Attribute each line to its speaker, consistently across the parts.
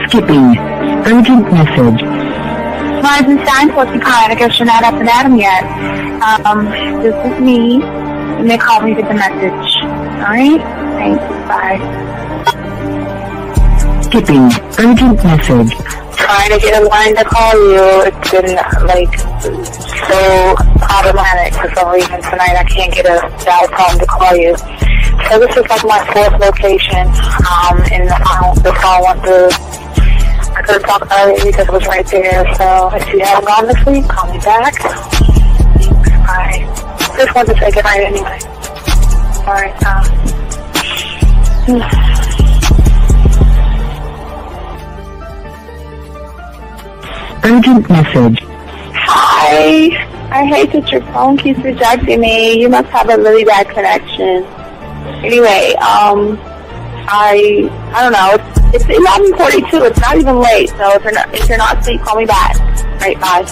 Speaker 1: Skipping. Urgent message.
Speaker 2: Eisenstein, I guess you're not up and at him yet. This is me. You may call me with the message. Alright? Thanks. Bye.
Speaker 1: Skipping. Urgent message.
Speaker 2: Trying to get a line to call you. It's been, so problematic for some reason tonight. I can't get a dial tone to call you. So this is my fourth location, and the phone went through. I could have talked earlier because it was right there. So if you haven't gone this week, call me back. Thanks. Bye. Just wanted to say goodnight anyway. Alright,
Speaker 1: Urgent message.
Speaker 2: Hi. I hate that your phone keeps rejecting me. You must have a really bad connection. Anyway, I don't know. It's 11:42. It's not even late. So if you're not asleep, call me back. Right, bye.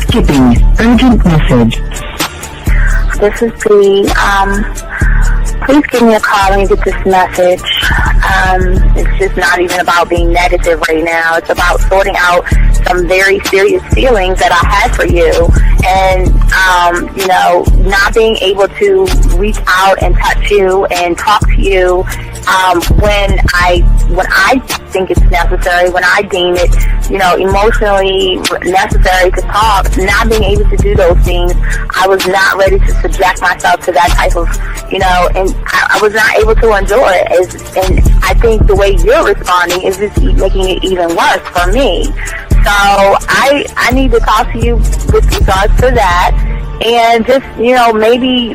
Speaker 1: Skipping. Urgent message.
Speaker 2: This is the, please give me a call when you get this message. It's just not even about being negative right now. It's about sorting out some very serious feelings that I had for you. And, not being able to reach out and touch you and talk to you when I think it's necessary, when I deem it, emotionally necessary to talk. Not being able to do those things, I was not ready to subject myself to that type of, and I was not able to enjoy it. And I think the way you're responding is just making it even worse for me. So I need to talk to you with regards to that, and just, maybe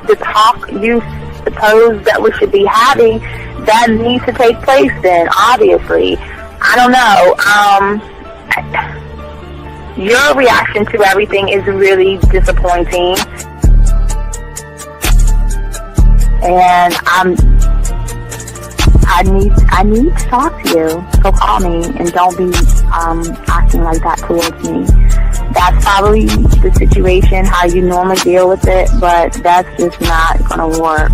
Speaker 2: the talk you suppose that we should be having, that needs to take place then, obviously. I don't know. Your reaction to everything is really disappointing. And I need to talk to you. So call me and don't be acting like that towards me. That's probably the situation, how you normally deal with it, but that's just not gonna work.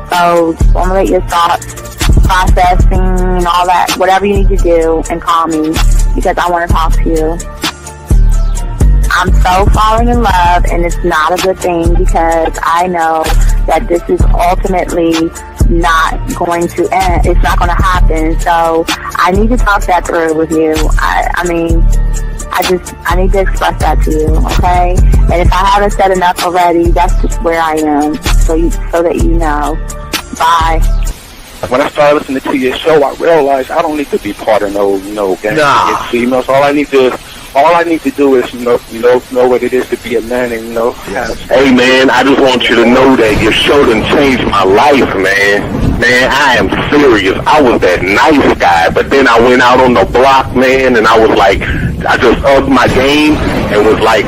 Speaker 2: So formulate your thoughts, processing and all that, whatever you need to do, and call me because I want to talk to you. I'm so falling in love, and it's not a good thing because I know that this is ultimately not going to end. It's not going to happen. So I need to talk that through with you. I need to express that to you, okay? And if I haven't said enough already, that's just where I am, so that you know. Bye.
Speaker 3: When I started listening to your show, I realized I don't need to be part of no gang against females. All I need to do is know what it is to be a man and
Speaker 4: Hey man, I just want you to know that your show done changed my life, man. Man, I am serious. I was that nice guy, but then I went out on the block, man, and I was like, I just upped my game and was like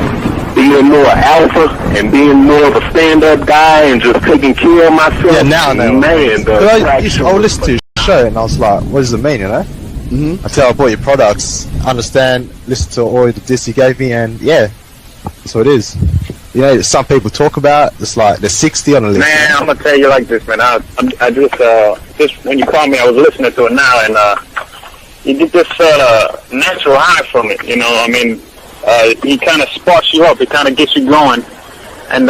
Speaker 4: being more alpha and being more of a stand-up guy and just taking care of myself.
Speaker 5: Yeah, now,
Speaker 4: man.
Speaker 5: I listened to your show and I was like, what does it mean, Until I bought your products, understand, listen to all the diss you gave me, and yeah, that's what it is. Some people talk about, it's like they're 60 on the list.
Speaker 3: Man, I'm gonna tell you like this, man. I just when you called me, I was listening to it now, and you get this natural high from it. He kind of sparks you up. It kind of gets you going, and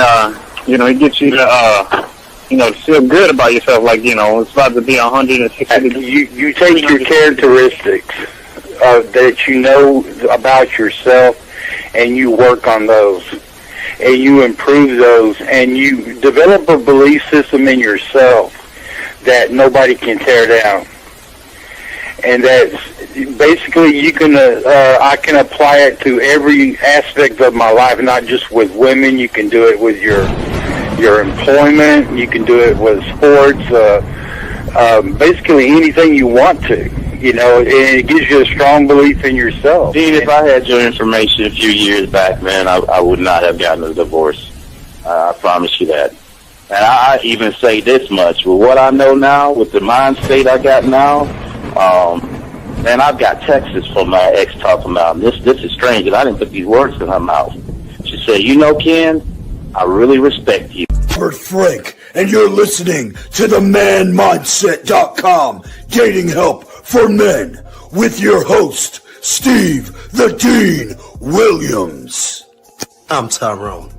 Speaker 3: it gets you to feel good about yourself. Like it's about to be 160 degrees.
Speaker 6: You take your characteristics that you know about yourself, and you work on those, and you improve those, and you develop a belief system in yourself that nobody can tear down. And that's basically I can apply it to every aspect of my life, not just with women. You can do it with your employment. You can do it with sports. Basically anything you want to. And it gives you a strong belief in yourself.
Speaker 4: Dean, if I had your information a few years back, man, I would not have gotten a divorce. I promise you that. And I even say this much. With what I know now, with the mind state I got now, man, I've got texts from my ex talking about this is strange, and I didn't put these words in her mouth. She said, Ken, I really respect you.
Speaker 7: Robert Frank, and you're listening to the manmindset.com dating help for men with your host, Steve the Dean Williams.
Speaker 8: I'm Tyrone,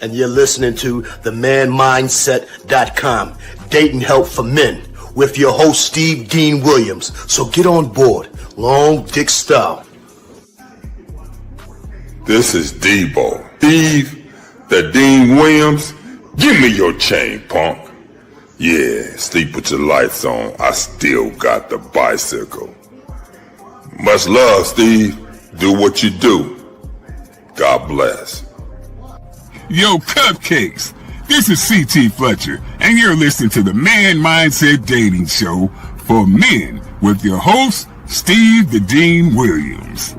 Speaker 8: and you're listening to the manmindset.com dating help for men with your host, Steve Dean Williams. So get on board, long dick style.
Speaker 9: This is Debo. Steve the Dean Williams. Give me your chain, punk. Yeah, sleep with your lights on. I still got the bicycle. Much love, Steve. Do what you do. God bless.
Speaker 10: Yo, cupcakes. This is C.T. Fletcher, and you're listening to the Man Mindset Dating Show for men with your host, Steve the Dean Williams.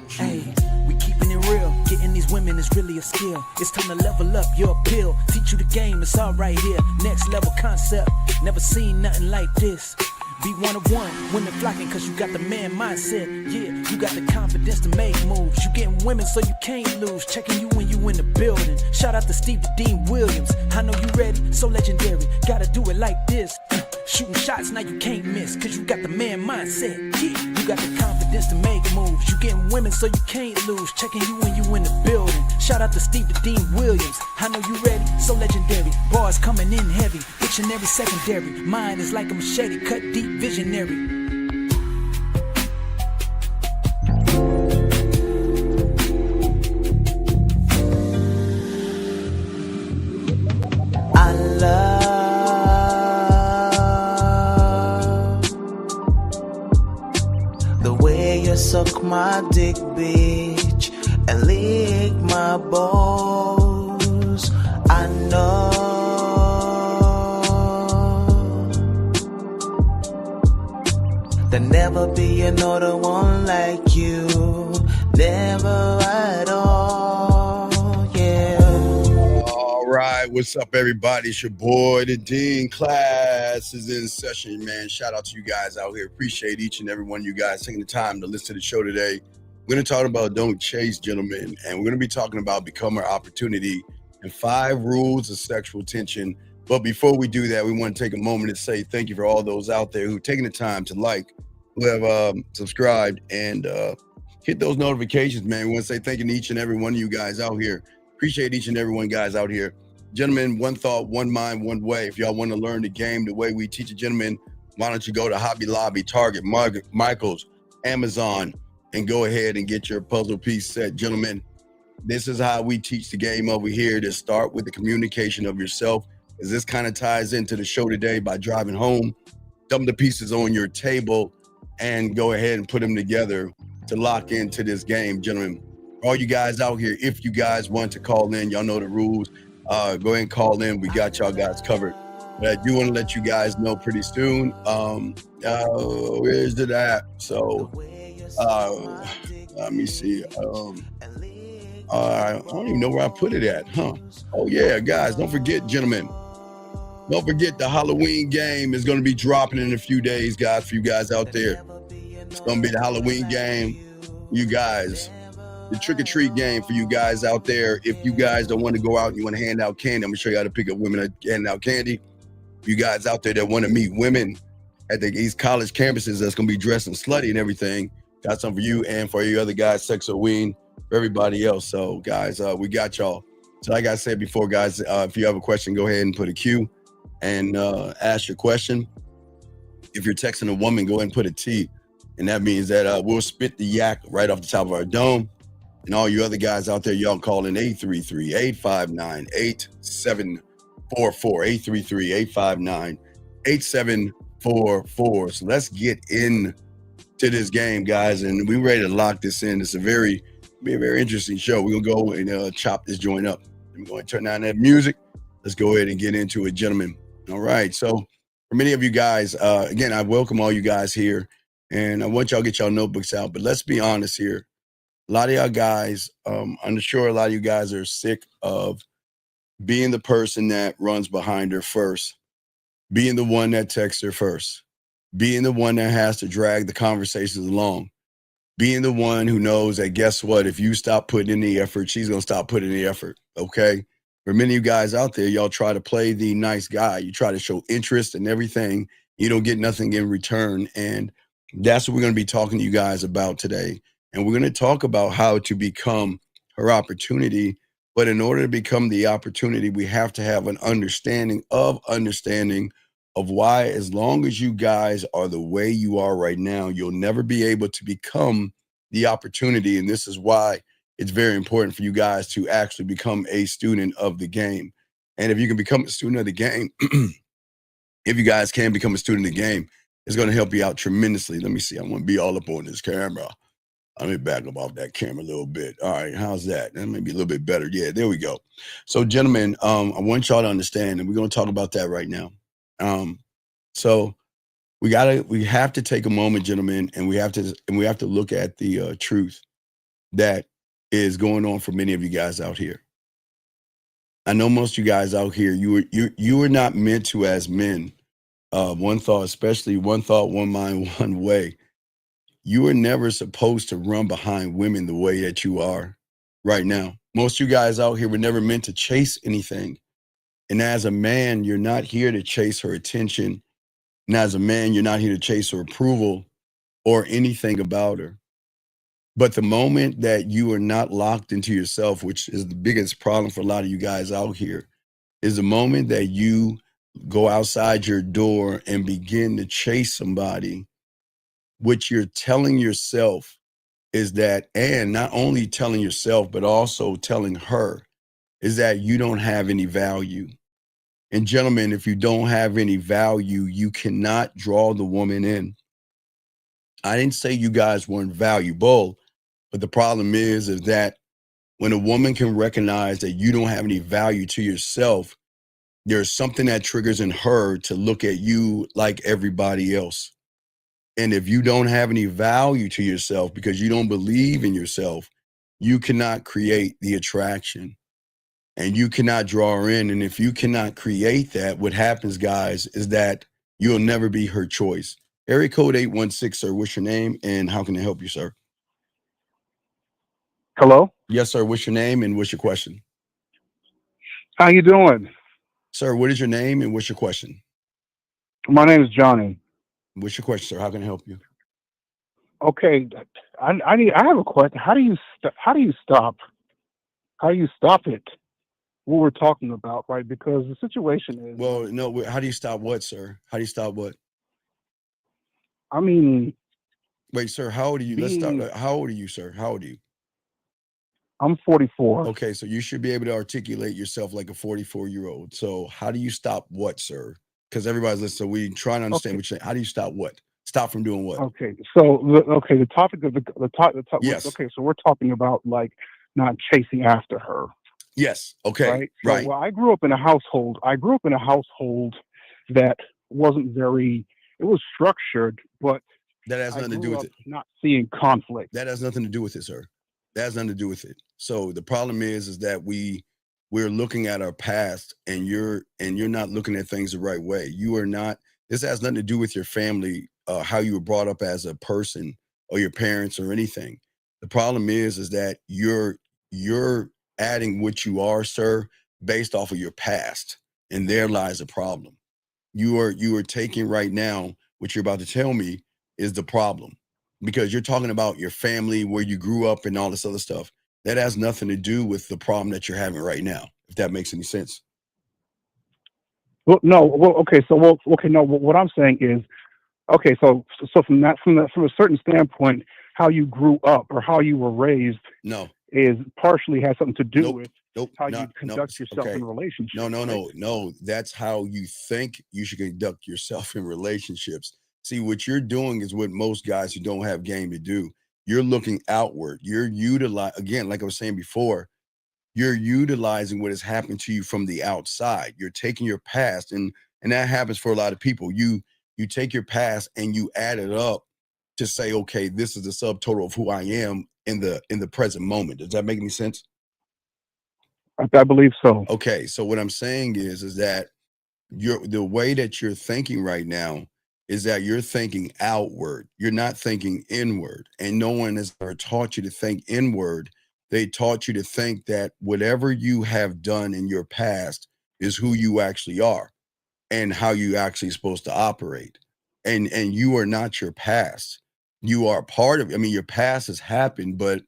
Speaker 11: Hey, we keeping it real. Getting these women is really a skill. It's time to level up your appeal. Teach you the game, it's all right here. Next level concept. Never seen nothing like this. Be one of one, women flocking cause you got the man mindset. Yeah, you got the confidence to make moves. You getting women so you can't lose. Checking you when you in the building. Shout out to Steve the Dean Williams. I know you ready, so legendary. Gotta do it like this. Shooting shots, now you can't miss. Cause you got the man mindset. Yeah, you got the confidence to make moves. You getting women so you can't lose. Checking you when you in the building. Shout out to Steve the Dean Williams. I know you ready, so legendary. Bars coming in heavy. Dictionary secondary. Mine is like a machete, cut deep, visionary.
Speaker 12: I love the way you suck my dick, bitch, and lick my balls. I know there'll never be another one like you, never at all, yeah.
Speaker 13: All right, what's up, everybody? It's your boy, the Dean. Class is in session, man. Shout out to you guys out here. Appreciate each and every one of you guys taking the time to listen to the show today. We're going to talk about don't chase, gentlemen, and we're going to be talking about become our opportunity and 5 rules of sexual tension. But before we do that, we want to take a moment to say thank you for all those out there who've taken the time to like, who have subscribed, and hit those notifications, man. We want to say thank you to each and every one of you guys out here. Appreciate each and every one guys out here. Gentlemen, one thought, one mind, one way. If y'all want to learn the game the way we teach a gentleman, why don't you go to Hobby Lobby, Target, Michael's, Amazon, and go ahead and get your puzzle piece set. Gentlemen, this is how we teach the game over here, to start with the communication of yourself, as this kind of ties into the show today by driving home, dump the pieces on your table, and go ahead and put them together to lock into this game, gentlemen. All you guys out here, if you guys want to call in, y'all know the rules. Go ahead and call in. We got y'all guys covered. But I do want to let you guys know pretty soon. Where's the app? So, let me see. I don't even know where I put it at, huh? Oh yeah, guys, don't forget, gentlemen. Don't forget the Halloween game is going to be dropping in a few days, guys, for you guys out there. It's going to be the Halloween game, you guys. The trick-or-treat game for you guys out there. If you guys don't want to go out and you want to hand out candy, I'm going to show you how to pick up women that hand out candy. You guys out there that want to meet women at these college campuses that's going to be dressed and slutty and everything, got something for you and for you other guys, Sexoween, for everybody else. So, guys, we got y'all. So, like I said before, guys, if you have a question, go ahead and put a Q and ask your question. If you're texting a woman, go ahead and put a T. And that means that we'll spit the yak right off the top of our dome. And all you other guys out there, y'all call in 833-859-8744, 833-859-8744. So let's get in to this game, guys, and we're ready to lock this in. It's a very interesting show. We're going to go and chop this joint up. I'm going to turn down that music. Let's go ahead and get into it, gentlemen. All right, so for many of you guys, again, I welcome all you guys here, and I want y'all to get y'all notebooks out, but let's be honest here. A lot of y'all guys, I'm sure a lot of you guys are sick of being the person that runs behind her first, being the one that texts her first, being the one that has to drag the conversations along, being the one who knows that, guess what, if you stop putting in the effort, she's going to stop putting in the effort, okay? For many of you guys out there, y'all try to play the nice guy. You try to show interest in everything. You don't get nothing in return. And that's what we're going to be talking to you guys about today. And we're going to talk about how to become her opportunity. But in order to become the opportunity, we have to have an understanding of why, as long as you guys are the way you are right now, you'll never be able to become the opportunity. And this is why it's very important for you guys to actually become a student of the game. And if you can become a student of the game, if you guys can become a student of the game, it's going to help you out tremendously. Let me see. I want to be all up on this camera. Let me back up off that camera a little bit. All right, how's that? That may be a little bit better. Yeah, there we go. So, gentlemen, I want y'all to understand, and we're going to talk about that right now. So we have to take a moment, gentlemen, and we have to look at the truth that is going on for many of you guys out here. I know most of you guys out here, you were not meant to, as men, one thought, especially one thought, one mind, one way. You were never supposed to run behind women the way that you are right now. Most of you guys out here were never meant to chase anything. And as a man, you're not here to chase her attention. And as a man, you're not here to chase her approval or anything about her. But the moment that you are not locked into yourself, which is the biggest problem for a lot of you guys out here, is the moment that you go outside your door and begin to chase somebody, what you're telling yourself is that, and not only telling yourself, but also telling her, is that you don't have any value. And gentlemen, if you don't have any value, you cannot draw the woman in. I didn't say you guys weren't valuable, but the problem is that when a woman can recognize that you don't have any value to yourself, there's something that triggers in her to look at you like everybody else. And if you don't have any value to yourself because you don't believe in yourself, you cannot create the attraction and you cannot draw her in. And if you cannot create that, what happens, guys, is that you'll never be her choice. Area code 816, sir. What's your name and how can I help you, sir?
Speaker 14: Hello?
Speaker 13: Yes, sir. What's your name and what's your question?
Speaker 14: How you doing?
Speaker 13: Sir, what is your name and what's your question?
Speaker 14: My name is Johnny.
Speaker 13: What's your question, sir? How can I help you?
Speaker 14: Okay, I have a question. How do you stop it? What we're talking about, right? Because the situation is.
Speaker 13: Well, no. How do you stop what, sir? How do you stop what?
Speaker 14: I mean.
Speaker 13: Wait, sir. How old are you? Let's start. How old are you, sir? How old are you?
Speaker 14: I'm 44.
Speaker 13: Okay, so you should be able to articulate yourself like a 44-year-old. So how do you stop what, sir? Because everybody's listening. So we trying to understand what you're saying. How do you stop what? Stop from doing what?
Speaker 14: Okay, so the topic of the topic.
Speaker 13: Yes.
Speaker 14: Okay, so we're talking about like not chasing after her.
Speaker 13: Yes. Okay.
Speaker 14: Right.
Speaker 13: Right.
Speaker 14: So, well, I grew up in a household that wasn't very. It was structured, but
Speaker 13: that has nothing to do with it.
Speaker 14: Not seeing conflict.
Speaker 13: That has nothing to do with it, sir. That has nothing to do with it. So the problem is that we're looking at our past, and you're not looking at things the right way. You are not. This has nothing to do with your family, how you were brought up as a person, or your parents, or anything. The problem is that you're adding what you are, sir, based off of your past, and there lies the problem. You are taking right now what you're about to tell me is the problem, because you're talking about your family, where you grew up, and all this other stuff. That has nothing to do with the problem that you're having right now, if that makes any sense.
Speaker 14: Well, no. Well, okay. So, no. What I'm saying is, okay. So from a certain standpoint, how you grew up or how you were raised, is partially has something to do with how you conduct yourself in relationships.
Speaker 13: No. That's how you think you should conduct yourself in relationships. See, what you're doing is what most guys who don't have game to do. You're looking outward. You're utilizing, again, like I was saying before, you're utilizing what has happened to you from the outside. You're taking your past, and that happens for a lot of people. You take your past and you add it up to say, okay, this is the subtotal of who I am in the present moment. Does that make any sense?
Speaker 14: I believe so.
Speaker 13: Okay, so what I'm saying is that the way that you're thinking right now is that you're thinking outward. You're not thinking inward. And no one has ever taught you to think inward. They taught you to think that whatever you have done in your past is who you actually are and how you actually supposed to operate. And you are not your past. You are part of, I mean, your past has happened, but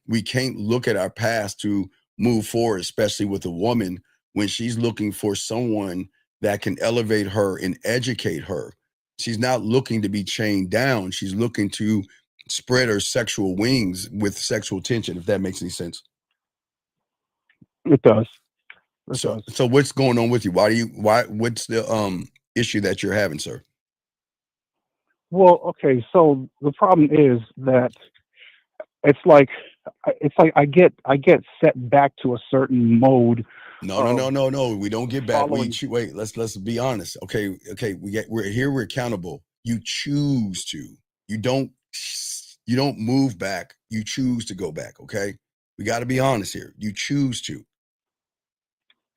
Speaker 13: we can't look at our past to move forward, especially with a woman when she's looking for someone that can elevate her and educate her. She's not looking to be chained down. She's looking to spread her sexual wings with sexual tension, if that makes any sense.
Speaker 14: It does.
Speaker 13: So what's going on with you? What's the issue that you're having, sir?
Speaker 14: Well, okay, so the problem is that it's like I get set back to a certain mode.
Speaker 13: No. We don't get back.
Speaker 14: Following.
Speaker 13: Wait. Let's be honest. Okay. We're here. We're accountable. You choose to. You don't move back. You choose to go back. Okay. We got to be honest here. You choose to.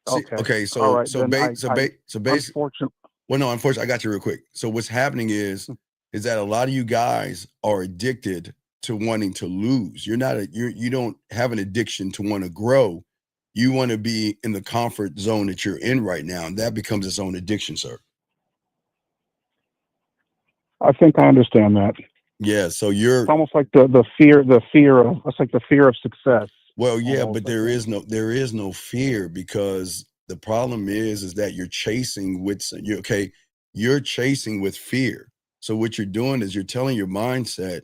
Speaker 14: Okay.
Speaker 13: So
Speaker 14: right,
Speaker 13: basically.
Speaker 14: Unfortunately.
Speaker 13: Well, no. Unfortunately, I got you real quick. So what's happening is that a lot of you guys are addicted to wanting to lose. You don't have an addiction to want to grow. You want to be in the comfort zone that you're in right now, and that becomes its own addiction, sir.
Speaker 14: I think I understand that.
Speaker 13: Yeah, so
Speaker 14: it's almost like the fear of it's like the fear of success.
Speaker 13: Well, yeah, but there is no fear, because the problem is that you're chasing you're chasing with fear. So what you're doing is you're telling your mindset,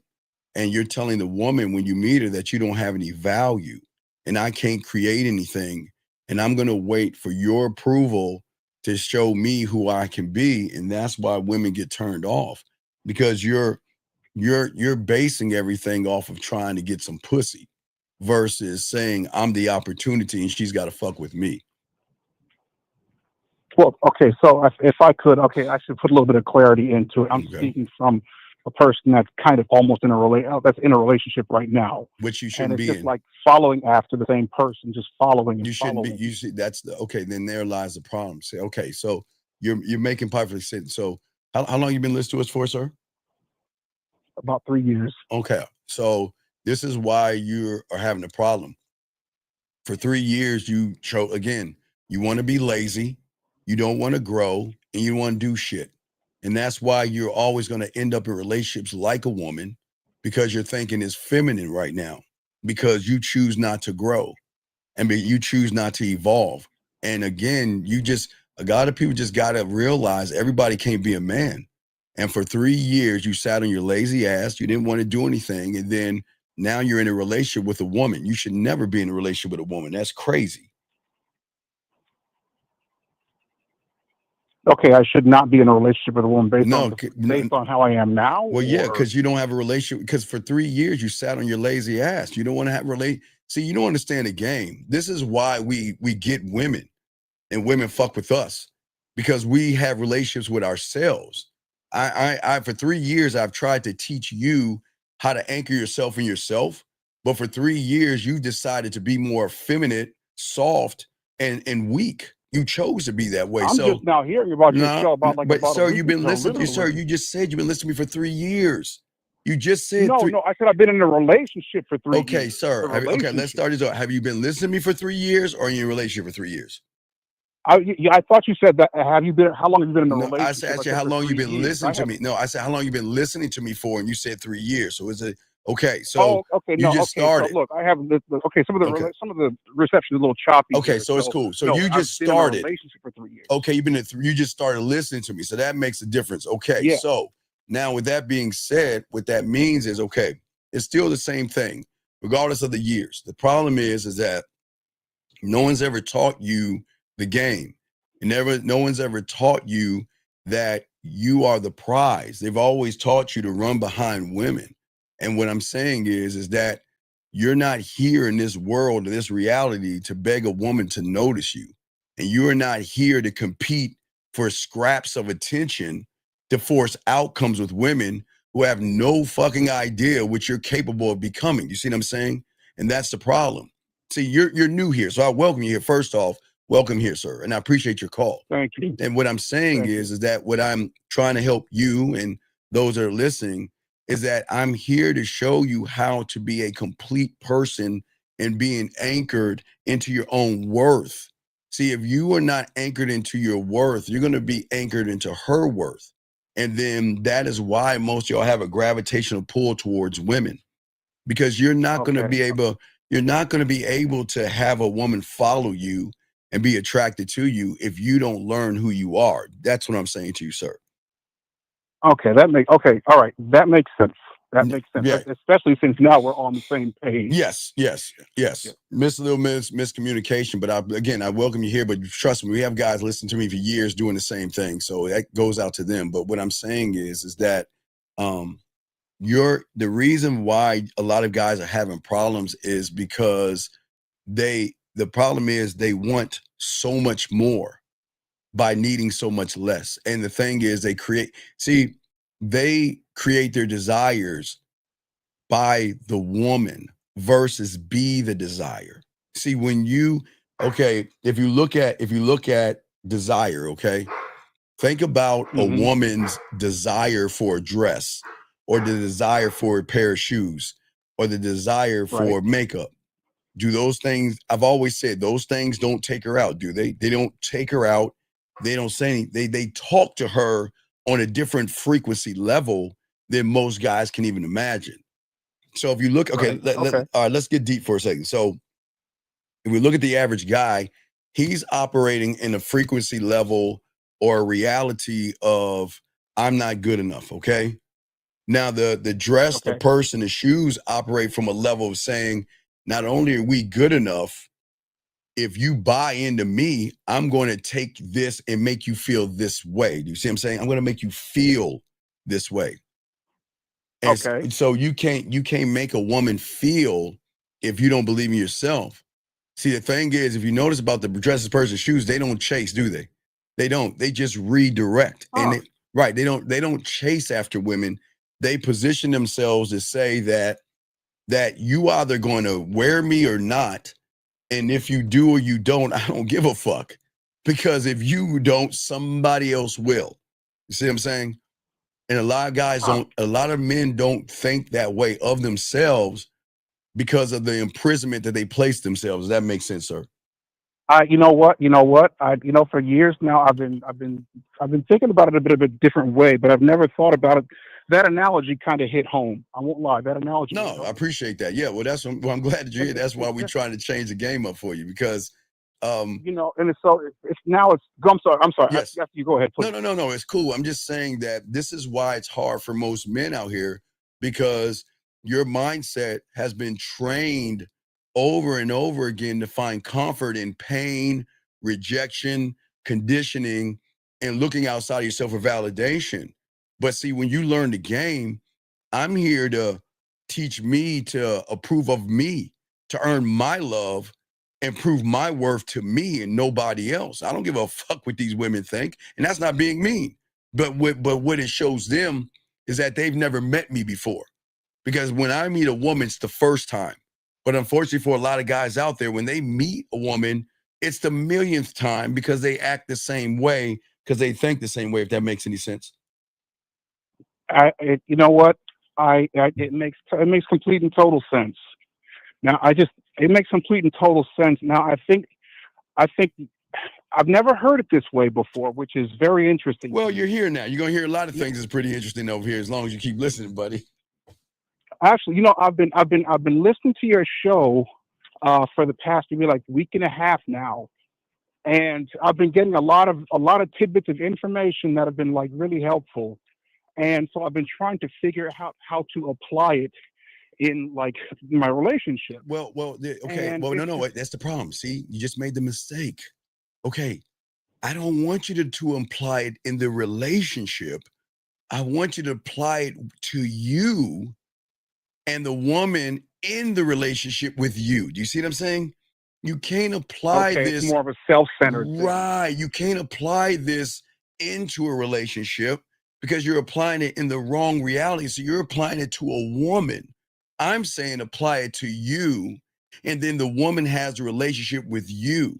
Speaker 13: and you're telling the woman when you meet her that you don't have any value. And I can't create anything, and I'm going to wait for your approval to show me who I can be. And that's why women get turned off, because you're basing everything off of trying to get some pussy versus saying I'm the opportunity and she's got to fuck with me.
Speaker 14: Well, okay, so if I could, I should put a little bit of clarity into it. I'm speaking from a person that's kind of almost in a relationship right now,
Speaker 13: which you shouldn't
Speaker 14: and it's
Speaker 13: be
Speaker 14: just
Speaker 13: in.
Speaker 14: like following after the same person, just following.
Speaker 13: You shouldn't be. You see, then there lies the problem. Say, okay, so you're making perfect sense. So how long you been listening to us for, sir?
Speaker 14: About 3 years.
Speaker 13: Okay, so this is why you are having a problem. For 3 years, you want to be lazy, you don't want to grow, and you want to do shit. And that's why you're always going to end up in relationships like a woman, because you're thinking it's feminine right now, because you choose not to grow and you choose not to evolve. And again, a lot of people just got to realize everybody can't be a man. And for 3 years, you sat on your lazy ass. You didn't want to do anything. And then now you're in a relationship with a woman. You should never be in a relationship with a woman. That's crazy.
Speaker 14: Okay, I should not be in a relationship with a woman based on how I am now.
Speaker 13: Well, yeah, because you don't have a relationship. Because for 3 years you sat on your lazy ass. You don't want to have See, you don't understand the game. This is why we get women, and women fuck with us, because we have relationships with ourselves. I for 3 years I've tried to teach you how to anchor yourself in yourself, but for 3 years you decided to be more effeminate, soft, and weak. You chose to be that way.
Speaker 14: I'm just now hearing about your show about
Speaker 13: sir, you've been listening. Sir, you just said you've been listening to me for 3 years. You just said
Speaker 14: no. I said I've been in a relationship for 3 years.
Speaker 13: Okay, sir. Okay, let's start this out. Have you been listening to me for 3 years, or are you in a relationship for 3 years?
Speaker 14: I thought you said that. How long have you been in a relationship?
Speaker 13: I said how long you been listening to me. No, I said how long you been listening to me for, and you said 3 years. So is it okay? So you just started.
Speaker 14: So look, I have some of the reception is a little choppy.
Speaker 13: Okay, so it's cool. So you just started.
Speaker 14: Been in a relationship for 3 years.
Speaker 13: Okay, you just started listening to me, so that makes a difference. Okay,
Speaker 14: yeah.
Speaker 13: So now with that being said, what that means is it's still the same thing, regardless of the years. The problem is that no one's ever taught you the game. No one's ever taught you that you are the prize. They've always taught you to run behind women. And what I'm saying is that you're not here in this world, in this reality, to beg a woman to notice you. And you are not here to compete for scraps of attention, to force outcomes with women who have no fucking idea what you're capable of becoming. You see what I'm saying? And that's the problem. See, you're new here, so I welcome you here. First off, welcome here, sir, and I appreciate your call.
Speaker 14: Thank you.
Speaker 13: And what I'm saying is that what I'm trying to help you and those that are listening is that I'm here to show you how to be a complete person and being anchored into your own worth. See, if you are not anchored into your worth, you're going to be anchored into her worth. And then that is why most of y'all have a gravitational pull towards women, because you're not going to be able to have a woman follow you and be attracted to you if you don't learn who you are. That's what I'm saying to you, sir.
Speaker 14: Okay, all right, that makes sense. That makes sense,
Speaker 13: Yeah.
Speaker 14: especially since now we're on the same page.
Speaker 13: Yes. Miscommunication, but I welcome you here, but trust me, we have guys listening to me for years doing the same thing, so that goes out to them. But what I'm saying is that the reason why a lot of guys are having problems is because the problem is they want so much more by needing so much less. And the thing is they create their desires by the woman versus be the desire. See, if you look at desire, okay, think about a woman's desire for a dress, or the desire for a pair of shoes, or the desire for makeup. Do those things, I've always said, those things don't take her out, do they? They don't take her out. They don't say anything. They talk to her on a different frequency level than most guys can even imagine. So if you look, all right, let's get deep for a second. So if we look at the average guy, he's operating in a frequency level or a reality of, I'm not good enough, okay? Now the dress, the person, the shoes operate from a level of saying, not only are we good enough, if you buy into me, I'm going to take this and make you feel this way. Do you see what I'm saying? I'm going to make you feel this way. And so you can't make a woman feel if you don't believe in yourself. See, the thing is, if you notice about the dresses, person's shoes, they don't chase, do they? They don't. They just redirect. And they don't chase after women. They position themselves to say that you either going to wear me or not. And if you do or you don't, I don't give a fuck. Because if you don't, somebody else will. You see what I'm saying? And a lot of guys a lot of men don't think that way of themselves because of the imprisonment that they place themselves. Does that make sense, sir?
Speaker 14: You know what? For years now, I've been thinking about it a bit of a different way, but I've never thought about it. That analogy kind of hit home. I won't lie. That analogy.
Speaker 13: No, I appreciate that. Yeah, well, I'm glad that you're here. That's why we're trying to change the game up for you, because
Speaker 14: and I'm sorry. Yes. You go ahead, please.
Speaker 13: No. It's cool. I'm just saying that this is why it's hard for most men out here, because your mindset has been trained over and over again to find comfort in pain, rejection, conditioning, and looking outside of yourself for validation. But see, when you learn the game, I'm here to teach me to approve of me, to earn my love and prove my worth to me and nobody else. I don't give a fuck what these women think. And that's not being mean. But what it shows them is that they've never met me before. Because when I meet a woman, it's the first time. But unfortunately for a lot of guys out there, when they meet a woman, it's the millionth time because they act the same way, because they think the same way, if that makes any sense.
Speaker 14: You know what? It makes complete and total sense. Now, it makes complete and total sense. Now, I think I've never heard it this way before, which is very interesting.
Speaker 13: Well, you're here now. You're gonna hear a lot of things that's pretty interesting over here, as long as you keep listening, buddy.
Speaker 14: Actually, I've been listening to your show for the past maybe like week and a half now, and I've been getting a lot of tidbits of information that have been like really helpful. And so I've been trying to figure out how to apply it in like my relationship.
Speaker 13: No, that's the problem. See, you just made the mistake. Okay, I don't want you to apply it in the relationship. I want you to apply it to you and the woman in the relationship with you. Do you see what I'm saying? You can't apply this.
Speaker 14: It's more of a self-centered thing.
Speaker 13: Right. You can't apply this into a relationship because you're applying it in the wrong reality. So you're applying it to a woman. I'm saying apply it to you And then the woman has a relationship with you.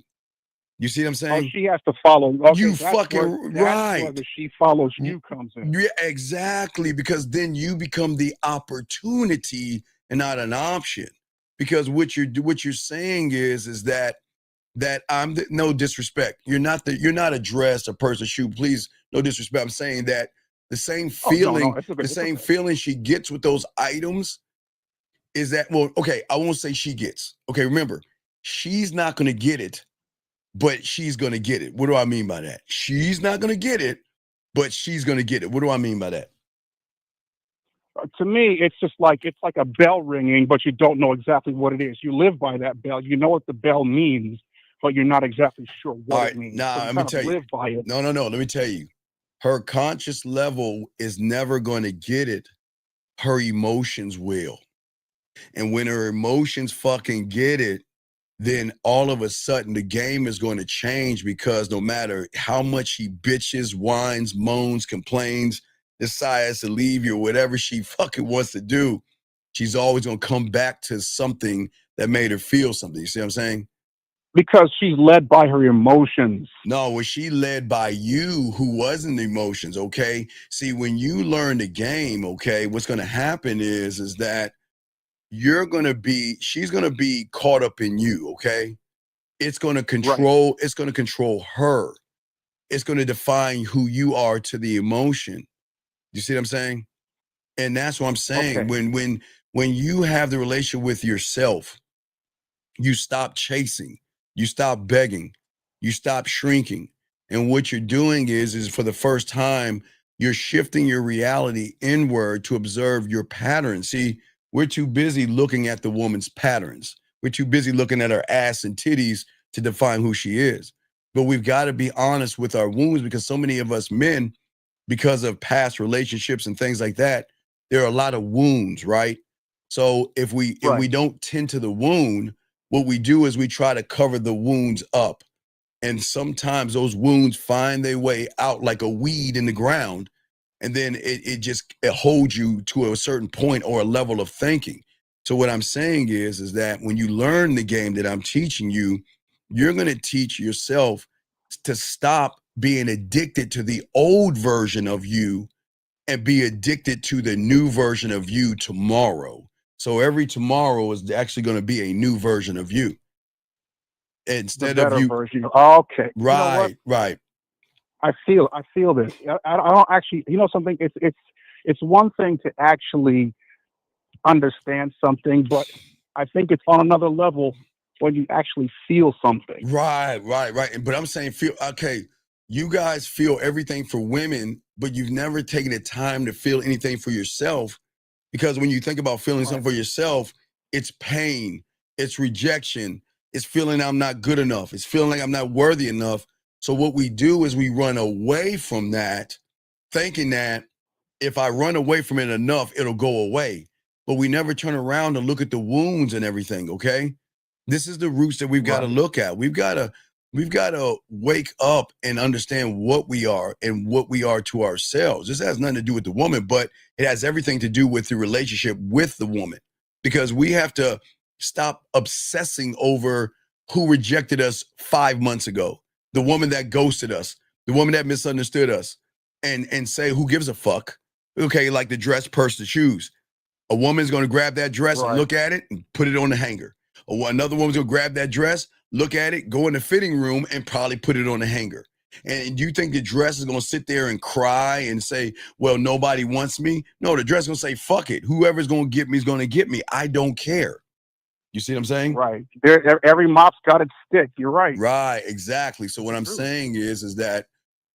Speaker 13: You see what I'm saying?
Speaker 14: She has to follow. Okay,
Speaker 13: You
Speaker 14: that's
Speaker 13: fucking
Speaker 14: where, that's
Speaker 13: right.
Speaker 14: where the she follows you comes in.
Speaker 13: Yeah, exactly. Because then you become the opportunity and not an option. Because what you're saying is that I'm no disrespect. You're not a dress, a person, shoe. Please, no disrespect. I'm saying that the same feeling,
Speaker 14: It's okay,
Speaker 13: the same feeling she gets with those items is that, well, okay, I won't say she gets. Okay, remember, she's not going to get it, but she's going to get it. What do I mean by that? She's not going to get it, but she's going to get it. What do I mean by that?
Speaker 14: To me, it's like a bell ringing, but you don't know exactly what it is. You live by that bell. You know what the bell means, but you're not exactly sure what it means.
Speaker 13: Now,
Speaker 14: so
Speaker 13: let me tell you.
Speaker 14: Live by it.
Speaker 13: No. Let me tell you. Her conscious level is never going to get it. Her emotions will. And when her emotions fucking get it, then all of a sudden the game is going to change, because no matter how much she bitches, whines, moans, complains, decides to leave you, or whatever she fucking wants to do, she's always going to come back to something that made her feel something. You see what I'm saying?
Speaker 14: Because she's led by her emotions.
Speaker 13: No, was she led by you, who wasn't emotions, okay? See, when you learn the game, okay, what's going to happen is that she's going to be caught up in you, okay? It's going to control, It's going to control her. It's going to define who you are to the emotion. You see what I'm saying? And that's what I'm saying.
Speaker 14: Okay.
Speaker 13: When you have the relationship with yourself, you stop chasing, you stop begging, you stop shrinking. And what you're doing is for the first time, you're shifting your reality inward to observe your patterns. See, we're too busy looking at the woman's patterns. We're too busy looking at her ass and titties to define who she is. But we've got to be honest with our wounds, because so many of us men, because of past relationships and things like that, there are a lot of wounds, right? So if we don't tend to the wound, what we do is we try to cover the wounds up. And sometimes those wounds find their way out like a weed in the ground. And then it holds you to a certain point or a level of thinking. So what I'm saying is that when you learn the game that I'm teaching you, you're going to teach yourself to stop being addicted to the old version of you and be addicted to the new version of you tomorrow. So every tomorrow is actually going to be a new version of you. Instead of you.
Speaker 14: Version. Okay.
Speaker 13: Right, right.
Speaker 14: I feel this. I don't actually, something, it's one thing to actually understand something, but I think it's on another level when you actually feel something.
Speaker 13: Right. But I'm saying you guys feel everything for women, but you've never taken the time to feel anything for yourself. Because when you think about feeling something for yourself, it's pain, it's rejection, it's feeling I'm not good enough, it's feeling like I'm not worthy enough. So what we do is we run away from that, thinking that if I run away from it enough, it'll go away. But we never turn around and look at the wounds and everything, okay? This is the roots that we've got to look at. We've got to wake up and understand what we are and what we are to ourselves. This has nothing to do with the woman, but it has everything to do with the relationship with the woman, because we have to stop obsessing over who rejected us 5 months ago, the woman that ghosted us, the woman that misunderstood us, and say, who gives a fuck? Okay, like the dress, purse, the shoes. A woman's going to grab that dress and look at it and put it on the hanger. Or another woman's going to grab that dress, look at it, go in the fitting room, and probably put it on the hanger. And you think the dress is going to sit there and cry and say, well, nobody wants me? No, the dress is going to say, fuck it. Whoever's going to get me is going to get me. I don't care. You see what I'm saying?
Speaker 14: Right. Every mop's got its stick. You're right.
Speaker 13: Right, exactly. So what I'm saying is that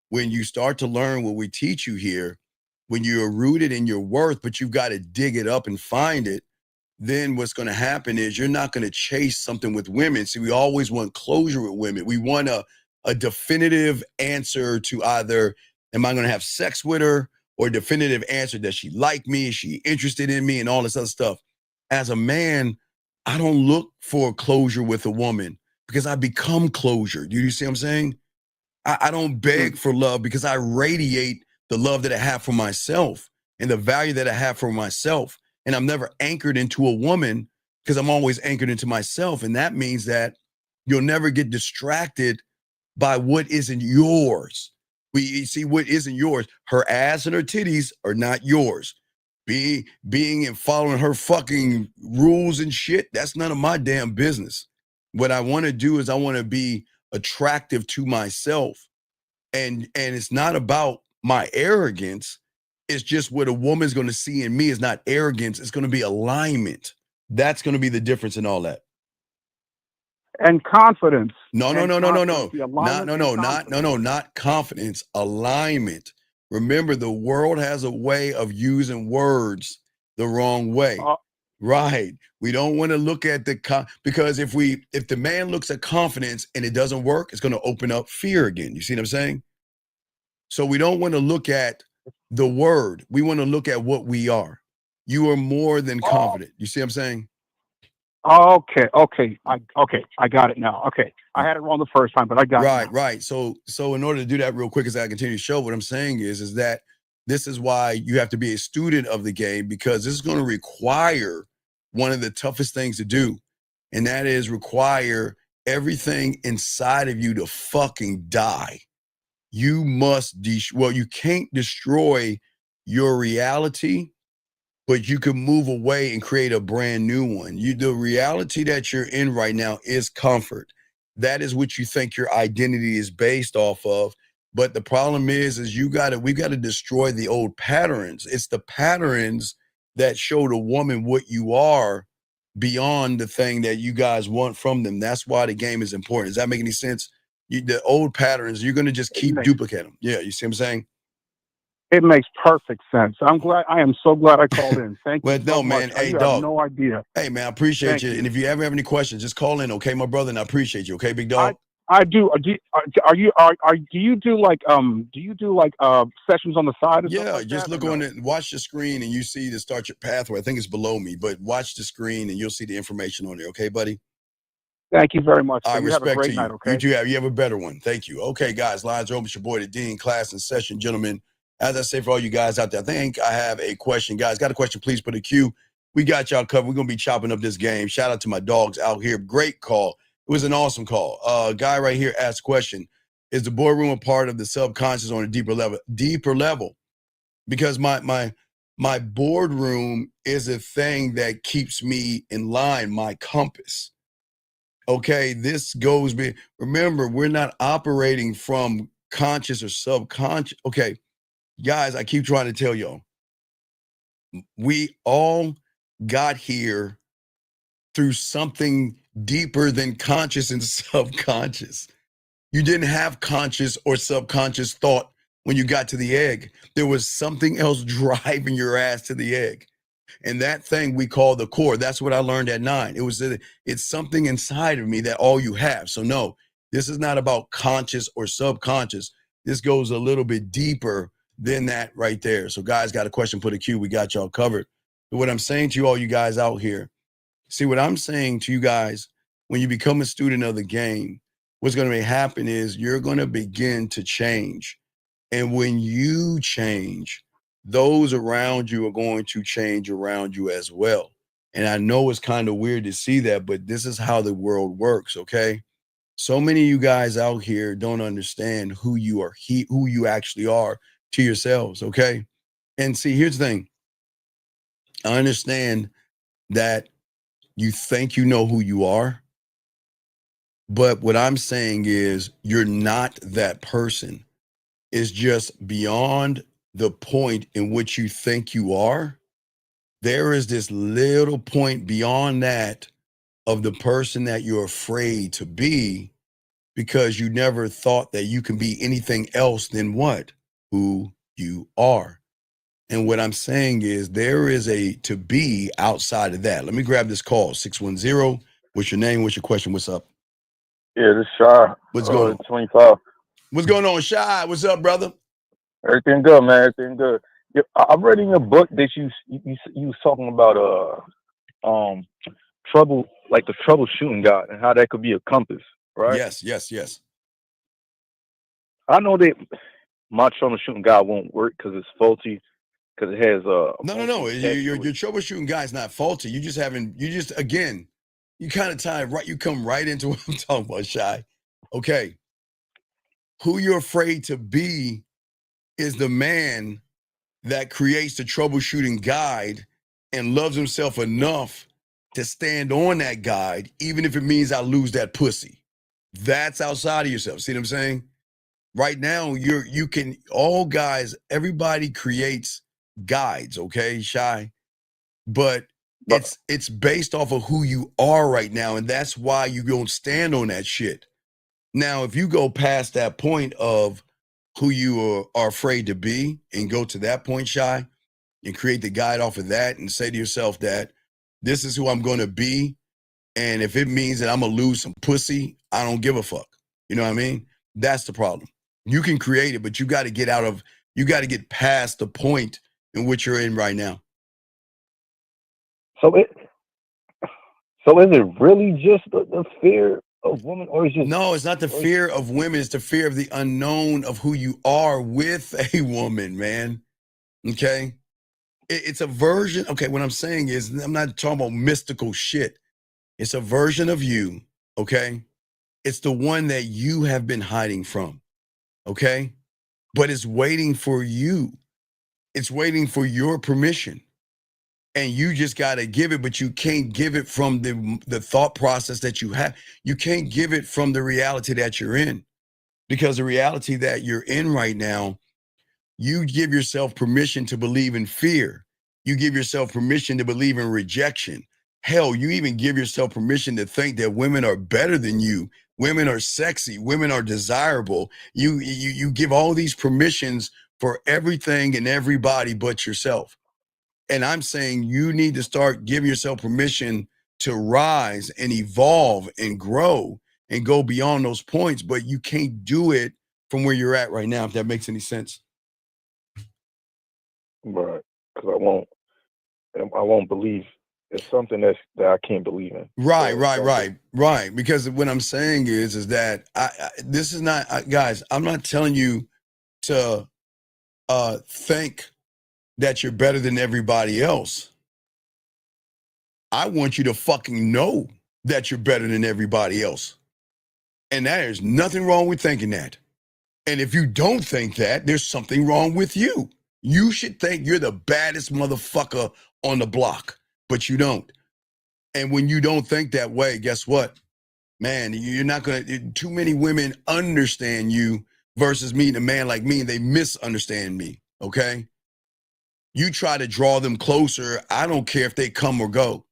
Speaker 13: when you start to learn what we teach you here, when you're rooted in your worth, but you've got to dig it up and find it, then what's going to happen is you're not going to chase something with women. See, we always want closure with women. We want a definitive answer to either, am I going to have sex with her, or a definitive answer, does she like me? Is she interested in me? And all this other stuff. As a man, I don't look for closure with a woman because I become closure. Do you see what I'm saying? I don't beg for love because I radiate the love that I have for myself and the value that I have for myself. And I'm never anchored into a woman because I'm always anchored into myself. And that means that you'll never get distracted by what isn't yours. You see what isn't yours. Her ass and her titties are not yours. Being and following her fucking rules and shit, that's none of my damn business. What I want to do is I want to be attractive to myself. And it's not about my arrogance. It's just what a woman's going to see in me is not arrogance. It's going to be alignment. That's going to be the difference in all that.
Speaker 14: And confidence.
Speaker 13: No. Not confidence. Alignment. Remember, the world has a way of using words the wrong way. Right. We don't want to look at because if the man looks at confidence and it doesn't work, it's going to open up fear again. You see what I'm saying? So we don't want to look at the word. We want to look at what we are. You are more than confident. You see what I'm saying?
Speaker 14: Okay. I got it now. Okay. I had it wrong the first time, but I got it now.
Speaker 13: Right. So in order to do that real quick as I continue to show, what I'm saying is that this is why you have to be a student of the game, because this is going to require one of the toughest things to do. And that is require everything inside of you to fucking die. You must, you can't destroy your reality, but you can move away and create a brand new one. The reality that you're in right now is comfort. That is what you think your identity is based off of. But the problem is we've got to destroy the old patterns. It's the patterns that show the woman what you are beyond the thing that you guys want from them. That's why the game is important. Does that make any sense? The old patterns, you're going to just keep duplicating them. Yeah, you see what I'm saying?
Speaker 14: It makes perfect sense. I am so glad I called in. Thank you so much.
Speaker 13: Hey,
Speaker 14: you
Speaker 13: dog.
Speaker 14: have no idea.
Speaker 13: Hey, man, I appreciate you. And if you ever have any questions, just call in, okay, my brother? And I appreciate you, okay, big dog?
Speaker 14: I do. Do you do like sessions on the side?
Speaker 13: Yeah, just look on it, watch the screen, and you see to start your pathway. I think it's below me, but watch the screen, and you'll see the information on there. Okay, buddy?
Speaker 14: Thank you very much.
Speaker 13: I
Speaker 14: respect
Speaker 13: have a great
Speaker 14: to you.
Speaker 13: Night, okay? You have a better one. Thank you. Okay, guys, lines are open. It's your boy, the Dean, class in session, gentlemen. As I say, for all you guys out there, I think I have a question. Guys, got a question, please put a Q. We got y'all covered. We're going to be chopping up this game. Shout out to my dogs out here. Great call. It was an awesome call. Guy right here asked a question. Is the boardroom a part of the subconscious on a deeper level? Because my boardroom is a thing that keeps me in line, my compass. Okay, this goes, remember, we're not operating from conscious or subconscious. Okay, guys, I keep trying to tell y'all, we all got here through something deeper than conscious and subconscious. You didn't have conscious or subconscious thought when you got to the egg. There was something else driving your ass to the egg. And that thing we call the core. That's what I learned at 9. It's something inside of me that all you have. So no, this is not about conscious or subconscious. This goes a little bit deeper than that right there. So guys, got a question, put a Q. We got y'all covered. But what I'm saying to you, all you guys out here, see what I'm saying to you guys, when you become a student of the game, what's going to happen is you're going to begin to change. And when you change, those around you are going to change around you as well. And I know it's kind of weird to see that, but this is how the world works, okay? So many of you guys out here don't understand who you are, who you actually are to yourselves, okay? And see, here's the thing. I understand that you think you know who you are, but what I'm saying is you're not that person. It's just beyond the point in which you think you are. There is this little point beyond that of the person that you're afraid to be, because you never thought that you can be anything else than what? Who you are. And what I'm saying is there is a to be outside of that. Let me grab this call. 610. What's your name? What's your question? What's up?
Speaker 15: Yeah, this is Shy.
Speaker 13: What's going on?
Speaker 15: 25.
Speaker 13: What's going on, Shy? What's up, brother?
Speaker 15: Everything good, man. Everything good. I read in your book that you was talking about trouble, like the troubleshooting God, and how that could be a compass, right?
Speaker 13: Yes.
Speaker 15: I know that my troubleshooting God won't work because it's faulty, because it has
Speaker 13: No. Your troubleshooting guy is not faulty. You just again, you kind of tie right. You come right into what I'm talking about, Shy. Okay, who you're afraid to be is the man that creates the troubleshooting guide and loves himself enough to stand on that guide, even if it means I lose that pussy. That's outside of yourself. See what I'm saying? Right now, all guys, everybody creates guides, okay, Shy? But it's based off of who you are right now, and that's why you don't stand on that shit. Now, if you go past that point of who you are afraid to be and go to that point, Shy, and create the guide off of that and say to yourself that this is who I'm going to be, and if it means that I'm going to lose some pussy, I don't give a fuck. You know what I mean? That's the problem. You can create it, but you got to get past the point in which you're in right now.
Speaker 15: So is it really just the fear of women, or is just
Speaker 13: no? It's not the fear of women. It's the fear of the unknown of who you are with a woman, man. Okay, it's a version. Okay, what I'm saying is, I'm not talking about mystical shit. It's a version of you. Okay, it's the one that you have been hiding from. Okay, but it's waiting for you. It's waiting for your permission. And you just got to give it, but you can't give it from the thought process that you have. You can't give it from the reality that you're in, because the reality that you're in right now, you give yourself permission to believe in fear. You give yourself permission to believe in rejection. Hell, you even give yourself permission to think that women are better than you. Women are sexy. Women are desirable. You give all these permissions for everything and everybody but yourself. And I'm saying you need to start giving yourself permission to rise and evolve and grow and go beyond those points, but you can't do it from where you're at right now, if that makes any sense.
Speaker 15: Right, because I won't believe it's something that I can't believe in.
Speaker 13: Right. Because what I'm saying is that this is not, guys, I'm not telling you to think that you're better than everybody else. I want you to fucking know that you're better than everybody else. And there's nothing wrong with thinking that. And if you don't think that, there's something wrong with you. You should think you're the baddest motherfucker on the block, but you don't. And when you don't think that way, guess what? Man, you're not going to, too many women understand you versus meeting a man like me and they misunderstand me, okay? You try to draw them closer. I don't care if they come or go.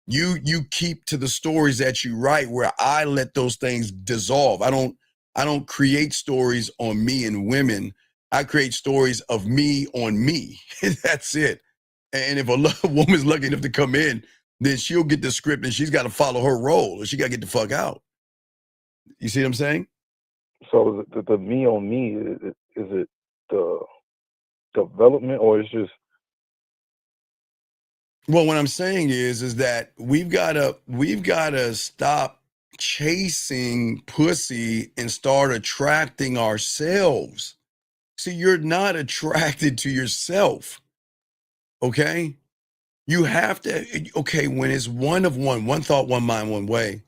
Speaker 13: You keep to the stories that you write, where I let those things dissolve. I don't create stories on me and women. I create stories of me on me. That's it. And if a woman's lucky enough to come in, then she'll get the script and she's got to follow her role, or she got to get the fuck out. You see what I'm saying?
Speaker 15: So the me on me, is it the development, or it's just?
Speaker 13: Well, what I'm saying is that we've gotta stop chasing pussy and start attracting ourselves. See, you're not attracted to yourself. Okay? You have to, okay, when it's one thought, one mind, one way,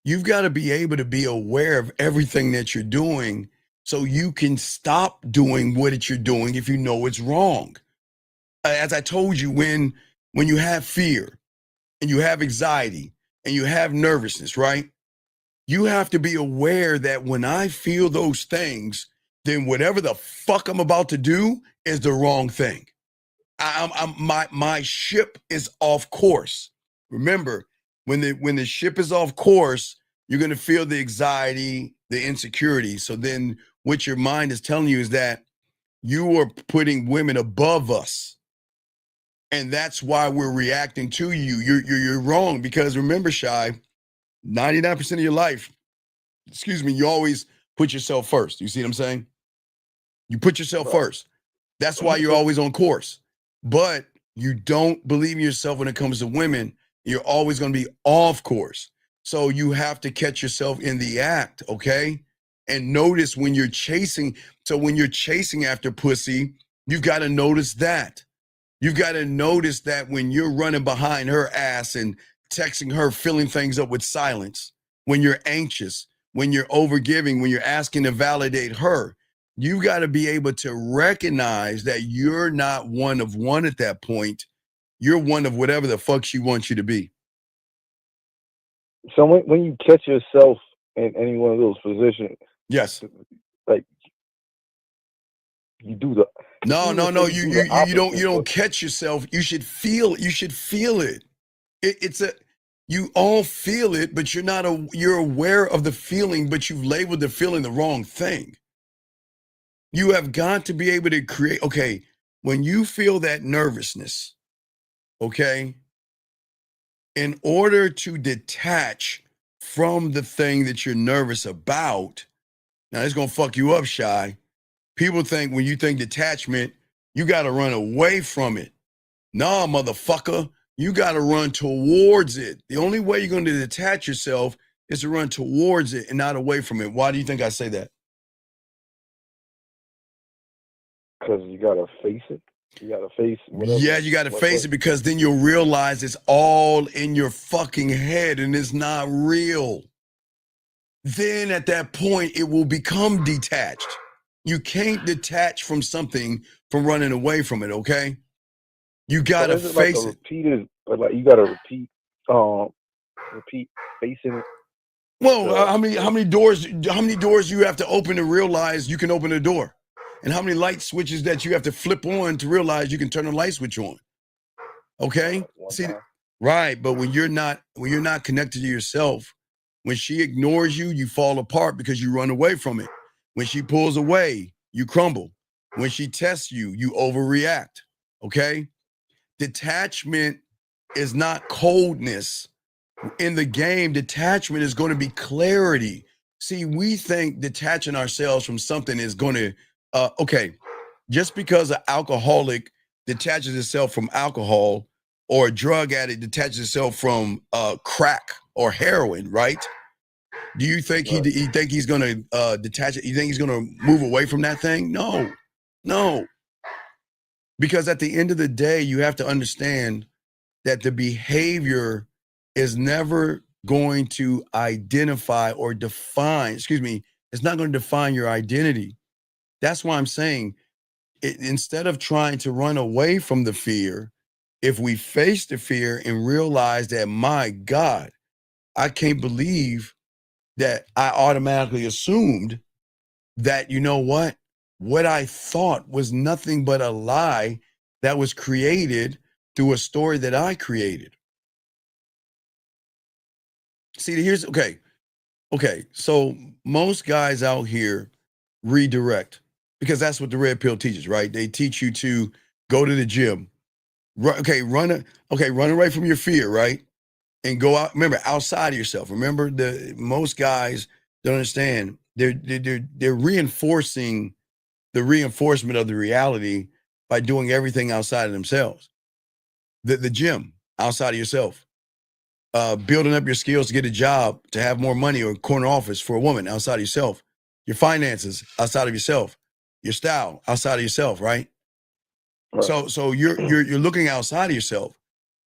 Speaker 13: you've got to be able to be aware of everything that you're doing so you can stop doing what you're doing if you know it's wrong. As I told you, when you have fear and you have anxiety and you have nervousness, right? You have to be aware that when I feel those things, then whatever the fuck I'm about to do is the wrong thing. My ship is off course. Remember, when the ship is off course, you're going to feel the anxiety, the insecurity. So then what your mind is telling you is that you are putting women above us. And that's why we're reacting to you. You're wrong, because remember, Shy, 99% of your life, you always put yourself first. You see what I'm saying? You put yourself first. That's why you're always on course. But you don't believe in yourself when it comes to women. You're always going to be off course. So you have to catch yourself in the act, okay? And notice when you're chasing. So when you're chasing after pussy, You've got to notice that. You've got to notice that when you're running behind her ass and texting her, filling things up with silence, when you're anxious, when you're overgiving, when you're asking to validate her, you got to be able to recognize that you're not one of one at that point. You're one of whatever the fuck she wants you to be.
Speaker 15: So when you catch yourself in any one of those positions,
Speaker 13: yes,
Speaker 15: like you do the
Speaker 13: no. You don't catch yourself. You should feel it. You all feel it, but you're aware of the feeling, but you've labeled the feeling the wrong thing. You have got to be able to create, okay, when you feel that nervousness, okay, in order to detach from the thing that you're nervous about, now it's going to fuck you up, Shy. People think when you think detachment, you got to run away from it. Nah, motherfucker, you got to run towards it. The only way you're going to detach yourself is to run towards it and not away from it. Why do you think I say that?
Speaker 15: Because you got to face it. You got to face whatever.
Speaker 13: Yeah, you got to face it, because then you'll realize it's all in your fucking head and it's not real. Then at that point, it will become detached. You can't detach from something from running away from it, okay? You got to face it.
Speaker 15: Like you got to repeat facing it.
Speaker 13: Well, how many doors you have to open to realize you can open a door? And how many light switches that you have to flip on to realize you can turn a light switch on? Okay? See, right, but when you're not connected to yourself, when she ignores you, you fall apart because you run away from it. When she pulls away, you crumble. When she tests you, you overreact. Okay? Detachment is not coldness. In the game, detachment is going to be clarity. See, we think detaching ourselves from something is going to, okay, just because an alcoholic detaches itself from alcohol, or a drug addict detaches itself from crack or heroin, right? Do you think he think he's going to detach it? You think he's going to move away from that thing? No. Because at the end of the day, you have to understand that the behavior is never going to identify or define, it's not going to define your identity. That's why I'm saying, instead of trying to run away from the fear, if we face the fear and realize that, my God, I can't believe that I automatically assumed that, you know what I thought was nothing but a lie that was created through a story that I created. See, here's, okay. So most guys out here redirect, because that's what the red pill teaches, right? They teach you to go to the gym. Run away from your fear, right? And go out. Remember, outside of yourself. Remember, most guys don't understand. They're reinforcing the reinforcement of the reality by doing everything outside of themselves. The gym, outside of yourself. Building up your skills to get a job, to have more money, or a corner office for a woman, outside of yourself. Your finances, outside of yourself. Your style, outside of yourself, right? So you're looking outside of yourself.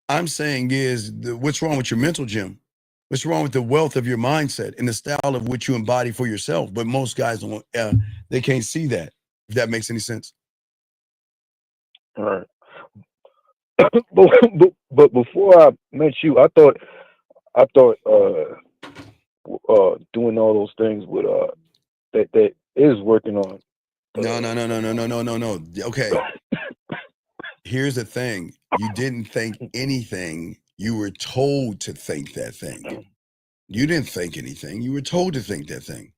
Speaker 13: I'm saying is, what's wrong with your mental gym? What's wrong with the wealth of your mindset and the style of which you embody for yourself? But most guys don't. They can't see that. If that makes any sense.
Speaker 15: All right. but before I met you, I thought doing all those things with that is working on.
Speaker 13: No. Okay. Here's the thing. You didn't think anything. You were told to think that thing. You didn't think anything. You were told to think that thing.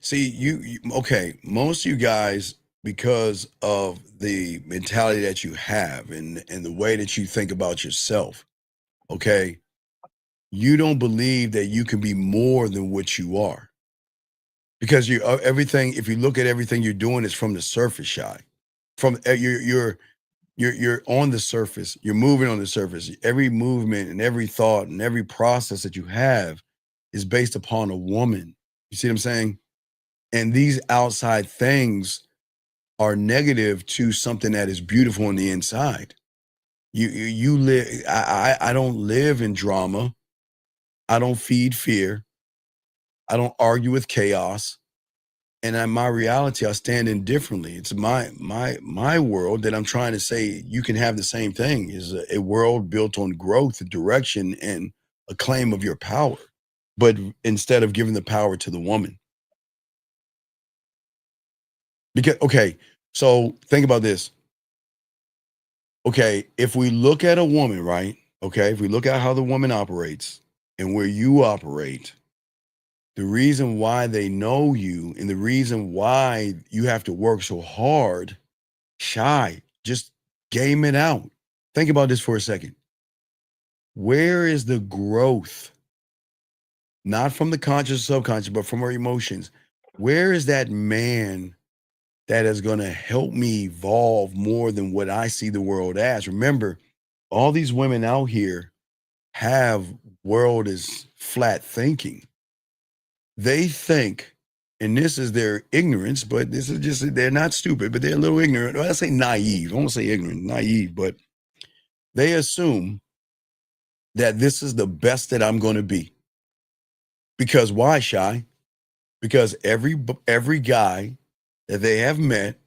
Speaker 13: See, okay, most of you guys, because of the mentality that you have and the way that you think about yourself, okay, you don't believe that you can be more than what you are. Because everything, if you look at everything you're doing, is from the surface, Shy. From you're on the surface. You're moving on the surface. Every movement and every thought and every process that you have is based upon a woman. You see what I'm saying? And these outside things are negative to something that is beautiful on the inside. You live. I don't live in drama. I don't feed fear. I don't argue with chaos. And in my reality, I stand indifferently. It's my world that I'm trying to say you can have the same thing, is a world built on growth, direction, and a claim of your power. But instead of giving the power to the woman. Because, okay, so think about this. Okay, if we look at a woman, right? Okay, if we look at how the woman operates and where you operate, the reason why they know you and the reason why you have to work so hard, shy, just game it out. Think about this for a second. Where is the growth? Not from the conscious or subconscious, but from our emotions. Where is that man that is going to help me evolve more than what I see the world as? Remember, all these women out here have world is flat thinking. They think, and this is their ignorance, but this is just, they're not stupid, but they're a little ignorant. Well, I say naive. I won't say ignorant, naive, but they assume that this is the best that I'm going to be. Because why, Shy? Because every guy that they have met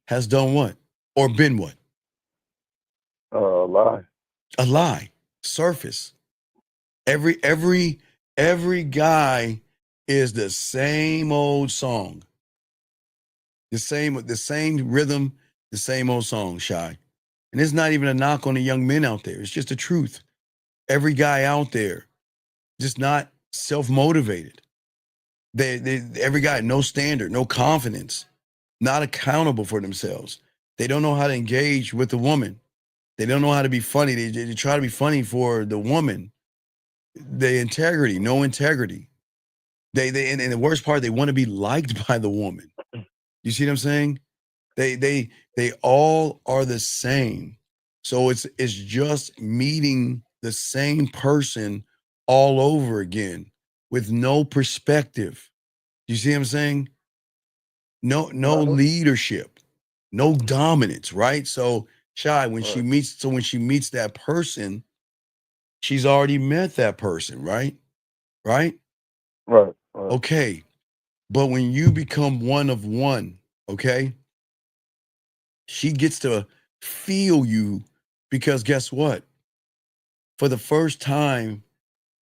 Speaker 13: has done what? Or been what?
Speaker 15: A lie.
Speaker 13: A lie. Surface. Every guy is the same old song. The same rhythm, the same old song, Shy. And it's not even a knock on the young men out there. It's just the truth. Every guy out there, just not self-motivated. Every guy, no standard, no confidence, not accountable for themselves. They don't know how to engage with the woman. They don't know how to be funny. They try to be funny for the woman. The integrity, no integrity. And the worst part, they want to be liked by the woman. You see what I'm saying? They all are the same. So it's just meeting the same person all over again with no perspective. You see what I'm saying? No leadership, no dominance, right? So Shy, when she meets that person, she's already met that person, right? Right?
Speaker 15: Right.
Speaker 13: Okay. But when you become one of one, okay, she gets to feel you, because guess what? For the first time,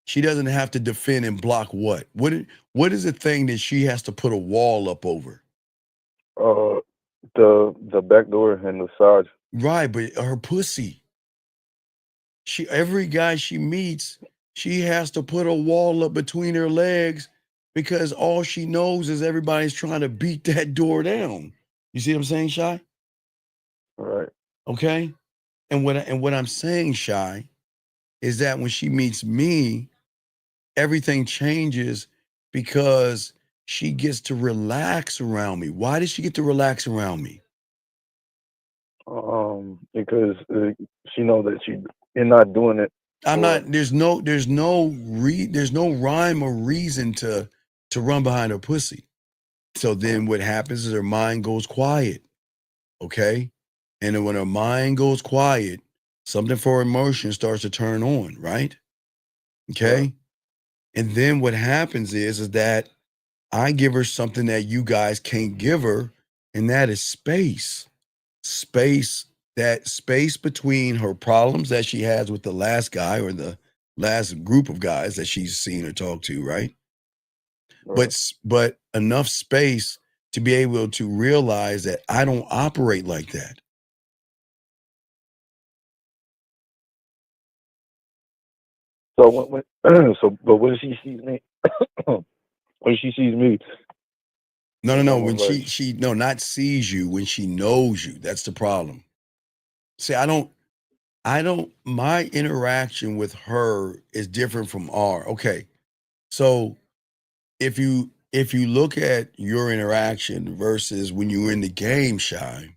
Speaker 13: she doesn't have to defend and block what? What is the thing that she has to put a wall up over?
Speaker 15: The back door and the side.
Speaker 13: Right, but her pussy. Every guy she meets, she has to put a wall up between her legs, because all she knows is everybody's trying to beat that door down. You see what I'm saying, Shy?
Speaker 15: Right.
Speaker 13: Okay. And what I'm saying, Shy, is that when she meets me, everything changes, because she gets to relax around me. Why does she get to relax around me?
Speaker 15: Because she knows that you're not doing it.
Speaker 13: I'm not. There's no rhyme or reason to run behind her pussy. So then what happens is her mind goes quiet. Okay. And then when her mind goes quiet, something for her emotion starts to turn on, right? Okay.
Speaker 15: Right.
Speaker 13: And then what happens is that I give her something that you guys can't give her, and that is space. That space between her problems that she has with the last guy or the last group of guys that she's seen or talked to, right? But enough space to be able to realize that I don't operate like that.
Speaker 15: So but when she sees me, when she sees me.
Speaker 13: No. When she not sees you, when she knows you, that's the problem. See, my interaction with her is different from our. Okay. So if you look at your interaction versus when you're in the game, Shy,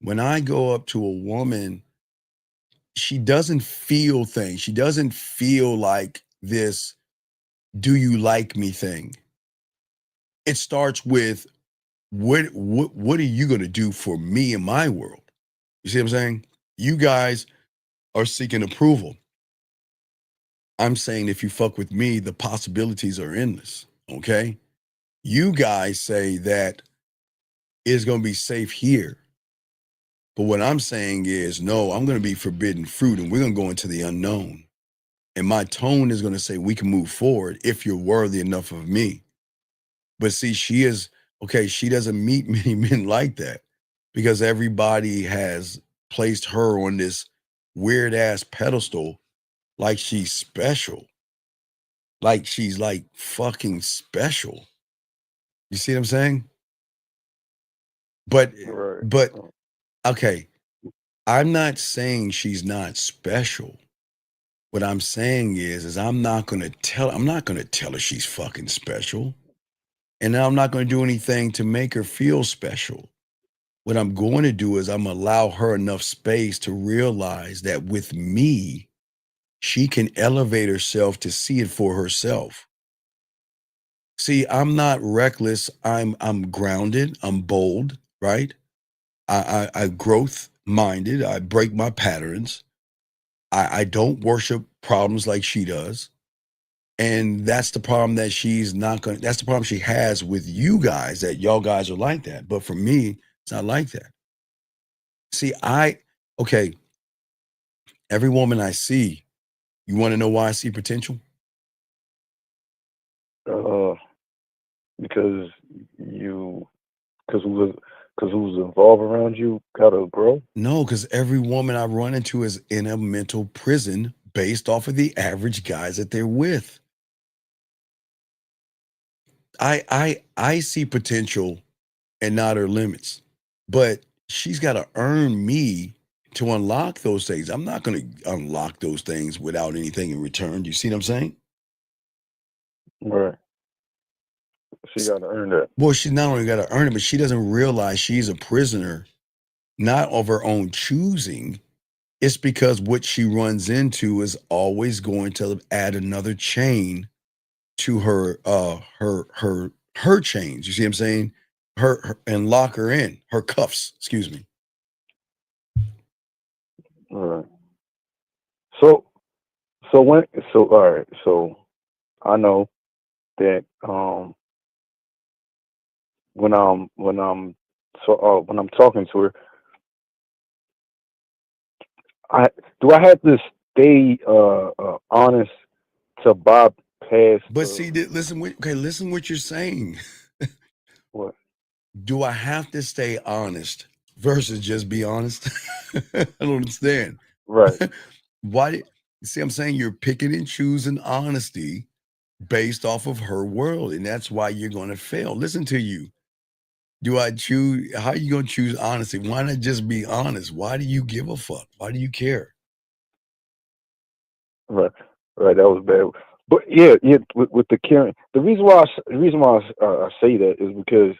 Speaker 13: when I go up to a woman, she doesn't feel things. She doesn't feel like this "do you like me" thing. It starts with what are you going to do for me in my world? You see what I'm saying? You guys are seeking approval. I'm saying if you fuck with me, the possibilities are endless. Okay? You guys say that it's going to be safe here. But what I'm saying is, no, I'm going to be forbidden fruit and we're going to go into the unknown. And my tone is going to say we can move forward if you're worthy enough of me. But see, she doesn't meet many men like that because everybody has placed her on this weird ass pedestal like she's special. Like she's like fucking special. You see what I'm saying? But okay, I'm not saying she's not special. What I'm saying is I'm not gonna tell her she's fucking special. And I'm not gonna do anything to make her feel special. What I'm going to do is I'm gonna allow her enough space to realize that with me, she can elevate herself to see it for herself. See, I'm not reckless. I'm grounded. I'm bold, right? I growth minded. I break my patterns. I don't worship problems like she does. And that's the problem that that's the problem she has with you guys, that y'all guys are like that. But for me, it's not like that. See, okay, every woman I see, you want to know why I see potential?
Speaker 15: Because who's involved around you gotta grow?
Speaker 13: No, because every woman I run into is in a mental prison based off of the average guys that they're with. I see potential and not her limits, but she's got to earn me to unlock those things. I'm not going to unlock those things without anything in return. Do you see what I'm saying?
Speaker 15: Right. She got to earn that.
Speaker 13: Well, she's not only got to earn it, but she doesn't realize she's a prisoner, not of her own choosing. It's because what she runs into is always going to add another chain to her chains. You see what I'm saying? Her and lock her in her cuffs. Excuse me.
Speaker 15: All right. So all right. So I know that when I'm talking to her, I have to stay honest to bypass.
Speaker 13: But see, listen what you're saying.
Speaker 15: What?
Speaker 13: Do I have to stay honest versus just be honest? I don't understand.
Speaker 15: Right.
Speaker 13: Why? See, I'm saying you're picking and choosing honesty based off of her world, and that's why you're going to fail. Listen to you. Do I choose? How are you going to choose honesty? Why not just be honest? Why do you give a fuck? Why do you care?
Speaker 15: Right. Right. That was bad. But yeah. With the caring, the reason why I say that is because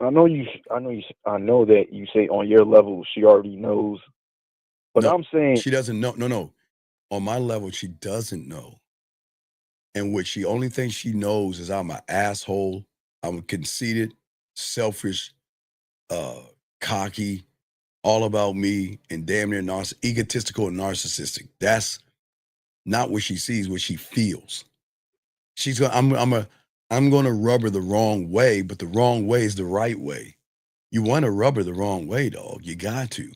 Speaker 15: I know that you say on your level she already knows, but
Speaker 13: No,
Speaker 15: I'm saying
Speaker 13: she doesn't know. No. On my level, she doesn't know. And what she only thinks she knows is I'm an asshole, I'm conceited, selfish, cocky, all about me, and damn near egotistical and narcissistic. That's not what she sees, what she feels. She's going. I'm going to rub her the wrong way, but the wrong way is the right way. You want to rub her the wrong way, dog. You got to,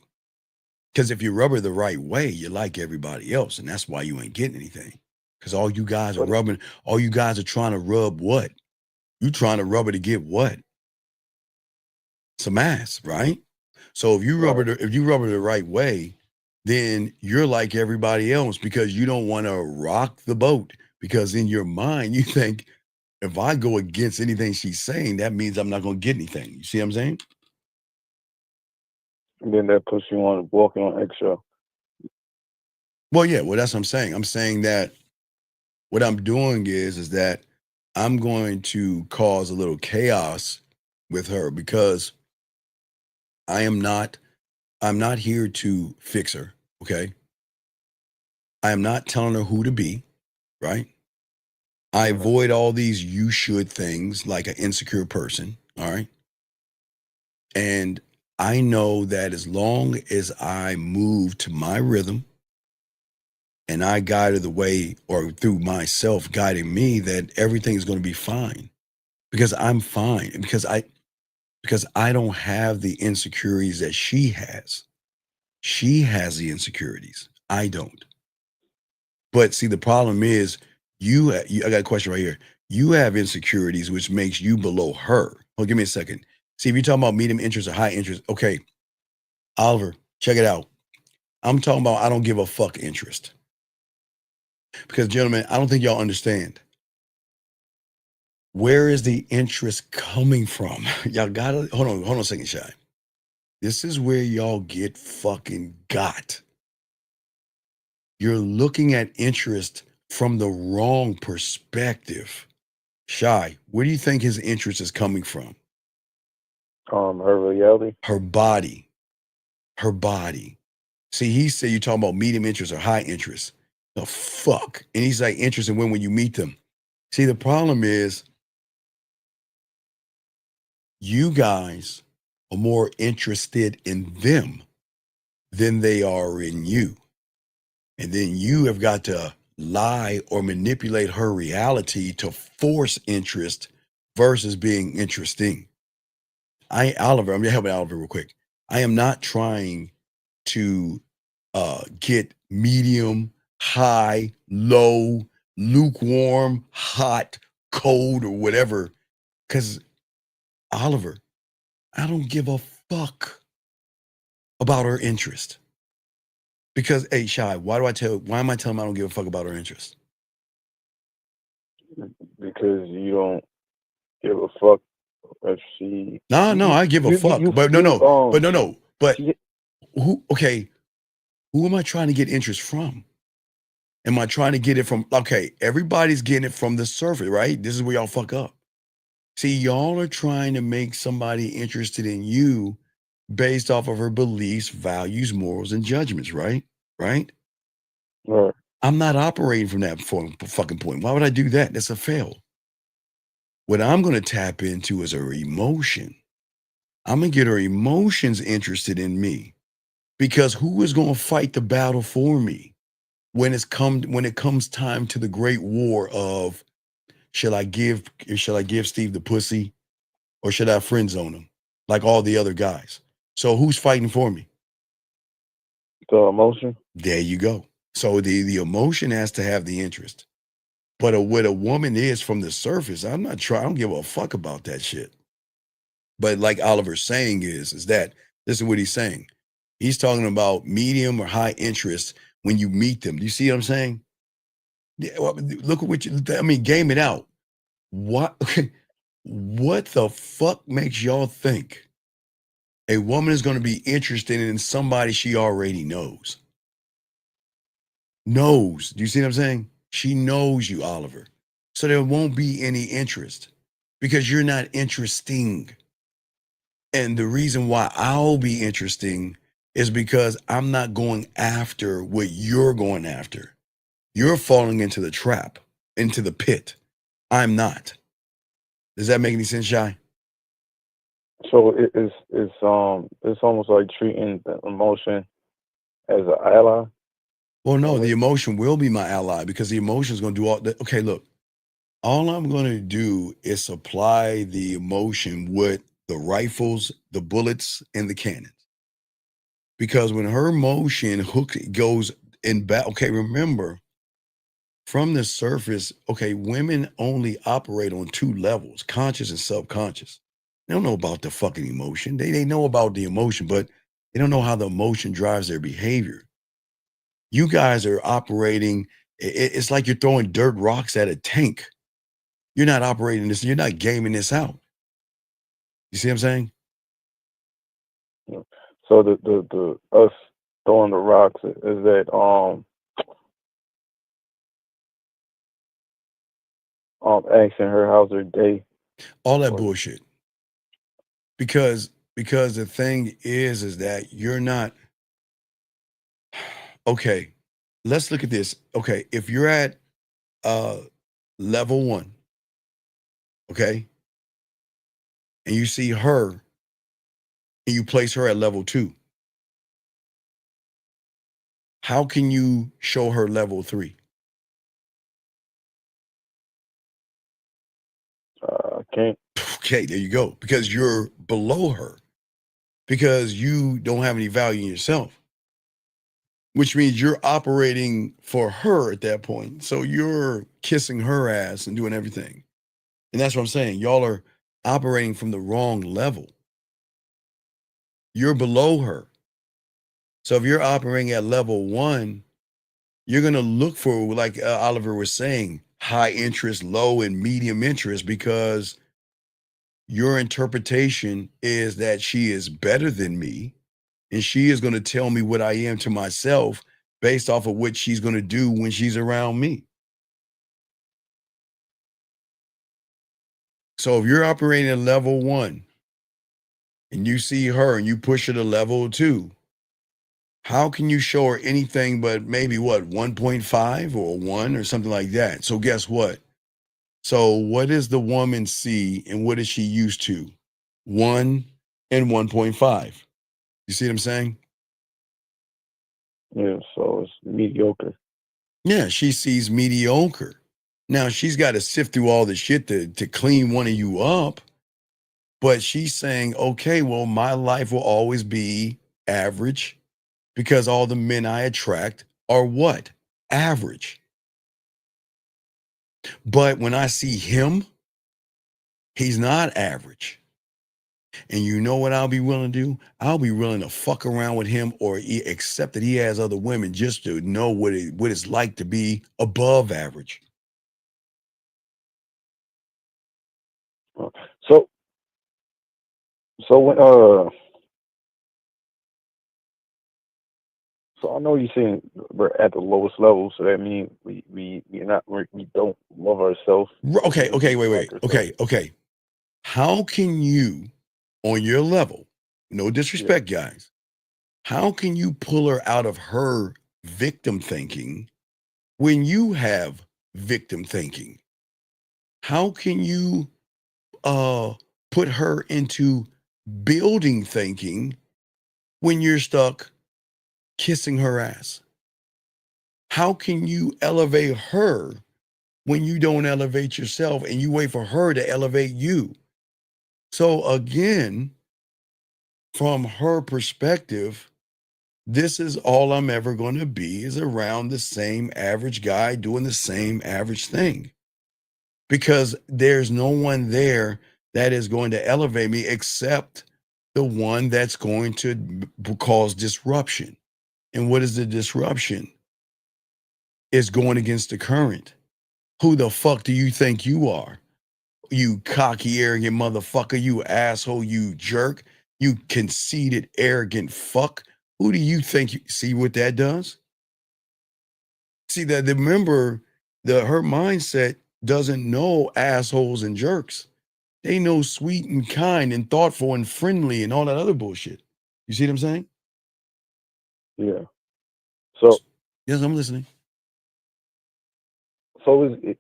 Speaker 13: because if you rub her the right way, you're like everybody else, and that's why you ain't getting anything. Because all you guys are trying to rub what? You trying to rub her to get what? Some ass, right? So if you rub her the right way, then you're like everybody else because you don't want to rock the boat. Because in your mind, you think if I go against anything she's saying, that means I'm not going to get anything. You see what I'm saying?
Speaker 15: And then that puts you on walking on eggshell.
Speaker 13: Well, yeah. Well, that's what I'm saying. I'm saying that what I'm doing is that I'm going to cause a little chaos with her because I'm not here to fix her, okay? I am not telling her who to be, right? I avoid all these you should things like an insecure person. All right. And I know that as long as I move to my rhythm and I guided the way or through myself guiding me, that everything is going to be fine because I'm fine and because I don't have the insecurities that she has. She has the insecurities. I don't. But see, the problem is I got a question right here. You have insecurities, which makes you below her. Oh, give me a second. See, if you're talking about medium interest or high interest, okay, Oliver, check it out. I'm talking about I don't give a fuck interest. Because, gentlemen, I don't think y'all understand. Where is the interest coming from? Y'all gotta hold on a second, Shy. This is where y'all get fucking got. You're looking at interest from the wrong perspective. Shy, where do you think his interest is coming from?
Speaker 15: Her reality.
Speaker 13: Her body. Her body. See, he said you're talking about medium interest or high interest. The fuck? And he's like interested in when you meet them. See, the problem is you guys are more interested in them than they are in you. And then you have got to lie or manipulate her reality to force interest versus being interesting. Oliver, I'm gonna help Oliver real quick. I am not trying to get medium, high, low, lukewarm, hot, cold, or whatever. Because Oliver, I don't give a fuck about her interest. Because, hey, Shy, why am I telling him I don't give a fuck about her interest?
Speaker 15: Because you don't give a fuck if she.
Speaker 13: No, I give a fuck. But who am I trying to get interest from? Am I trying to get it from, okay, everybody's getting it from the surface, right? This is where y'all fuck up. See, y'all are trying to make somebody interested in you based off of her beliefs, values, morals, and judgments, right? Right?
Speaker 15: Right.
Speaker 13: I'm not operating from that fucking point. Why would I do that? That's a fail. What I'm going to tap into is her emotion. I'm going to get her emotions interested in me because who is going to fight the battle for me when it comes time to the great war of shall I give Steve the pussy or should I friend zone him like all the other guys? So who's fighting for me?
Speaker 15: The emotion.
Speaker 13: There you go. So the emotion has to have the interest. But what a woman is from the surface, I don't give a fuck about that shit. But like Oliver's saying is that this is what he's saying. He's talking about medium or high interest when you meet them. Do you see what I'm saying? Yeah, well, look at game it out. What the fuck makes y'all think a woman is going to be interested in somebody she already knows? Knows. Do you see what I'm saying? She knows you, Oliver. So there won't be any interest because you're not interesting. And the reason why I'll be interesting is because I'm not going after what you're going after. You're falling into the trap, into the pit. I'm not. Does that make any sense, Shy?
Speaker 15: So it's almost like treating the emotion as an ally.
Speaker 13: Well, no, the emotion will be my ally because the emotion is going to do all that. Okay, look, all I'm going to do is supply the emotion with the rifles, the bullets, and the cannons. Because when her emotion goes in back, okay, remember, from the surface, okay, women only operate on two levels, conscious and subconscious. They don't know about the fucking emotion. They know about the emotion, but they don't know how the emotion drives their behavior. You guys are operating, it's like you're throwing dirt rocks at a tank. You're not operating this, you're not gaming this out. You see what I'm saying?
Speaker 15: So the us throwing the rocks is that asking her how's her day.
Speaker 13: All that bullshit. Because the thing is that you're not. Okay, let's look at this. Okay, if you're at level 1, okay, and you see her and you place her at level 2, how can you show her level 3?
Speaker 15: Can't.
Speaker 13: Okay, there you go. Because you're below her. Because you don't have any value in yourself. Which means you're operating for her at that point. So you're kissing her ass and doing everything. And that's what I'm saying. Y'all are operating from the wrong level. You're below her. So if you're operating at level 1, you're going to look for, like Oliver was saying, high interest, low, and medium interest, because your interpretation is that she is better than me, and she is going to tell me what I am to myself based off of what she's going to do when she's around me. So if you're operating at level 1 and you see her and you push her to level 2, how can you show her anything but maybe what, 1.5 or 1 or something like that? So guess what? So what does the woman see and what is she used to? 1 and 1.5. You see what I'm saying?
Speaker 15: Yeah, so it's mediocre.
Speaker 13: Yeah, she sees mediocre. Now she's got to sift through all the shit to clean one of you up. But she's saying, okay, well, my life will always be average because all the men I attract are what? Average. But when I see him, he's not average. And you know what I'll be willing to do? I'll be willing to fuck around with him or accept that he has other women just to know what it's like to be above average.
Speaker 15: So when so I know you're saying we're at the lowest level, so that means we don't love ourselves.
Speaker 13: Okay, wait. Okay. How can you, on your level, no disrespect, guys, how can you pull her out of her victim thinking when you have victim thinking? How can you put her into building thinking when you're stuck kissing her ass? How can you elevate her when you don't elevate yourself and you wait for her to elevate you? So again, from her perspective, this is all I'm ever going to be, is around the same average guy doing the same average thing. Because there's no one there that is going to elevate me except the one that's going to cause disruption. And what is the disruption? It's going against the current. Who the fuck do you think you are? You cocky, arrogant motherfucker, you asshole, you jerk, you conceited, arrogant fuck. Who do you think you see what that does? See that remember her mindset doesn't know assholes and jerks. They know sweet and kind and thoughtful and friendly and all that other bullshit. You see what I'm saying?
Speaker 15: Yeah. So
Speaker 13: yes, I'm listening.
Speaker 15: So is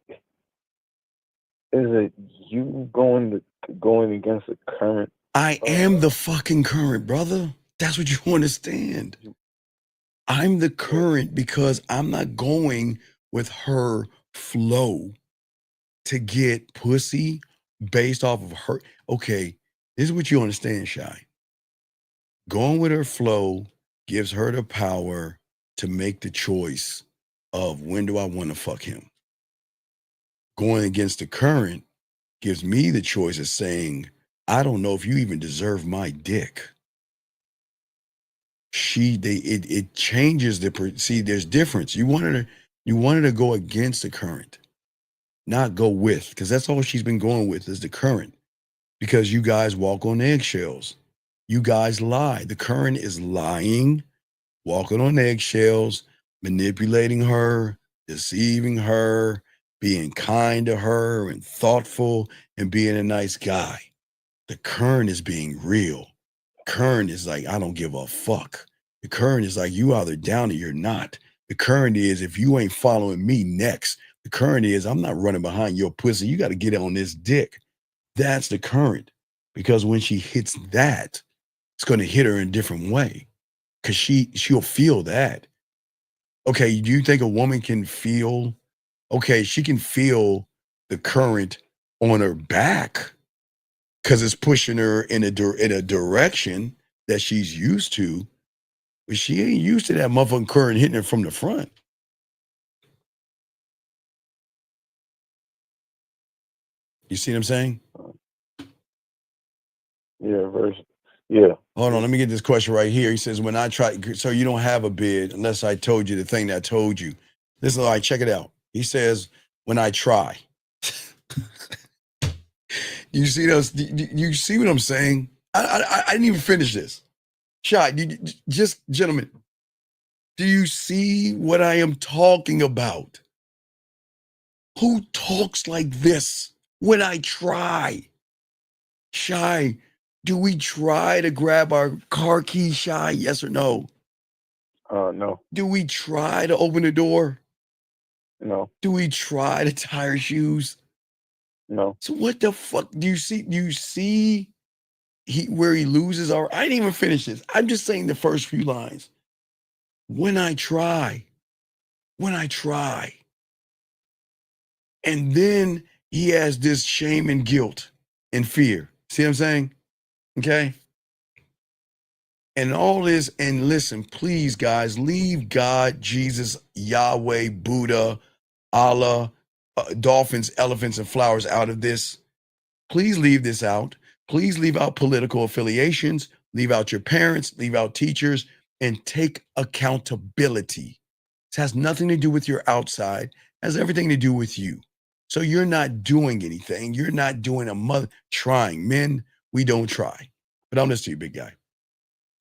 Speaker 15: it you going against the current?
Speaker 13: I am the fucking current, brother. That's what you understand. I'm the current because I'm not going with her flow to get pussy based off of her. Okay, this is what you understand, Shy. Going with her flow gives her the power to make the choice of when do I want to fuck him. Going against the current gives me the choice of saying, I don't know if you even deserve my dick. It changes see, there's difference. You wanted to go against the current, not go with, because that's all she's been going with is the current. Because you guys walk on eggshells. You guys lie. The current is lying, walking on eggshells, manipulating her, deceiving her, being kind to her and thoughtful and being a nice guy. The current is being real. Current is like, I don't give a fuck. The current is like, you either down or you're not. The current is, if you ain't following me next, The current is, I'm not running behind your pussy. You got to get on this dick. That's the current. Because when she hits that, it's going to hit her in a different way. Because she'll feel that. Okay, do you think a woman can feel? Okay, she can feel the current on her back because it's pushing her in a direction that she's used to, but she ain't used to that motherfucking current hitting her from the front. You see what I'm saying?
Speaker 15: Yeah, yeah.
Speaker 13: Hold on, let me get this question right here. He says, when I try, so you don't have a bid unless I told you the thing that I told you. This is all right, check it out. He says, when I try. You see those? You see what I'm saying? I didn't even finish this. Shot, just gentlemen, do you see what I am talking about? Who talks like this when I try? Shy, do we try to grab our car key, Shy? Yes or no?
Speaker 15: No.
Speaker 13: Do we try to open the door?
Speaker 15: No.
Speaker 13: Do we try to tie our shoes?
Speaker 15: No.
Speaker 13: So what the fuck do you see? Do you see where he loses our? I didn't even finish this. I'm just saying the first few lines. When I try. And then he has this shame and guilt and fear. See what I'm saying? Okay. And all this, and listen, please, guys, leave God, Jesus, Yahweh, Buddha, Allah, dolphins, elephants, and flowers out of this. Please leave this out. Please leave out political affiliations, leave out your parents, leave out teachers, and take accountability. This has nothing to do with your outside, it has everything to do with you. So you're not doing anything. You're not doing trying. Men, we don't try. But I'm listening to you, big guy.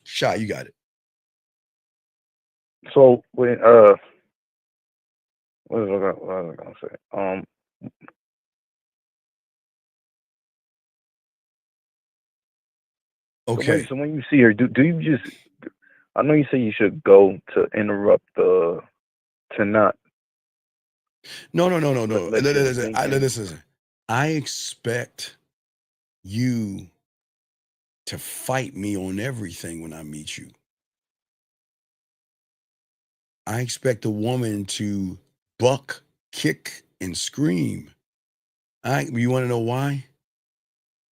Speaker 13: Shy, you got it.
Speaker 15: So when what was I gonna say?
Speaker 13: Okay.
Speaker 15: So when you see her, do you just? I know you say you should go to interrupt to not.
Speaker 13: No. Listen. I expect you to fight me on everything when I meet you. I expect a woman to buck, kick, and scream. You want to know why?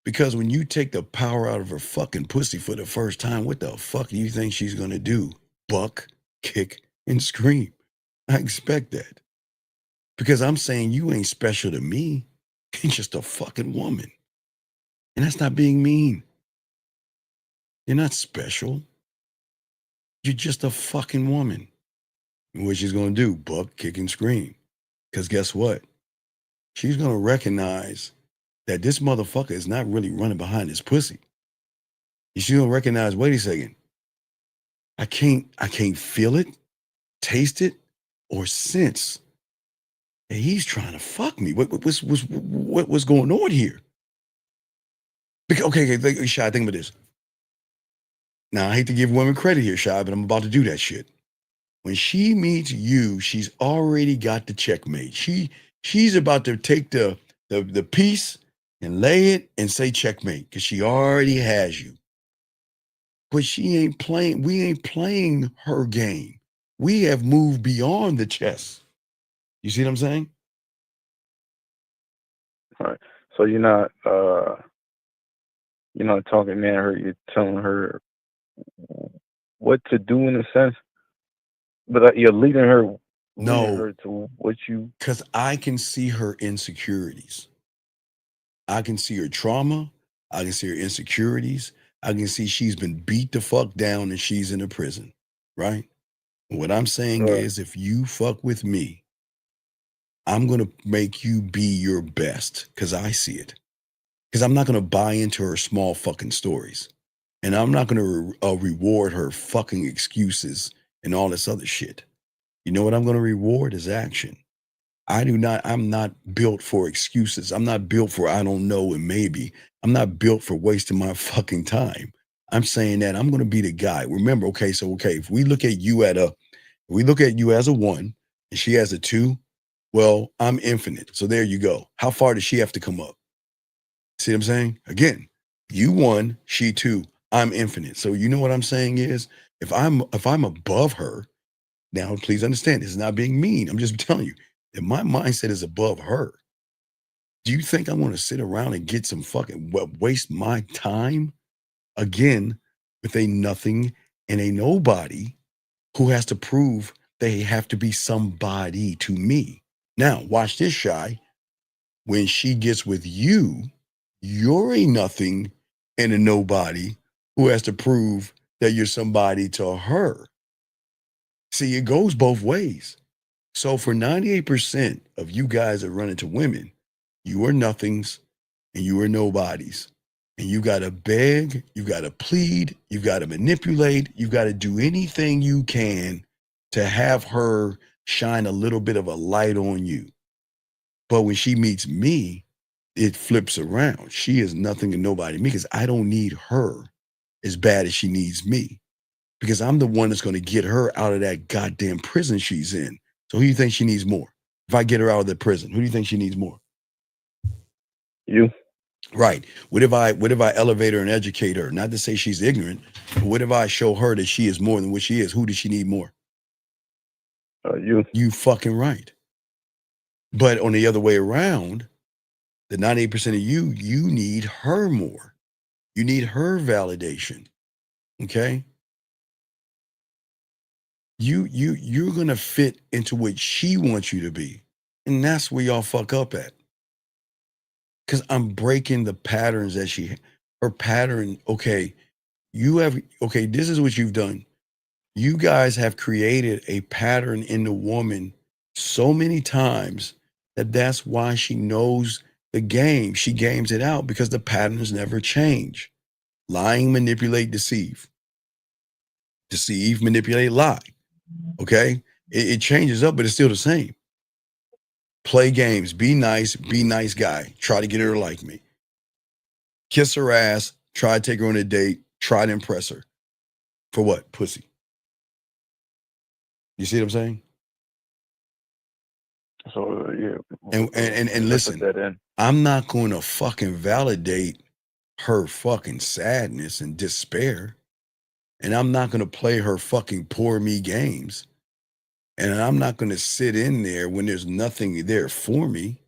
Speaker 13: Because when you take the power out of her fucking pussy for the first time, what the fuck do you think she's going to do? Buck, kick, and scream. I expect that. Because I'm saying you ain't special to me. You're just a fucking woman. And that's not being mean. You're not special. You're just a fucking woman. And what she's going to do? Buck, kick, and scream. Because guess what? She's going to recognize that this motherfucker is not really running behind his pussy. She's going to recognize, wait a second. I can't feel it, taste it, or sense that he's trying to fuck me. What's going on here? Okay, Shy, think about this. Now, I hate to give women credit here, Shy, but I'm about to do that shit. When she meets you, she's already got the checkmate. She's about to take the piece and lay it and say checkmate because she already has you. But she ain't playing. We ain't playing her game. We have moved beyond the chess. You see what I'm saying?
Speaker 15: All right. So you're not talking to her. You're telling her what to do in a sense, but you're leading her.
Speaker 13: No,
Speaker 15: her to what you.
Speaker 13: Because I can see her insecurities. I can see her trauma. I can see her insecurities. I can see she's been beat the fuck down and she's in a prison, right? What I'm saying is if you fuck with me, I'm going to make you be your best because I see it. Because I'm not going to buy into her small fucking stories. And I'm not going to reward her fucking excuses and all this other shit. You know what I'm going to reward is action. I'm not built for excuses. I'm not built for I don't know and maybe. I'm not built for wasting my fucking time. I'm saying that I'm going to be the guy. Remember, if we look at you as a 1 and she has a 2, Well, I'm infinite. So there you go. How far does she have to come up? See what I'm saying? Again, you won, she two. I'm infinite. So you know what I'm saying is, if I'm above her, now please understand, this is not being mean. I'm just telling you that my mindset is above her. Do you think I want to sit around and get some fucking waste my time again with a nothing and a nobody who has to prove they have to be somebody to me? Now, watch this, Shy. When she gets with you, you're a nothing and a nobody who has to prove that you're somebody to her. See, it goes both ways. So for 98% of you guys that run into women, you are nothings and you are nobodies. And you got to beg, you got to plead, you got to manipulate, you got to do anything you can to have her shine a little bit of a light on you. But when she meets me, it flips around. She is nothing and nobody to me because I don't need her as bad as she needs me, because I'm the one that's going to get her out of that goddamn prison she's in. So who do you think she needs more? If I get her out of the prison, who do you think she needs more?
Speaker 15: You.
Speaker 13: Right. What if I elevate her and educate her? Not to say she's ignorant, but what if I show her that she is more than what she is? Who does she need more?
Speaker 15: You.
Speaker 13: You fucking right. But on the other way around, the 98% of you need her more. You need her validation. Okay? You're gonna fit into what she wants you to be. And that's where y'all fuck up at. Because I'm breaking the patterns that her pattern, okay, this is what you've done. You guys have created a pattern in the woman so many times that's why she knows the game. She games it out because the patterns never change. Lying, manipulate, deceive. Deceive, manipulate, lie. Okay? It changes up, but it's still the same. Play games, be nice guy. Try to get her to like me. Kiss her ass, try to take her on a date, try to impress her. For what? Pussy. You see what I'm saying?
Speaker 15: So yeah.
Speaker 13: And listen, I'm not going to fucking validate her fucking sadness and despair. And I'm not going to play her fucking poor me games. And I'm not going to sit in there when there's nothing there for me.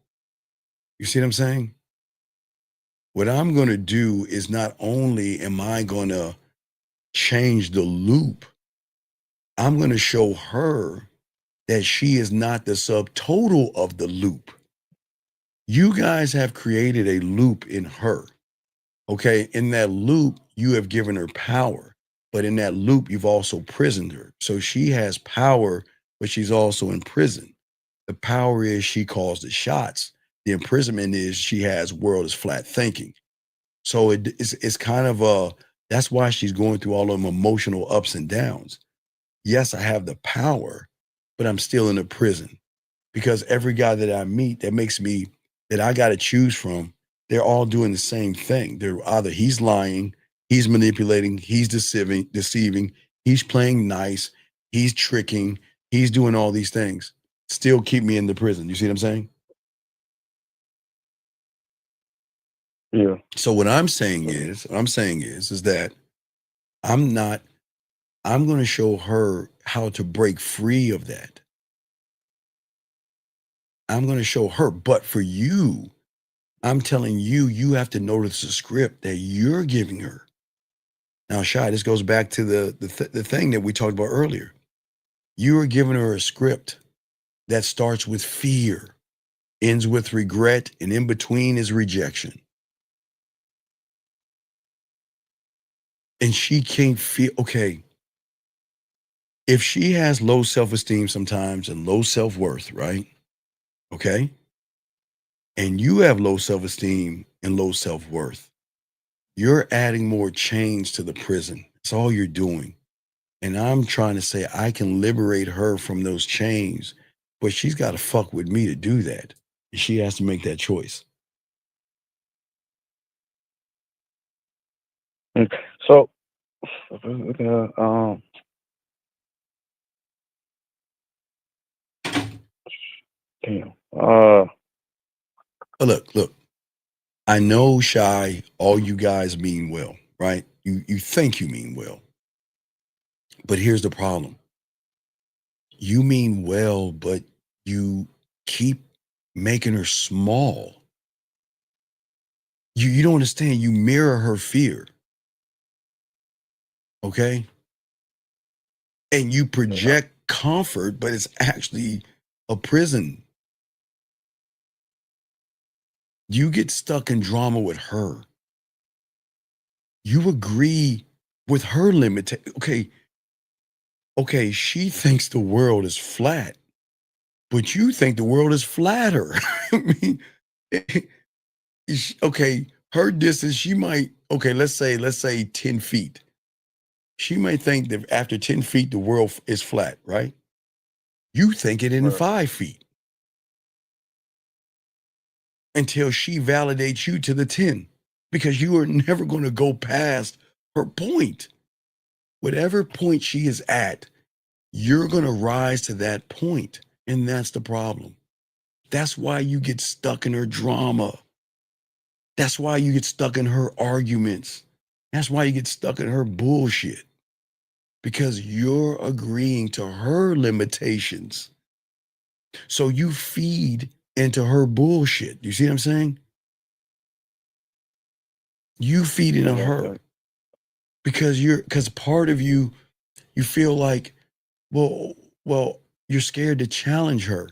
Speaker 13: You see what I'm saying? What I'm going to do is not only am I going to change the loop, I'm going to show her that she is not the subtotal of the loop. You guys have created a loop in her. Okay, in that loop, you have given her power, but in that loop, you've also prisoned her. So she has power, but she's also in prison. The power is she calls the shots. The imprisonment is she has world is flat thinking. So it's kind of that's why she's going through all them emotional ups and downs. Yes, I have the power, but I'm still in a prison because every guy that I meet that I got to choose from, they're all doing the same thing. They're either he's lying, he's manipulating, he's deceiving, he's playing nice, he's tricking, he's doing all these things. Still keep me in the prison. You see what I'm saying?
Speaker 15: Yeah.
Speaker 13: So what I'm saying is that I'm going to show her how to break free of that. I'm going to show her, but for you, I'm telling you, you have to notice the script that you're giving her. Now, Shai, this goes back to the thing that we talked about earlier. You are giving her a script that starts with fear, ends with regret, and in between is rejection. And she can't feel, okay, if she has low self-esteem sometimes and low self-worth, right? Okay? And you have low self-esteem and low self-worth, you're adding more chains to the prison. That's all you're doing. And I'm trying to say I can liberate her from those chains, but she's got to fuck with me to do that. And she has to make that choice.
Speaker 15: So, Damn.
Speaker 13: Look. I know, Shy, all you guys mean well, right? You think you mean well. But here's the problem. You mean well, but you keep making her small. You don't understand. You mirror her fear. Okay? And you project comfort, but it's actually a prison. You get stuck in drama with her. You agree with her limit. Okay, she thinks the world is flat, but you think the world is flatter. I mean, okay, her distance, she might, okay, let's say 10 feet. She might think that after 10 feet, the world is flat, right? You think it in 5 feet until she validates you to the 10, because you are never going to go past her point. Whatever point she is at, you're going to rise to that point. And that's the problem. That's why you get stuck in her drama. That's why you get stuck in her arguments. That's why you get stuck in her bullshit. Because you're agreeing to her limitations. So you feed into her bullshit. You see what I'm saying? You feed into her. Because part of you feel like, well, you're scared to challenge her.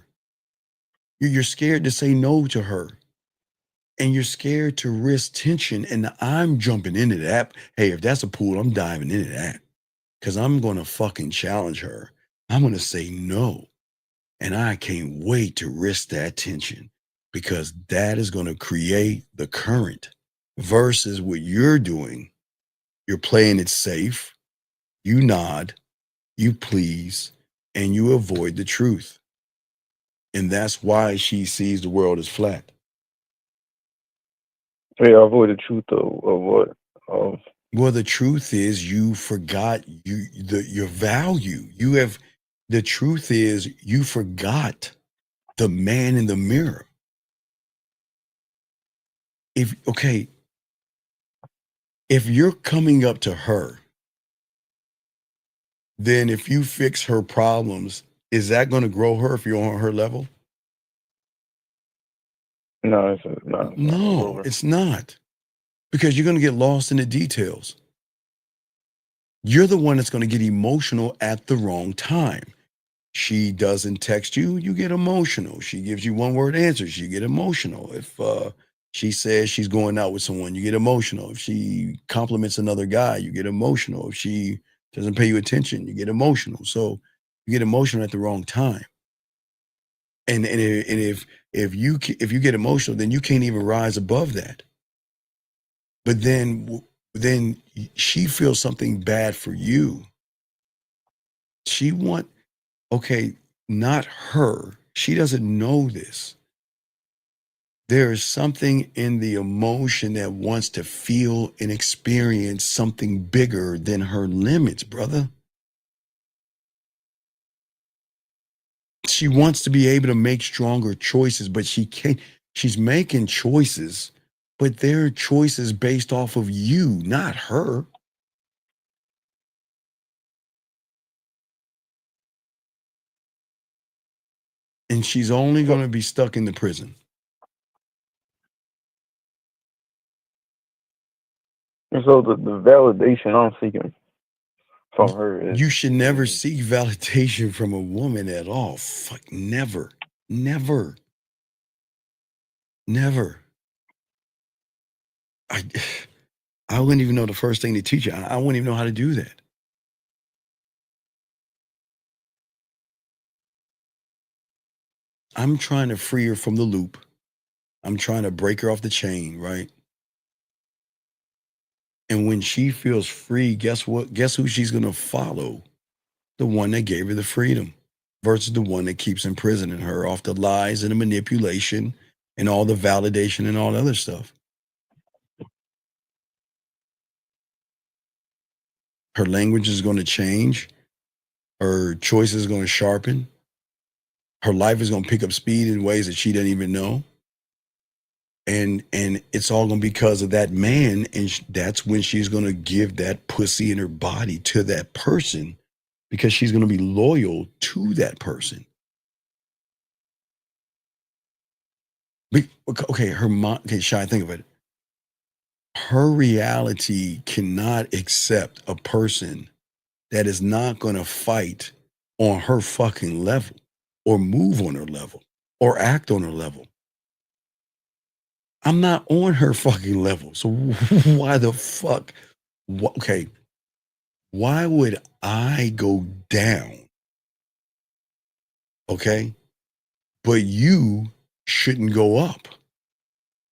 Speaker 13: You're scared to say no to her. And you're scared to risk tension. And I'm jumping into that. Hey, if that's a pool, I'm diving into that. Because I'm going to fucking challenge her. I'm going to say no. And I can't wait to risk that tension, because that is going to create the current versus what you're doing. You're playing it safe. You nod, you please, and you avoid the truth. And that's why she sees the world as flat.
Speaker 15: Yeah, avoid the truth of what?
Speaker 13: Well, the truth is you forgot your value. The truth is you forgot the man in the mirror. If you're coming up to her, then if you fix her problems, is that going to grow her if you're on her level?
Speaker 15: No, it's not.
Speaker 13: No, it's not. Because you're going to get lost in the details. You're the one that's going to get emotional at the wrong time. She doesn't text you, you get emotional. She gives you one-word answers, you get emotional. If she says she's going out with someone, you get emotional. If she compliments another guy, you get emotional. If she doesn't pay you attention, you get emotional. So you get emotional at the wrong time. And if you get emotional, then you can't even rise above that. But then she feels something bad for you. Not her. She doesn't know this. There is something in the emotion that wants to feel and experience something bigger than her limits, brother. She wants to be able to make stronger choices, but she can't. She's making choices, but they're choices based off of you, not her. And she's only going to be stuck in the prison.
Speaker 15: And so the validation I'm seeking from her is,
Speaker 13: you should never seek validation from a woman at all. Fuck, never. I wouldn't even know the first thing to teach you. I wouldn't even know how to do that. I'm trying to free her from the loop. I'm trying to break her off the chain, right? And when she feels free, guess what? Guess who she's going to follow? The one that gave her the freedom versus the one that keeps imprisoning her off the lies and the manipulation and all the validation and all the other stuff. Her language is going to change. Her choice is going to sharpen. her life is going to pick up speed in ways that she didn't even know. And it's all going to be because of that man. And that's when she's going to give that pussy in her body to that person, because she's going to be loyal to that person. Okay, her mom, okay, Shy, think of it. Her reality cannot accept a person that is not going to fight on her fucking level, or move on her level, or act on her level. I'm not on her fucking level. So why the fuck? Okay, why would I go down? Okay, but you shouldn't go up.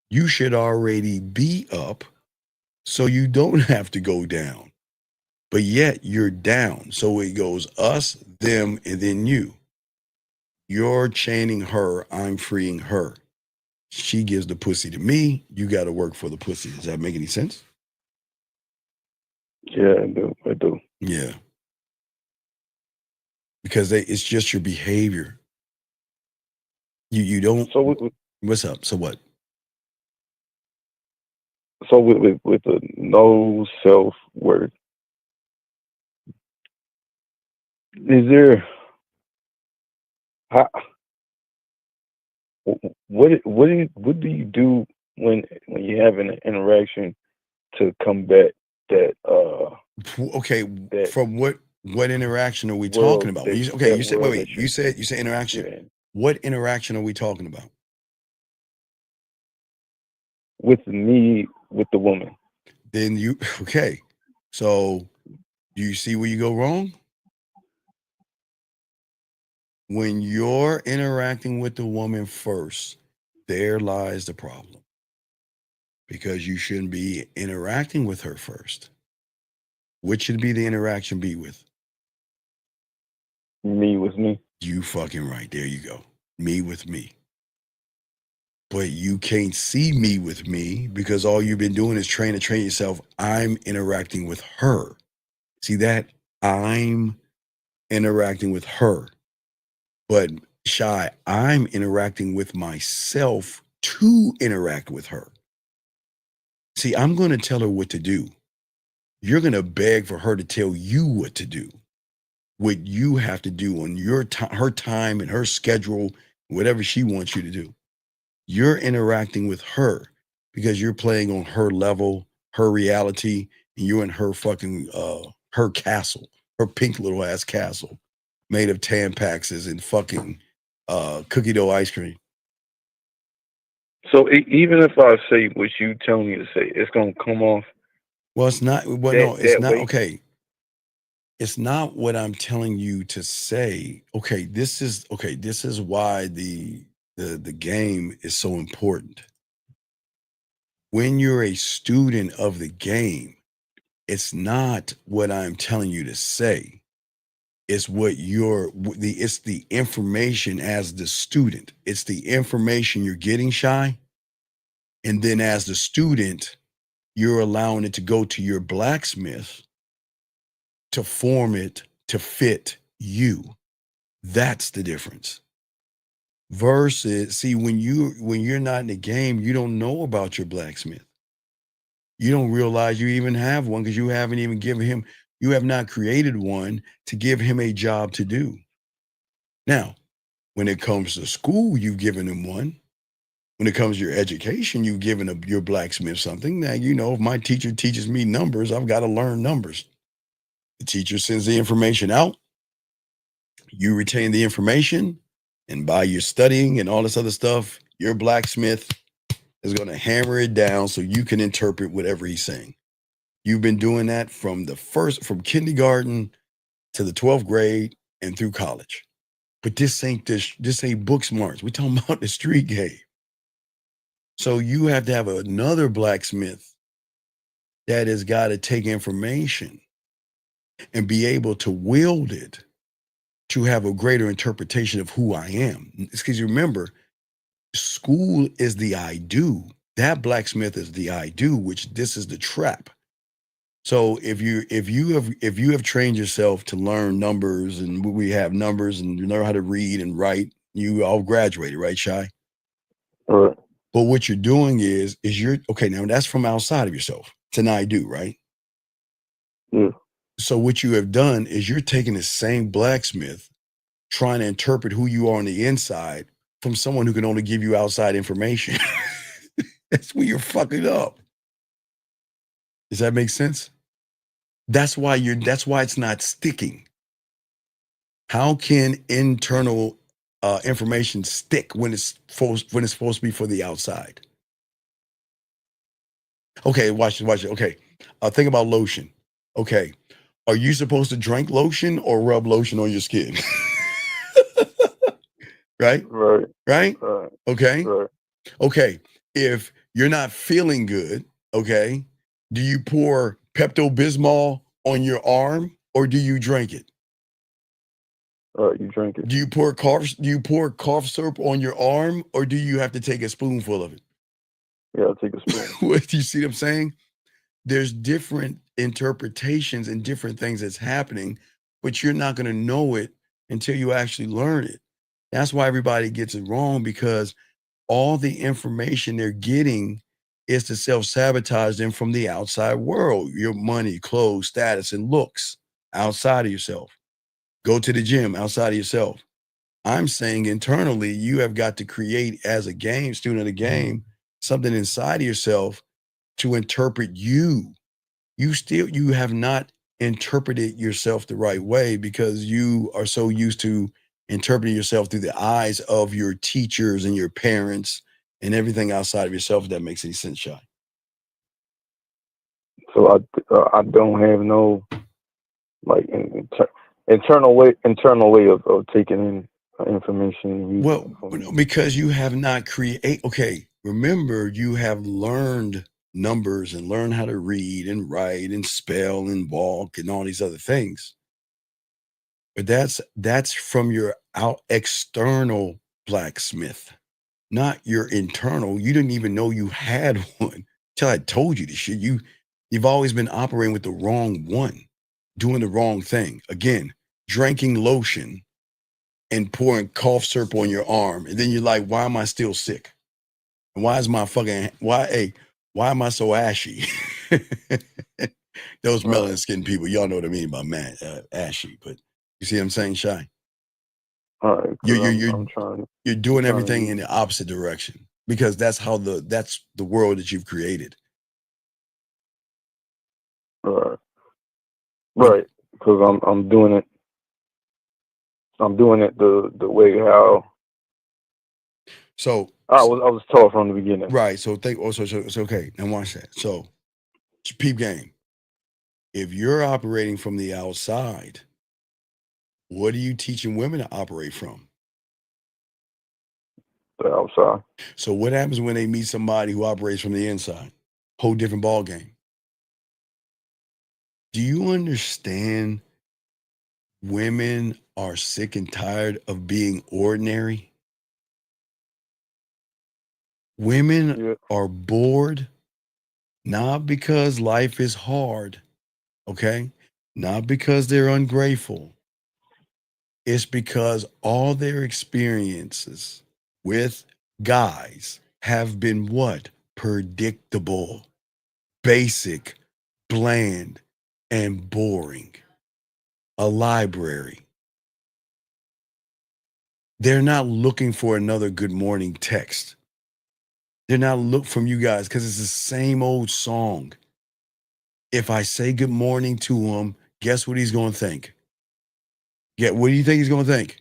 Speaker 13: You should already be up, so you don't have to go down. But yet you're down. So it goes us, them, and then you. You're chaining her, I'm freeing her. She gives the pussy to me, you got to work for the pussy. Does that make any sense?
Speaker 15: Yeah, I do.
Speaker 13: Yeah. Because it's just your behavior. You don't.
Speaker 15: So
Speaker 13: what's up? So what?
Speaker 15: So with the no self-worth, is there what do you do when you have an interaction to combat that?
Speaker 13: Okay, from what interaction are we
Speaker 15: World
Speaker 13: talking about?
Speaker 15: that-
Speaker 13: You
Speaker 15: that
Speaker 13: said
Speaker 15: world
Speaker 13: wait.
Speaker 15: that
Speaker 13: You said interaction.
Speaker 15: you're in.
Speaker 13: What interaction are we talking about?
Speaker 15: With me, with the woman.
Speaker 13: Then okay. So do you see where you go wrong? When you're interacting with the woman first, there lies the problem. Because you shouldn't be interacting with her first. Which should be the interaction be with?
Speaker 15: Me with me.
Speaker 13: You fucking right. There you go. Me with me. But you can't see me with me because all you've been doing is trying to train yourself. I'm interacting with her. See that? I'm interacting with her. But Shy, I'm interacting with myself to interact with her. See, I'm going to tell her what to do. You're going to beg for her to tell you what to do. What you have to do on your her time and her schedule, whatever she wants you to do. You're interacting with her because you're playing on her level, her reality, and you're in her fucking her castle, her pink little ass castle made of Tampaxes and fucking cookie dough ice cream.
Speaker 15: So even if I say what you tell me to say, it's gonna come off.
Speaker 13: Well, it's not. Well, no, it's not. Okay, it's not what I'm telling you to say. Okay, this is why the game is so important. When you're a student of the game, it's not what I'm telling you to say. It's what it's the information as the student. It's the information you're getting, Shy. And then as the student, you're allowing it to go to your blacksmith to form it to fit you. That's the difference. Versus, see, when you're not in the game, you don't know about your blacksmith. You don't realize you even have one because you haven't even given him, you have not created one to give him a job to do. Now, when it comes to school, you've given him one. When it comes to your education, you've given your blacksmith something. Now, if my teacher teaches me numbers, I've got to learn numbers. The teacher sends the information out. You retain the information. And by your studying and all this other stuff, your blacksmith is going to hammer it down so you can interpret whatever he's saying. You've been doing that from kindergarten to the 12th grade and through college. But this ain't book smarts. We're talking about the street game. So you have to have another blacksmith that has got to take information and be able to wield it to have a greater interpretation of who I am. Because remember, school is the I do. That blacksmith is the I do, which this is the trap. So if you have trained yourself to learn numbers, and we have numbers, and you learn how to read and write, You all graduated, right, Shy?
Speaker 15: Right.
Speaker 13: But what you're doing is you're okay. Now that's from outside of yourself. Tonight, do right.
Speaker 15: Yeah.
Speaker 13: So what you have done is you're taking the same blacksmith, trying to interpret who you are on the inside from someone who can only give you outside information. That's where you're fucking up. Does that make sense? That's why it's not sticking. How can internal information stick when it's supposed to be for the outside? Okay, watch it. Okay, think about lotion. Okay, are you supposed to drink lotion or rub lotion on your skin? Right?
Speaker 15: Right.
Speaker 13: Right?
Speaker 15: Right.
Speaker 13: Okay.
Speaker 15: Right.
Speaker 13: Okay. If you're not feeling good, okay, do you pour Pepto-Bismol on your arm or do you drink it?
Speaker 15: You drink it.
Speaker 13: Do you pour cough syrup on your arm or do you have to take a spoonful of it?
Speaker 15: Yeah, I'll take a spoon.
Speaker 13: Do you see what I'm saying? There's different interpretations and different things that's happening, but you're not going to know it until you actually learn it. That's why everybody gets it wrong, because all the information they're getting is to self-sabotage them from the outside world. Your money, clothes, status, and looks outside of yourself. Go to the gym outside of yourself. I'm saying internally, you have got to create, as a student of the game, something inside of yourself to interpret you. You have not interpreted yourself the right way because you are so used to interpreting yourself through the eyes of your teachers and your parents and everything outside of yourself. If that makes any sense, Shy.
Speaker 15: So I don't have no like internal way of taking in information.
Speaker 13: Well, because you have not okay, remember, you have learned numbers and learned how to read and write and spell and walk and all these other things. But that's from your external blacksmith, not your internal. You didn't even know you had one till I told you this shit. You've always been operating with the wrong one, doing the wrong thing. Again, drinking lotion and pouring cough syrup on your arm. And then you're like, why am I still sick? And why am I so ashy? Those melanin skin people, y'all know what I mean by ashy, but you see what I'm saying, Shy?
Speaker 15: All right.
Speaker 13: You're doing everything in the opposite direction because that's the world that you've created.
Speaker 15: Right. Because I'm doing it. I'm doing it the way how.
Speaker 13: So
Speaker 15: I was taught from the beginning.
Speaker 13: Right. So it's okay. Now watch that. So peep game. If you're operating from the outside, what are you teaching women to operate from?
Speaker 15: The outside.
Speaker 13: So what happens when they meet somebody who operates from the inside? Whole different ball game. Do you understand women are sick and tired of being ordinary? Women are bored, not because life is hard, okay? Not because they're ungrateful. It's because all their experiences with guys have been what? Predictable, basic, bland, and boring. A library. They're not looking for another good morning text. They're not looking from you guys because it's the same old song. If I say good morning to him, guess what he's going to think? What do you think he's going to think?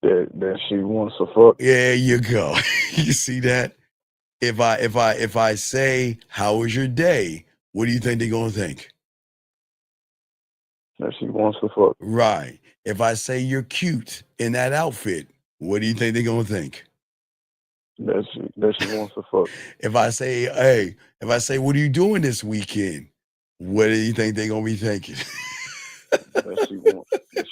Speaker 15: That she wants to fuck.
Speaker 13: There you go. You see that? If I say, how was your day? What do you think they're going to think?
Speaker 15: That she wants to fuck.
Speaker 13: Right. If I say you're cute in that outfit, what do you think they're going to think?
Speaker 15: That she wants to fuck.
Speaker 13: If I say, what are you doing this weekend? What do you think they're going to be thinking?
Speaker 15: That she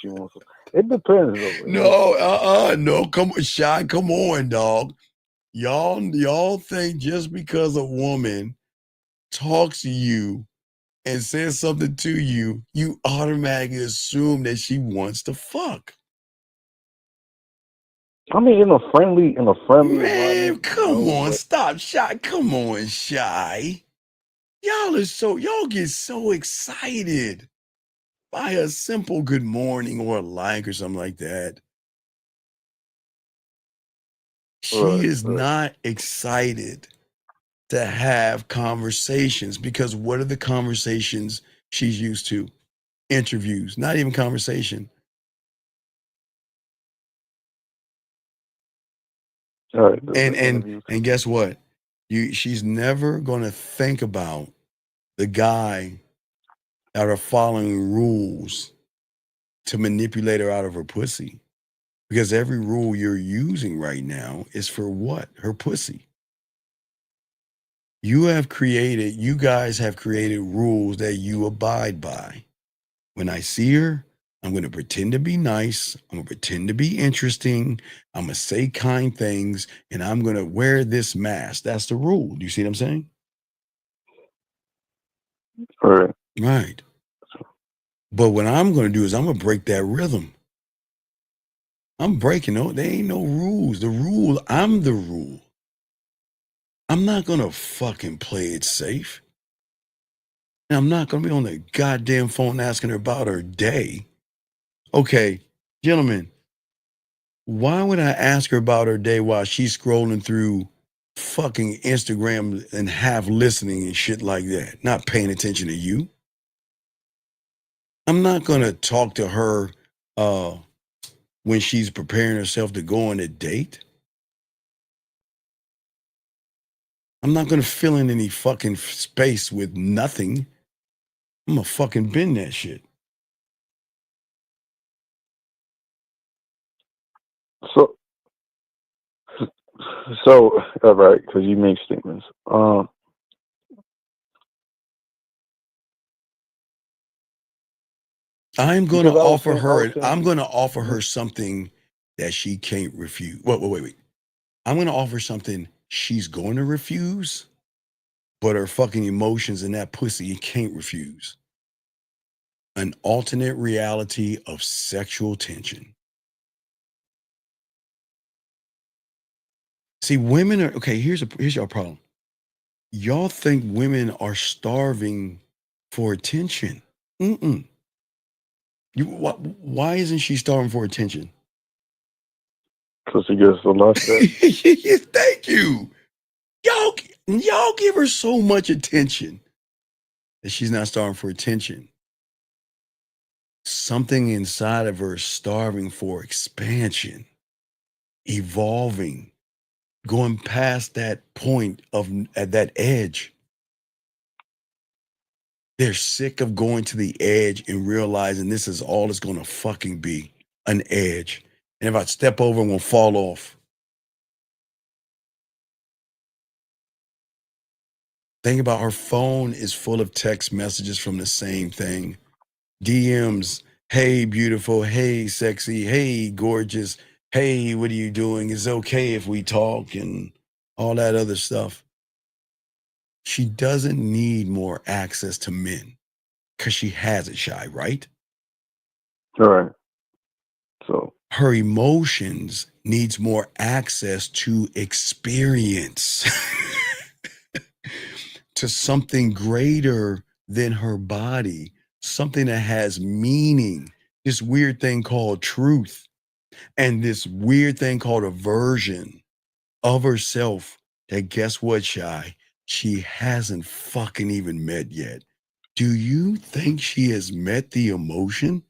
Speaker 15: wants to. It depends though.
Speaker 13: No, come on, Shy, come on, dog. Y'all think just because a woman talks to you and says something to you, you automatically assume that she wants to fuck.
Speaker 15: I mean, in a friendly
Speaker 13: Man,
Speaker 15: environment.
Speaker 13: come on,
Speaker 15: But
Speaker 13: stop, Shy. Come on, Shy. Y'all get so excited by a simple good morning or a like or something like that. She is not excited to have conversations because what are the conversations she's used to? Interviews, not even conversation. And guess what? She's never gonna think about the guy that are following rules to manipulate her out of her pussy. Because every rule you're using right now is for what? Her pussy. You guys have created rules that you abide by. When I see her, I'm going to pretend to be nice. I'm going to pretend to be interesting. I'm going to say kind things and I'm going to wear this mask. That's the rule. Do you see what I'm saying? Right. But what I'm going to do is I'm going to break that rhythm. I'm breaking it. There ain't no rules. I'm the rule. I'm not going to fucking play it safe. And I'm not going to be on the goddamn phone asking her about her day. Okay, gentlemen, why would I ask her about her day while she's scrolling through fucking Instagram and half listening and shit like that, not paying attention to you? I'm not going to talk to her when she's preparing herself to go on a date. I'm not going to fill in any fucking space with nothing. I'm going to fucking bend that shit.
Speaker 15: So, all right, because you make statements.
Speaker 13: I'm going to offer her something that she can't refuse. Wait. I'm going to offer something she's going to refuse, but her fucking emotions and that pussy can't refuse. An alternate reality of sexual tension. See, women are okay. Here's your problem. Y'all think women are starving for attention. Mm-mm. Why isn't she starving for attention?
Speaker 15: Because she gets a lot of that.
Speaker 13: Thank you. Y'all give her so much attention that she's not starving for attention. Something inside of her is starving for expansion, evolving, going past that point at that edge. They're sick of going to the edge and realizing this is all it's going to fucking be, an edge. And if I step over, I'm going to fall off. Think about her phone is full of text messages from the same thing. DMs, hey, beautiful, hey, sexy, hey, gorgeous, hey, what are you doing? It's okay if we talk and all that other stuff. She doesn't need more access to men because she has it, Shy, right?
Speaker 15: All right. So
Speaker 13: her emotions needs more access to experience, to something greater than her body, something that has meaning, this weird thing called truth, and this weird thing called a version of herself that, guess what, Shy? She hasn't fucking even met yet. Do you think she has met the emotion?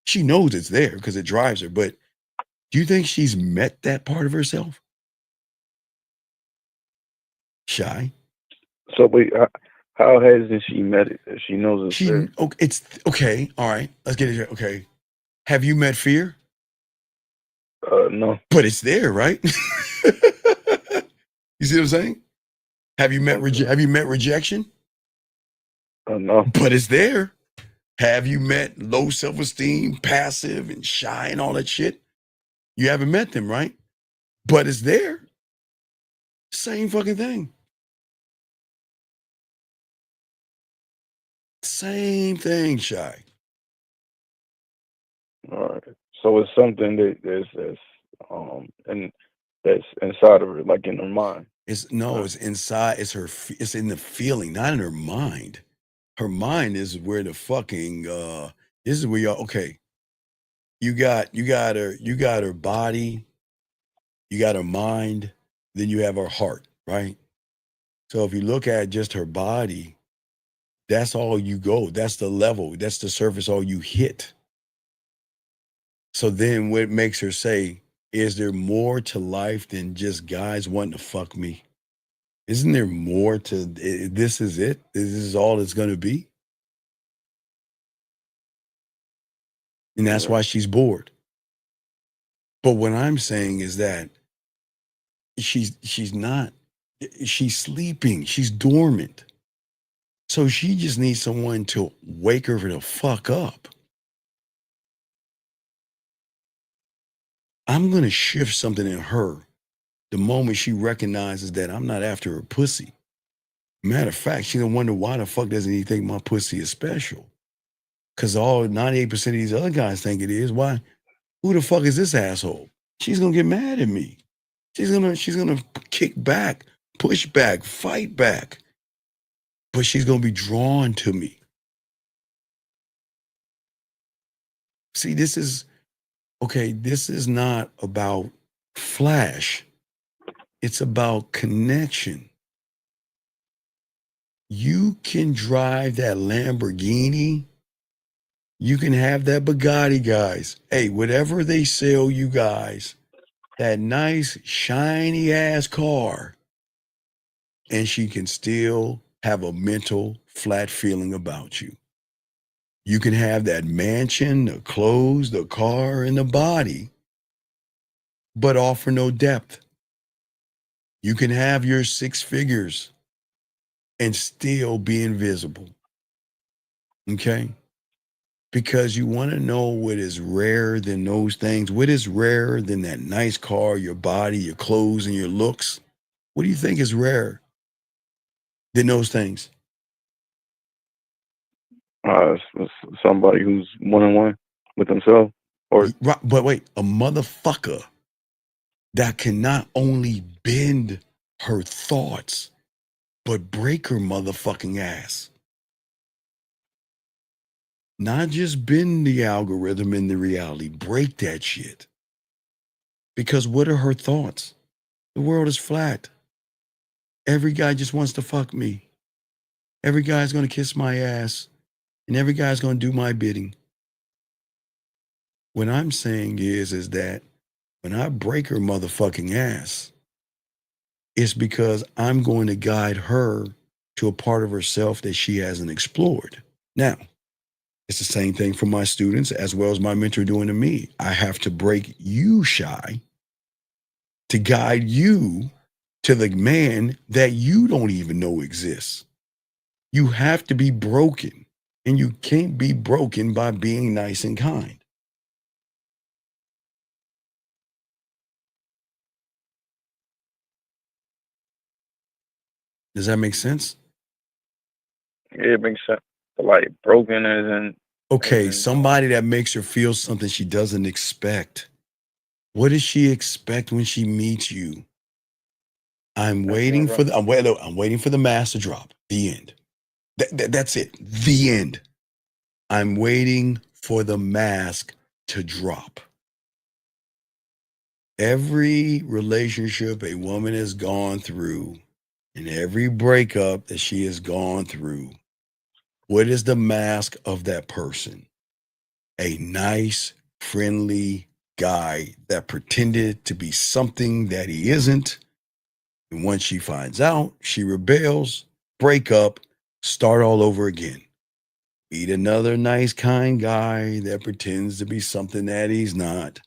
Speaker 13: She knows it's there because it drives her, but do you think she's met that part of herself? Shy.
Speaker 15: So wait, how hasn't she met it? She knows it's there.
Speaker 13: Okay, it's okay. All right, let's get it here. Okay, have you met fear?
Speaker 15: No.
Speaker 13: But it's there, right? You see what I'm saying? Have you met rejection?
Speaker 15: No.
Speaker 13: But it's there. Have you met low self-esteem, passive, and shy, and all that shit? You haven't met them, right? But it's there. Same fucking thing. Same thing, Shy.
Speaker 15: All right. So it's something that's and that's inside of her, like in her mind.
Speaker 13: It's inside. It's it's in the feeling, not in her mind. Her mind is where the fucking this is where y'all okay. You got her body, you got her mind, then you have her heart, right? So if you look at just her body, that's all you go. That's the level. That's the surface all you hit. So then what makes her say, is there more to life than just guys wanting to fuck me? Isn't there more to this is it? This is all it's going to be? And that's why she's bored. But what I'm saying is that she's sleeping. She's dormant. So she just needs someone to wake her the fuck up. I'm going to shift something in her the moment she recognizes that I'm not after her pussy. Matter of fact, she's going to wonder why the fuck doesn't he think my pussy is special? Because all 98% of these other guys think it is. Why? Who the fuck is this asshole? She's going to get mad at me. She's gonna kick back, push back, fight back. But she's going to be drawn to me. See, this is not about flash. It's about connection. You can drive that Lamborghini. You can have that Bugatti, guys. Hey, whatever they sell you guys, that nice, shiny ass car, and she can still have a mental flat feeling about you. You can have that mansion, the clothes, the car, and the body, but offer no depth. You can have your 6 figures and still be invisible. Okay? Because you want to know what is rarer than those things. What is rarer than that nice car, your body, your clothes, and your looks? What do you think is rarer than those things?
Speaker 15: It's somebody who's one-on-one with themselves.
Speaker 13: But wait, a motherfucker that can not only bend her thoughts, but break her motherfucking ass. Not just bend the algorithm in the reality, break that shit. Because what are her thoughts? The world is flat. Every guy just wants to fuck me. Every guy's going to kiss my ass. And every guy's going to do my bidding. What I'm saying is that when I break her motherfucking ass, it's because I'm going to guide her to a part of herself that she hasn't explored. Now, it's the same thing for my students as well as my mentor doing to me. I have to break you shy to guide you to the man that you don't even know exists. You have to be broken, and you can't be broken by being nice and kind. Does that make sense?
Speaker 15: Yeah, it makes sense. Like broken as in.
Speaker 13: Okay, somebody that makes her feel something she doesn't expect. What does she expect when she meets you? I'm waiting for the mask to drop. The end. That's it. The end. I'm waiting for the mask to drop. Every relationship a woman has gone through and every breakup that she has gone through, what is the mask of that person? A nice, friendly guy that pretended to be something that he isn't. And once she finds out, she rebels, break up, start all over again. Meet another nice, kind guy that pretends to be something that he's not.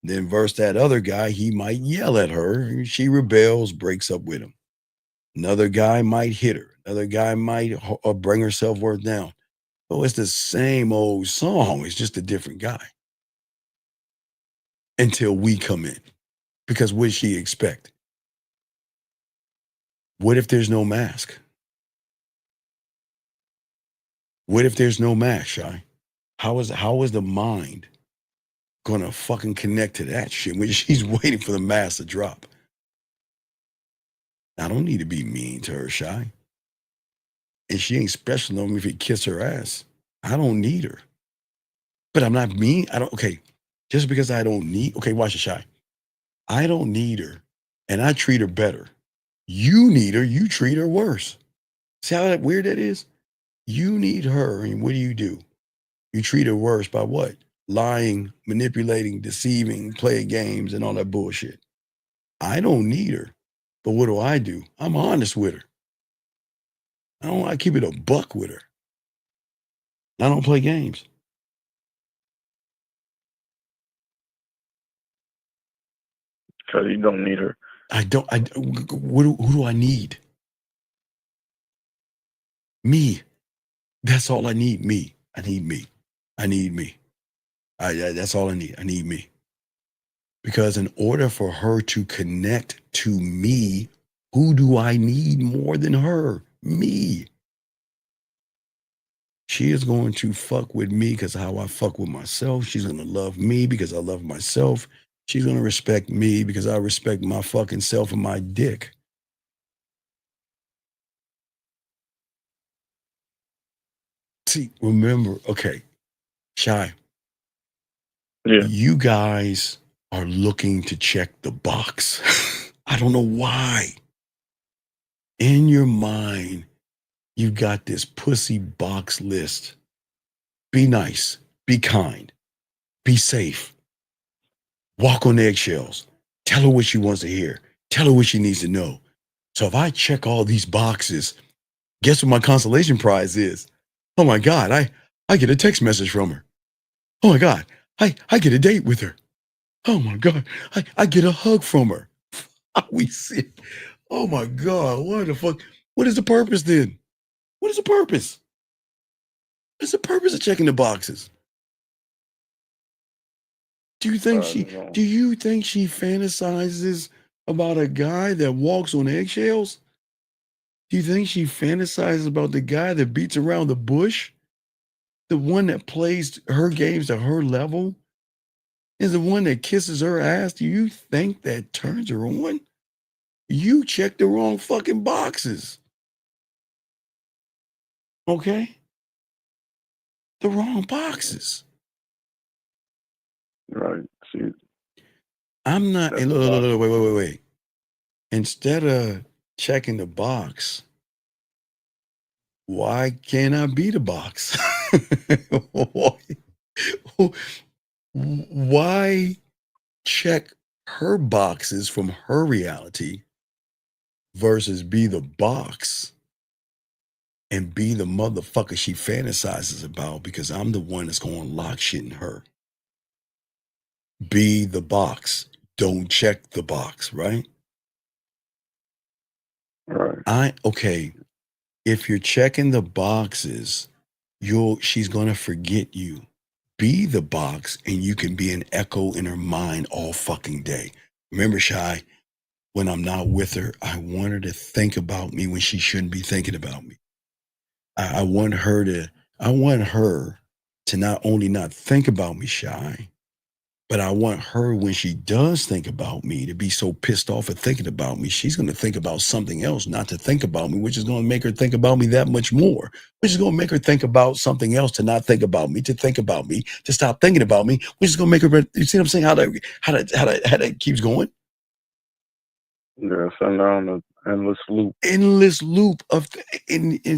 Speaker 13: Then versus that other guy, he might yell at her. She rebels, breaks up with him. Another guy might hit her. Another guy might bring her self-worth down. Oh, it's the same old song. It's just a different guy. Until we come in. Because what does she expect? What if there's no mask? What if there's no mask, Shy? How is the mind gonna fucking connect to that shit when she's waiting for the mask to drop. I don't need to be mean to her, Shy. And she ain't special on me if he kiss her ass. I don't need her. But I'm not mean. Okay, just because I don't need, okay, watch it, Shy. I don't need her, and I treat her better. You need her, you treat her worse. See how weird that is? You need her, and what do? You treat her worse by what? Lying, manipulating, deceiving, playing games, and all that bullshit. I don't need her, but what do? I'm honest with her. I keep it a buck with her. I don't play games.
Speaker 15: Because you don't need her.
Speaker 13: Who do I need? Me. That's all I need. Me. I need me. I need me. That's all I need. I need me. Because in order for her to connect to me, who do I need more than her? Me. She is going to fuck with me because of how I fuck with myself. She's going to love me because I love myself. She's going to respect me because I respect my fucking self and my dick. See, remember, okay, Shy.
Speaker 15: Yeah.
Speaker 13: You guys are looking to check the box. I don't know why. In your mind, you got this pussy box list. Be nice, be kind, be safe, walk on eggshells, tell her what she wants to hear, tell her what she needs to know. So if I check all these boxes, guess what my consolation prize is? Oh my God, I get a text message from her. Oh my God, I get a date with her. Oh my God, I get a hug from her. We see. Oh my God, what the fuck? What is the purpose then? What is the purpose? What is the purpose of checking the boxes? Do you think she fantasizes about a guy that walks on eggshells? Do you think she fantasizes about the guy that beats around the bush? The one that plays her games to her level? Is the one that kisses her ass? Do you think that turns her on? You checked the wrong fucking boxes. Okay? The wrong boxes.
Speaker 15: Right. See.
Speaker 13: I'm not, hey, look, wait. Instead of checking the box, why can't I be the box? Why check her boxes from her reality versus be the box and be the motherfucker she fantasizes about because I'm the one that's going to lock shit in her. Be the box. Don't check the box, right?
Speaker 15: Right.
Speaker 13: Okay. If you're checking the boxes, she's going to forget you. Be the box and you can be an echo in her mind all fucking day. Remember, Shy, when I'm not with her, I want her to think about me when she shouldn't be thinking about me. I want her to not only not think about me, Shy, but I want her, when she does think about me, to be so pissed off at thinking about me, she's going to think about something else, not to think about me, which is going to make her think about me that much more, which is going to make her think about something else, to not think about me, to think about me, to stop thinking about me, which is going to make her, you see what I'm saying? How that keeps going?
Speaker 15: Yeah, so now an endless loop.
Speaker 13: It's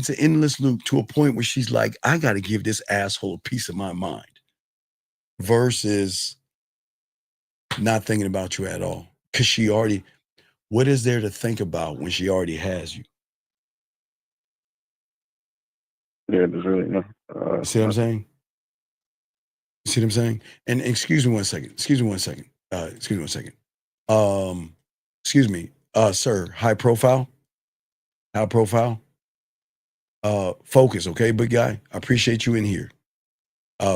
Speaker 13: an endless loop to a point where she's like, I got to give this asshole a piece of my mind versus not thinking about you at all. Because what is there to think about when she already has you?
Speaker 15: Yeah, there's really no.
Speaker 13: You see what I'm saying? You see what I'm saying? And excuse me one second. Excuse me, sir, high profile. Focus, okay, big guy? I appreciate you in here.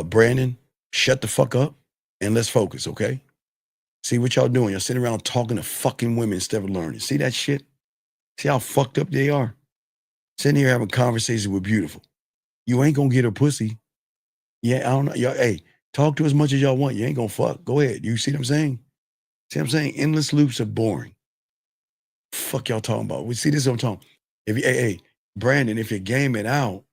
Speaker 13: Brandon, shut the fuck up and let's focus, okay? See what y'all doing? Y'all sitting around talking to fucking women instead of learning. See that shit? See how fucked up they are? Sitting here having conversations with beautiful. You ain't gonna get her pussy. Yeah, I don't know. Y'all, hey, Talk to as much as y'all want. You ain't gonna fuck. Go ahead. You see what I'm saying? See what I'm saying? Endless loops are boring. Fuck y'all talking about. We see this is what I'm talking. If you, hey, Brandon, if you game it out,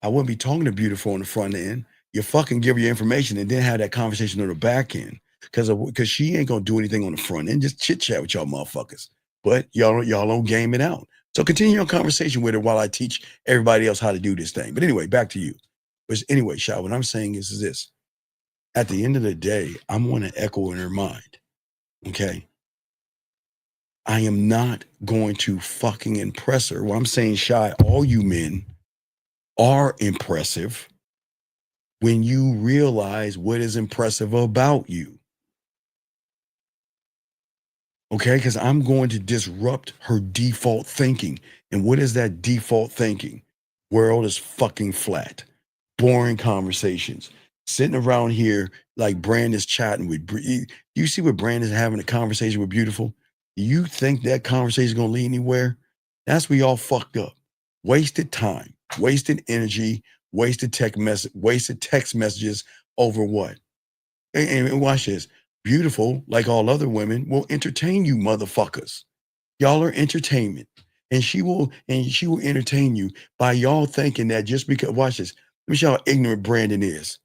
Speaker 13: I wouldn't be talking to Beautiful on the front end. You fucking give her your information and then have that conversation on the back end. Because she ain't gonna do anything on the front end. Just chit chat with y'all motherfuckers. But y'all don't game it out. So continue your conversation with her while I teach everybody else how to do this thing. But anyway, back to you. But anyway, Sha, what I'm saying is this. At the end of the day, I'm going to echo in her mind. Okay? I am not going to fucking impress her. What I'm saying, Shy, all you men are impressive when you realize what is impressive about you. Okay? Because I'm going to disrupt her default thinking. And what is that default thinking? World is fucking flat. Boring conversations. Sitting around here like Brandon's chatting with, you see what Brandon's having a conversation with Beautiful? You think that conversation is going to lead anywhere? That's where y'all fucked up. Wasted time, wasted energy, wasted text messages over what? And watch this. Beautiful, like all other women, will entertain you motherfuckers. Y'all are entertainment. And she will entertain you by y'all thinking that just because, watch this. Let me show how ignorant Brandon is.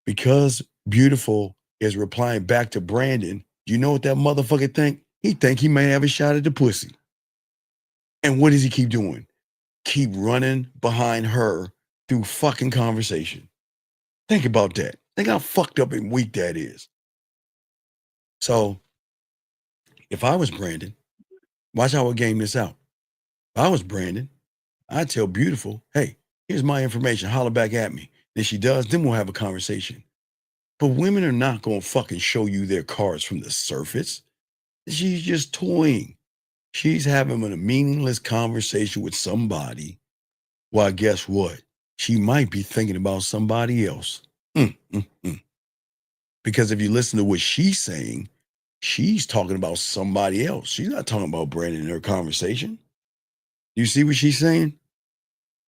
Speaker 13: Because Beautiful is replying back to Brandon, you know what that motherfucker think? He think he may have a shot at the pussy. And what does he keep doing? Keep running behind her through fucking conversation. Think about that. Think how fucked up and weak that is. So, if I was Brandon, watch how I game this out. If I was Brandon, I'd tell Beautiful, hey, here's my information, holler back at me. And if she does, then we'll have a conversation. But women are not going to fucking show you their cards from the surface. She's just toying. She's having a meaningless conversation with somebody. Well, guess what? She might be thinking about somebody else. Because if you listen to what she's saying, she's talking about somebody else. She's not talking about Brandon in her conversation. You see what she's saying?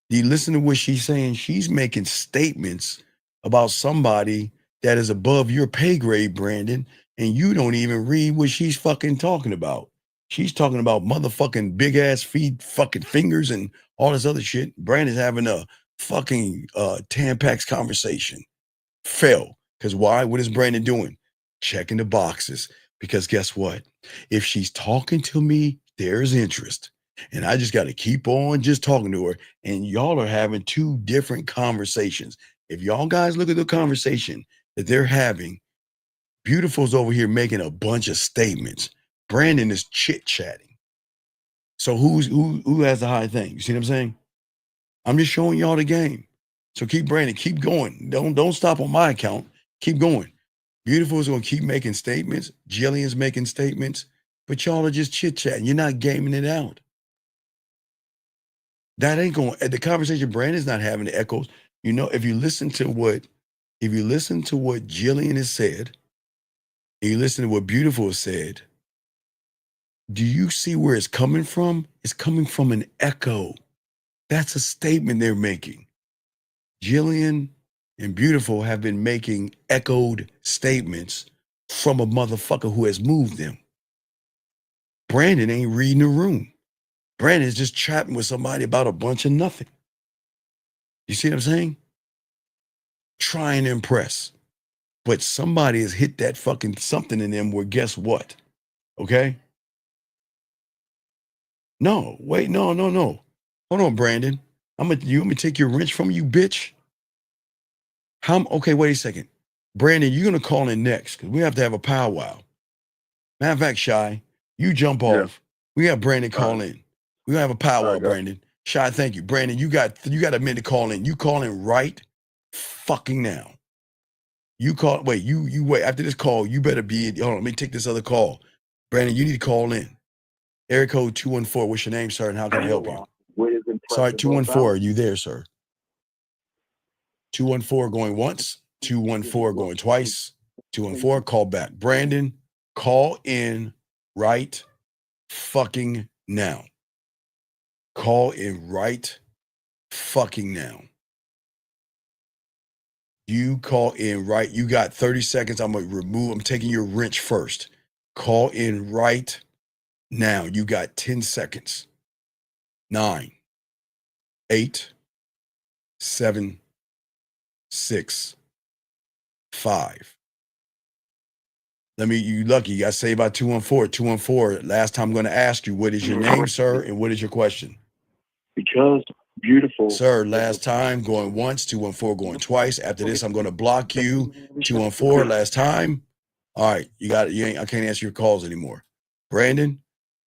Speaker 13: You listen to what she's saying? She's making statements about somebody that is above your pay grade, Brandon, and you don't even read what she's fucking talking about. She's talking about motherfucking big ass feet, fucking fingers, and all this other shit. Brandon's having a fucking Tampax conversation. Fail. Because why? What is Brandon doing? Checking the boxes. Because guess what? If she's talking to me, there's interest. And I just got to keep on just talking to her. And y'all are having two different conversations. If y'all guys look at the conversation that they're having, Beautiful's over here making a bunch of statements. Brandon is chit-chatting. So who has the high thing? You see what I'm saying? I'm just showing y'all the game. So keep Brandon, keep going. Don't stop on my account. Keep going. Beautiful is going to keep making statements. Jillian's making statements. But y'all are just chit-chatting. You're not gaming it out. That ain't going, the conversation Brandon's not having the echoes. You know, if you listen to what Jillian has said, and you listen to what Beautiful has said, do you see where it's coming from? It's coming from an echo. That's a statement they're making. Jillian and Beautiful have been making echoed statements from a motherfucker who has moved them. Brandon ain't reading the room. Brandon's just chatting with somebody about a bunch of nothing. You see what I'm saying? Trying to impress. But somebody has hit that fucking something in them where guess what? Okay? No, wait, no. Hold on, Brandon. You want me to take your wrench from you, bitch? Okay, wait a second. Brandon, you're gonna call in next because we have to have a powwow. Matter of fact, Shy, you jump off. We have Brandon call in. We're gonna have a powwow, Brandon. Shy, thank you. Brandon, you got a minute to call in. You call in right fucking now. You call, wait, you wait. After this call, you better be, hold on, let me take this other call. Brandon, you need to call in. Area code 214, what's your name, sir, and how can I help you? Sorry, 214, are you there, sir? 214 going once, 214 going twice, 214, call back. Brandon, call in right fucking now. Call in right fucking now. You call in right. You got 30 seconds. I'm taking your wrench first. Call in right now. You got 10 seconds. 9, 8, 7, 6, 5. You lucky. You got saved by 214. 214. Last time I'm going to ask you, what is your name, sir? And what is your question?
Speaker 16: Because beautiful.
Speaker 13: Sir, last time going once, 214 going twice. After this, I'm going to block you. 214, last time. All right, you got it. I can't answer your calls anymore. Brandon,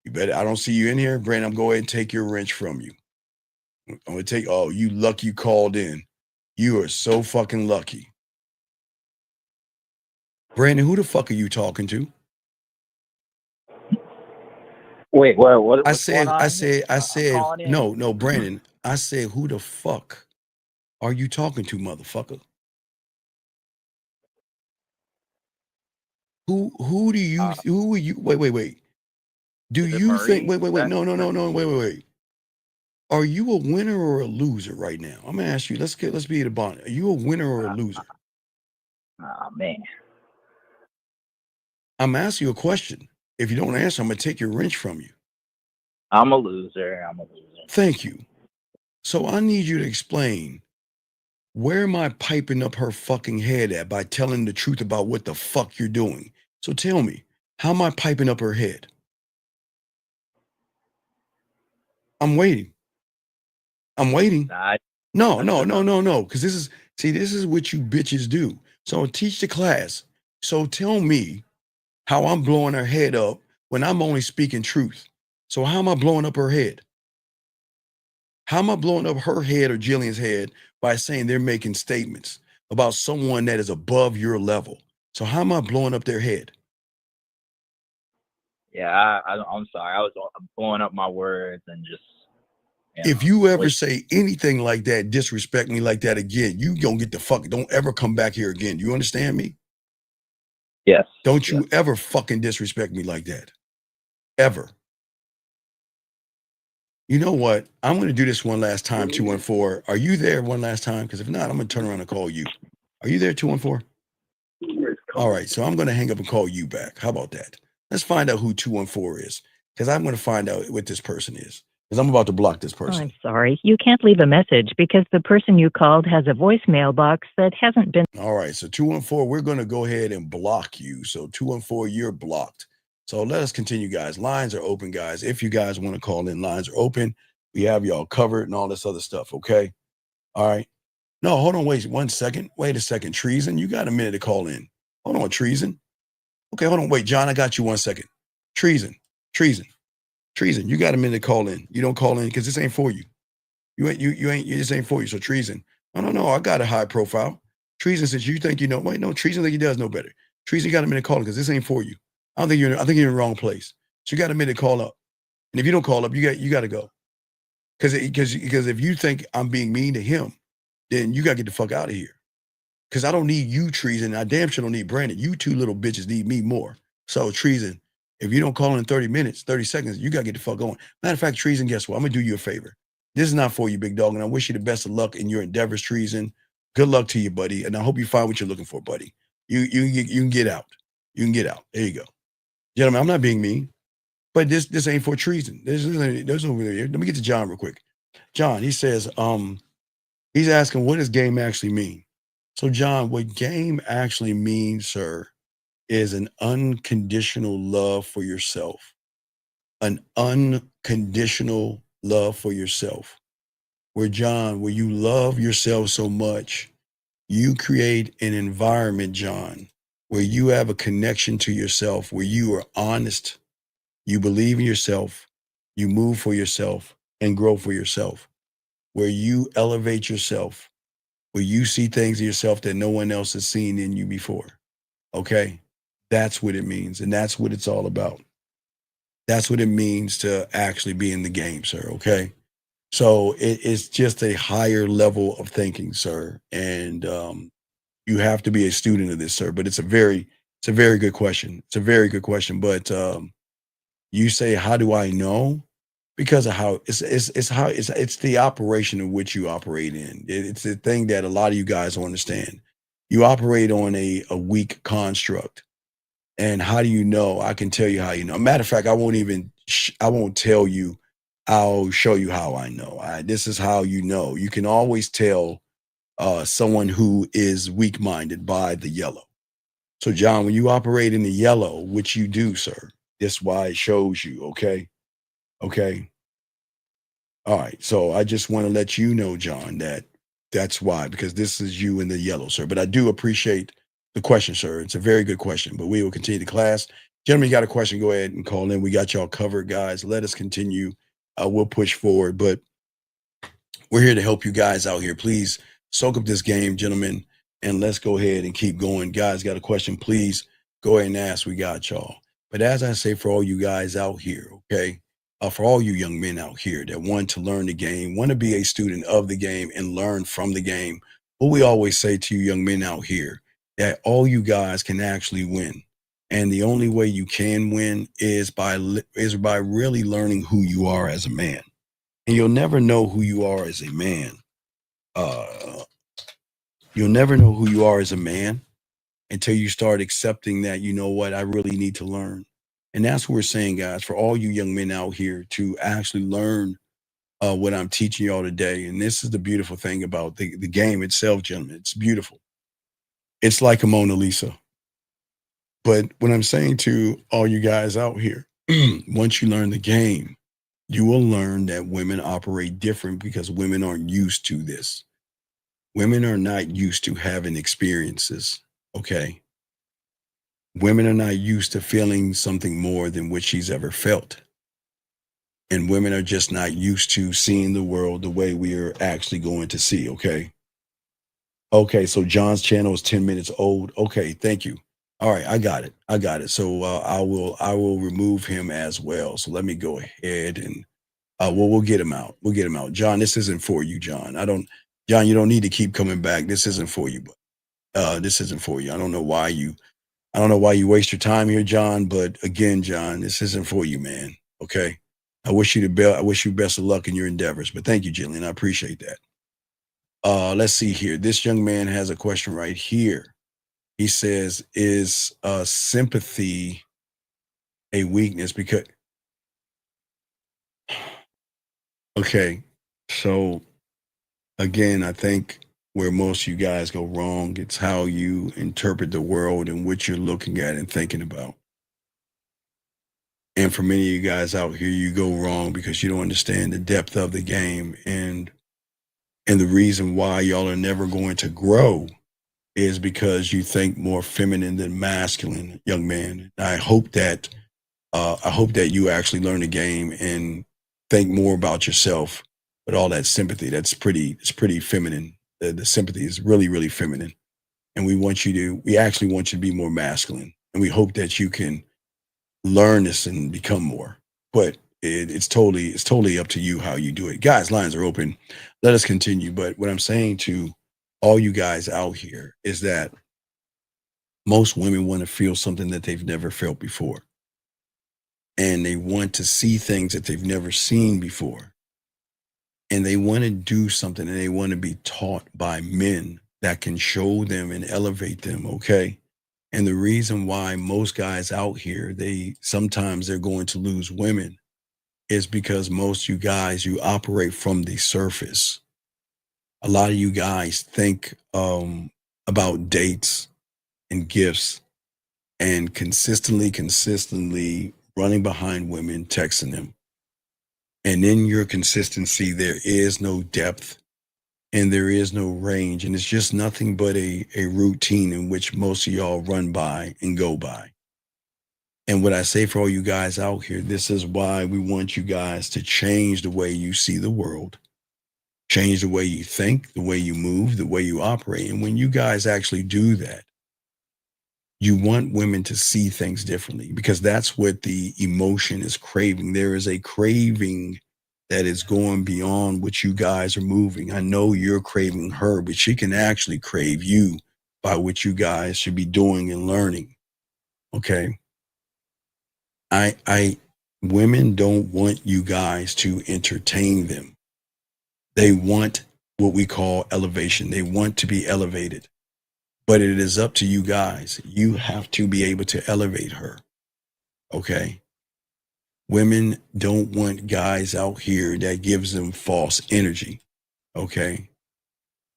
Speaker 13: you better. I don't see you in here. Brandon, I'm going to go ahead and take your wrench from you. I'm going to take. Oh, you lucky you called in. You are so fucking lucky. Brandon, who the fuck are you talking to?
Speaker 17: Wait, what?
Speaker 13: I said, no, Brandon. I said, who the fuck are you talking to, motherfucker? Who are you? Wait. Do you think, wait, no, wait. Are you a winner or a loser right now? I'm gonna ask you, let's be at a bond. Are you a winner or a loser?
Speaker 17: Oh, man.
Speaker 13: I'm asking you a question. If you don't answer, I'm gonna take your wrench from you.
Speaker 17: I'm a loser.
Speaker 13: Thank you. So I need you to explain, where am I piping up her fucking head at by telling the truth about what the fuck you're doing? So tell me, how am I piping up her head? I'm waiting. No. Because this is what you bitches do. So teach the class. So tell me how I'm blowing her head up when I'm only speaking truth. So how am I blowing up her head? How am I blowing up her head or Jillian's head by saying they're making statements about someone that is above your level? So how am I blowing up their head?
Speaker 17: Yeah, I'm sorry. I was blowing up my words and just.
Speaker 13: If you ever say anything like that, disrespect me like that again, you gonna get the fuck. Don't ever come back here again. You understand me?
Speaker 17: Yes.
Speaker 13: Don't you ever fucking disrespect me like that. Ever. You know what? I'm going to do this one last time, 214. Are you there one last time? Because if not, I'm going to turn around and call you. Are you there, 214? All right, so I'm going to hang up and call you back. How about that? Let's find out who 214 is, because I'm going to find out what this person is, because I'm about to block this person.
Speaker 18: I'm sorry. You can't leave a message because the person you called has a voicemail box that hasn't been.
Speaker 13: All right, so 214, we're going to go ahead and block you. So 214, you're blocked. So let us continue, guys. Lines are open, guys. If you guys want to call in, lines are open. We have y'all covered and all this other stuff, okay? All right. No, hold on. Wait 1 second. Wait a second. Treason, you got a minute to call in. Hold on, Treason. Okay, hold on. Wait, John, I got you 1 second. Treason. You got a minute to call in. You don't call in because this ain't for you. This ain't for you. So Treason. No, I got a high profile. Treason, since you think you know, wait, no, Treason think he does know better. Treason, you got a minute to call in because this ain't for you. I think you're in the wrong place. So you got a minute to call up. And if you don't call up, you got to go. Because if you think I'm being mean to him, then you got to get the fuck out of here. Because I don't need you, Treason. I damn sure don't need Brandon. You two little bitches need me more. So Treason, if you don't call in 30 minutes, 30 seconds, you got to get the fuck going. Matter of fact, Treason, guess what? I'm going to do you a favor. This is not for you, big dog. And I wish you the best of luck in your endeavors, Treason. Good luck to you, buddy. And I hope you find what you're looking for, buddy. You can get out. You can get out. There you go. Gentlemen, I'm not being mean, but this ain't for treason. There's over there. Let me get to John real quick. John, he says, he's asking, what does game actually mean? So John, what game actually means, sir, is an unconditional love for yourself. An unconditional love for yourself. Where John, where you love yourself so much, you create an environment, John, where you have a connection to yourself, where you are honest, you believe in yourself, you move for yourself and grow for yourself, where you elevate yourself, where you see things in yourself that no one else has seen in you before. Okay? That's what it means. And that's what it's all about. That's what it means to actually be in the game, sir. Okay? So it's just a higher level of thinking, sir. And you have to be a student of this, sir. But it's a very good question. It's a very good question. But you say, how do I know? Because of how it's the operation in which you operate in. It's the thing that a lot of you guys don't understand. You operate on a weak construct. And how do you know? I can tell you how you know. Matter of fact, I won't tell you. I'll show you how I know. This is how you know. You can always tell someone who is weak-minded by the yellow. So, John, when you operate in the yellow, which you do, sir, that's why it shows you, okay? Okay. All right. So I just want to let you know, John, that's why, because this is you in the yellow, sir. But I do appreciate the question, sir. It's a very good question, but we will continue the class. Gentlemen, you got a question, go ahead and call in. We got y'all covered, guys. Let us continue. We'll push forward, but we're here to help you guys out here. Please soak up this game, gentlemen, and let's go ahead and keep going. Guys, got a question, please go ahead and ask. We got y'all. But as I say, for all you guys out here, okay, for all you young men out here that want to learn the game, want to be a student of the game and learn from the game, what we always say to you young men out here, that all you guys can actually win. And the only way you can win is by really learning who you are as a man. And you'll never know who you are as a man. You'll never know who you are as a man until you start accepting that, you know what, I really need to learn. And that's what we're saying, guys, for all you young men out here to actually learn what I'm teaching y'all today. And this is the beautiful thing about the game itself, gentlemen. It's beautiful. It's like a Mona Lisa. But what I'm saying to all you guys out here, once you learn the game, you will learn that women operate different because women aren't used to this. Women are not used to having experiences, okay? Women are not used to feeling something more than what she's ever felt. And women are just not used to seeing the world the way we are actually going to see, okay? Okay, so John's channel is 10 minutes old. Okay, thank you. All right, I got it. So I will remove him as well. So let me go ahead and we'll get him out. We'll get him out. John, this isn't for you, John. John, you don't need to keep coming back. This isn't for you, but this isn't for you. I don't know why you waste your time here, John, but again, John, this isn't for you, man. Okay. I wish you best of luck in your endeavors, but thank you, Jillian. I appreciate that. Let's see here. This young man has a question right here. He says, is sympathy a weakness? Because, okay, so again, I think where most of you guys go wrong, it's how you interpret the world and what you're looking at and thinking about. And for many of you guys out here, you go wrong because you don't understand the depth of the game. And the reason why y'all are never going to grow is because you think more feminine than masculine, young man. I hope that you actually learn the game and think more about yourself. But all that sympathy, it's pretty feminine. The sympathy is really, really feminine. And we actually want you to be more masculine. And we hope that you can learn this and become more. But it's totally up to you how you do it. Guys, lines are open. Let us continue. But what I'm saying to all you guys out here is that most women want to feel something that they've never felt before. And they want to see things that they've never seen before. And they want to do something, and they want to be taught by men that can show them and elevate them, okay? And the reason why most guys out here, sometimes they're going to lose women is because most you guys, you operate from the surface. A lot of you guys think about dates and gifts and consistently running behind women, texting them. And in your consistency, there is no depth and there is no range. And it's just nothing but a routine in which most of y'all run by and go by. And what I say for all you guys out here, this is why we want you guys to change the way you see the world. Change the way you think, the way you move, the way you operate. And when you guys actually do that, you want women to see things differently because that's what the emotion is craving. There is a craving that is going beyond what you guys are moving. I know you're craving her, but she can actually crave you by what you guys should be doing and learning. Okay. Women don't want you guys to entertain them. They want what we call elevation. They want to be elevated. But it is up to you guys. You have to be able to elevate her. Okay? Women don't want guys out here that gives them false energy. Okay?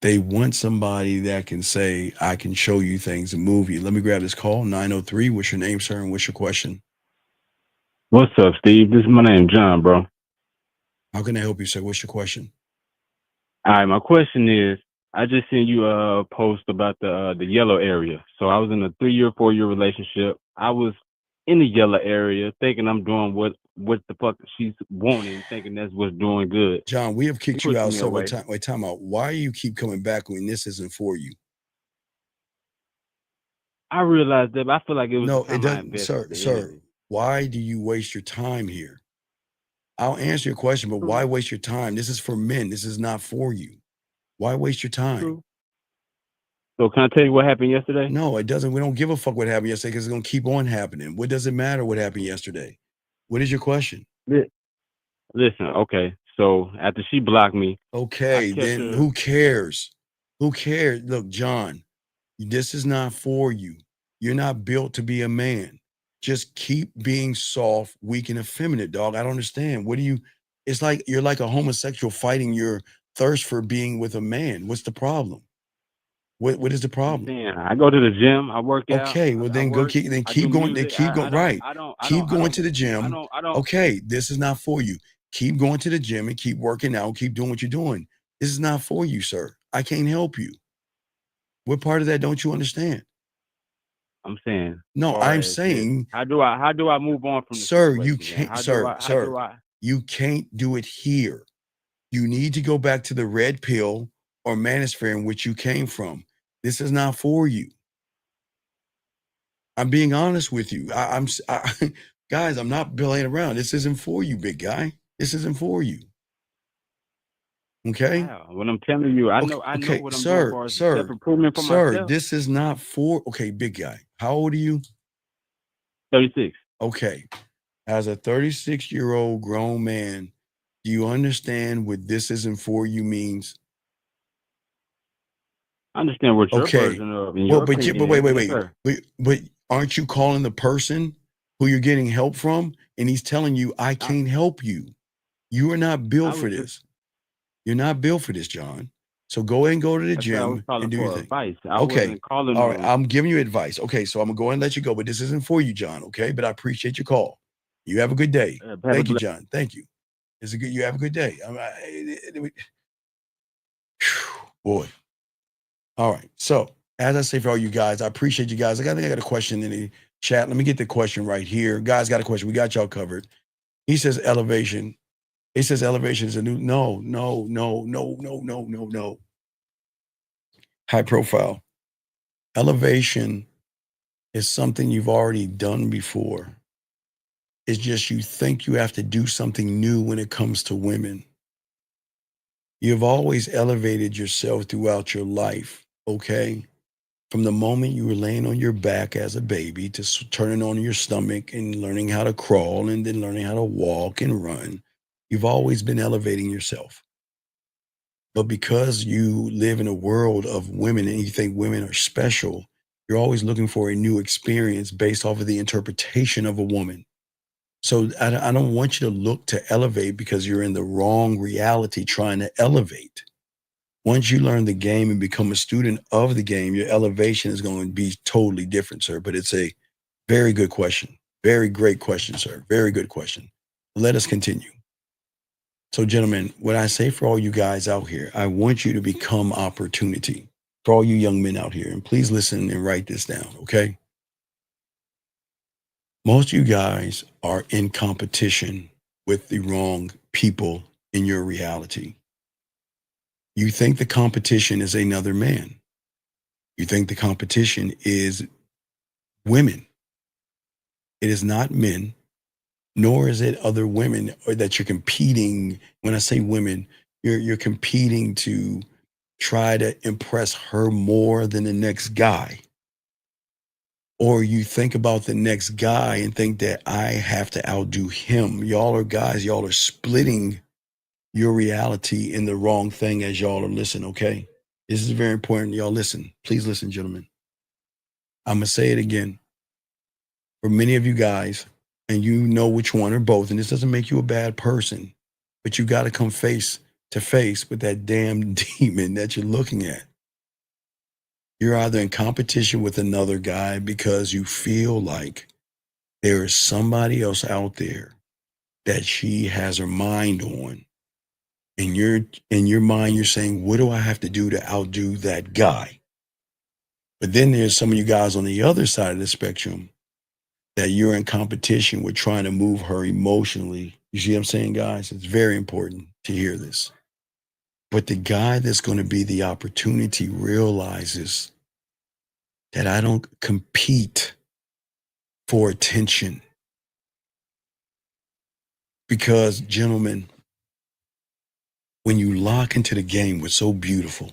Speaker 13: They want somebody that can say, I can show you things and move you. Let me grab this call. 903. What's your name, sir? And what's your question?
Speaker 19: What's up, Steve? This is my name, John, bro.
Speaker 13: How can I help you, sir? What's your question?
Speaker 19: All right, my question is, I just seen you post about the yellow area. So I was in a 3-year, 4-year relationship. I was in the yellow area, thinking I'm doing what the fuck she's wanting, thinking that's what's doing good.
Speaker 13: John, we have kicked
Speaker 19: She
Speaker 13: you out
Speaker 19: pushed me
Speaker 13: several
Speaker 19: away.
Speaker 13: times. Wait, time out. Why do you keep coming back when this isn't for you?
Speaker 19: I realized that, but I feel like it was
Speaker 13: No,
Speaker 19: the
Speaker 13: it
Speaker 19: time I
Speaker 13: doesn't,
Speaker 19: invested
Speaker 13: sir.
Speaker 19: the energy.
Speaker 13: Why do you waste your time here? I'll answer your question, but why waste your time? This is for men. This is not for you. Why waste your time?
Speaker 19: True. So can I tell you what happened yesterday?
Speaker 13: No, it doesn't. We don't give a fuck what happened yesterday because it's going to keep on happening. What does it matter what happened yesterday? What is your question?
Speaker 19: Listen, okay. So after she blocked me,
Speaker 13: okay, then who cares? Who cares? Look, John, this is not for you. You're not built to be a man. Just keep being soft, weak, and effeminate, dog. I don't understand. What do you? It's like you're like a homosexual fighting your thirst for being with a man. What's the problem? What is the problem?
Speaker 19: I go to the gym, I work out.
Speaker 13: Okay, well then
Speaker 19: work,
Speaker 13: keep
Speaker 19: I do
Speaker 13: going. Then
Speaker 19: music.
Speaker 13: keep going. Right. Keep going to the
Speaker 19: I
Speaker 13: gym.
Speaker 19: don't.
Speaker 13: Okay, this is not for you. Keep going to the gym and keep working out. Keep doing what you're doing. This is not for you, sir. I can't help you. What part of that don't you understand?
Speaker 19: I'm saying.
Speaker 13: No, I'm saying.
Speaker 19: How do I move on from this?
Speaker 13: Sir, you
Speaker 19: situation,
Speaker 13: can't, sir. You can't do it here. You need to go back to the red pill or manosphere in which you came from. This is not for you. I'm being honest with you. Guys, I'm not playing around. This isn't for you, big guy. This isn't for you. Okay?
Speaker 19: Wow. When I'm telling you, I know what I'm doing as far as self-improvement for myself.
Speaker 13: This is not for, okay, big guy. How old are you?
Speaker 19: 36.
Speaker 13: Okay. As a 36-year-old grown man, do you understand what this isn't for you means?
Speaker 19: I understand what your version of.
Speaker 13: But aren't you calling the person who you're getting help from? And he's telling you, I can't help you. You are not built for this. You're not built for this, John. So go ahead and go to the gym and do your thing.
Speaker 19: Advice.
Speaker 13: Okay. All right. I'm giving you advice. Okay. So I'm going to go ahead and let you go, but this isn't for you, John. Okay. But I appreciate your call. You have a good day. Thank you, John. Thank you. You have a good day. Boy. All right. So as I say for all you guys, I appreciate you guys. I think I got a question in the chat. Let me get the question right here. Guys got a question. We got y'all covered. He says elevation. He says elevation is a new. No. High profile. Elevation is something you've already done before. It's just you think you have to do something new when it comes to women. You've always elevated yourself throughout your life, okay? From the moment you were laying on your back as a baby to turning on your stomach and learning how to crawl and then learning how to walk and run, you've always been elevating yourself. But because you live in a world of women and you think women are special, you're always looking for a new experience based off of the interpretation of a woman. So I don't want you to look to elevate because you're in the wrong reality trying to elevate. Once you learn the game and become a student of the game, your elevation is going to be totally different, sir. But it's a very good question. Very great question, sir. Very good question. Let us continue. So, gentlemen, what I say for all you guys out here, I want you to become opportunity for all you young men out here. And please listen and write this down, okay? Most of you guys are in competition with the wrong people in your reality. You think the competition is another man. You think the competition is women. It is not men, nor is it other women or that you're competing. When I say women, you're competing to try to impress her more than the next guy. Or you think about the next guy and think that I have to outdo him. Y'all are guys, y'all are splitting your reality in the wrong thing as y'all are listening, okay? This is very important. Y'all listen. Please listen, gentlemen. I'm going to say it again. For many of you guys, and you know which one or both, and this doesn't make you a bad person, but you got to come face to face with that damn demon that you're looking at. You're either in competition with another guy because you feel like there is somebody else out there that she has her mind on. And in your mind, you're saying, what do I have to do to outdo that guy? But then there's some of you guys on the other side of the spectrum that you're in competition with, trying to move her emotionally. You see what I'm saying, guys? It's very important to hear this. But the guy that's going to be the opportunity realizes that I don't compete for attention. Because, gentlemen, when you lock into the game, what's so beautiful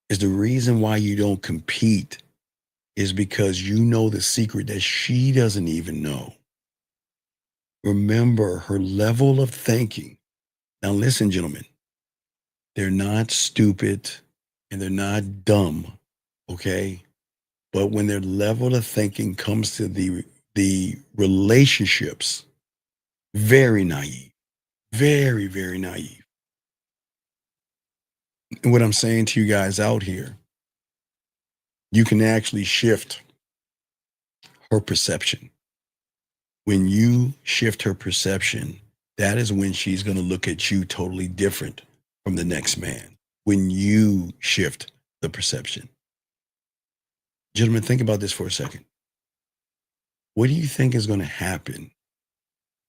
Speaker 13: is the reason why you don't compete is because you know the secret that she doesn't even know. Remember her level of thinking. Now listen, gentlemen, they're not stupid and they're not dumb, okay? But when their level of thinking comes to the relationships, very naive, very, very naive. And what I'm saying to you guys out here, you can actually shift her perception. When you shift her perception, that is when she's going to look at you totally different from the next man. When you shift the perception. Gentlemen, think about this for a second. What do you think is going to happen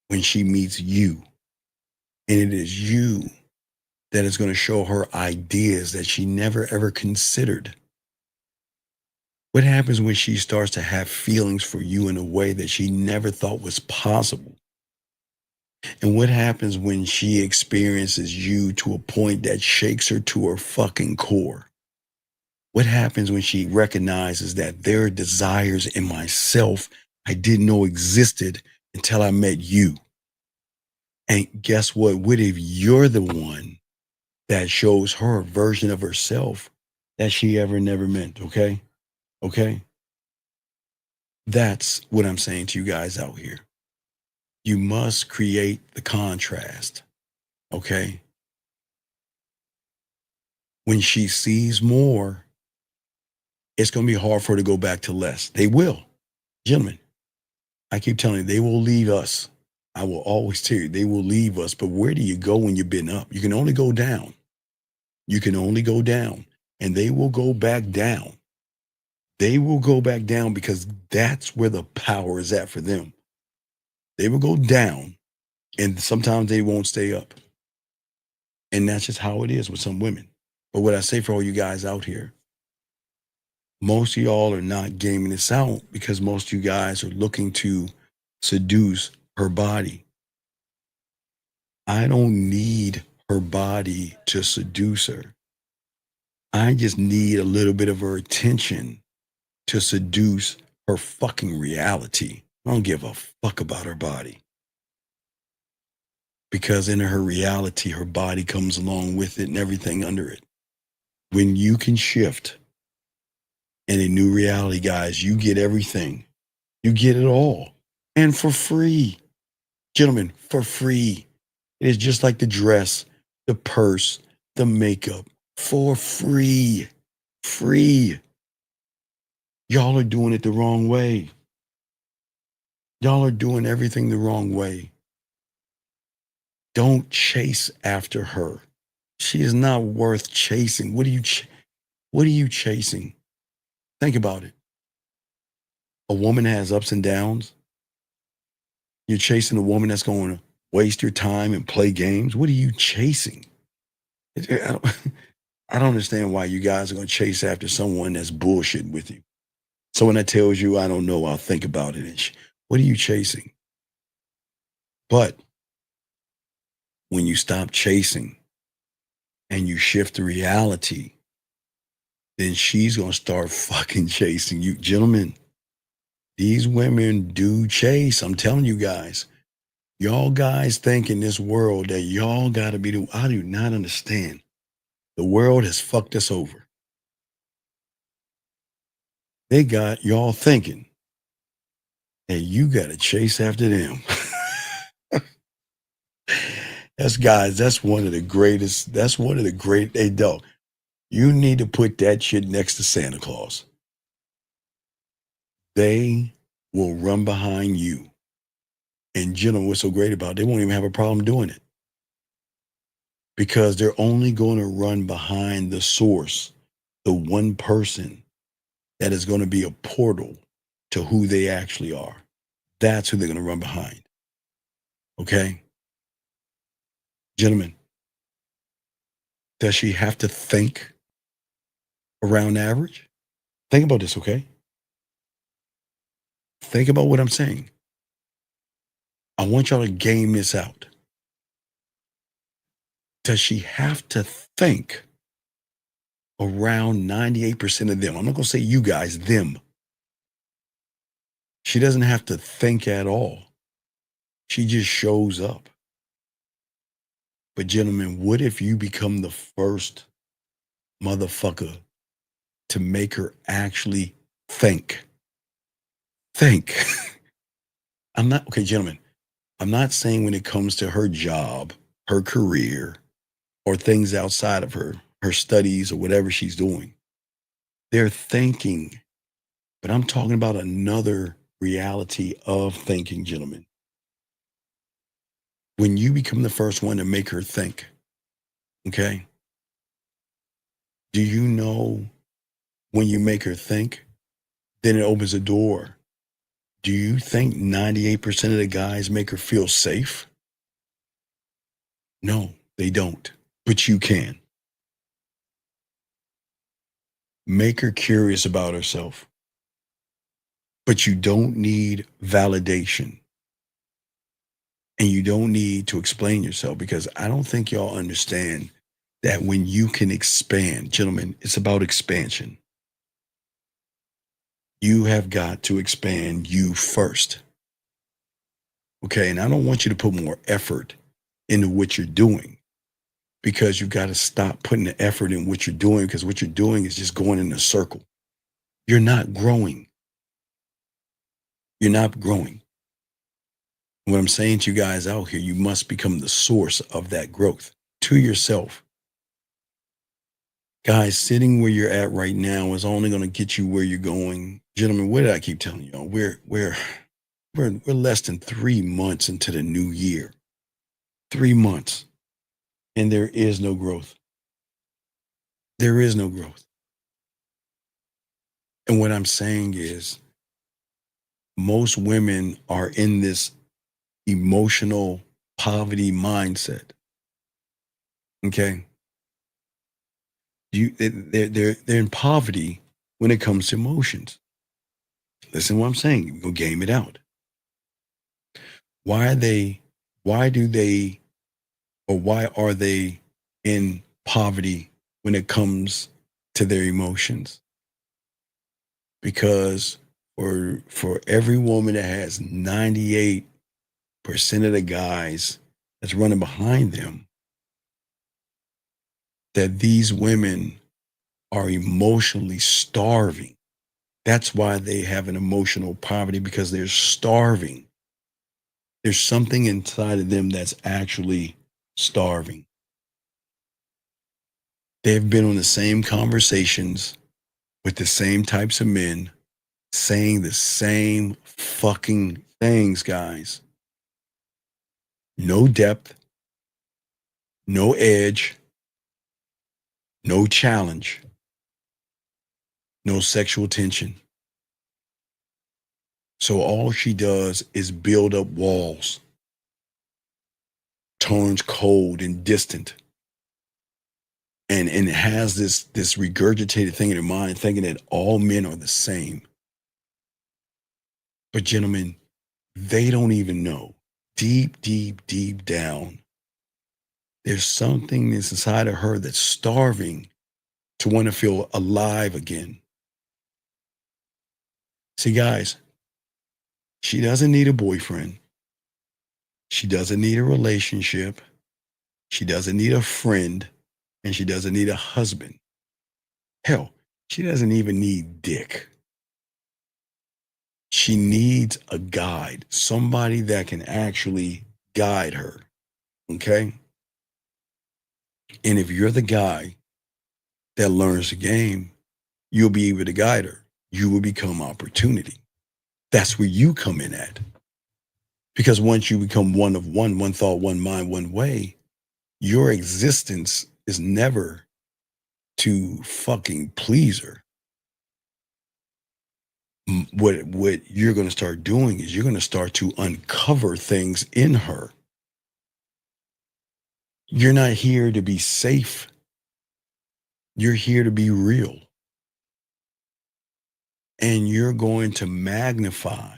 Speaker 13: when she meets you? And it is you that is going to show her ideas that she never ever considered. What happens when she starts to have feelings for you in a way that she never thought was possible? And what happens when she experiences you to a point that shakes her to her fucking core? What happens when she recognizes that there are desires in myself I didn't know existed until I met you? And guess what? What if you're the one that shows her a version of herself that she ever never meant? Okay? Okay? That's what I'm saying to you guys out here. You must create the contrast. Okay? When she sees more, it's going to be hard for her to go back to less. They will. Gentlemen, I keep telling you, they will leave us. I will always tell you, they will leave us. But where do you go when you've been up? You can only go down. You can only go down. And they will go back down. They will go back down because that's where the power is at for them. They will go down, and sometimes they won't stay up. And that's just how it is with some women. But what I say for all you guys out here, most of y'all are not gaming this out because most of you guys are looking to seduce her body. I don't need her body to seduce her. I just need a little bit of her attention to seduce her fucking reality. I don't give a fuck about her body. Because in her reality, her body comes along with it and everything under it. When you can shift in a new reality, guys, you get everything. You get it all. And for free. Gentlemen, for free. It is just like the dress, the purse, the makeup. For free. Free. Y'all are doing it the wrong way. Y'all are doing everything the wrong way. Don't chase after her. She is not worth chasing. What are you chasing? Think about it. A woman has ups and downs. You're chasing a woman that's going to waste your time and play games. What are you chasing? I don't understand why you guys are going to chase after someone that's bullshit with you. Someone that tells you, I don't know, I'll think about it. And what are you chasing? But when you stop chasing and you shift the reality, then she's going to start fucking chasing you. Gentlemen, these women do chase. I'm telling you guys. Y'all guys think in this world that y'all got to be I do not understand. The world has fucked us over. they got y'all thinking, hey, you got to chase after them. That's one of the greatest. That's one of the great. Hey, dog, you need to put that shit next to Santa Claus. They will run behind you. And gentlemen, what's so great about it, they won't even have a problem doing it. Because they're only going to run behind the source, the one person that is going to be a portal to who they actually are. That's who they're going to run behind. Okay? Gentlemen, does she have to think around average? Think about this, okay? Think about what I'm saying. I want y'all to game this out. Does she have to think around 98% of them? I'm not going to say you guys, them. She doesn't have to think at all. She just shows up. But gentlemen, what if you become the first motherfucker to make her actually think? Think. Okay, gentlemen, I'm not saying when it comes to her job, her career, or things outside of her studies or whatever she's doing. They're thinking, but I'm talking about another reality of thinking, gentlemen. When you become the first one to make her think, okay? Do you know when you make her think, then it opens a door? Do you think 98% of the guys make her feel safe? No, they don't. But you can. Make her curious about herself. But you don't need validation. And you don't need to explain yourself, because I don't think y'all understand that when you can expand, gentlemen, it's about expansion. You have got to expand you first. Okay, and I don't want you to put more effort into what you're doing, because you've got to stop putting the effort in what you're doing, because what you're doing is just going in a circle. You're not growing. You're not growing. What I'm saying to you guys out here, you must become the source of that growth to yourself. Guys, sitting where you're at right now is only going to get you where you're going. Gentlemen, what did I keep telling y'all? We're less than 3 months into the new year. 3 months. And there is no growth. There is no growth. And what I'm saying is, most women are in this emotional poverty mindset. Okay? They're in poverty when it comes to emotions. Listen to what I'm saying. We'll game it out. Why are they in poverty when it comes to their emotions? Because for every woman that has 98% of the guys that's running behind them, that these women are emotionally starving. That's why they have an emotional poverty, because they're starving. There's something inside of them that's actually starving. They've been on the same conversations with the same types of men, saying the same fucking things, guys. No depth, no edge, no challenge, no sexual tension. So all she does is build up walls, turns cold and distant, and has this regurgitated thing in her mind, thinking that all men are the same. But gentlemen, they don't even know. Deep, deep, deep down, there's something that's inside of her that's starving to want to feel alive again. See, guys, she doesn't need a boyfriend. She doesn't need a relationship. She doesn't need a friend. And she doesn't need a husband. Hell, she doesn't even need dick. She needs a guide, somebody that can actually guide her. Okay? And if you're the guy that learns the game, you'll be able to guide her. You will become opportunity. That's where you come in at. Because once you become one of one thought, one mind, one way, your existence is never to fucking please her. What you're going to start doing is you're going to start to uncover things in her. You're not here to be safe. You're here to be real. And you're going to magnify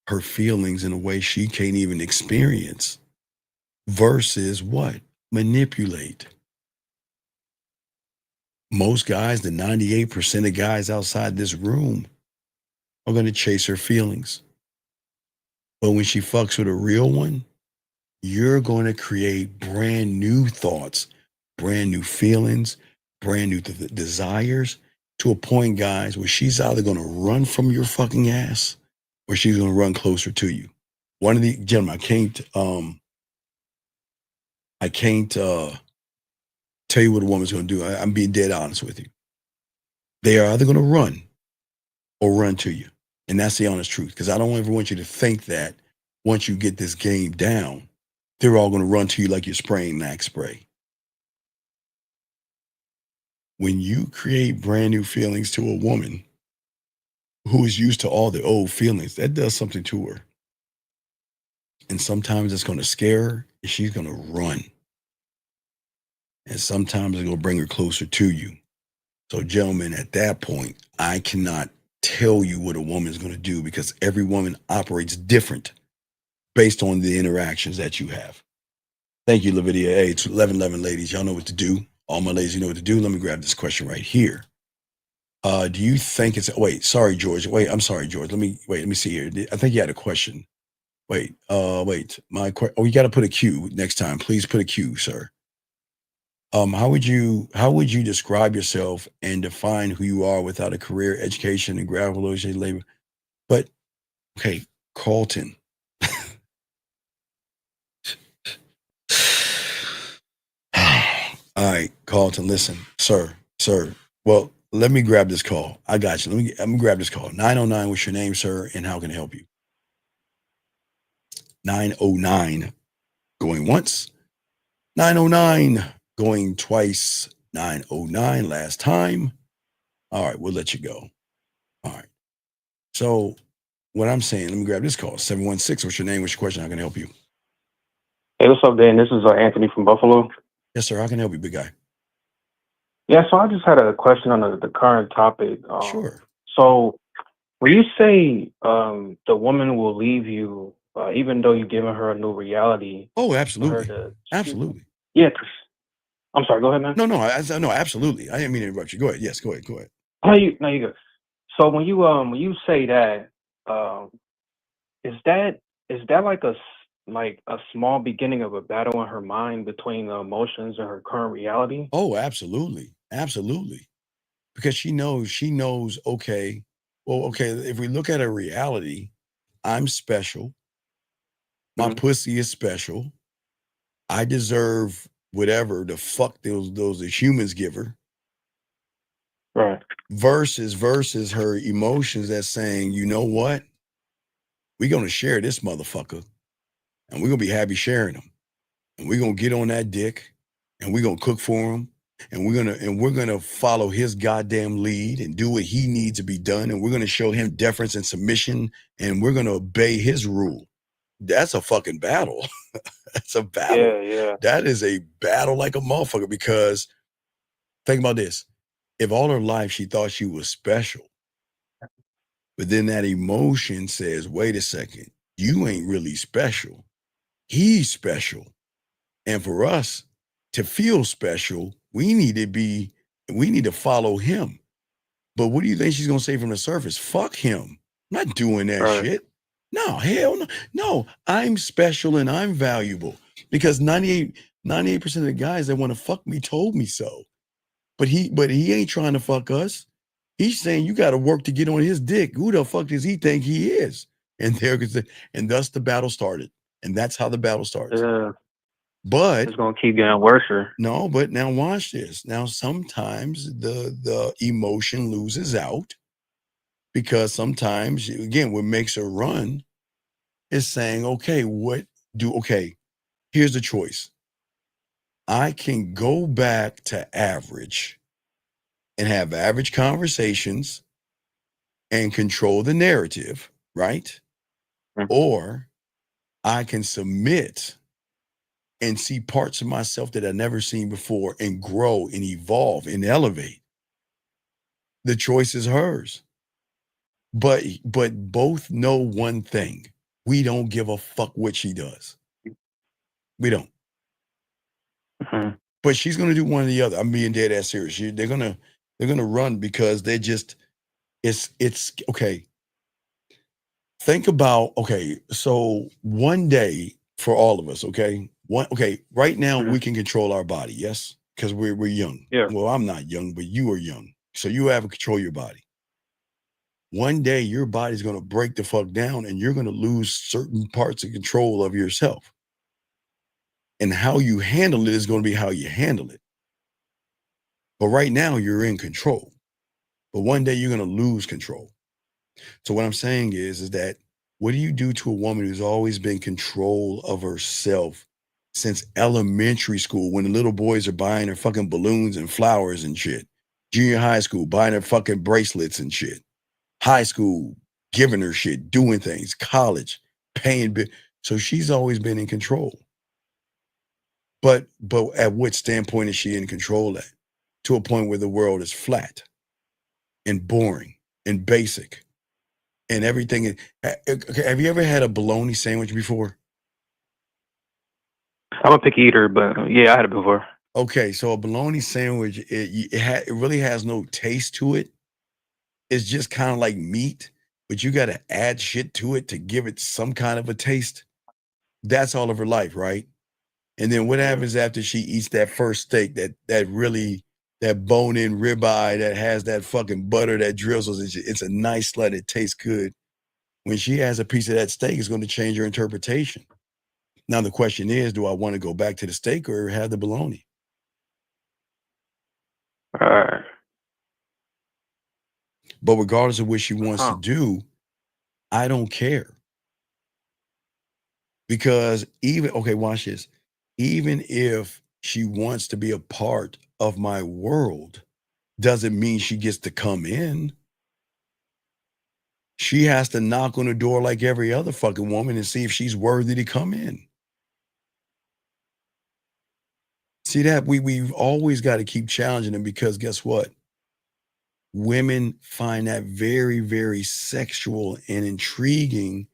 Speaker 13: her feelings in a way she can't even experience versus what? Manipulate. Most guys, the 98% of guys outside this room are going to chase her feelings. But when she fucks with a real one, you're going to create brand new thoughts, brand new feelings, brand new desires to a point, guys, where she's either going to run from your fucking ass or she's going to run closer to you. One of the gentlemen, I can't tell you what a woman's going to do. I'm being dead honest with you. They are either going to run or run to you. And that's the honest truth. Because I don't ever want you to think that once you get this game down, they're all going to run to you like you're spraying Max spray. When you create brand new feelings to a woman who is used to all the old feelings, that does something to her. And sometimes it's going to scare her and she's going to run. And sometimes it's going to bring her closer to you. So gentlemen, at that point, I cannot tell you what a woman is going to do because every woman operates different based on the interactions that you have. Thank you, Lavidia. Hey, it's 11:11, ladies. Y'all know what to do. All my ladies, you know what to do. Let me grab this question right here. Do you think it's, wait, sorry, George. Wait, I'm sorry, George. Let me see here. I think you had a question. Wait, oh, you got to put a Q next time. Please put a Q, sir. How would you describe yourself and define who you are without a career, education, and graduation labor? But okay, Carlton. All right, Carlton, listen, sir. Well, let me grab this call. I got you. Let me grab this call. 909, what's your name, sir, and how can I help you? 909, going once. 909, going twice. 909, last time. All right, we'll let you go. All right. So what I'm saying, let me grab this call. 716, what's your name? What's your question? How can I help you?
Speaker 20: Hey, what's up, Dan? This is Anthony from Buffalo.
Speaker 13: Yes, sir. How can I help you, big guy?
Speaker 20: Yeah, so I just had a question on the current topic.
Speaker 13: Sure.
Speaker 20: So when you say the woman will leave you, even though you've given her a new reality.
Speaker 13: Oh, absolutely. Absolutely.
Speaker 20: Yeah. I'm sorry. Go ahead, man.
Speaker 13: No, absolutely. I didn't mean to interrupt you. Go ahead. Yes, go ahead.
Speaker 20: No, you good. So when you say that, is that like a small beginning of a battle in her mind between the emotions and her current reality?
Speaker 13: Oh, absolutely. Because she knows, okay, if we look at her reality, I'm special. My pussy is special. I deserve whatever the fuck those humans give her.
Speaker 20: Right.
Speaker 13: Versus her emotions that's saying, you know what? We're going to share this motherfucker. And we're going to be happy sharing them. And we're going to get on that dick. And we're going to cook for him. And we're going to follow his goddamn lead and do what he needs to be done. And we're going to show him deference and submission. And we're going to obey his rule. That's a fucking battle. That's a battle.
Speaker 20: Yeah.
Speaker 13: That is a battle like a motherfucker, because think about this. If all her life she thought she was special, but then that emotion says, wait a second, you ain't really special. He's special. And for us to feel special, we need to follow him. But what do you think she's going to say from the surface? Fuck him. I'm not doing that shit. No, hell no. No, I'm special and I'm valuable, because 98% of the guys that want to fuck me told me so. But he ain't trying to fuck us. He's saying you got to work to get on his dick. Who the fuck does he think he is? And thus the battle started. And that's how the battle starts.
Speaker 20: Yeah.
Speaker 13: But
Speaker 20: it's gonna keep getting worse.
Speaker 13: No, but now watch this. Now sometimes the emotion loses out because sometimes, again, what makes her run is saying, okay, here's the choice. I can go back to average and have average conversations and control the narrative, right? Or I can submit and see parts of myself that I've never seen before and grow and evolve and elevate. The choice is hers. But both know one thing. We don't give a fuck what she does. We don't. But she's gonna do one or the other. I'm being dead ass serious. They're gonna run because they just it's okay. Think about, so one day for all of us, right now we can control our body, yes? Because we're young.
Speaker 20: Yeah.
Speaker 13: Well, I'm not young, but you are young. So you have to control your body. One day your body's gonna break the fuck down and you're gonna lose certain parts of control of yourself. And how you handle it is gonna be how you handle it. But right now you're in control. But one day you're gonna lose control. So what I'm saying is that what do you do to a woman who's always been in control of herself since elementary school, when the little boys are buying her fucking balloons and flowers and shit? Junior high school, buying her fucking bracelets and shit. High school, giving her shit, doing things. College, paying. So she's always been in control. But at what standpoint is she in control at? To a point where the world is flat and boring and basic. And everything. Have you ever had a bologna sandwich before?
Speaker 20: I'm a picky eater, but yeah, I had it before.
Speaker 13: Okay, so a bologna sandwich, it really has no taste to it. It's just kind of like meat, but you got to add shit to it to give it some kind of a taste. That's all of her life, right? And then what happens after she eats that first steak, that bone-in ribeye that has that fucking butter that drizzles? It's a nice slut. It tastes good. When she has a piece of that steak, it's going to change her interpretation. Now, the question is, do I want to go back to the steak or have the bologna?
Speaker 20: All right.
Speaker 13: But regardless of what she wants to do, I don't care. Because watch this. Even if she wants to be a part of my world, doesn't mean she gets to come in. She has to knock on the door like every other fucking woman and see if she's worthy to come in. See that? We've always got to keep challenging them, because guess what? Women find that very, very sexual and intriguing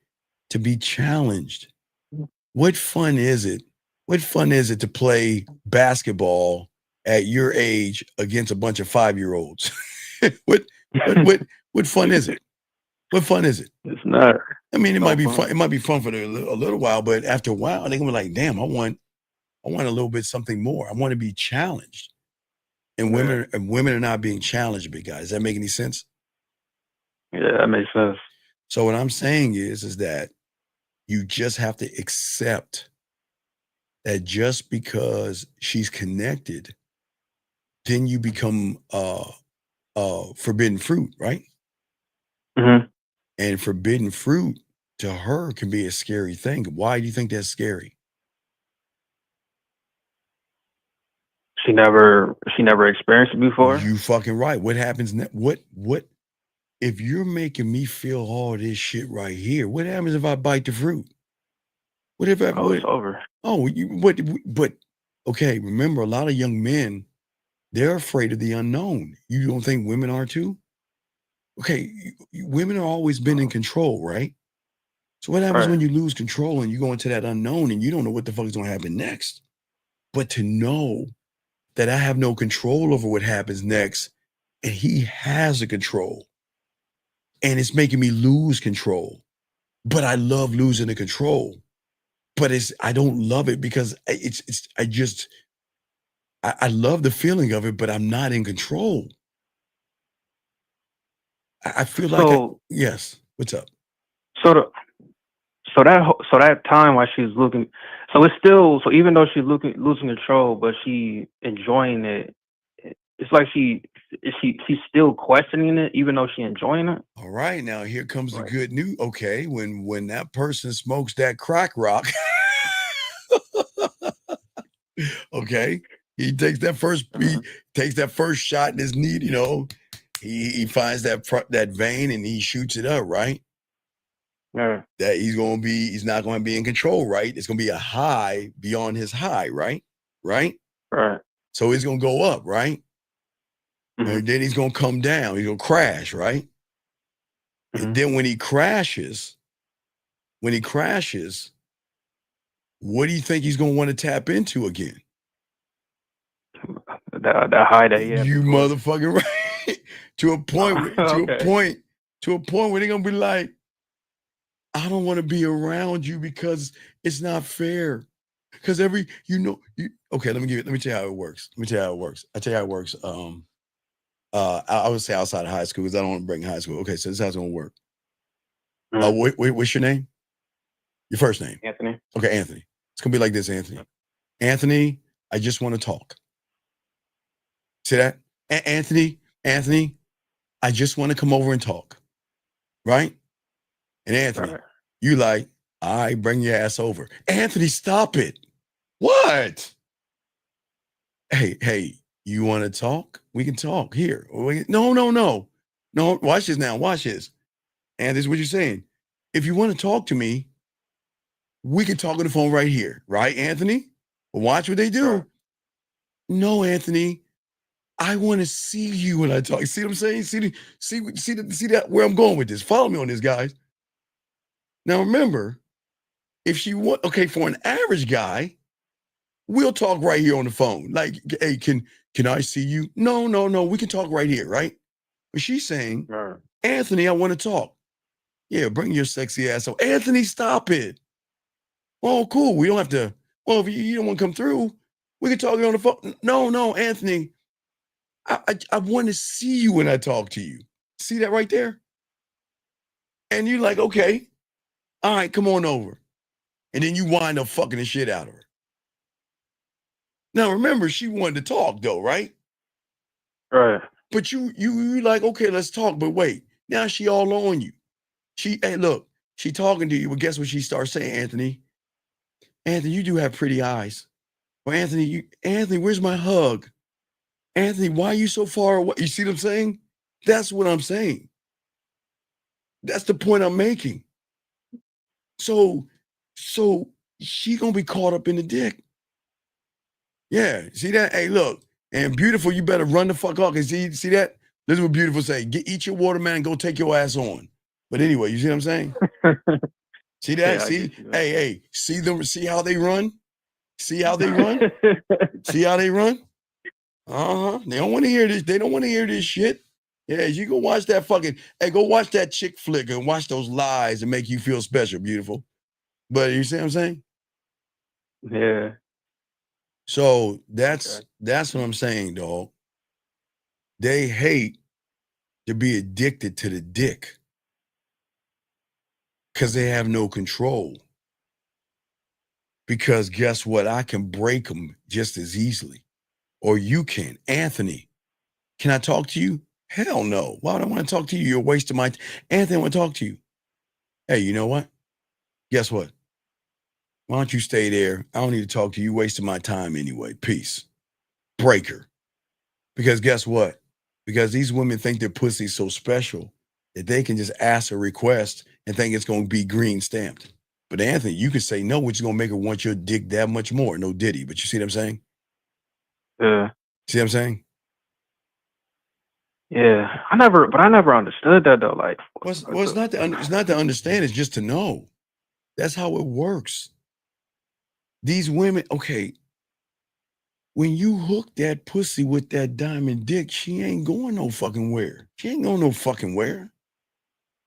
Speaker 13: to be challenged. What fun is it? What fun is it to play basketball at your age against a bunch of 5-year-olds? What fun is it? What fun is it?
Speaker 20: It's not.
Speaker 13: I mean, it might be fun. It might be fun for a little while, but after a while, they're gonna be like, "Damn, I want a little bit something more. I want to be challenged." And women are not being challenged, big guy. Does that make any sense?
Speaker 20: Yeah, that makes sense.
Speaker 13: So what I'm saying is that you just have to accept that just because she's connected, then you become forbidden fruit, right?
Speaker 20: Mm-hmm.
Speaker 13: And forbidden fruit to her can be a scary thing. Why do you think that's scary?
Speaker 20: She never experienced it before.
Speaker 13: You fucking right. What happens next? What if you're making me feel all this shit right here? What happens if I bite the fruit? What if
Speaker 20: it's over?
Speaker 13: But okay, remember, a lot of young men, they're afraid of the unknown. You don't think women are too? Okay, women have always been in control, right? So what happens when you lose control and you go into that unknown and you don't know what the fuck is going to happen next? But to know that I have no control over what happens next, and he has the control, and it's making me lose control. But I love losing the control. But I don't love it because I love the feeling of it, but I'm not in control. I feel like yes. What's up?
Speaker 20: So that time while she's looking, so it's still, so even though she's losing control, but she enjoying it. It's like she's still questioning it, even though she enjoying it.
Speaker 13: All right, now here comes the good news. Okay, when that person smokes that crack rock, okay, he takes that first shot in his knee. You know, he finds that vein and he shoots it up. Right.
Speaker 20: Yeah.
Speaker 13: That he's not going to be in control. Right. It's going to be a high beyond his high. Right. Right.
Speaker 20: Right.
Speaker 13: So it's going to go up. Right. And then he's going to come down. He's going to crash, right? And then when he crashes, what do you think he's going to want to tap into again?
Speaker 20: The high that he had
Speaker 13: you
Speaker 20: before.
Speaker 13: motherfucking right. to a point where they're going to be like, I don't want to be around you because it's not fair. Because okay, let me tell you how it works. I tell you how it works. I would say outside of high school because I don't want to bring high school. Okay, so this is how it's gonna work. What's your name? Your first name?
Speaker 20: Anthony.
Speaker 13: Okay, Anthony. It's gonna be like this, Anthony. Anthony, I just want to talk. See that? Anthony, I just want to come over and talk. Right? And Anthony, you like, all right, bring your ass over. Anthony, stop it. What? Hey. You want to talk? We can talk here. No. Watch this now. Watch this. And this is what you're saying. If you want to talk to me, we can talk on the phone right here. Right, Anthony? Watch what they do. Right. No, Anthony. I want to see you when I talk. See what I'm saying? See that where I'm going with this. Follow me on this, guys. Now remember, if for an average guy, we'll talk right here on the phone. Like, hey, can I see you? No. We can talk right here, right? But she's saying, Anthony, I want to talk. Yeah, bring your sexy ass. So, Anthony, stop it. Oh, cool. We don't have to. Well, if you don't want to come through, we can talk on the phone. No, Anthony. I want to see you when I talk to you. See that right there? And you're like, okay. All right, come on over. And then you wind up fucking the shit out of her. Now, remember, she wanted to talk, though, right?
Speaker 20: Right.
Speaker 13: But you like, okay, let's talk. But wait, now she all on you. Hey, look, she talking to you. But guess what she starts saying, Anthony? Anthony, you do have pretty eyes. Well, Anthony, where's my hug? Anthony, why are you so far away? You see what I'm saying? That's what I'm saying. That's the point I'm making. So she gonna be caught up in the dick. Yeah, see that? Hey, look, and beautiful, you better run the fuck off. See that? This is what beautiful say. Eat your watermelon and go take your ass on. But anyway, you see what I'm saying? See that?
Speaker 20: Yeah,
Speaker 13: see? Hey, see them, see how they run? See how they run? See how they run? They don't want to hear this. They don't want to hear this shit. Yeah, you go watch that go watch that chick flick and watch those lies and make you feel special, beautiful. But you see what I'm saying?
Speaker 20: Yeah.
Speaker 13: So that's what I'm saying, dog. They hate to be addicted to the dick because they have no control. Because guess what? I can break them just as easily. Or you can. Anthony, can I talk to you? Hell no. Why would I want to talk to you? You're wasting my time. Anthony, I want to talk to you. Hey, you know what? Guess what? Why don't you stay there? I don't need to talk to you. You're wasting my time anyway. Peace. Breaker. Because guess what? Because these women think their pussy's so special that they can just ask a request and think it's going to be green stamped. But Anthony, you can say no, which is going to make her want your dick that much more. No diddy. But you see what I'm saying?
Speaker 20: Yeah.
Speaker 13: See what I'm saying?
Speaker 20: Yeah. I never understood that though. Like,
Speaker 13: it's not to understand, it's just to know. That's how it works. These women, okay, when you hook that pussy with that diamond dick, she ain't going no fucking where. She ain't going no fucking where.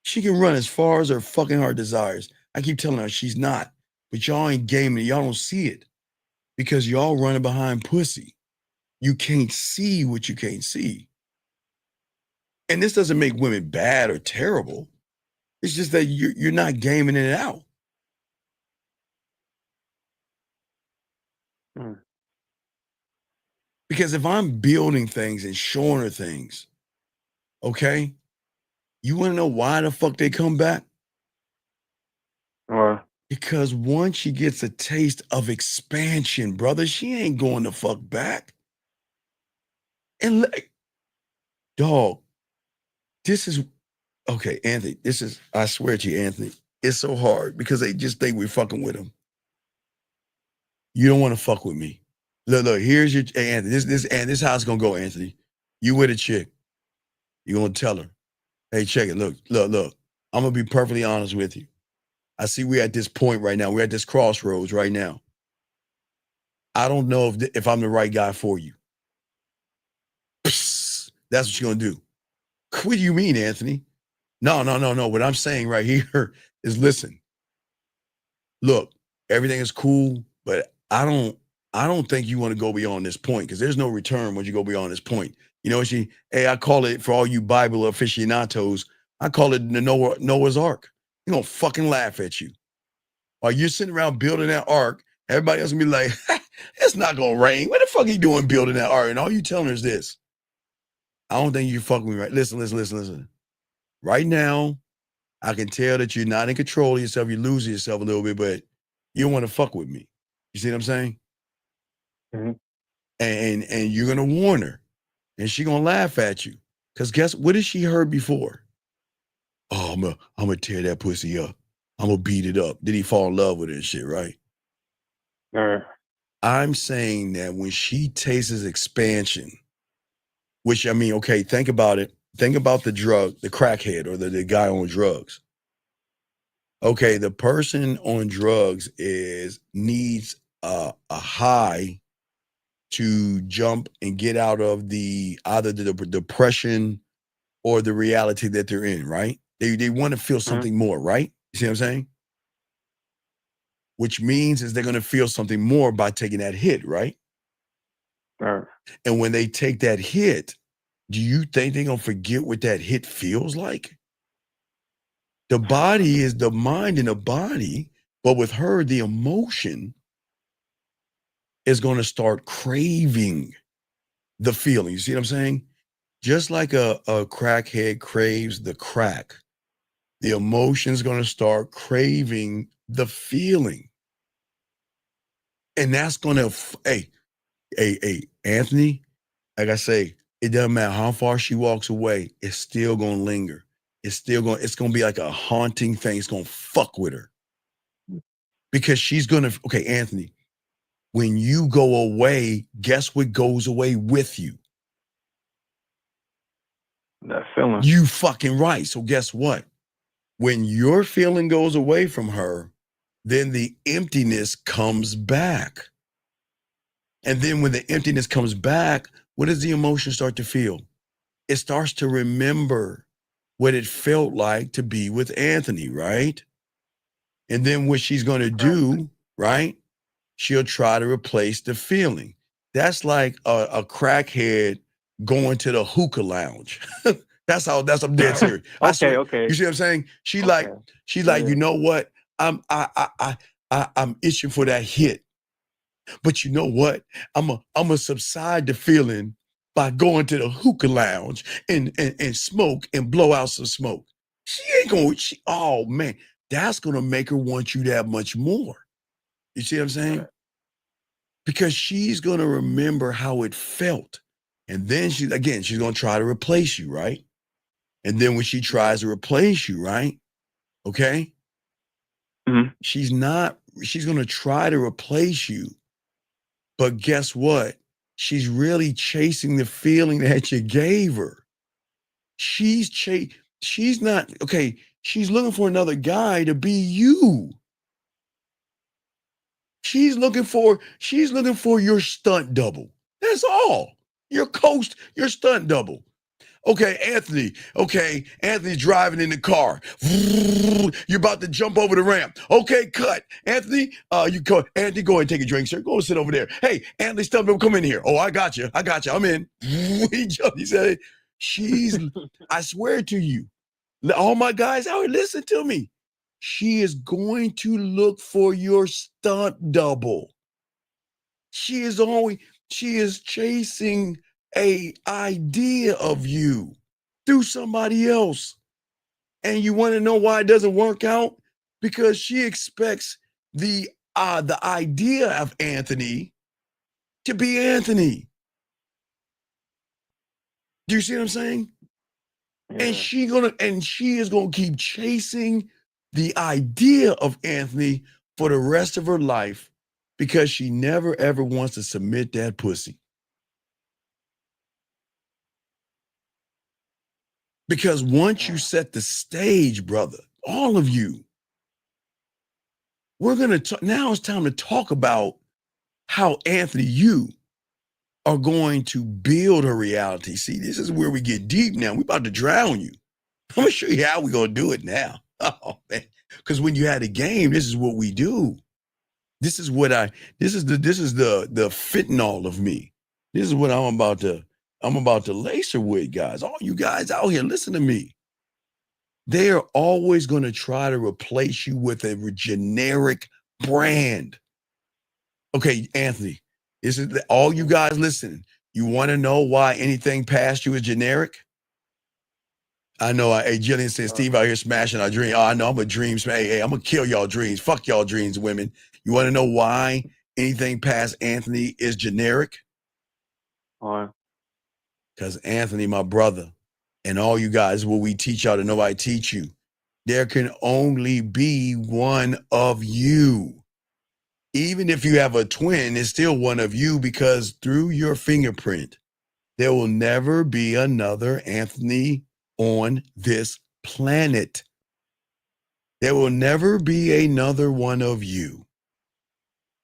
Speaker 13: She can run as far as her fucking heart desires. I keep telling her she's not, but y'all ain't gaming. Y'all don't see it because y'all running behind pussy. You can't see what you can't see. And this doesn't make women bad or terrible. It's just that you're not gaming it out. Because if I'm building things and showing her things, okay, you want to know why the fuck they come back? Because once she gets a taste of expansion, brother, she ain't going the fuck back. And dog, this is okay, Anthony. I swear to you, Anthony, it's so hard because they just think we're fucking with them. You don't want to fuck with me. Look, here's your Anthony. This is how it's gonna go, Anthony. You with a chick. You're gonna tell her, hey, check it. Look. I'm gonna be perfectly honest with you. I see we're at this point right now. We're at this crossroads right now. I don't know if I'm the right guy for you. Psst, that's what you're gonna do. What do you mean, Anthony? No. What I'm saying right here is, listen. Look, everything is cool, but I don't think you want to go beyond this point because there's no return once you go beyond this point. You know, I call it, for all you Bible aficionados, I call it the Noah's Ark. They're gonna fucking laugh at you. While you're sitting around building that ark, everybody else gonna be like, it's not gonna rain. What the fuck are you doing building that ark? And all you telling her is this. I don't think you're fucking with me right. Listen. Right now, I can tell that you're not in control of yourself. You're losing yourself a little bit, but you don't want to fuck with me. You see what I'm saying? Mm-hmm. And you're gonna warn her, and she's gonna laugh at you. Because guess what has she heard before? Oh, I'm gonna tear that pussy up. I'm gonna beat it up. Did he fall in love with it and shit, right? I'm saying that when she tastes expansion, which I mean, okay, think about it. Think about the crackhead or the guy on drugs. Okay, the person on drugs needs a high to jump and get out of either the depression or the reality that they're in, right? They want to feel something more, right? You see what I'm saying? Which means is they're going to feel something more by taking that hit, right? And when they take that hit, do you think they're going to forget what that hit feels like? The body is the mind in the body, but with her, the emotion is going to start craving the feeling. You see what I'm saying? Just like a crackhead craves the crack, the emotion's going to start craving the feeling. And that's going to, hey, Anthony, like I say, it doesn't matter how far she walks away, it's still going to linger. It's going to be like a haunting thing. It's going to fuck with her. Because she's going to, okay, Anthony, when you go away, guess what goes away with you?
Speaker 20: That feeling.
Speaker 13: You fucking right. So guess what? When your feeling goes away from her, then the emptiness comes back. And then when the emptiness comes back, what does the emotion start to feel? It starts to remember what it felt like to be with Anthony, right? And then what she's going to do, right? She'll try to replace the feeling. That's like a crackhead going to the hookah lounge. I'm dead serious.
Speaker 20: Okay.
Speaker 13: You see what I'm saying? She's like, you know what? I'm itching for that hit. But you know what? I'm a subside the feeling by going to the hookah lounge and smoke and blow out some smoke. She ain't going, oh man, that's going to make her want you that much more. You see what I'm saying? Because she's going to remember how it felt. And then she's going to try to replace you, right? And then when she tries to replace you, right? Okay? Mm-hmm. She's going to try to replace you. But guess what? She's really chasing the feeling that you gave her. She's not, okay, she's looking for another guy to be you. She's looking for your stunt double. That's all. Your stunt double. Okay, Anthony. Okay, Anthony's driving in the car. You're about to jump over the ramp. Okay, cut. Anthony, Anthony, go ahead and take a drink, sir. Go and sit over there. Hey, Anthony, come in here. Oh, I got you. I'm in. He said, I swear to you, all my guys out here, listen to me. She is going to look for your stunt double. She is chasing a idea of you through somebody else. And you want to know why it doesn't work out? Because she expects the idea of Anthony to be Anthony. Do you see what I'm saying?
Speaker 20: Yeah.
Speaker 13: And she is gonna keep chasing the idea of Anthony for the rest of her life because she never ever wants to submit that pussy. Because once you set the stage, brother, all of you, we're gonna now it's time to talk about how Anthony, you are going to build a reality. See, this is where we get deep now. We're about to drown you. I'm gonna show you how we're gonna do it now. Oh man. Because when you had a game, this is what we do. This is the fentanyl of me. This is what I'm about to lace her with, guys. All you guys out here, listen to me. They are always going to try to replace you with a generic brand. Okay, Anthony, this is all you guys listening. You want to know why anything past you is generic? I know. Hey, Jillian said, Steve out here smashing our dream. Oh, I know. I'm a dream smash. Hey, I'm going to kill y'all dreams. Fuck y'all dreams, women. You want to know why anything past Anthony is generic?
Speaker 20: Why?
Speaker 13: Because Anthony, my brother, and all you guys, what we teach y'all to know I teach you. There can only be one of you. Even if you have a twin, it's still one of you because through your fingerprint, there will never be another Anthony on this planet. There will never be another one of you.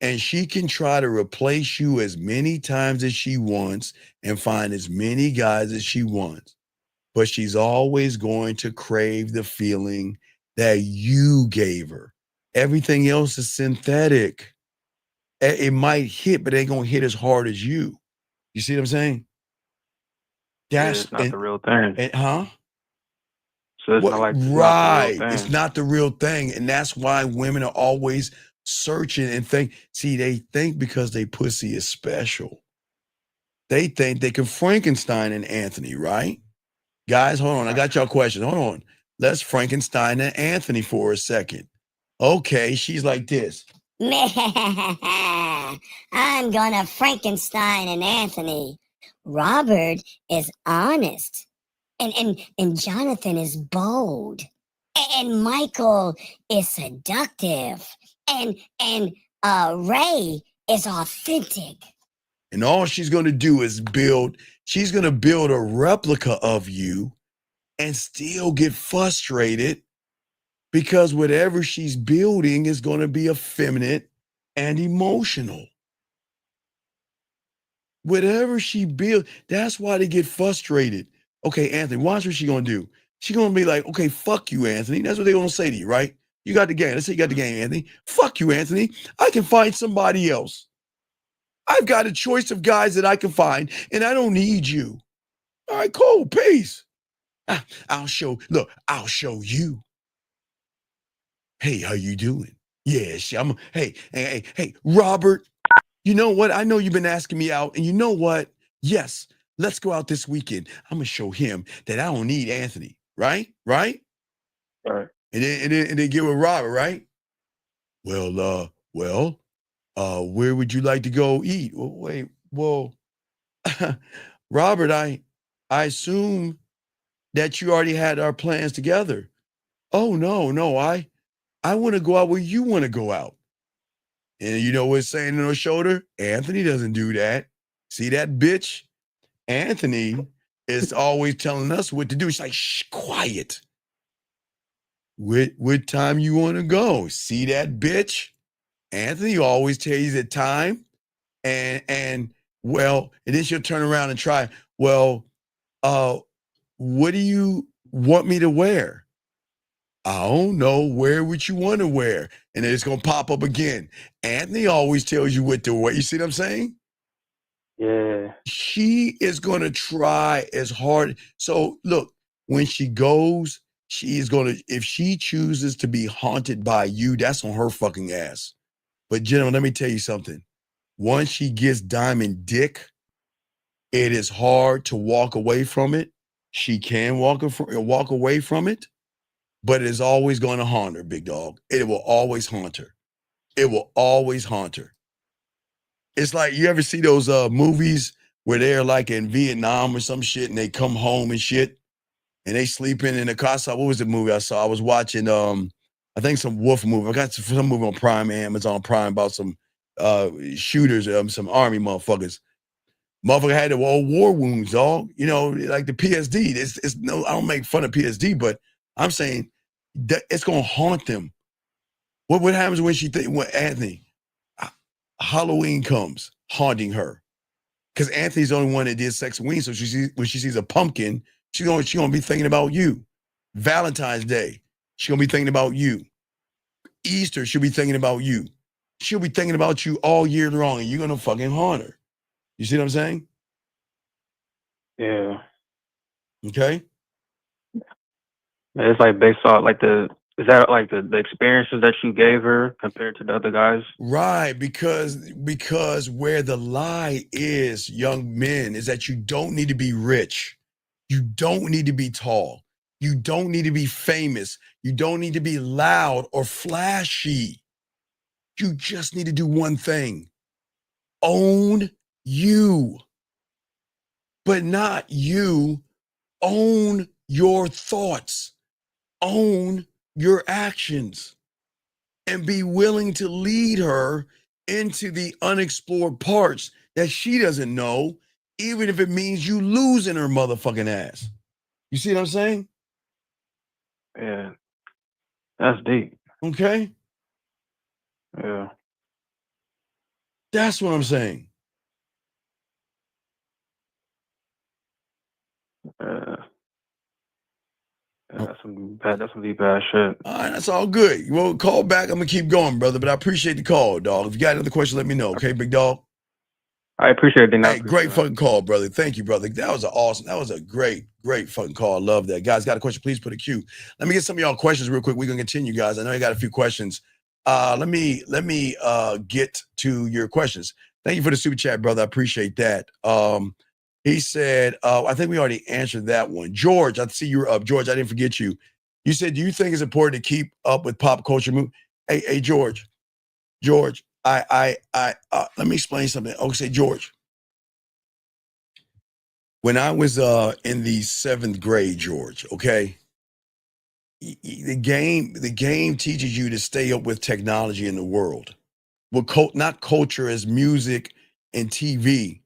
Speaker 13: And she can try to replace you as many times as she wants and find as many guys as she wants. But she's always going to crave the feeling that you gave her. Everything else is synthetic. It might hit, but it ain't going to hit as hard as you. You see what I'm saying?
Speaker 20: It's not the real thing.
Speaker 13: Huh?
Speaker 20: So it's not like
Speaker 13: Right.
Speaker 20: not the real thing.
Speaker 13: It's not the real thing. And that's why women are always searching and they think because they pussy is special. They think they can Frankenstein and Anthony, right? Guys, hold on. I got y'all questions. Hold on. Let's Frankenstein and Anthony for a second. Okay, she's like this.
Speaker 2: I'm gonna Frankenstein and Anthony. Robert is honest. And Jonathan is bold. And Michael is seductive. And Ray is authentic.
Speaker 13: And all she's going to do is she's going to build a replica of you and still get frustrated because whatever she's building is going to be effeminate and emotional. Whatever she builds, that's why they get frustrated. Okay, Anthony, watch what she's going to do. She's going to be like, okay, fuck you, Anthony. That's what they're going to say to you, right? You got the game. Let's say you got the game, Anthony. Fuck you, Anthony. I can find somebody else. I've got a choice of guys that I can find, and I don't need you. All right, cool, peace. I'll show you. Hey, how you doing? Yes, hey, Robert, you know what? I know you've been asking me out, and you know what? Yes, let's go out this weekend. I'm going to show him that I don't need Anthony, right? Right?
Speaker 20: All right.
Speaker 13: And then get with Robert, right? Well, where would you like to go eat? Robert, I assume that you already had our plans together. Oh, no, I want to go out where you want to go out. And you know what's saying on her shoulder? Anthony doesn't do that. See that bitch? Anthony is always telling us what to do. She's like, shh, quiet. What time you want to go? See that bitch? Anthony always tells you the time. And then she'll turn around and try, what do you want me to wear? I don't know. Wear what you want to wear. And then it's going to pop up again. Anthony always tells you what to wear. You see what I'm saying?
Speaker 20: Yeah.
Speaker 13: She is going to try as hard. So look, when she goes, she is going to, if she chooses to be haunted by you, that's on her fucking ass. But gentlemen, let me tell you something. Once she gets diamond dick, it is hard to walk away from it. She can walk away from it, but it is always going to haunt her, big dog. It will always haunt her. It will always haunt her. It's like, you ever see those movies where they're like in Vietnam or some shit and they come home and shit and they sleeping in the car? What was the movie I saw? I was watching, I think some wolf movie. I got some movie on Prime, Amazon Prime, about some shooters, some army motherfuckers. Motherfucker had the old war wounds, dog. You know, like the PSD. It's no, I don't make fun of PSD, but I'm saying that it's gonna haunt them. What happens when Anthony, Halloween comes, haunting her? Because Anthony's the only one that did sex and weed. So when she sees a pumpkin, she's gonna be thinking about you. Valentine's Day, she's gonna be thinking about you. Easter, she'll be thinking about you. She'll be thinking about you all year long, and you're gonna fucking haunt her. You see what I'm saying?
Speaker 20: Yeah.
Speaker 13: Okay.
Speaker 20: It's like based on like is that like the experiences that you gave her compared to the other guys?
Speaker 13: Right, because where the lie is, young men, is that you don't need to be rich. You don't need to be tall. You don't need to be famous. You don't need to be loud or flashy. You just need to do one thing. Own you. But not you. Own your thoughts. Own your actions. And be willing to lead her into the unexplored parts that she doesn't know, even if it means you losing her motherfucking ass. You see what I'm saying?
Speaker 20: Yeah. That's deep.
Speaker 13: Okay?
Speaker 20: Yeah.
Speaker 13: That's what I'm saying.
Speaker 20: That's some deep ass shit.
Speaker 13: All right, that's all good. Well, call back. I'm gonna keep going, brother, but I appreciate the call, dog. If you got another question, let me know, okay, big dog?
Speaker 20: I appreciate it.
Speaker 13: Hey, great fucking call, brother. Thank you, brother. That was a great fucking call. I love that. Guys, got a question, please put a Q. Let me get some of y'all questions real quick. We're gonna continue, guys. I know you got a few questions. Let me get to your questions. Thank you for the super chat, brother. I appreciate that. He said, I think we already answered that one. George, I see you're up. George, I didn't forget you. You said, do you think it's important to keep up with pop culture move? Hey, George, let me explain something. Okay, George. When I was in the 7th grade, George, okay, the game teaches you to stay up with technology in the world. Well, not culture as music and TV,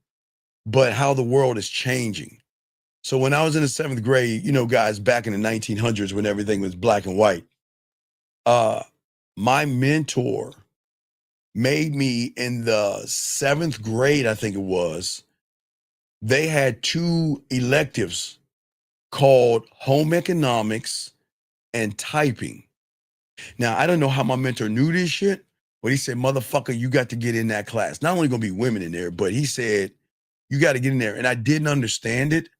Speaker 13: but how the world is changing. So when I was in the 7th grade, you know, guys, back in the 1900s when everything was black and white, my mentor made me in the 7th grade, I think it was, they had 2 electives called home economics and typing. Now, I don't know how my mentor knew this shit, but he said, motherfucker, you got to get in that class. Not only gonna be women in there, but he said, you got to get in there. And I didn't understand it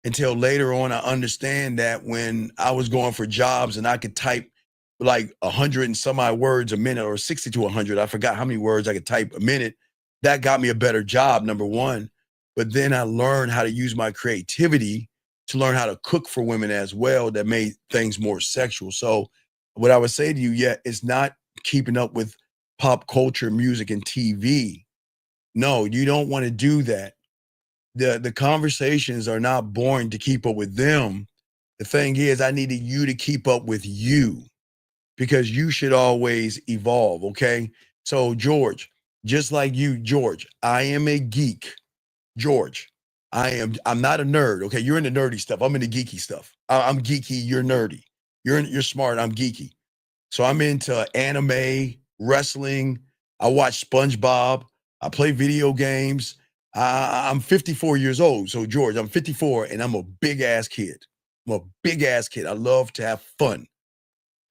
Speaker 13: until later on. I understand that when I was going for jobs and I could type like 100 and some odd words a minute, or 60 to 100, I forgot how many words I could type a minute. That got me a better job, number one. But then I learned how to use my creativity to learn how to cook for women as well. That made things more sexual. So what I would say to you, yeah, it's not keeping up with pop culture, music, and TV. No, you don't want to do that. The conversations are not boring to keep up with them. The thing is, I needed you to keep up with you, because you should always evolve, okay? So George, just like you, George, I am a geek. George, I'm not a nerd, okay? You're into nerdy stuff. I'm into geeky stuff. I'm geeky, you're nerdy. You're smart, I'm geeky. So I'm into anime, wrestling. I watch SpongeBob. I play video games. I'm 54 years old. So George, I'm 54 and I'm a big ass kid. I'm a big ass kid. I love to have fun.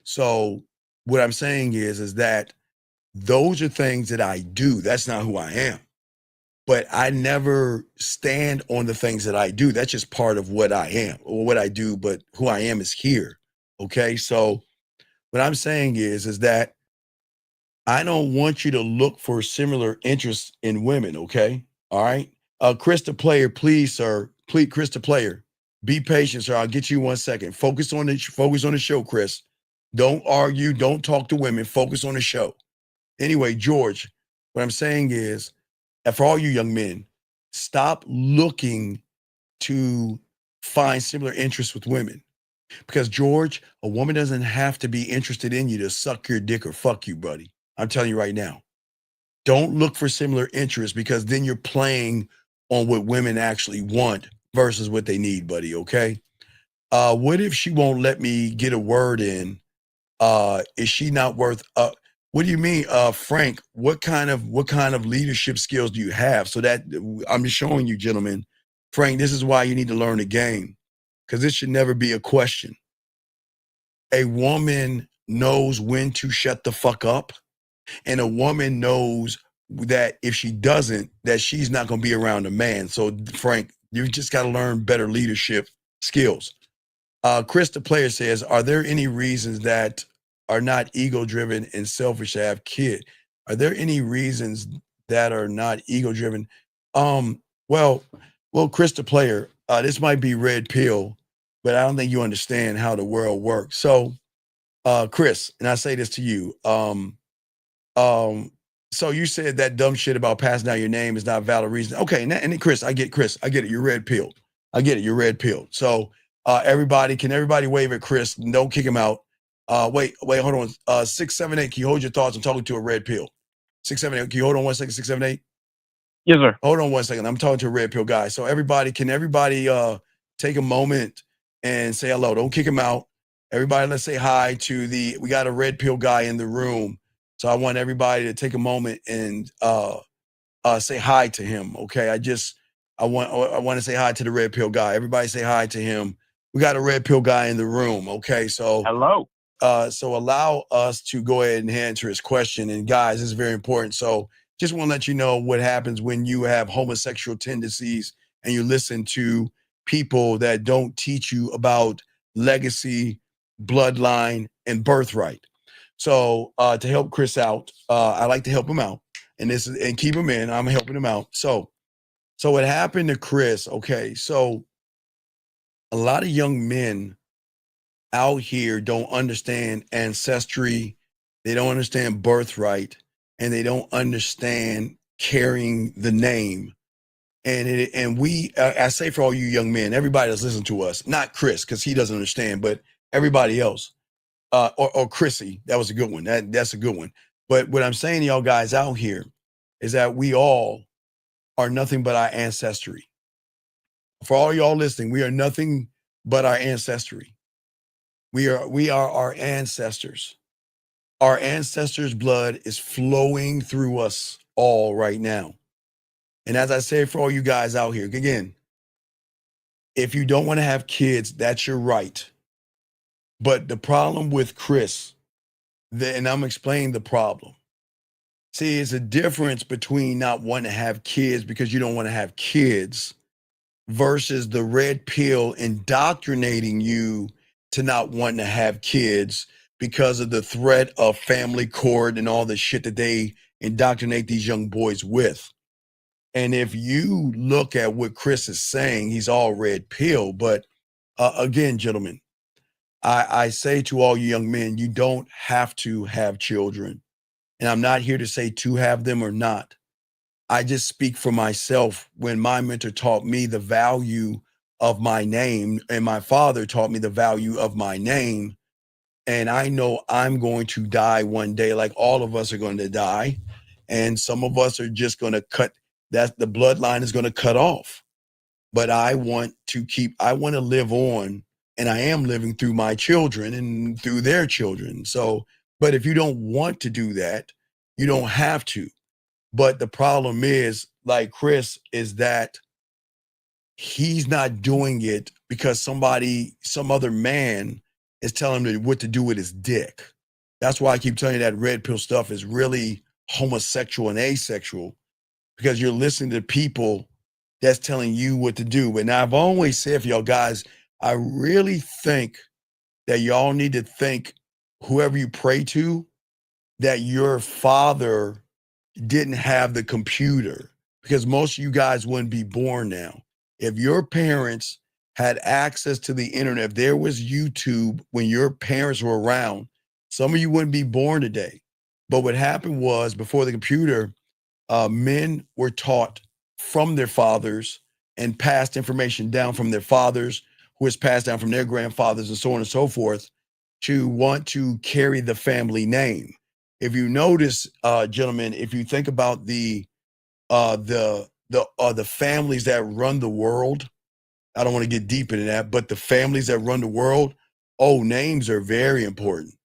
Speaker 13: So what I'm saying is that those are things that I do. That's not who I am. but I never stand on the things that I do. That's just part of what I am or what I do, but who I am is here. Okay. So what I'm saying is that I don't want you to look for similar interests in women. Okay. All right. Chris the player, please, sir. Please, Chris the player. Be patient, sir. I'll get you 1 second. Focus on the show, Chris. Don't argue. Don't talk to women. Focus on the show. Anyway, George, what I'm saying is, and for all you young men, stop looking to find similar interests with women. Because, George, a woman doesn't have to be interested in you to suck your dick or fuck you, buddy. I'm telling you right now. Don't look for similar interests, because then you're playing on what women actually want versus what they need, buddy, okay? What if she won't let me get a word in? Is she not worth what do you mean, Frank? What kind of leadership skills do you have? So that I'm just showing you, gentlemen, Frank, this is why you need to learn the game, because this should never be a question. A woman knows when to shut the fuck up, and a woman knows that if she doesn't, that she's not going to be around a man. So, Frank, you just got to learn better leadership skills. Chris the player says, are there any reasons that are not ego-driven and selfish to have kids? Are there any reasons that are not ego-driven? Well, Chris the player, this might be red pill, but I don't think you understand how the world works. So, Chris, and I say this to you, so you said that dumb shit about passing out your name is not valid reason. Okay, and Chris, I get it. You're red pilled. I get it. You're red pilled. So, can everybody wave at Chris? Don't kick him out. Wait, hold on. 678, can you hold your thoughts? I'm talking to a red pill. 678, can you hold on 1 second? 678?
Speaker 20: Yes, sir.
Speaker 13: Hold on 1 second. I'm talking to a red pill guy. So can everybody take a moment and say hello? Don't kick him out. Everybody, let's say hi to we got a red pill guy in the room. So I want everybody to take a moment and say hi to him. Okay. I want to say hi to the red pill guy. Everybody say hi to him. We got a red pill guy in the room. Okay. So
Speaker 20: hello.
Speaker 13: So allow us to go ahead and answer his question. And guys, this is very important. So just want to let you know what happens when you have homosexual tendencies and you listen to people that don't teach you about legacy, bloodline, and birthright. So to help Chris out, I like to help him out, and keep him in. I'm helping him out. So what happened to Chris? Okay, so a lot of young men out here don't understand ancestry, they don't understand birthright, and they don't understand carrying the name. And I say for all you young men, everybody that's listening to us, not Chris because he doesn't understand, but everybody else. Or Chrissy, that was a good one. That's a good one. But what I'm saying to y'all guys out here is that we all are nothing but our ancestry. For all y'all listening, we are nothing but our ancestry. We are our ancestors. Our ancestors' blood is flowing through us all right now. And as I say for all you guys out here, again, if you don't want to have kids, that's your right. But the problem with Chris, and I'm explaining the problem. See, it's a difference between not wanting to have kids because you don't want to have kids versus the red pill indoctrinating you to not wanting to have kids because of the threat of family court and all the shit that they indoctrinate these young boys with. And if you look at what Chris is saying, he's all red pill. But again, gentlemen, I say to all you young men, you don't have to have children. And I'm not here to say to have them or not. I just speak for myself. When my mentor taught me the value of my name, and my father taught me the value of my name, and I know I'm going to die one day, like all of us are going to die. And some of us are just going to the bloodline is going to cut off. But I want to live on. And I am living through my children and through their children. So, but if you don't want to do that, you don't have to. But the problem is, like Chris, is that he's not doing it because some other man is telling him what to do with his dick. That's why I keep telling you that red pill stuff is really homosexual and asexual. because you're listening to people that's telling you what to do. But now I've always said for y'all guys, I really think that y'all need to think whoever you pray to, that your father didn't have the computer, because most of you guys wouldn't be born now. If your parents had access to the internet, if there was YouTube when your parents were around, some of you wouldn't be born today. But what happened was, before the computer, men were taught from their fathers and passed information down from their fathers, who was passed down from their grandfathers, and so on and so forth, to want to carry the family name. If you notice, gentlemen, if you think about the families that run the world, I don't want to get deep into that, but the families that run the world, names are very important.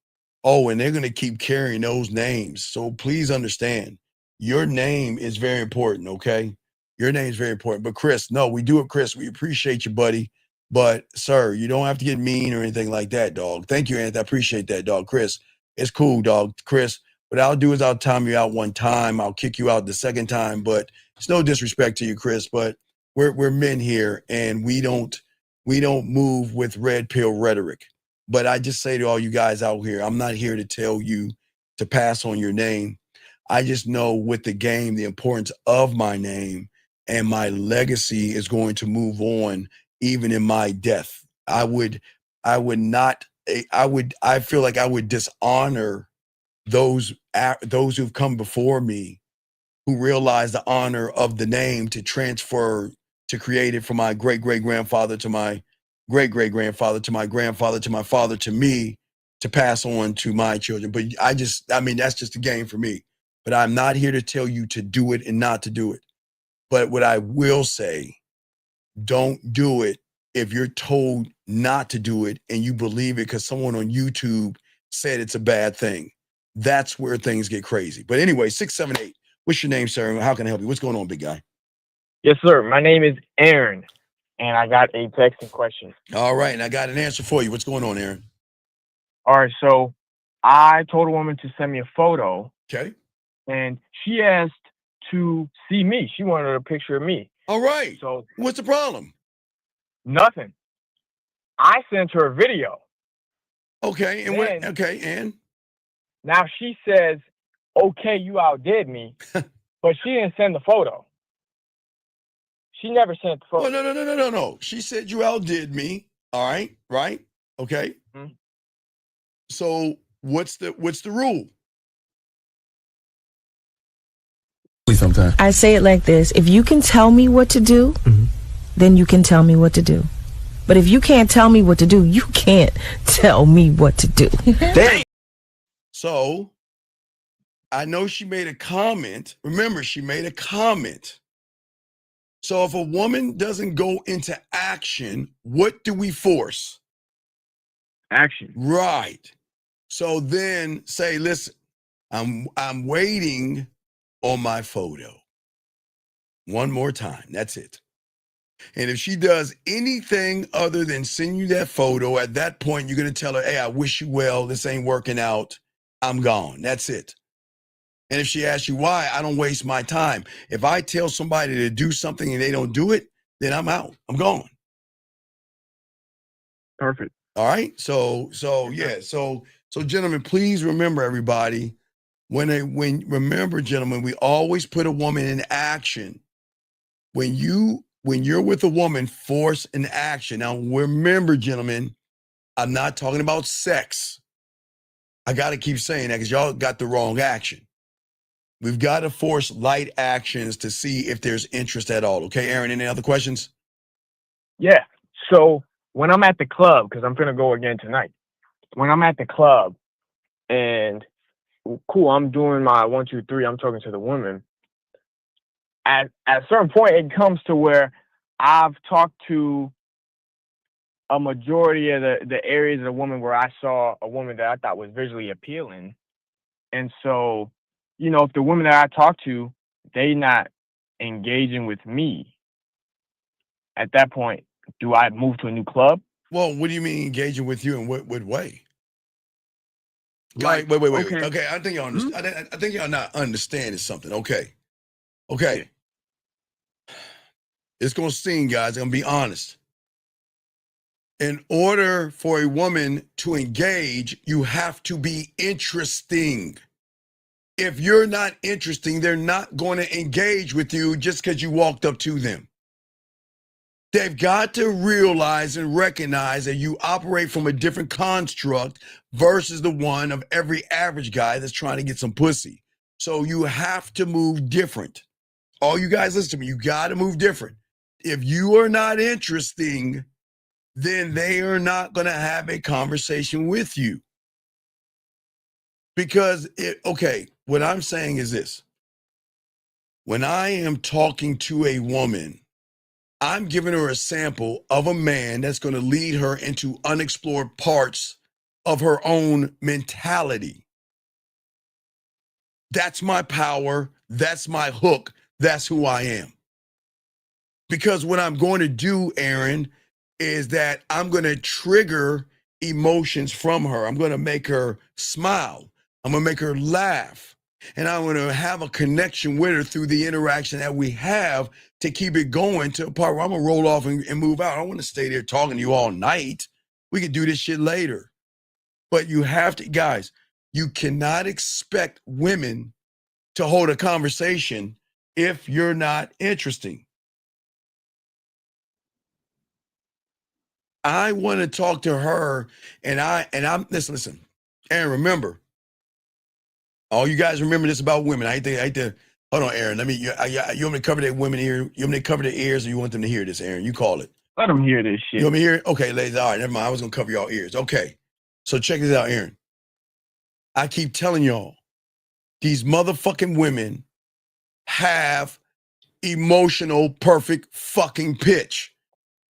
Speaker 13: And they're going to keep carrying those names. So please understand, your name is very important, okay? Your name is very important. But Chris, no, we do it, Chris. We appreciate you, buddy. But sir, you don't have to get mean or anything like that, dog. Thank you, Anthony. I appreciate that, dog. Chris, it's cool, dog. Chris, what I'll do is I'll time you out one time. I'll kick you out the second time, but it's no disrespect to you, Chris, but we're men here, and we don't move with red pill rhetoric. But I just say to all you guys out here, I'm not here to tell you to pass on your name. I just know with the game, the importance of my name and my legacy is going to move on even in my death. I feel like I would dishonor those who've come before me, who realize the honor of the name to transfer, to create it from my great-great-grandfather to my great-great-grandfather to my grandfather to my father to me, to pass on to my children. But that's just a game for me. But I'm not here to tell you to do it and not to do it. But what I will say, don't do it if you're told not to do it and you believe it because someone on YouTube said it's a bad thing. That's where things get crazy. But anyway, 678, what's your name, sir? How can I help you? What's going on, big guy?
Speaker 2: Yes, sir. My name is Aaron, and I got a texting question.
Speaker 13: All right, and I got an answer for you. What's going on, Aaron?
Speaker 2: All right, so I told a woman to send me a photo.
Speaker 13: Okay.
Speaker 2: And she asked to see me. She wanted a picture of me.
Speaker 13: All right.
Speaker 2: So
Speaker 13: what's the problem?
Speaker 2: Nothing. I sent her a video.
Speaker 13: Okay, and
Speaker 2: now she says, okay, you outdid me, but she didn't send the photo. She never sent the photo.
Speaker 13: Oh, no. She said you outdid me. All right, right? Okay.
Speaker 2: Mm-hmm.
Speaker 13: So what's the rule?
Speaker 21: Sometimes I say it like this: if you can tell me what to do, then you can tell me what to do. But if you can't tell me what to do, you can't tell me what to do.
Speaker 13: So I know she made a comment. Remember, she made a comment. So if a woman doesn't go into action, what do we force?
Speaker 2: Action.
Speaker 13: Right. So then say, listen, I'm waiting on my photo. One more time. That's it. And if she does anything other than send you that photo, at that point, you're going to tell her, hey, I wish you well. This ain't working out. I'm gone. That's it. And if she asks you why, I don't waste my time. If I tell somebody to do something and they don't do it, then I'm out. I'm gone.
Speaker 2: Perfect.
Speaker 13: All right. So gentlemen, please remember, everybody, remember, gentlemen, we always put a woman in action. When you're with a woman, force an action. Now, remember, gentlemen, I'm not talking about sex. I got to keep saying that because y'all got the wrong action. We've got to force light actions to see if there's interest at all. Okay, Aaron, any other questions?
Speaker 2: Yeah. So when I'm at the club, because I'm going to go again tonight, when I'm at the club and cool, I'm doing my 1, 2, 3, I'm talking to the woman. At a certain point, it comes to where I've talked to a majority of the areas of the woman where I saw a woman that I thought was visually appealing. And so, if the women that I talk to, they not engaging with me, at that point, do I move to a new club?
Speaker 13: Well, what do you mean engaging with you in what way? Like, wait. Okay, I think y'all understand. I think y'all not understanding something. Okay. It's going to sting, guys. I'm going to be honest. In order for a woman to engage, you have to be interesting. If you're not interesting, they're not going to engage with you just because you walked up to them. They've got to realize and recognize that you operate from a different construct versus the one of every average guy that's trying to get some pussy. So you have to move different. All you guys listen to me, you got to move different. If you are not interesting, then they are not going to have a conversation with you. Because, what I'm saying is this. When I am talking to a woman, I'm giving her a sample of a man that's going to lead her into unexplored parts of her own mentality. That's my power. That's my hook. That's who I am. Because what I'm going to do, Aaron, is that I'm going to trigger emotions from her. I'm going to make her smile. I'm going to make her laugh. And I'm going to have a connection with her through the interaction that we have to keep it going to a part where I'm going to roll off and move out. I don't want to stay there talking to you all night. We could do this shit later. But you have to, guys, you cannot expect women to hold a conversation if you're not interesting. I want to talk to her, and I'm listen, Aaron, remember, all you guys remember this about women. I hate to hold on, Aaron. You want me to cover their women ear? You want me to cover their ears, or you want them to hear this, Aaron? You call it.
Speaker 15: Let them hear this shit.
Speaker 13: You want me to hear it? Okay, ladies. All right, never mind. I was gonna cover y'all ears. Okay, so check this out, Aaron. I keep telling y'all, these motherfucking women have emotional perfect fucking pitch.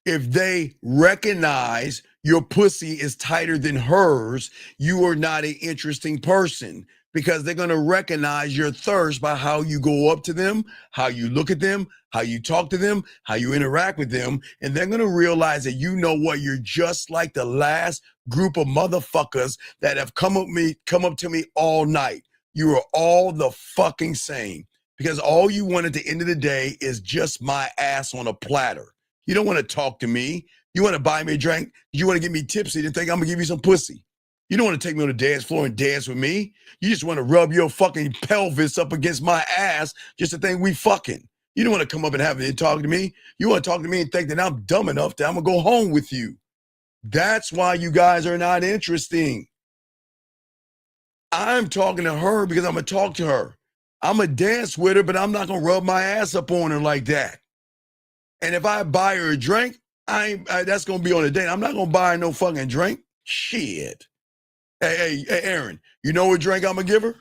Speaker 13: If they recognize your pussy is tighter than hers, you are not an interesting person, because they're going to recognize your thirst by how you go up to them, how you look at them, how you talk to them, how you interact with them. And they're going to realize that you're just like the last group of motherfuckers that have come up to me all night. You are all the fucking same, because all you want at the end of the day is just my ass on a platter. You don't want to talk to me. You want to buy me a drink. You want to get me tipsy to think I'm going to give you some pussy. You don't want to take me on the dance floor and dance with me. You just want to rub your fucking pelvis up against my ass just to think we fucking. You don't want to come up and have it talk to me. You want to talk to me and think that I'm dumb enough that I'm going to go home with you. That's why you guys are not interesting. I'm talking to her because I'm going to talk to her. I'm going to dance with her, but I'm not going to rub my ass up on her like that. And if I buy her a drink, that's going to be on a date. I'm not going to buy her no fucking drink. Shit. Hey, Aaron, you know what drink I'm going to give her?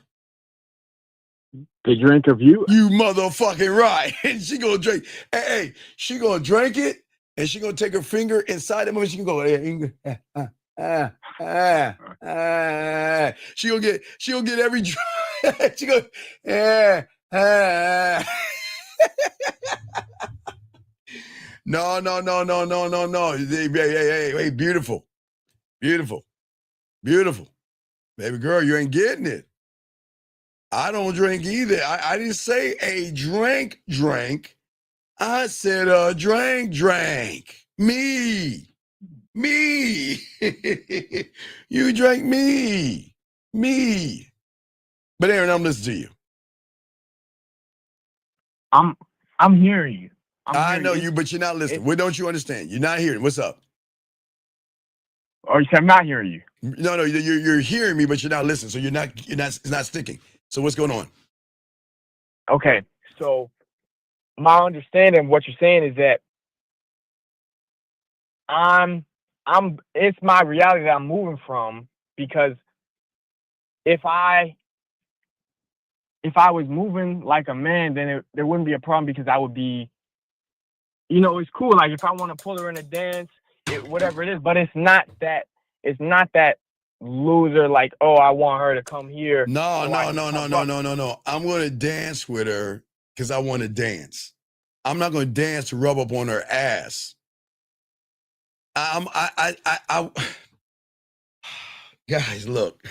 Speaker 15: The drink of you?
Speaker 13: You motherfucking right. And she going to drink. Hey, she going to drink it, and she going to take her finger inside it, and she can go, she'll get every drink. She go, No. Hey, beautiful. Baby girl, you ain't getting it. I don't drink either. I didn't say a drink. I said a drink. Me. You drank me. But Aaron, I'm listening to you.
Speaker 15: I'm hearing you.
Speaker 13: I know you, but you're not listening. What don't you understand? You're not hearing. What's up?
Speaker 15: Oh, you said I'm not hearing you.
Speaker 13: No, you're hearing me, but you're not listening. So it's not sticking. So what's going on?
Speaker 15: Okay, so my understanding of what you're saying is that it's my reality that I'm moving from, because if I was moving like a man, then there wouldn't be a problem, because I would be, it's cool. Like if I want to pull her in a dance, whatever it is, but it's not that loser, like, oh, I want her to come here.
Speaker 13: No. I'm going to dance with her because I want to dance. I'm not going to dance to rub up on her ass. Guys, look.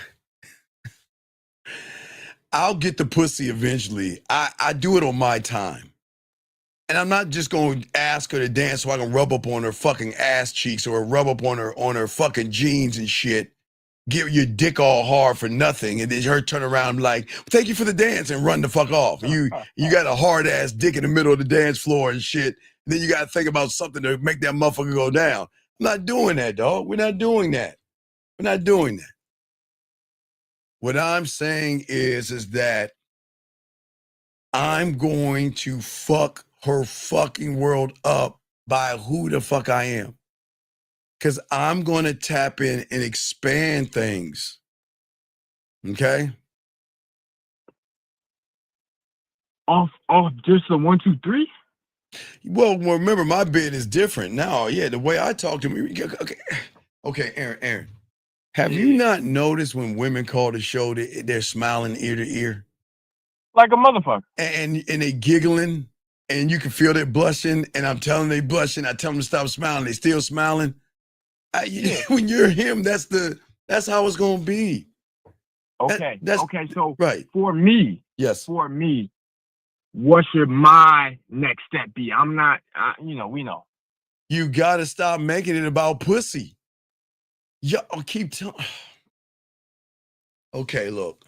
Speaker 13: I'll get the pussy eventually. I do it on my time. And I'm not just going to ask her to dance so I can rub up on her fucking ass cheeks or rub up on her fucking jeans and shit. Give your dick all hard for nothing, and then her turn around like, "Thank you for the dance," and run the fuck off. You got a hard ass dick in the middle of the dance floor and shit. And then you got to think about something to make that motherfucker go down. I'm not doing that, dog. We're not doing that. We're not doing that. What I'm saying is that I'm going to fuck her fucking world up by who the fuck I am. Because I'm going to tap in and expand things. Okay?
Speaker 1: Off just a 1, 2, 3?
Speaker 13: Well, remember, my bid is different now. Yeah, the way I talk to me. Okay, Aaron. Have you not noticed when women call the show, they're smiling ear to ear?
Speaker 1: Like a motherfucker.
Speaker 13: And they giggling, and you can feel they're blushing, and I'm telling them they blushing. I tell them to stop smiling. They still smiling. When you're him, that's how it's going to be.
Speaker 1: Okay. Okay, so
Speaker 13: right.
Speaker 1: For me,
Speaker 13: yes.
Speaker 1: For me, what should my next step be? I'm not, we know.
Speaker 13: You got to stop making it about pussy. Yeah, I'll keep telling. Okay, look.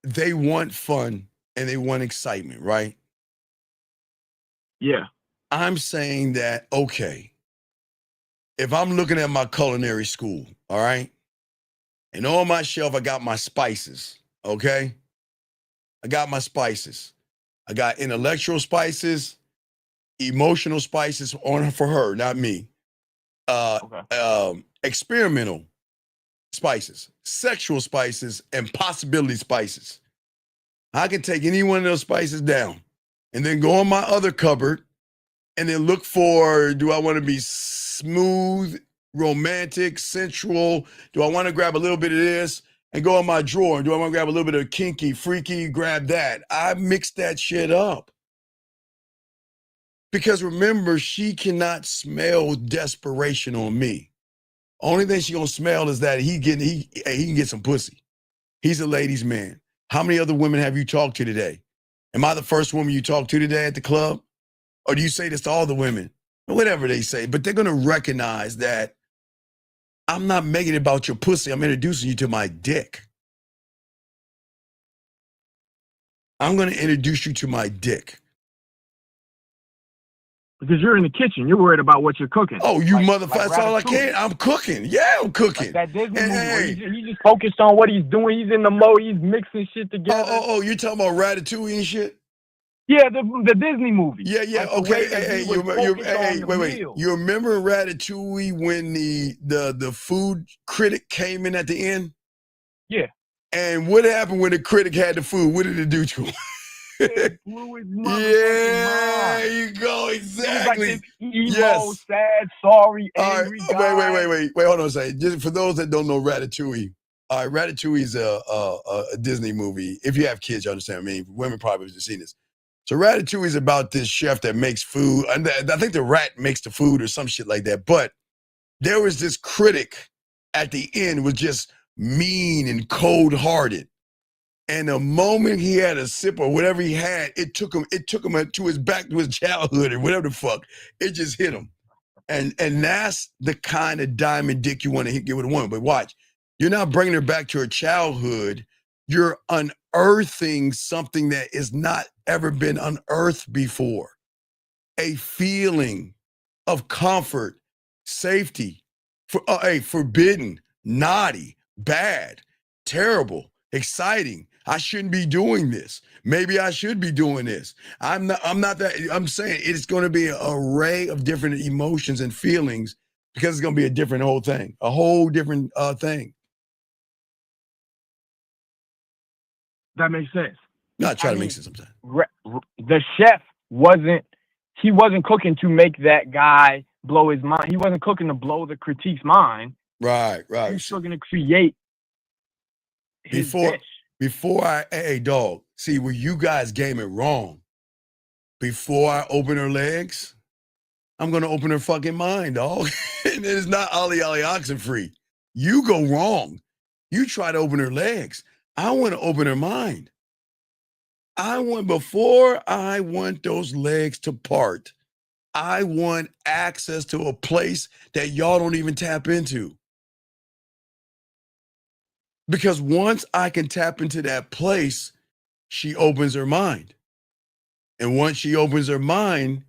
Speaker 13: They want fun and they want excitement, right?
Speaker 1: Yeah.
Speaker 13: I'm saying that, okay, if I'm looking at my culinary school, all right, and on my shelf, I got my spices, okay? I got my spices. I got intellectual spices, emotional spices for her, not me. Experimental spices, sexual spices, and possibility spices. I can take any one of those spices down and then go on my other cupboard and then look for, do I want to be smooth, romantic, sensual? Do I want to grab a little bit of this and go in my drawer? Do I want to grab a little bit of kinky, freaky, grab that? I mix that shit up. Because remember, she cannot smell desperation on me. Only thing she gonna smell is that he can get some pussy. He's a ladies' man. How many other women have you talked to today? Am I the first woman you talked to today at the club? Or do you say this to all the women? Whatever they say, but they're gonna recognize that I'm not making it about your pussy. I'm introducing you to my dick. I'm gonna introduce you to my dick.
Speaker 1: Because you're in the kitchen. You're worried about what you're cooking.
Speaker 13: Oh, you motherfucker. That's all I can. I'm cooking. Yeah, I'm cooking.
Speaker 1: Like that Disney movie where he's just focused on what he's doing. He's in the mode. He's mixing shit together.
Speaker 13: Oh, you're talking about Ratatouille and shit?
Speaker 1: Yeah, the Disney movie.
Speaker 13: Yeah.
Speaker 1: Like
Speaker 13: okay. Wait. You remember Ratatouille when the food critic came in at the end?
Speaker 1: Yeah.
Speaker 13: And what happened when the critic had the food? What did it do to him?
Speaker 1: It blew his mind.
Speaker 13: There you go, exactly.
Speaker 1: Like emo, sad, sorry, angry guy.
Speaker 13: Wait, hold on a second. Just for those that don't know Ratatouille, all right, Ratatouille is a Disney movie. If you have kids, you understand what I mean. Women probably have seen this. So Ratatouille is about this chef that makes food. And I think the rat makes the food or some shit like that. But there was this critic at the end was just mean and cold-hearted. And the moment he had a sip or whatever he had, it took him to his back to his childhood or whatever the fuck. It just hit him. And that's the kind of diamond dick you want to get with a woman. But watch, you're not bringing her back to her childhood. You're unearthing something that has not ever been unearthed before. A feeling of comfort, safety, forbidden, naughty, bad, terrible, exciting. I shouldn't be doing this. Maybe I should be doing this. I'm not that. I'm saying it's going to be an array of different emotions and feelings because it's going to be a different whole thing, a whole different thing.
Speaker 1: That makes sense.
Speaker 13: No, I try to make sense sometimes.
Speaker 1: The chef wasn't cooking to make that guy blow his mind. He wasn't cooking to blow the critique's mind.
Speaker 13: Right.
Speaker 1: He's looking to create his dish.
Speaker 13: Hey, dog, see where you guys game it wrong. Before I open her legs, I'm going to open her fucking mind, dog. And it's not ollie oxen free. You go wrong. You try to open her legs. I want to open her mind. Before I want those legs to part, I want access to a place that y'all don't even tap into. Because once I can tap into that place, she opens her mind. And once she opens her mind,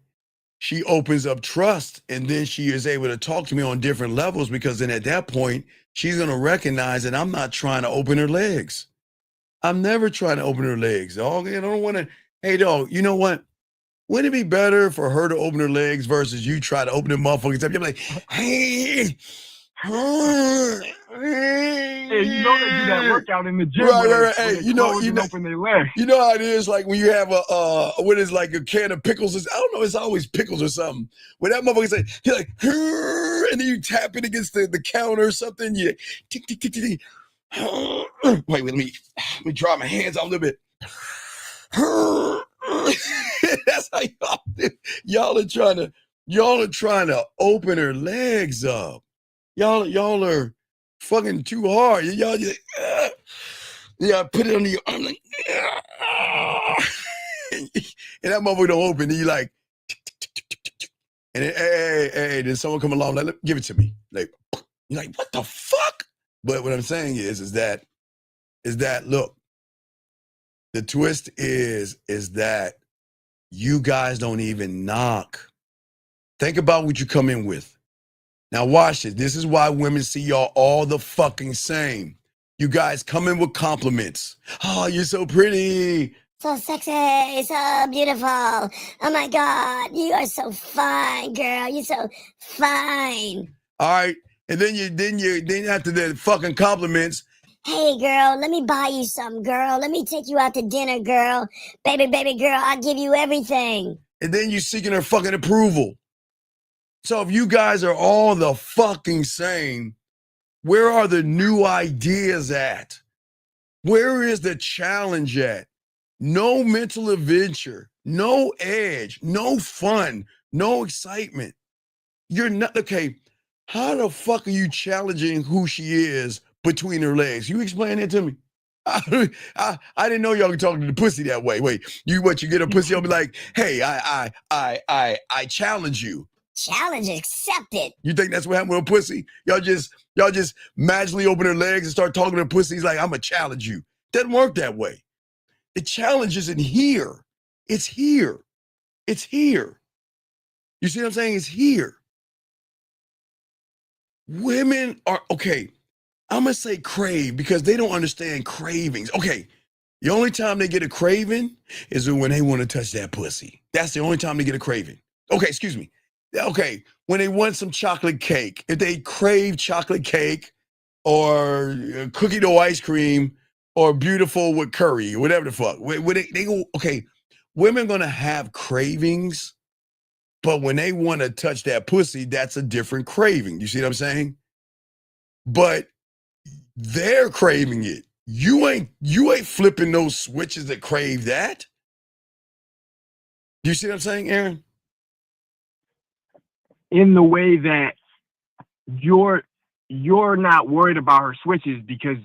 Speaker 13: she opens up trust, and then she is able to talk to me on different levels, because then at that point, she's going to recognize that I'm not trying to open her legs. I'm never trying to open her legs, dog. I don't want to, hey, dog, you know what? Wouldn't it be better for her to open her legs versus you try to open them motherfuckers up? You're like, hey,
Speaker 1: Hey, you know they do that workout in the gym
Speaker 13: right.
Speaker 1: where
Speaker 13: Hey,
Speaker 1: they close and open their legs.
Speaker 13: You know how it is, like when you have what is like a can of pickles? I don't know, it's always pickles or something. When that motherfucker say, you're like, and then you tap it against the counter or something. You tick, tick, tick, tick, tick. Wait, let me dry my hands out a little bit. That's how y'all do. Y'all are trying to open her legs up. Y'all are fucking too hard. Y'all just, put it under your arm like, and that motherfucker don't open. And you like, and then, hey, then someone come along like, give it to me. Like, you're like, what the fuck? But what I'm saying is that look, the twist is that you guys don't even knock. Think about what you come in with. Now watch this. This is why women see y'all all the fucking same. You guys come in with compliments. Oh, you're so pretty.
Speaker 5: So sexy, so beautiful. Oh my God, you are so fine, girl. You're so fine.
Speaker 13: All right. And then after the fucking compliments,
Speaker 5: hey, girl, let me buy you something, girl. Let me take you out to dinner, girl. Baby girl, I'll give you everything.
Speaker 13: And then you're seeking her fucking approval. So if you guys are all the fucking same, where are the new ideas at? Where is the challenge at? No mental adventure, no edge, no fun, no excitement. You're not, okay, how the fuck are you challenging who she is between her legs? You explain that to me. I didn't know y'all could talk to the pussy that way. Wait, you get a pussy, I'll be like, hey, I challenge you.
Speaker 5: Challenge accepted.
Speaker 13: You think that's what happened with a pussy? Y'all just magically open her legs and start talking to her pussies like, I'm gonna challenge you. Doesn't work that way. The challenge isn't here. It's here. It's here. You see what I'm saying? It's here. Women are, okay, I'm gonna say crave because they don't understand cravings. Okay, the only time they get a craving is when they want to touch that pussy. That's the only time they get a craving. Okay, excuse me. Okay, when they want some chocolate cake, if they crave chocolate cake or cookie dough ice cream or beautiful with curry, whatever the fuck, when they go, okay, women gonna have cravings, but when they want to touch that pussy, that's a different craving. You see what I'm saying? But they're craving it. You ain't flipping those switches that crave that. You see what I'm saying, Aaron?
Speaker 1: In the way that you're not worried about her switches because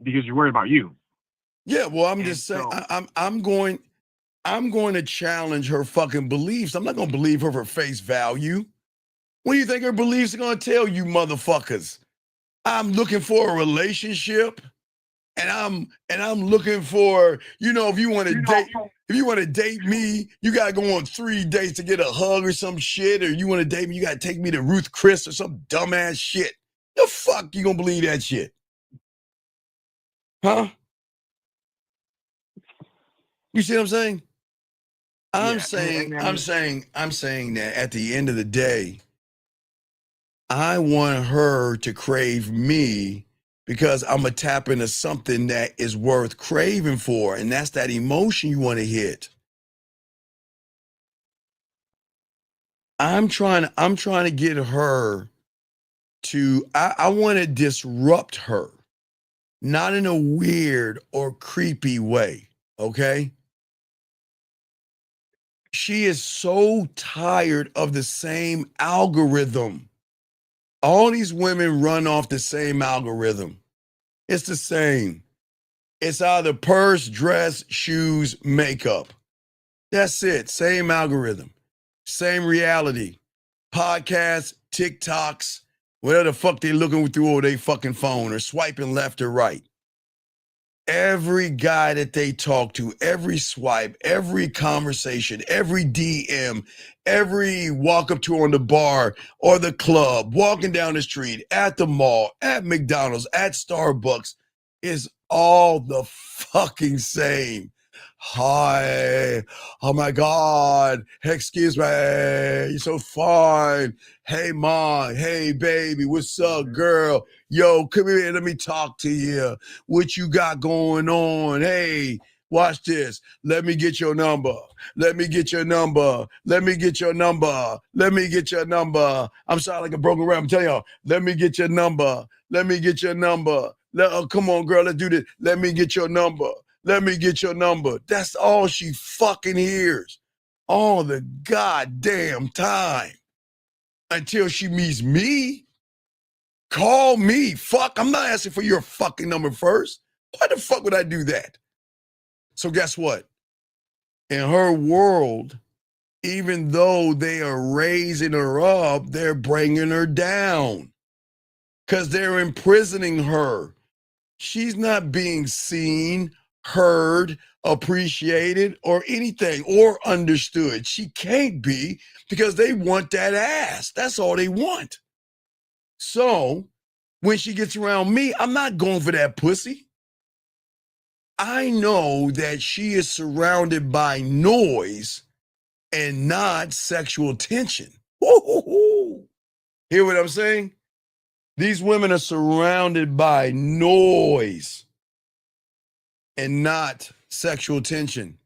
Speaker 1: you're worried about you.
Speaker 13: Yeah, well, I'm just saying, I'm going to challenge her fucking beliefs. I'm not going to believe her for face value. What do you think her beliefs are going to tell you, motherfuckers? I'm looking for a relationship, and I'm looking for, if you want to date me, you gotta go on 3 dates to get a hug or some shit, or you want to date me, you gotta take me to Ruth Chris or some dumbass shit. The fuck you gonna believe that shit? Huh? You see what I'm saying? I'm saying that at the end of the day, I want her to crave me because I'm going to tap into something that is worth craving for. And that's that emotion you want to hit. I'm trying to get her to, I want to disrupt her, not in a weird or creepy way. Okay. She is so tired of the same algorithm. All these women run off the same algorithm. It's the same. It's either purse, dress, shoes, makeup. That's it. Same algorithm, same reality. Podcasts, TikToks, whatever the fuck they looking through their fucking phone or swiping left or right. Every guy that they talk to, every swipe, every conversation, every DM, every walk up to on the bar or the club, walking down the street, at the mall, at McDonald's, at Starbucks, is all the fucking same. Hi, oh my God, excuse me, you're so fine. Hey, mom, hey, baby, what's up, girl? Yo, come here, let me talk to you. What you got going on? Hey, watch this. Let me get your number. Let me get your number. Let me get your number. Let me get your number. I'm sorry, like a broken record. I'm telling y'all, let me get your number. Let me get your number. Come on, girl, let's do this. Let me get your number. Let me get your number. That's all she fucking hears all the goddamn time until she meets me. Call me. Fuck, I'm not asking for your fucking number first. Why the fuck would I do that? So guess what? In her world, even though they are raising her up, they're bringing her down because they're imprisoning her. She's not being seen, heard, appreciated, or anything, or understood. She can't be because they want that ass. That's all they want. So when she gets around me, I'm not going for that pussy. I know that she is surrounded by noise and not sexual tension. Woo-hoo-hoo. Hear what I'm saying? These women are surrounded by noise and not sexual tension.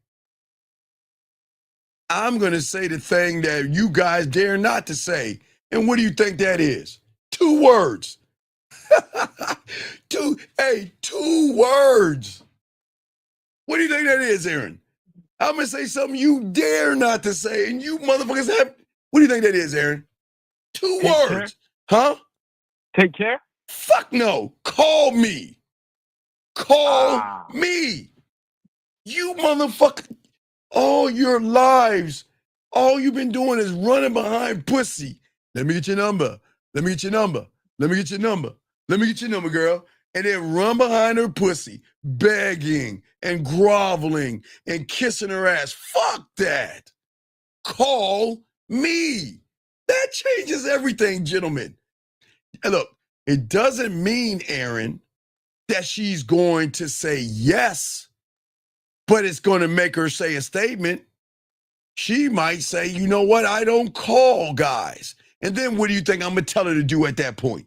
Speaker 13: I'm going to say the thing that you guys dare not to say. And what do you think that is? 2 words. 2 words. What do you think that is, Aaron? I'm going to say something you dare not to say, and you motherfuckers have. What do you think that is, Aaron? 2
Speaker 1: Take
Speaker 13: words.
Speaker 1: Care.
Speaker 13: Huh?
Speaker 1: Take care?
Speaker 13: Fuck no. Call me. Call me. You motherfucker. All your lives, all you've been doing is running behind pussy. Let me get your number. Let me get your number. Let me get your number. Let me get your number, girl. And then run behind her pussy, begging and groveling and kissing her ass. Fuck that. Call me. That changes everything, gentlemen. And look, it doesn't mean, Aaron, that she's going to say yes, but it's going to make her say a statement. She might say, you know what? I don't call guys. And then what do you think I'm going to tell her to do at that point?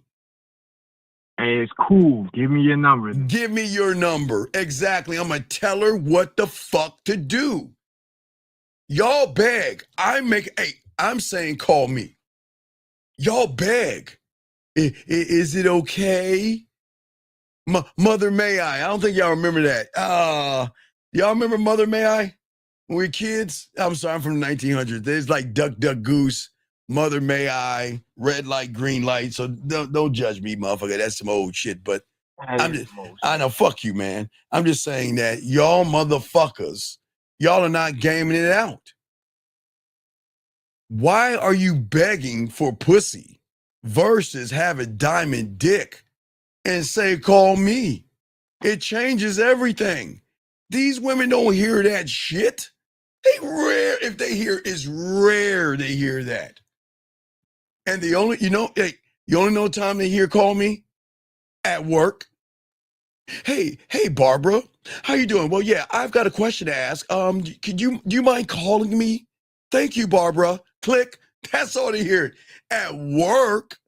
Speaker 1: Hey, it's cool. Give me your number.
Speaker 13: Give me your number. Exactly. I'm going to tell her what the fuck to do. Y'all beg. I'm saying call me. Y'all beg. Is it okay? Mother May I don't think y'all remember that. Y'all remember Mother May I? When we were kids? I'm sorry, I'm from the 1900s. There's like Duck, Duck, Goose, Mother May I, red light, green light. So don't judge me, motherfucker. That's some old shit. But I know, fuck you, man. I'm just saying that y'all motherfuckers, y'all are not gaming it out. Why are you begging for pussy versus have a diamond dick and say, call me? It changes everything. These women don't hear that shit. If they hear, it's rare they hear that. And the only, you only know time they hear call me? At work. Hey, Barbara, how you doing? Well, yeah, I've got a question to ask. Do you mind calling me? Thank you, Barbara. Click. That's all they hear at work.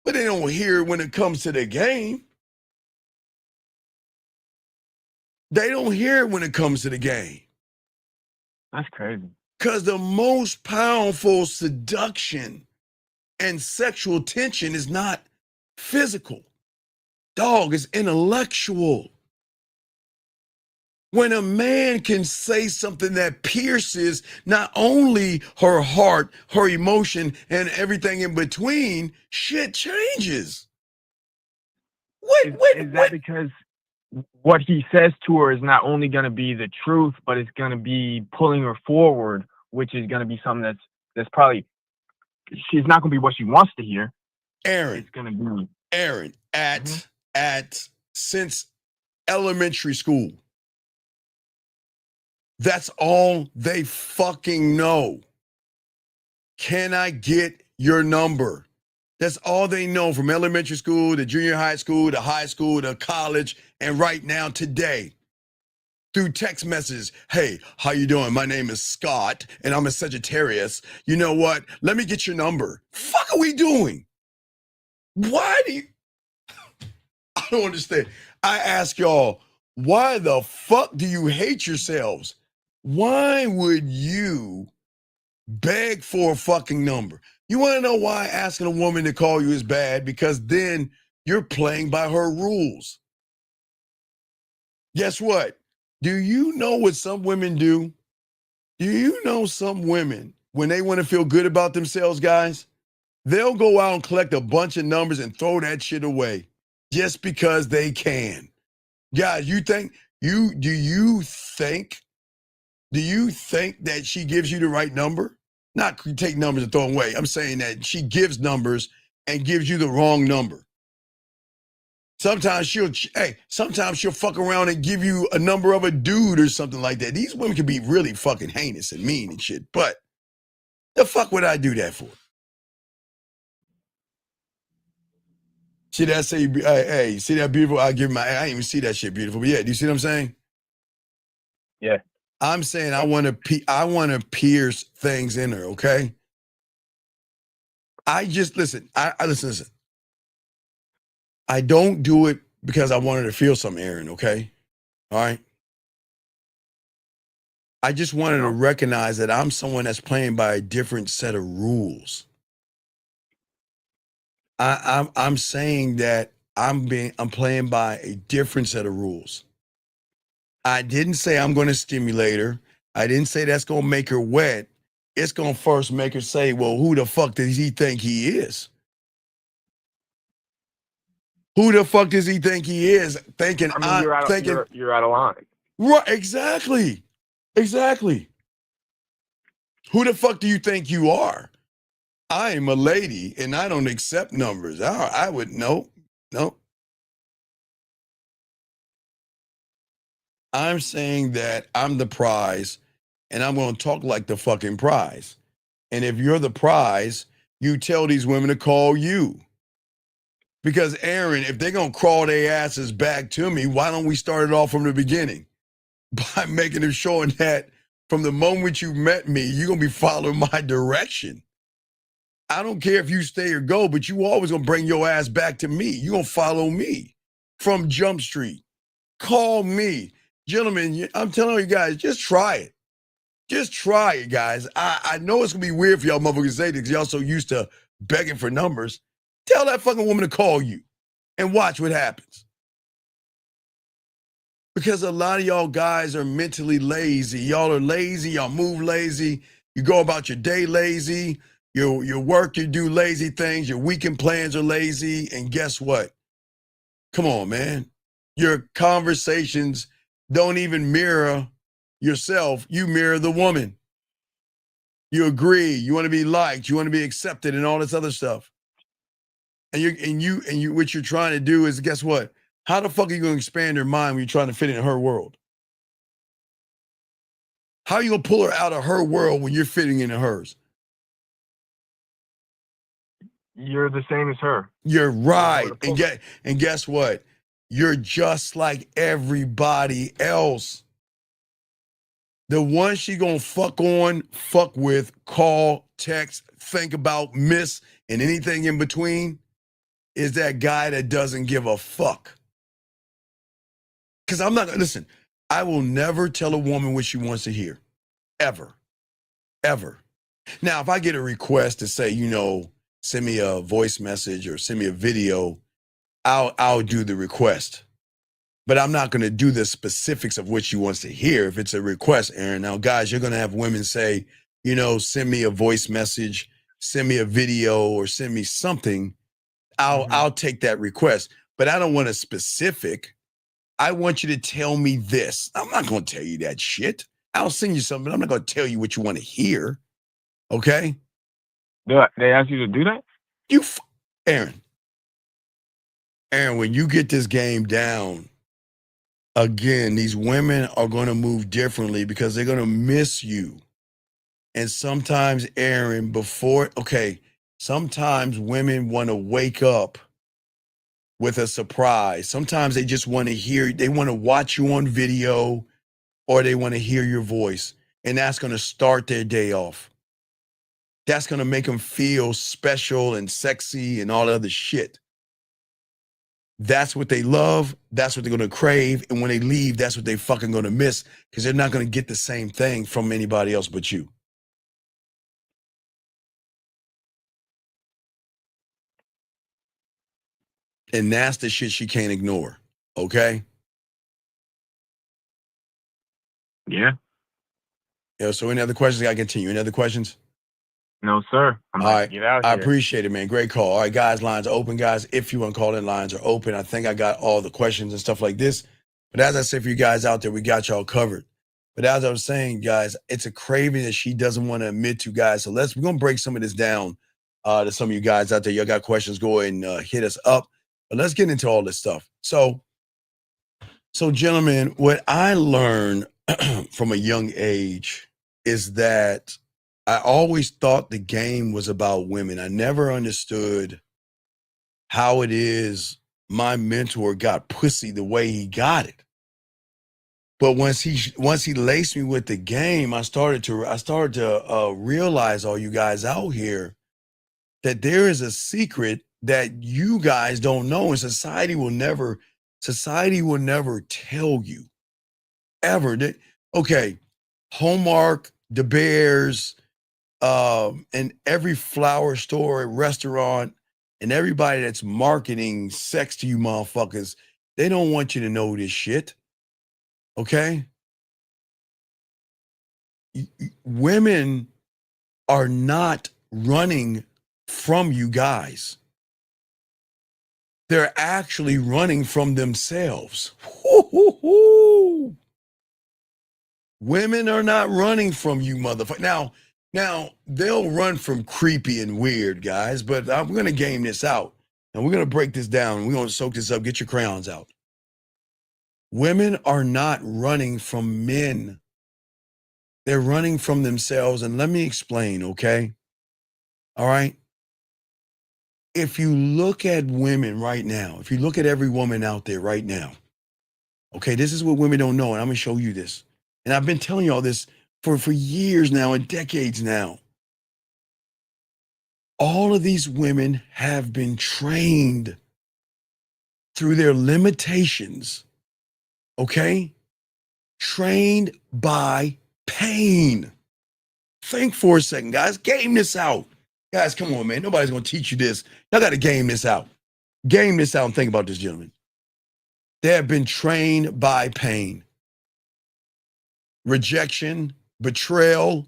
Speaker 13: But they don't hear it when it comes to the game. They don't hear it when it comes to the game.
Speaker 1: That's crazy.
Speaker 13: Because the most powerful seduction and sexual tension is not physical. Dog, is intellectual. When a man can say something that pierces not only her heart, her emotion, and everything in between, shit changes.
Speaker 1: Is that because what he says to her is not only going to be the truth, but it's going to be pulling her forward, which is going to be something that's probably, she's not going to be what she wants to hear.
Speaker 13: Aaron,
Speaker 1: it's going to be
Speaker 13: Aaron at since elementary school. That's all they fucking know. Can I get your number? That's all they know from elementary school to junior high school to college, and right now today through text messages. Hey, how you doing? My name is Scott and I'm a Sagittarius. You know what? Let me get your number. Fuck are we doing? Why do you? I don't understand. I ask y'all, why the fuck do you hate yourselves? Why would you beg for a fucking number? You want to know why asking a woman to call you is bad? Because then you're playing by her rules. Guess what? Do you know what some women do? Do you know some women, when they want to feel good about themselves, guys, they'll go out and collect a bunch of numbers and throw that shit away just because they can. Guys, do you think that she gives you the right number? Not take numbers and throw them away. I'm saying that she gives numbers and gives you the wrong number. Sometimes she'll fuck around and give you a number of a dude or something like that. These women can be really fucking heinous and mean and shit, but the fuck would I do that for? See that say, hey, see that beautiful? I didn't even see that shit beautiful, but yeah, do you see what I'm saying?
Speaker 1: Yeah.
Speaker 13: I'm saying I want to pierce things in her, okay? I just listen. Listen. I don't do it because I wanted to feel something, Aaron, okay? All right? I just wanted to recognize that I'm someone that's playing by a different set of rules. I'm saying that I'm playing by a different set of rules. I didn't say I'm going to stimulate her. I didn't say that's going to make her wet. It's going to first make her say, well, who the fuck does he think he is? Who the fuck does he think he is? Thinking,
Speaker 1: you're out of line.
Speaker 13: Right, exactly. Who the fuck do you think you are? I am a lady and I don't accept numbers. I would, no. I'm saying that I'm the prize and I'm going to talk like the fucking prize. And if you're the prize, you tell these women to call you. Because Aaron, if they're going to crawl their asses back to me, why don't we start it off from the beginning? By making them showing that from the moment you met me, you're going to be following my direction. I don't care if you stay or go, but you always going to bring your ass back to me. You're going to follow me from Jump Street. Call me. Gentlemen, I'm telling you guys, just try it. Just try it, guys. I know it's going to be weird for y'all motherfuckers to say this because y'all so used to begging for numbers. Tell that fucking woman to call you and watch what happens. Because a lot of y'all guys are mentally lazy. Y'all are lazy. Y'all move lazy. You go about your day lazy. Your work, you do lazy things. Your weekend plans are lazy. And guess what? Come on, man. Your conversations don't even mirror yourself. You mirror the woman. You agree. You want to be liked. You want to be accepted and all this other stuff. And you what you're trying to do is, guess what? How the fuck are you going to expand her mind when you're trying to fit in her world? How are you going to pull her out of her world when you're fitting into hers?
Speaker 1: You're the same as her.
Speaker 13: You're right. And guess what? You're just like everybody else. The one she gonna fuck with, call, text, think about, miss, and anything in between is that guy that doesn't give a fuck. Because I'm not, listen, I will never tell a woman what she wants to hear. Ever. Now, if I get a request to say, send me a voice message or send me a video, I'll do the request. But I'm not going to do the specifics of what she wants to hear if it's a request, Aaron. Now, guys, you're going to have women say, send me a voice message, send me a video, or send me something. I'll take that request. But I don't want a specific. I want you to tell me this. I'm not going to tell you that shit. I'll send you something, but I'm not going to tell you what you want to hear. Okay?
Speaker 1: They ask you to do that?
Speaker 13: Aaron, when you get this game down, again, these women are going to move differently because they're going to miss you. And sometimes, Aaron, sometimes women want to wake up with a surprise. Sometimes they just want to they want to watch you on video, or they want to hear your voice. And that's going to start their day off. That's going to make them feel special and sexy and all other shit. That's what they love. That's what they're going to crave. And when they leave, that's what they fucking going to miss, because they're not going to get the same thing from anybody else but you. And that's the shit she can't ignore. Okay?
Speaker 1: Yeah.
Speaker 13: Yeah. So any other questions? I gotta continue. Any other questions?
Speaker 1: No, sir. I'm
Speaker 13: All
Speaker 1: about
Speaker 13: right.
Speaker 1: to get out
Speaker 13: I
Speaker 1: here.
Speaker 13: appreciate it, man. Great call. All right, guys, lines are open, guys. If you want to call in, lines are open. I think I got all the questions and stuff like this. But as I said, for you guys out there, we got y'all covered. But as I was saying, guys, it's a craving that she doesn't want to admit to, guys. So we're gonna break some of this down to some of you guys out there. Y'all got questions, go ahead and hit us up. But let's get into all this stuff. So gentlemen, what I learned from a young age is that I always thought the game was about women. I never understood how it is my mentor got pussy the way he got it. But once he laced me with the game, I started to realize, all you guys out here, that there is a secret that you guys don't know, and society will never tell you ever. Okay, Hallmark, the Bears, and every flower store, restaurant, and everybody that's marketing sex to you motherfuckers, they don't want you to know this shit. Okay? Women are not running from you guys. They're actually running from themselves. Woo-hoo-hoo. Women are not running from you, motherfucker. Now, they'll run from creepy and weird, guys, but we're going to game this out. And we're going to break this down. We're going to soak this up. Get your crayons out. Women are not running from men. They're running from themselves. And let me explain, okay? All right? If you look at women right now, if you look at every woman out there right now, okay, this is what women don't know, and I'm going to show you this. And I've been telling you all this for years now and decades now. All of these women have been trained through their limitations, okay? Trained by pain. Think for a second, guys. Game this out. Guys, come on, man. Nobody's going to teach you this. Y'all got to game this out. Game this out and think about this, gentlemen. They have been trained by pain. Rejection, betrayal,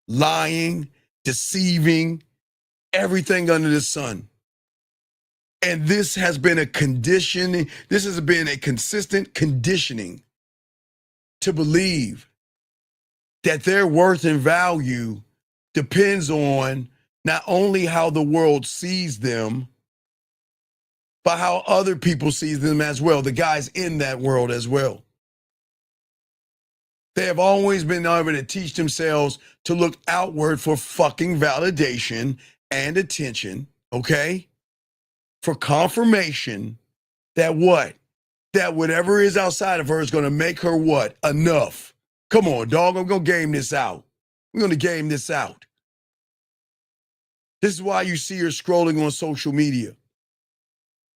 Speaker 13: lying, deceiving, everything under the sun. And this has been a conditioning, this has been a consistent conditioning to believe that their worth and value depends on not only how the world sees them, but how other people see them as well, the guys in that world as well. They have always been able to teach themselves to look outward for fucking validation and attention, okay? For confirmation that what? That whatever is outside of her is going to make her what? Enough. Come on, dog. I'm going to game this out. We're going to game this out. This is why you see her scrolling on social media.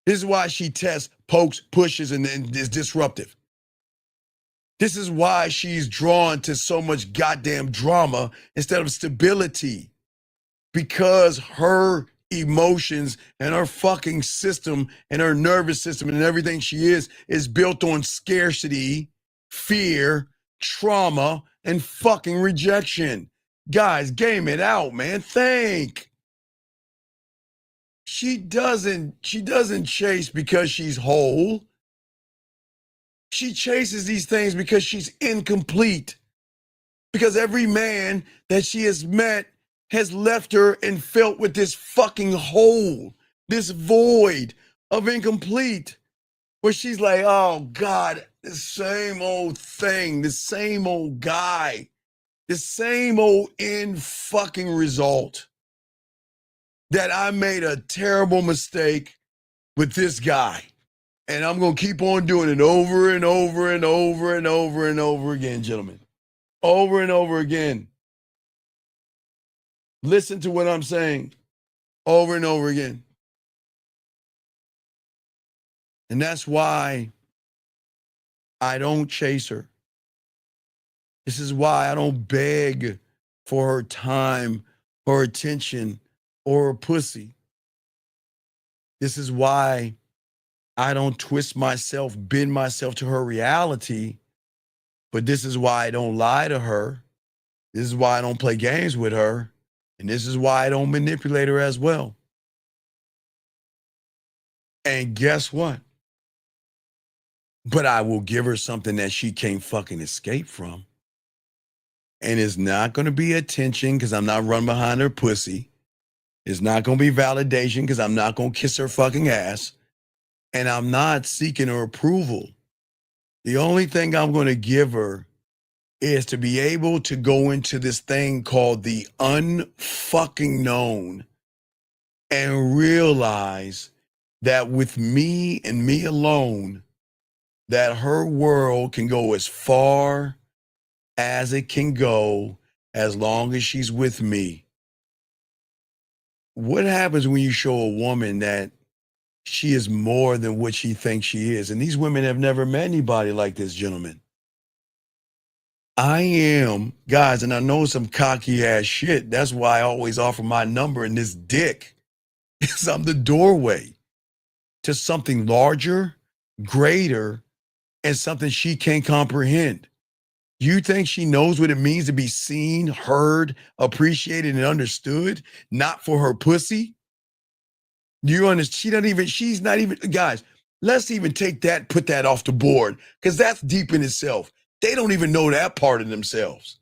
Speaker 13: This is why she tests, pokes, pushes, and is disruptive. This is why she's drawn to so much goddamn drama instead of stability. Because her emotions and her fucking system and her nervous system and everything she is built on scarcity, fear, trauma, and fucking rejection. Guys, game it out, man. Think. She doesn't chase because she's whole. She chases these things because she's incomplete. Because every man that she has met has left her and felt with this fucking hole, this void of incomplete, where she's like, oh God, the same old thing, the same old guy, the same old end fucking result. That I made a terrible mistake with this guy. And I'm going to keep on doing it over and over and over and over and over again, gentlemen. Over and over again. Listen to what I'm saying over and over again. And that's why I don't chase her. This is why I don't beg for her time, her attention, or her pussy. This is why I don't twist myself, bend myself to her reality. But this is why I don't lie to her. This is why I don't play games with her. And this is why I don't manipulate her as well. And guess what? But I will give her something that she can't fucking escape from. And it's not going to be attention because I'm not running behind her pussy. It's not going to be validation because I'm not going to kiss her fucking ass. And I'm not seeking her approval. The only thing I'm going to give her is to be able to go into this thing called the unfucking known and realize that with me and me alone, that her world can go as far as it can go as long as she's with me. What happens when you show a woman that she is more than what she thinks she is? And these women have never met anybody like this, gentlemen. I am, guys, and I know some cocky ass shit. That's why I always offer my number in this dick. Because I'm the doorway to something larger, greater, and something she can't comprehend. You think she knows what it means to be seen, heard, appreciated, and understood? Not for her pussy? You understand? She's not even, guys, let's even take that, put that off the board, because that's deep in itself. They don't even know that part of themselves.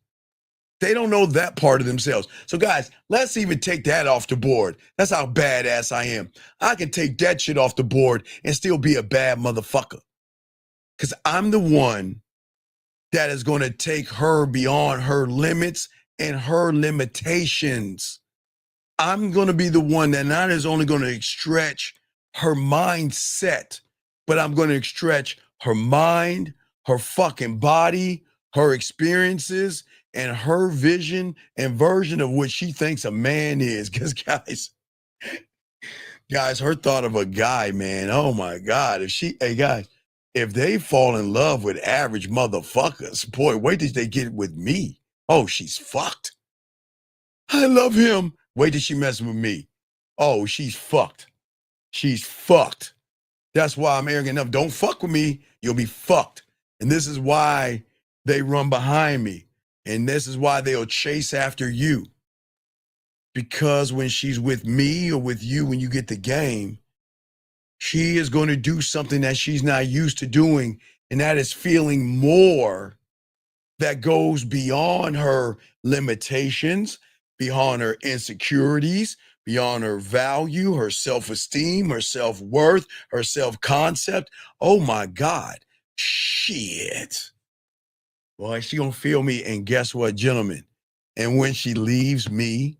Speaker 13: They don't know that part of themselves. So guys, let's even take that off the board. That's how badass I am. I can take that shit off the board and still be a bad motherfucker. Because I'm the one that is going to take her beyond her limits and her limitations. I'm going to be the one that not is only going to stretch her mindset, but I'm going to stretch her mind, her fucking body, her experiences, and her vision and version of what she thinks a man is. Because guys, her thought of a guy, man, oh my God. If they fall in love with average motherfuckers, boy, wait till they get with me. Oh, she's fucked. I love him. Wait till she messes with me. Oh, she's fucked. She's fucked. That's why I'm arrogant enough. Don't fuck with me. You'll be fucked. And this is why they run behind me. And this is why they'll chase after you. Because when she's with me or with you, when you get the game, she is going to do something that she's not used to doing. And that is feeling more that goes beyond her limitations, beyond her insecurities, beyond her value, her self-esteem, her self-worth, her self-concept. Oh my God. Shit. Boy, she gonna feel me. And guess what, gentlemen? And when she leaves me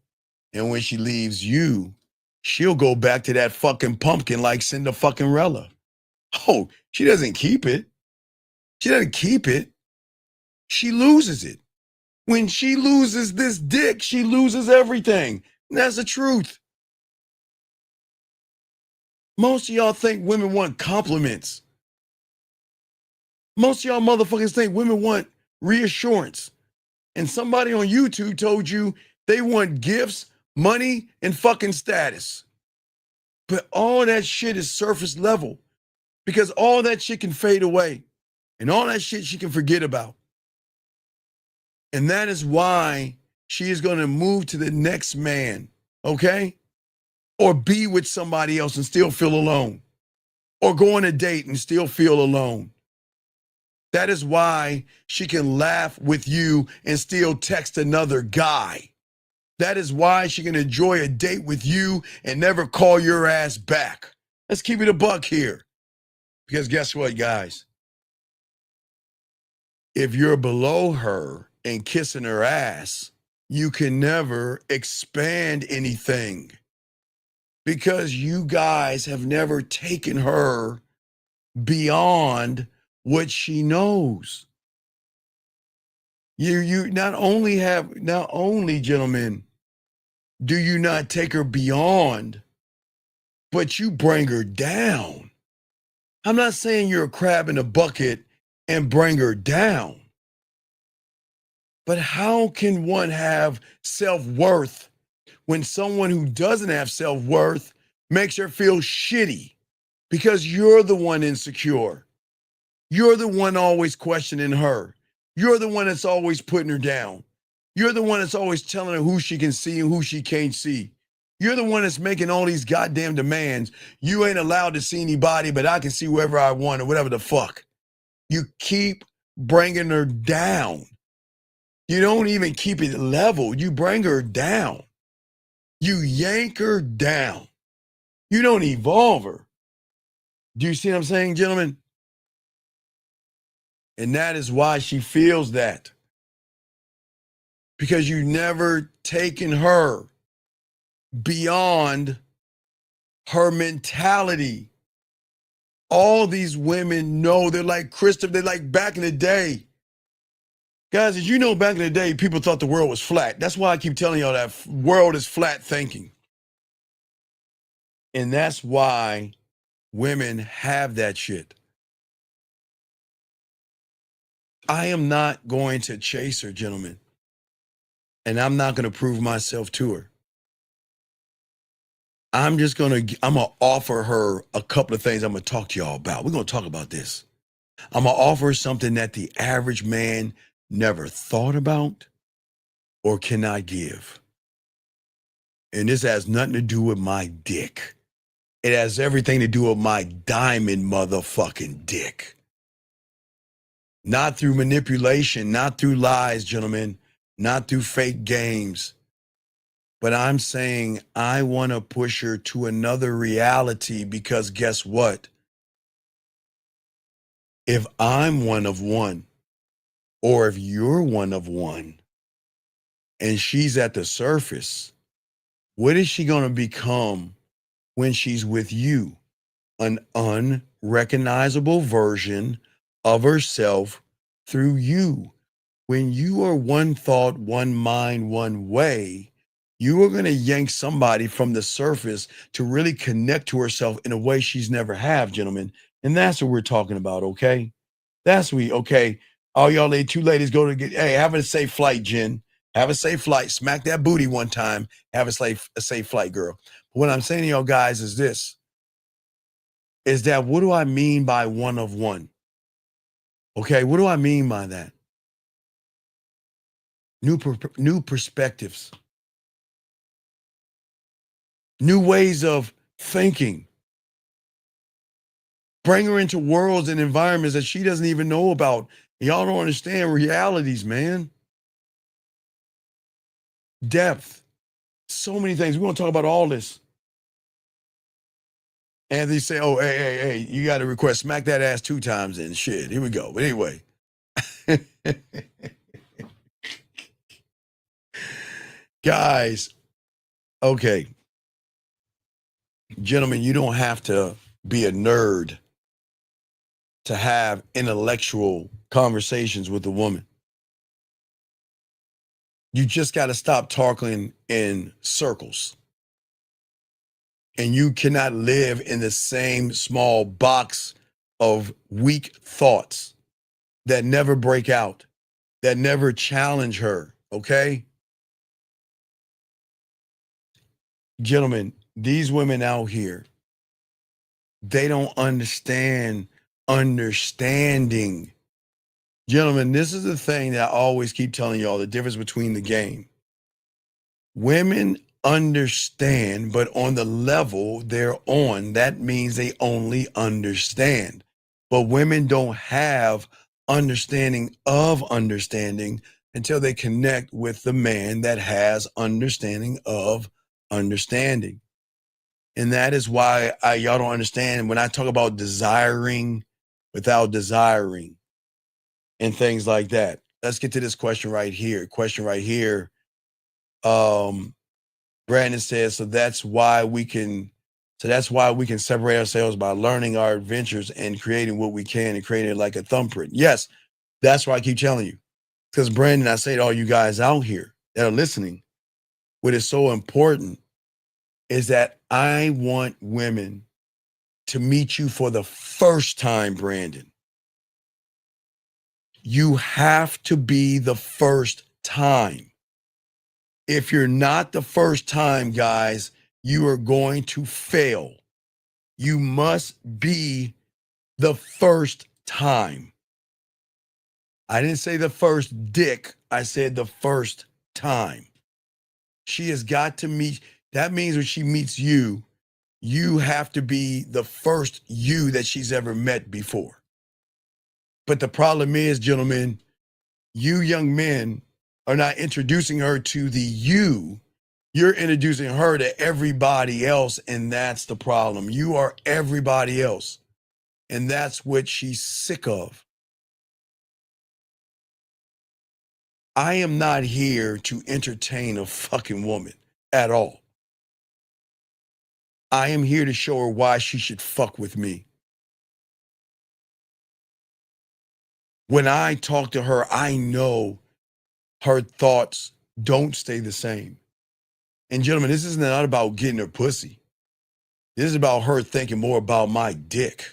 Speaker 13: and when she leaves you, she'll go back to that fucking pumpkin like Cinderella. Oh, she doesn't keep it. She doesn't keep it. She loses it. When she loses this dick, she loses everything. And that's the truth. Most of y'all think women want compliments. Most of y'all motherfuckers think women want reassurance. And somebody on YouTube told you they want gifts, money, and fucking status. But all that shit is surface level because all that shit can fade away and all that shit she can forget about. And that is why she is going to move to the next man, okay? Or be with somebody else and still feel alone. Or go on a date and still feel alone. That is why she can laugh with you and still text another guy. That is why she can enjoy a date with you and never call your ass back. Let's keep it a buck here. Because guess what, guys? If you're below her and kissing her ass, you can never expand anything. Because you guys have never taken her beyond what she knows. You not only, gentlemen, do you not take her beyond, but you bring her down. I'm not saying you're a crab in a bucket and bring her down. But how can one have self-worth when someone who doesn't have self-worth makes her feel shitty because you're the one insecure? You're the one always questioning her. You're the one that's always putting her down. You're the one that's always telling her who she can see and who she can't see. You're the one that's making all these goddamn demands. You ain't allowed to see anybody, but I can see whoever I want or whatever the fuck. You keep bringing her down. You don't even keep it level. You bring her down. You yank her down. You don't evolve her. Do you see what I'm saying, gentlemen? And that is why she feels that. Because you never taken her beyond her mentality. All these women know, they're like Christopher, they're like back in the day. Guys, as you know, back in the day, people thought the world was flat. That's why I keep telling y'all that world is flat thinking. And that's why women have that shit. I am not going to chase her, gentlemen. And I'm not going to prove myself to her. I'm going to offer her a couple of things I'm going to talk to y'all about. We're going to talk about this. I'm going to offer her something that the average man never thought about or cannot give. And this has nothing to do with my dick. It has everything to do with my diamond motherfucking dick. Not through manipulation, not through lies, gentlemen, not through fake games. But I'm saying I want to push her to another reality because guess what? If I'm one of one, or if you're one of one, and she's at the surface, what is she going to become when she's with you? An unrecognizable version of herself through you. When you are one thought, one mind, one way, you are going to yank somebody from the surface to really connect to herself in a way she's never have, gentlemen. And that's what we're talking about, okay? Okay. All y'all two ladies go to get, hey, have a safe flight, Jen. Have a safe flight. Smack that booty one time. Have a safe flight, girl. But what I'm saying to y'all guys is this, is that what do I mean by one of one? Okay, what do I mean by that? New perspectives. New ways of thinking. Bring her into worlds and environments that she doesn't even know about. Y'all don't understand realities, man. Depth. So many things. We're going to talk about all this. And they say, oh, hey, you got to request, smack that ass 2 times and shit. Here we go. But anyway. Guys, okay. Gentlemen, you don't have to be a nerd to have intellectual conversations with a woman. You just got to stop talking in circles. And you cannot live in the same small box of weak thoughts that never break out, that never challenge her, okay? Gentlemen, these women out here, they don't understand understanding. Gentlemen, this is the thing that I always keep telling y'all, the difference between the game. Women understand, but on the level they're on, that means they only understand. But women don't have understanding of understanding until they connect with the man that has understanding of understanding. And that is why y'all don't understand when I talk about desiring without desiring and things like that. Let's get to this question right here. Brandon says, so that's why we can separate ourselves by learning our adventures and creating what we can and creating it like a thumbprint. Yes, that's why I keep telling you. Because Brandon, I say to all you guys out here that are listening, what is so important is that I want women to meet you for the first time, Brandon. You have to be the first time. If you're not the first time, guys, you are going to fail. You must be the first time. I didn't say the first dick. I said the first time. She has got to meet. That means when she meets you, you have to be the first you that she's ever met before. But the problem is, gentlemen, you young men are not introducing her to the you. You're introducing her to everybody else, and that's the problem. You are everybody else, and that's what she's sick of. I am not here to entertain a fucking woman at all. I am here to show her why she should fuck with me. When I talk to her, I know her thoughts don't stay the same. And gentlemen, this is not about getting her pussy. This is about her thinking more about my dick.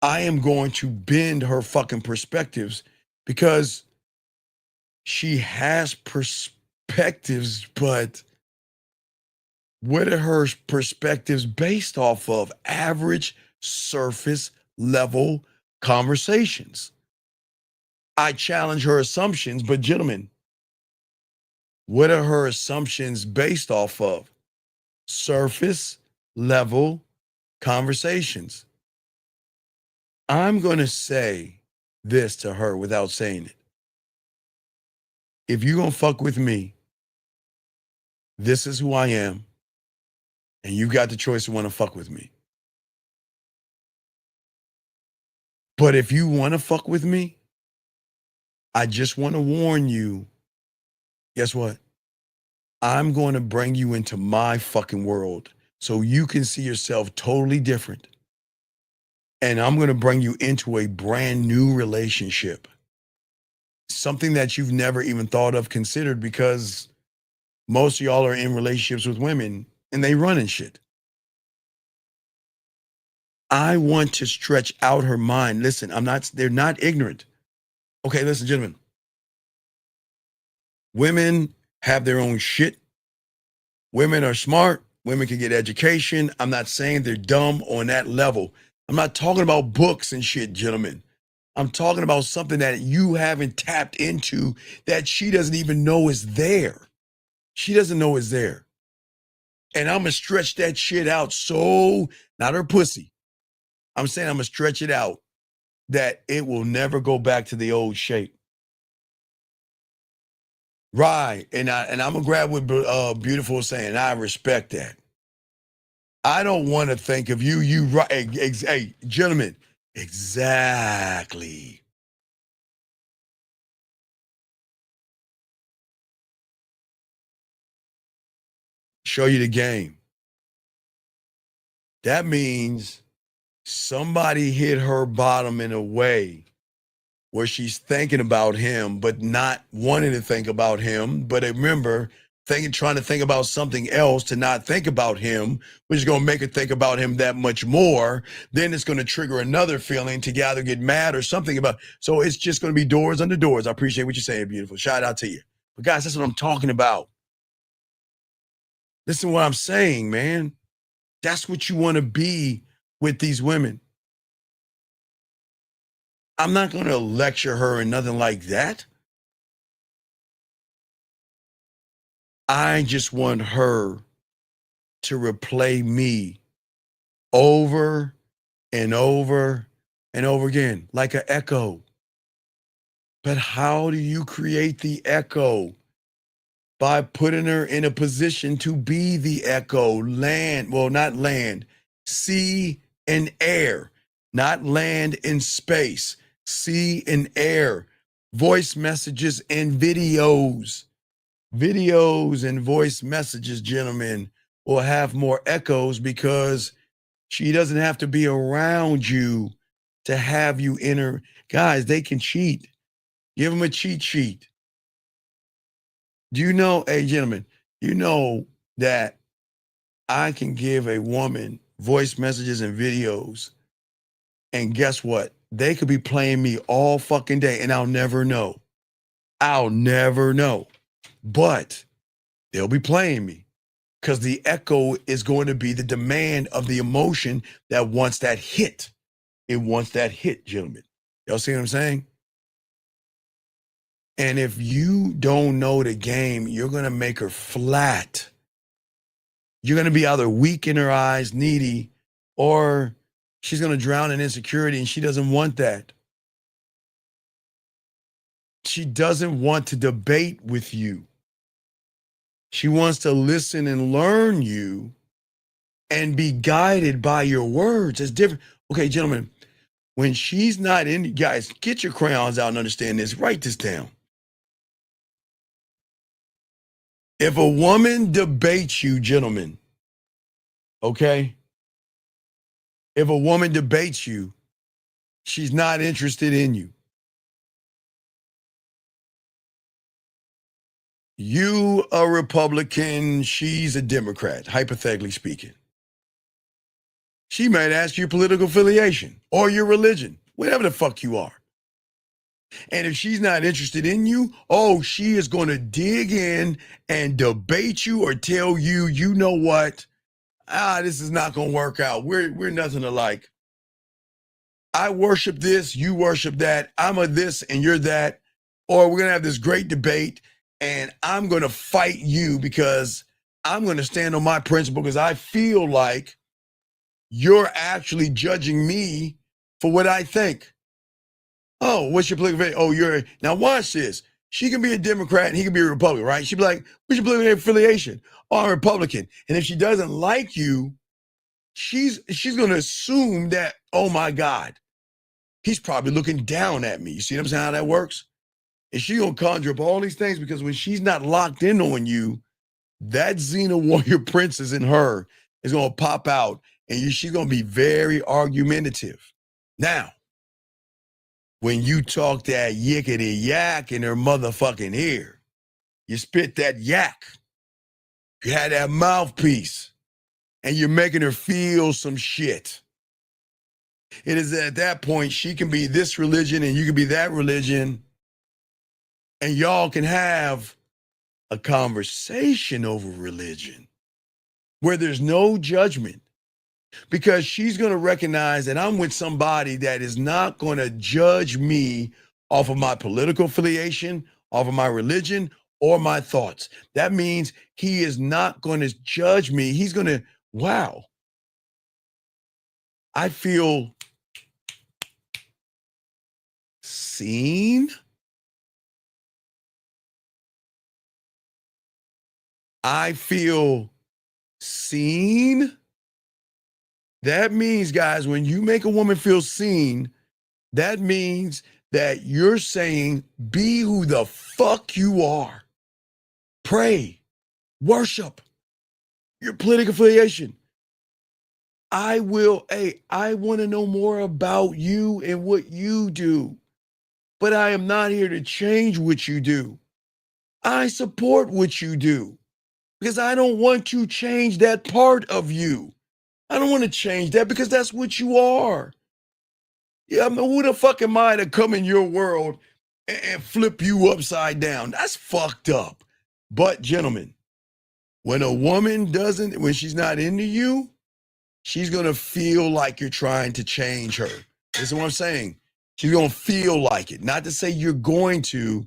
Speaker 13: I am going to bend her fucking perspectives because she has perspectives, but what are her perspectives based off of? Average surface level conversations. I challenge her assumptions, but gentlemen, what are her assumptions based off of? Surface level conversations. I'm going to say this to her without saying it. If you're going to fuck with me, this is who I am, and you got the choice to want to fuck with me. But if you want to fuck with me, I just want to warn you, guess what? I'm going to bring you into my fucking world so you can see yourself totally different. And I'm going to bring you into a brand new relationship. Something that you've never even thought of, considered, because most of y'all are in relationships with women and they running shit. I want to stretch out her mind. Listen, they're not ignorant. Okay, listen, gentlemen. Women have their own shit. Women are smart. Women can get education. I'm not saying they're dumb on that level. I'm not talking about books and shit, gentlemen. I'm talking about something that you haven't tapped into that she doesn't even know is there. She doesn't know is there. And I'm going to stretch that shit out so, not her pussy. I'm saying I'm going to stretch it out that it will never go back to the old shape. Right. And I'm going to grab what Beautiful is saying. I respect that. I don't want to think of you right. Hey, gentlemen, exactly. Show you the game. That means somebody hit her bottom in a way where she's thinking about him, but not wanting to think about him. But remember, trying to think about something else to not think about him, which is going to make her think about him that much more. Then it's going to trigger another feeling to either get mad or something about. So it's just going to be doors under doors. I appreciate what you're saying, Beautiful. Shout out to you. But guys, that's what I'm talking about. Listen to what I'm saying, man. That's what you want to be with these women. I'm not going to lecture her or nothing like that. I just want her to replay me over and over and over again, like an echo. But how do you create the echo? By putting her in a position to be the echo, not land, sea and air, not land and space, sea and air, voice messages and videos. Videos and voice messages, gentlemen, will have more echoes because she doesn't have to be around you to have you in her. Guys, they can cheat. Give them a cheat sheet. Do you know, hey, gentlemen, you know that I can give a woman voice messages and videos, and guess what? They could be playing me all fucking day, and I'll never know. I'll never know. But they'll be playing me because the echo is going to be the demand of the emotion that wants that hit. It wants that hit, gentlemen. Y'all see what I'm saying? And if you don't know the game, you're going to make her flat. You're going to be either weak in her eyes, needy, or she's going to drown in insecurity, and she doesn't want that. She doesn't want to debate with you. She wants to listen and learn you and be guided by your words. It's different. Okay, gentlemen, when she's not in, guys, get your crayons out and understand this. Write this down. If a woman debates you, gentlemen, okay? If a woman debates you, she's not interested in you. You a Republican, she's a Democrat, hypothetically speaking. She might ask your political affiliation or your religion, whatever the fuck you are. And if she's not interested in you, she is going to dig in and debate you or tell you, you know what? This is not going to work out. We're nothing alike. I worship this, you worship that. I'm a this and you're that. Or we're going to have this great debate and I'm going to fight you because I'm going to stand on my principle because I feel like you're actually judging me for what I think. Oh, what's your political affiliation? Now watch this. She can be a Democrat and he can be a Republican, right? She'd be like, what's your political affiliation? I'm a Republican. And if she doesn't like you, she's going to assume that, oh my God, he's probably looking down at me. You see what I'm saying, how that works? And she's going to conjure up all these things because when she's not locked in on you, that Xena warrior princess in her is going to pop out and she's going to be very argumentative. Now, when you talk that yickety yak in her motherfucking ear, you spit that yak, you had that mouthpiece, and you're making her feel some shit. It is at that point she can be this religion and you can be that religion, and y'all can have a conversation over religion where there's no judgment. Because she's going to recognize that I'm with somebody that is not going to judge me off of my political affiliation, off of my religion, or my thoughts. That means he is not going to judge me. He's going to, wow, I feel seen. I feel seen. That means, guys, when you make a woman feel seen, that means that you're saying, be who the fuck you are. Pray, worship, your political affiliation. I want to know more about you and what you do, but I am not here to change what you do. I support what you do because I don't want to change that part of you. I don't want to change that because that's what you are. Yeah, I mean, who the fuck am I to come in your world and flip you upside down? That's fucked up. But gentlemen, when a woman when she's not into you, she's going to feel like you're trying to change her. This is what I'm saying. She's going to feel like it. Not to say you're going to,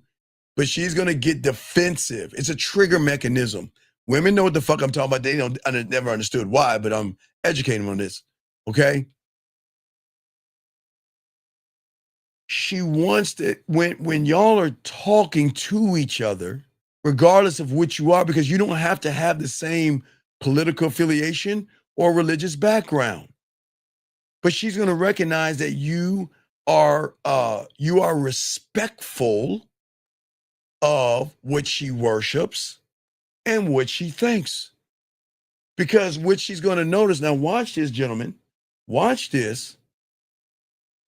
Speaker 13: but she's going to get defensive. It's a trigger mechanism. Women know what the fuck I'm talking about. They never understood why, but I'm educating them on this. Okay? she wants to, when y'all are talking to each other, regardless of which you are, because you don't have to have the same political affiliation or religious background. But she's going to recognize that you are respectful of what she worships and what she thinks. Because what she's going to notice, now watch this, gentlemen, watch this.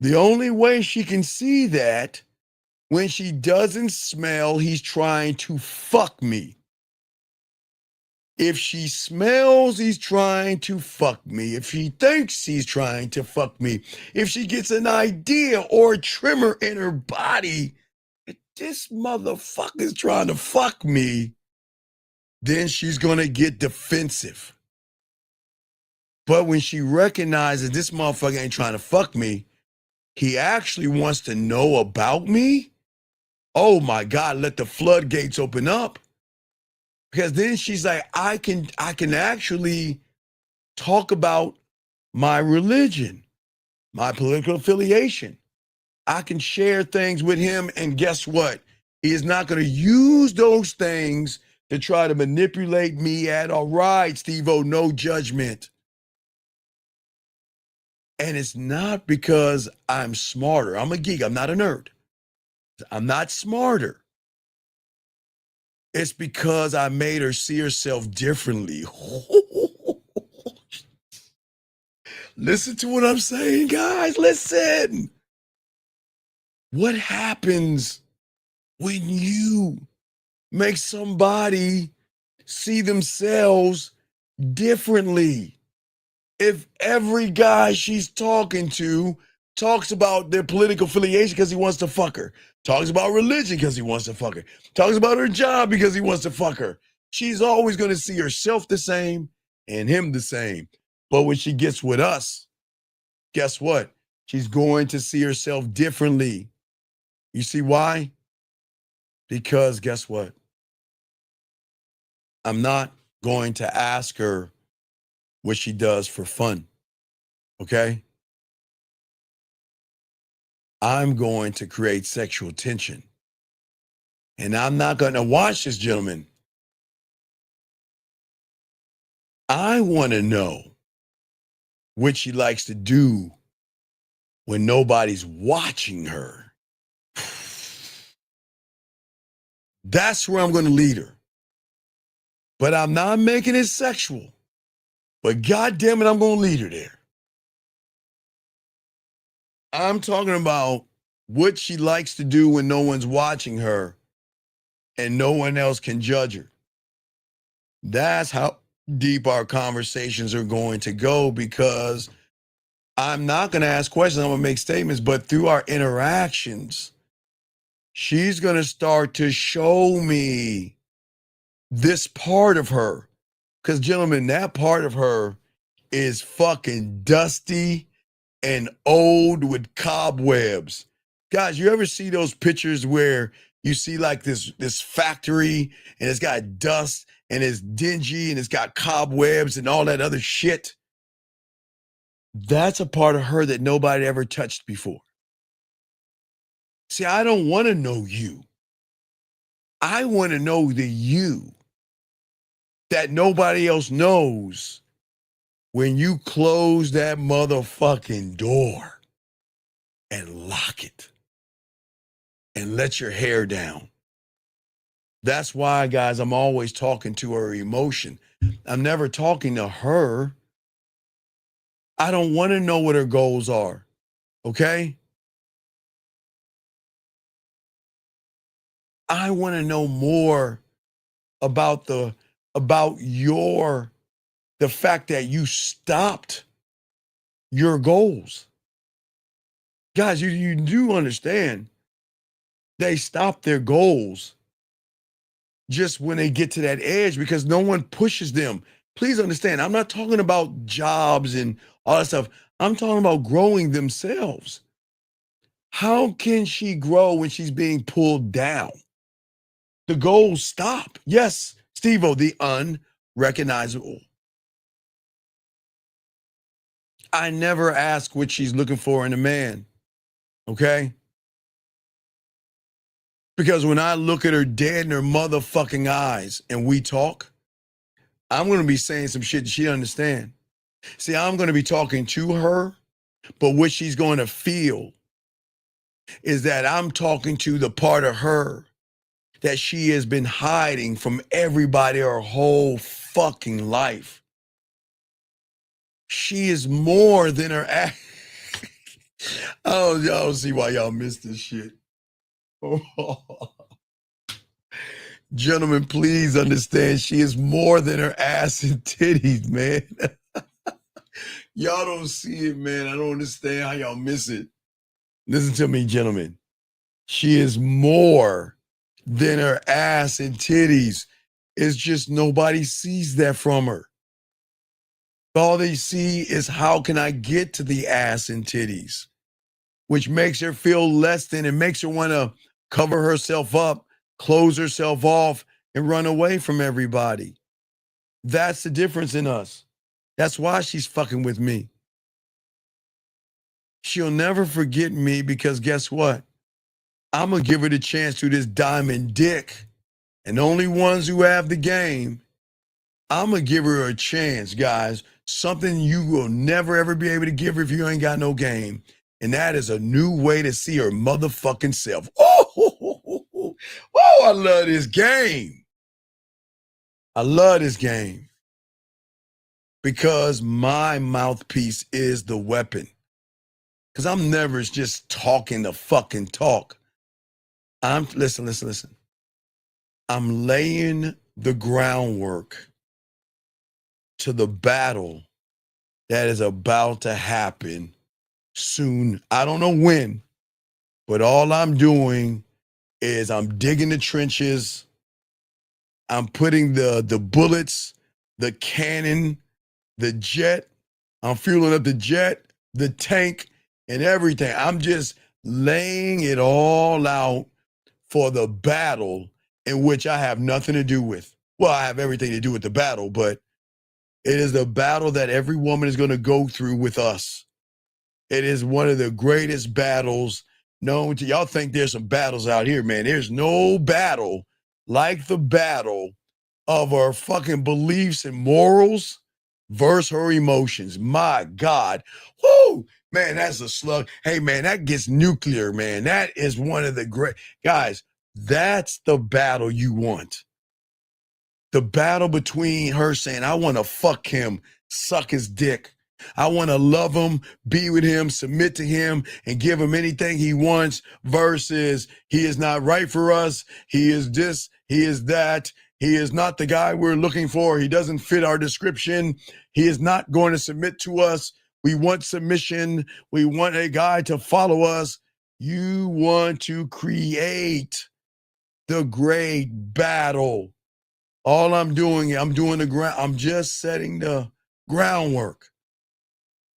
Speaker 13: The only way she can see that when she doesn't smell he's trying to fuck me. If she smells he's trying to fuck me. If she thinks he's trying to fuck me. If she gets an idea or a tremor in her body, this motherfucker's trying to fuck me, then she's going to get defensive. But when she recognizes this motherfucker ain't trying to fuck me, he actually wants to know about me, oh my God, let the floodgates open up. Because then she's like, I can actually talk about my religion, my political affiliation. I can share things with him, and guess what? He is not going to use those things to try to manipulate me at, all right, Steve-O, no judgment. And it's not because I'm smarter. I'm a geek. I'm not a nerd. I'm not smarter. It's because I made her see herself differently. Listen to what I'm saying, guys. Listen. What happens when you make somebody see themselves differently? If every guy she's talking to talks about their political affiliation because he wants to fuck her, talks about religion because he wants to fuck her, talks about her job because he wants to fuck her, she's always going to see herself the same and him the same. But when she gets with us, guess what? She's going to see herself differently. You see why? Because guess what? I'm not going to ask her what she does for fun. Okay? I'm going to create sexual tension. And I'm not going to watch this, gentlemen. I want to know what she likes to do when nobody's watching her. That's where I'm going to lead her. But I'm not making it sexual. But God damn it, I'm going to lead her there. I'm talking about what she likes to do when no one's watching her and no one else can judge her. That's how deep our conversations are going to go, because I'm not going to ask questions. I'm going to make statements, but through our interactions, she's going to start to show me this part of her. Because, gentlemen, that part of her is fucking dusty and old with cobwebs. Guys, you ever see those pictures where you see like this factory and it's got dust and it's dingy and it's got cobwebs and all that other shit? That's a part of her that nobody ever touched before. See, I don't want to know you. I want to know the you that nobody else knows when you close that motherfucking door and lock it and let your hair down. That's why, guys, I'm always talking to her emotion. I'm never talking to her. I don't want to know what her goals are, okay? I want to know more about the fact that you stopped your goals. Guys, you do understand they stop their goals just when they get to that edge because no one pushes them. Please understand, I'm not talking about jobs and all that stuff. I'm talking about growing themselves. How can she grow when she's being pulled down? The goals stop. Yes, Steve-O, the unrecognizable. I never ask what she's looking for in a man, okay? Because when I look at her dead in her motherfucking eyes and we talk, I'm going to be saying some shit that she doesn't understand. See, I'm going to be talking to her, but what she's going to feel is that I'm talking to the part of her that she has been hiding from everybody her whole fucking life. She is more than her ass. Oh, y'all see why y'all missed this shit. Gentlemen, please understand she is more than her ass and titties, man. Y'all don't see it, man. I don't understand how y'all miss it. Listen to me, gentlemen. She is more than her ass and titties. It's just nobody sees that from her. All they see is how can I get to the ass and titties, which makes her feel less than and makes her want to cover herself up, close herself off, and run away from everybody. That's the difference in us. That's why she's fucking with me. She'll never forget me because guess what? I'm going to give her the chance to this diamond dick. And the only ones who have the game, I'm going to give her a chance, guys. Something you will never, ever be able to give her if you ain't got no game. And that is a new way to see her motherfucking self. Oh, I love this game. I love this game. Because my mouthpiece is the weapon. Because I'm never just talking the fucking talk. Listen. I'm laying the groundwork to the battle that is about to happen soon. I don't know when, but all I'm doing is I'm digging the trenches. I'm putting the bullets, the cannon, the jet. I'm fueling up the jet, the tank, and everything. I'm just laying it all out for the battle in which I have nothing to do with. Well, I have everything to do with the battle, but it is the battle that every woman is going to go through with us. It is one of the greatest battles known to y'all. Think there's some battles out here, man. There's no battle like the battle of her fucking beliefs and morals versus her emotions. My God. Whoo! Man, that's a slug. Hey, man, that gets nuclear, man. That is one of the great guys. That's the battle you want. The battle between her saying, I want to fuck him, suck his dick. I want to love him, be with him, submit to him, and give him anything he wants versus he is not right for us. He is this, he is that. He is not the guy we're looking for. He doesn't fit our description. He is not going to submit to us. We want submission. We want a guy to follow us. You want to create the great battle. All I'm doing, I'm just setting the groundwork.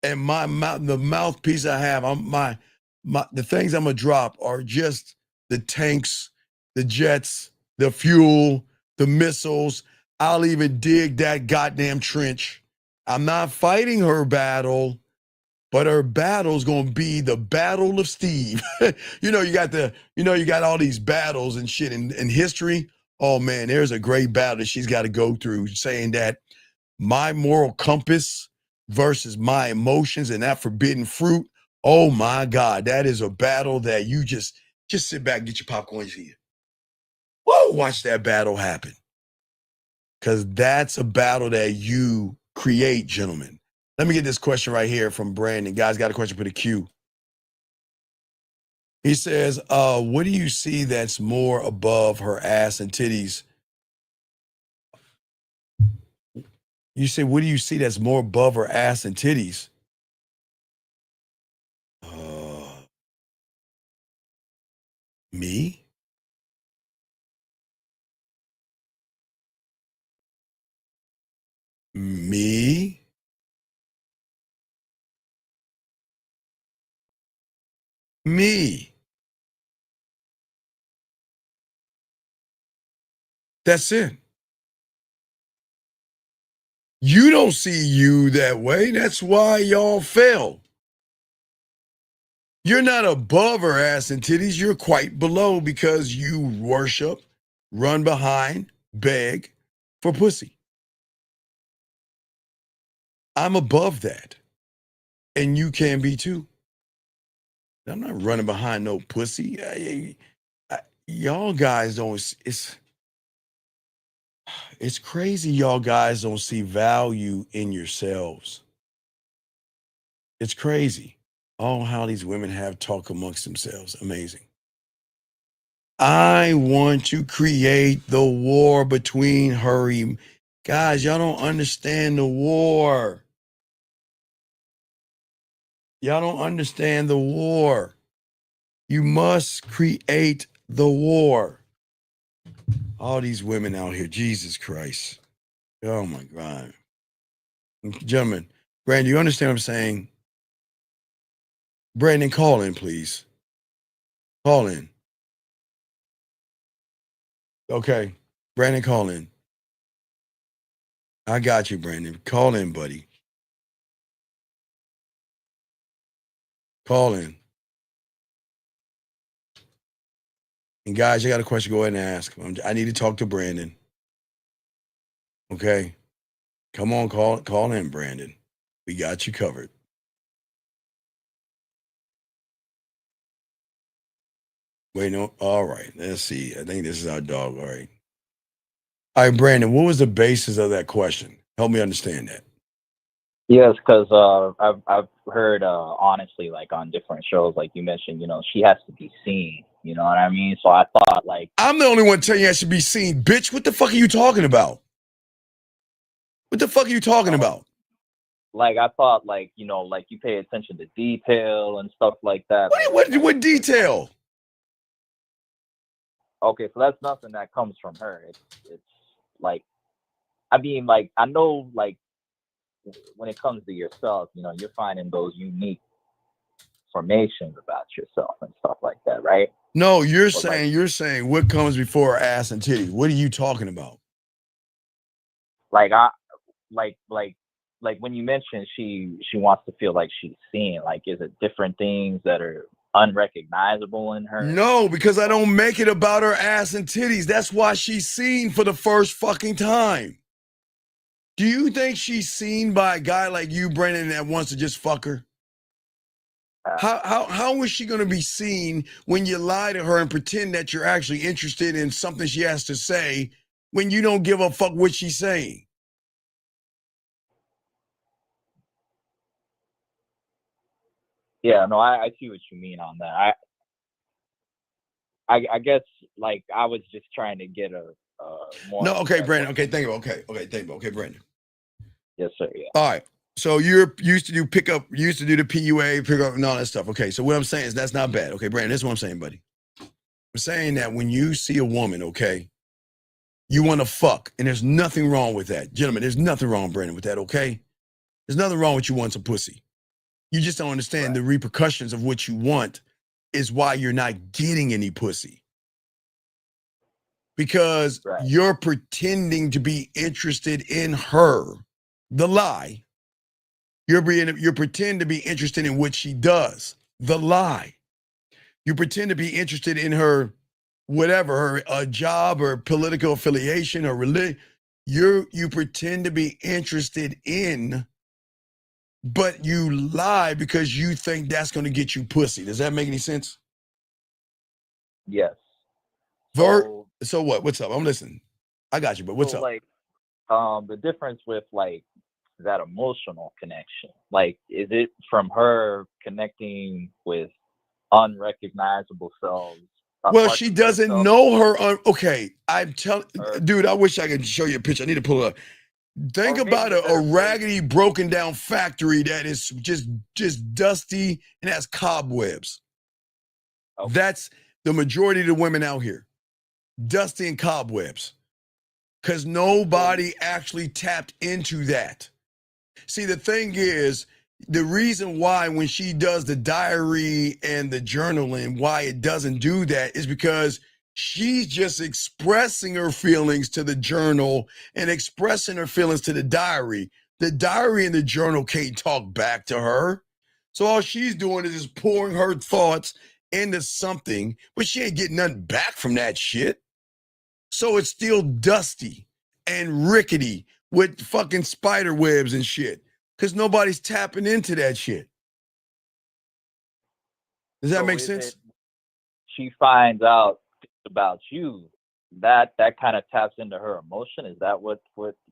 Speaker 13: And my mouth, the mouthpiece I have, the things I'm gonna drop are just the tanks, the jets, the fuel, the missiles. I'll even dig that goddamn trench. I'm not fighting her battle, but her battle's gonna be the battle of Steve. you got all these battles and shit in history. Oh man, there's a great battle that she's got to go through, saying that my moral compass versus my emotions and that forbidden fruit. Oh my God, that is a battle that you just sit back, get your popcorn here. Whoa, watch that battle happen. Because that's a battle that you create, gentlemen. Let me get this question right here from Brandon. Guys, got a question for the queue. He says, what do you see that's more above her ass and titties? You say, what do you see that's more above her ass and titties? Me? Me? Me. That's it. You don't see you that way. That's why y'all fail. You're not above her ass and titties. You're quite below because you worship, run behind, beg for pussy. I'm above that. And you can be too. I'm not running behind no pussy. Y'all guys don't, it's crazy y'all guys don't see value in yourselves. It's crazy. Oh, how these women have talk amongst themselves. Amazing. I want to create the war between her. Guys, y'all don't understand the war. Y'all don't understand the war. You must create the war. All these women out here, Jesus Christ. Oh my God. Gentlemen, Brandon, you understand what I'm saying? Brandon, call in, please. Call in. Okay. Brandon, call in. I got you, Brandon. Call in, buddy. Call in. And guys, I got a question. Go ahead and ask. I need to talk to Brandon. Okay. Come on, call in, Brandon. We got you covered. Wait, no. All right. Let's see. I think this is our dog. All right. All right, Brandon, what was the basis of that question? Help me understand that.
Speaker 17: Yes, because I've heard honestly, like on different shows, like you mentioned, she has to be seen. You know what I mean? So I thought, like,
Speaker 13: I'm the only one telling you I should be seen, bitch. What the fuck are you talking about? What the fuck are you talking about?
Speaker 17: Like I thought, like like you pay attention to detail and stuff like that.
Speaker 13: What detail?
Speaker 17: Okay, so that's nothing that comes from her. It's like, I mean, like I know, like when it comes to yourself, you're finding those unique formations about yourself and stuff like that, right?
Speaker 13: No, you're saying what comes before ass and titties. What are you talking about?
Speaker 17: Like like when you mentioned she wants to feel like she's seen, like is it different things that are unrecognizable in her?
Speaker 13: No, because I don't make it about her ass and titties. That's why she's seen for the first fucking time. Do you think she's seen by a guy like you, Brandon, that wants to just fuck her? How is she going to be seen when you lie to her and pretend that you're actually interested in something she has to say when you don't give a fuck what she's saying?
Speaker 17: Yeah, no, I see what you mean on that. I guess like I was just trying to get a more.
Speaker 13: No, okay, Brandon. Okay, thank you. Okay, thank you. Okay, Brandon.
Speaker 17: Yes, sir. Yeah.
Speaker 13: All right. So you used to do pickup, you used to do the PUA, pickup, and all that stuff. Okay, so what I'm saying is that's not bad. Okay, Brandon, this is what I'm saying, buddy. I'm saying that when you see a woman, okay, you want to fuck, and there's nothing wrong with that. Gentlemen, there's nothing wrong, Brandon, with that, okay? There's nothing wrong with you wanting some pussy. You just don't understand the repercussions of what you want is why you're not getting any pussy. Because you're pretending to be interested in her, the lie. You pretend to be interested in what she does, the lie. You pretend to be interested in her, whatever, her job or political affiliation or religion. You pretend to be interested in, but you lie because you think that's going to get you pussy. Does that make any sense?
Speaker 17: Yes.
Speaker 13: So what? What's up? I'm listening. I got you, but what's up?
Speaker 17: Like, the difference with like that emotional connection, like, is it from her connecting with unrecognizable selves?
Speaker 13: Well, she doesn't know her. Okay, I'm telling, dude. I wish I could show you a picture. I need to pull it up. Think about a raggedy, broken down factory that is just dusty and has cobwebs. Okay. That's the majority of the women out here, dusty and cobwebs, because nobody actually tapped into that. See, the thing is, the reason why when she does the diary and the journaling, why it doesn't do that is because she's just expressing her feelings to the journal and expressing her feelings to the diary. The diary and the journal can't talk back to her. So all she's doing is just pouring her thoughts into something, but she ain't getting nothing back from that shit. So it's still dusty and rickety with fucking spider webs and shit because nobody's tapping into that shit. Does that make sense?
Speaker 17: She finds out about you, that kind of taps into her emotion. Is that what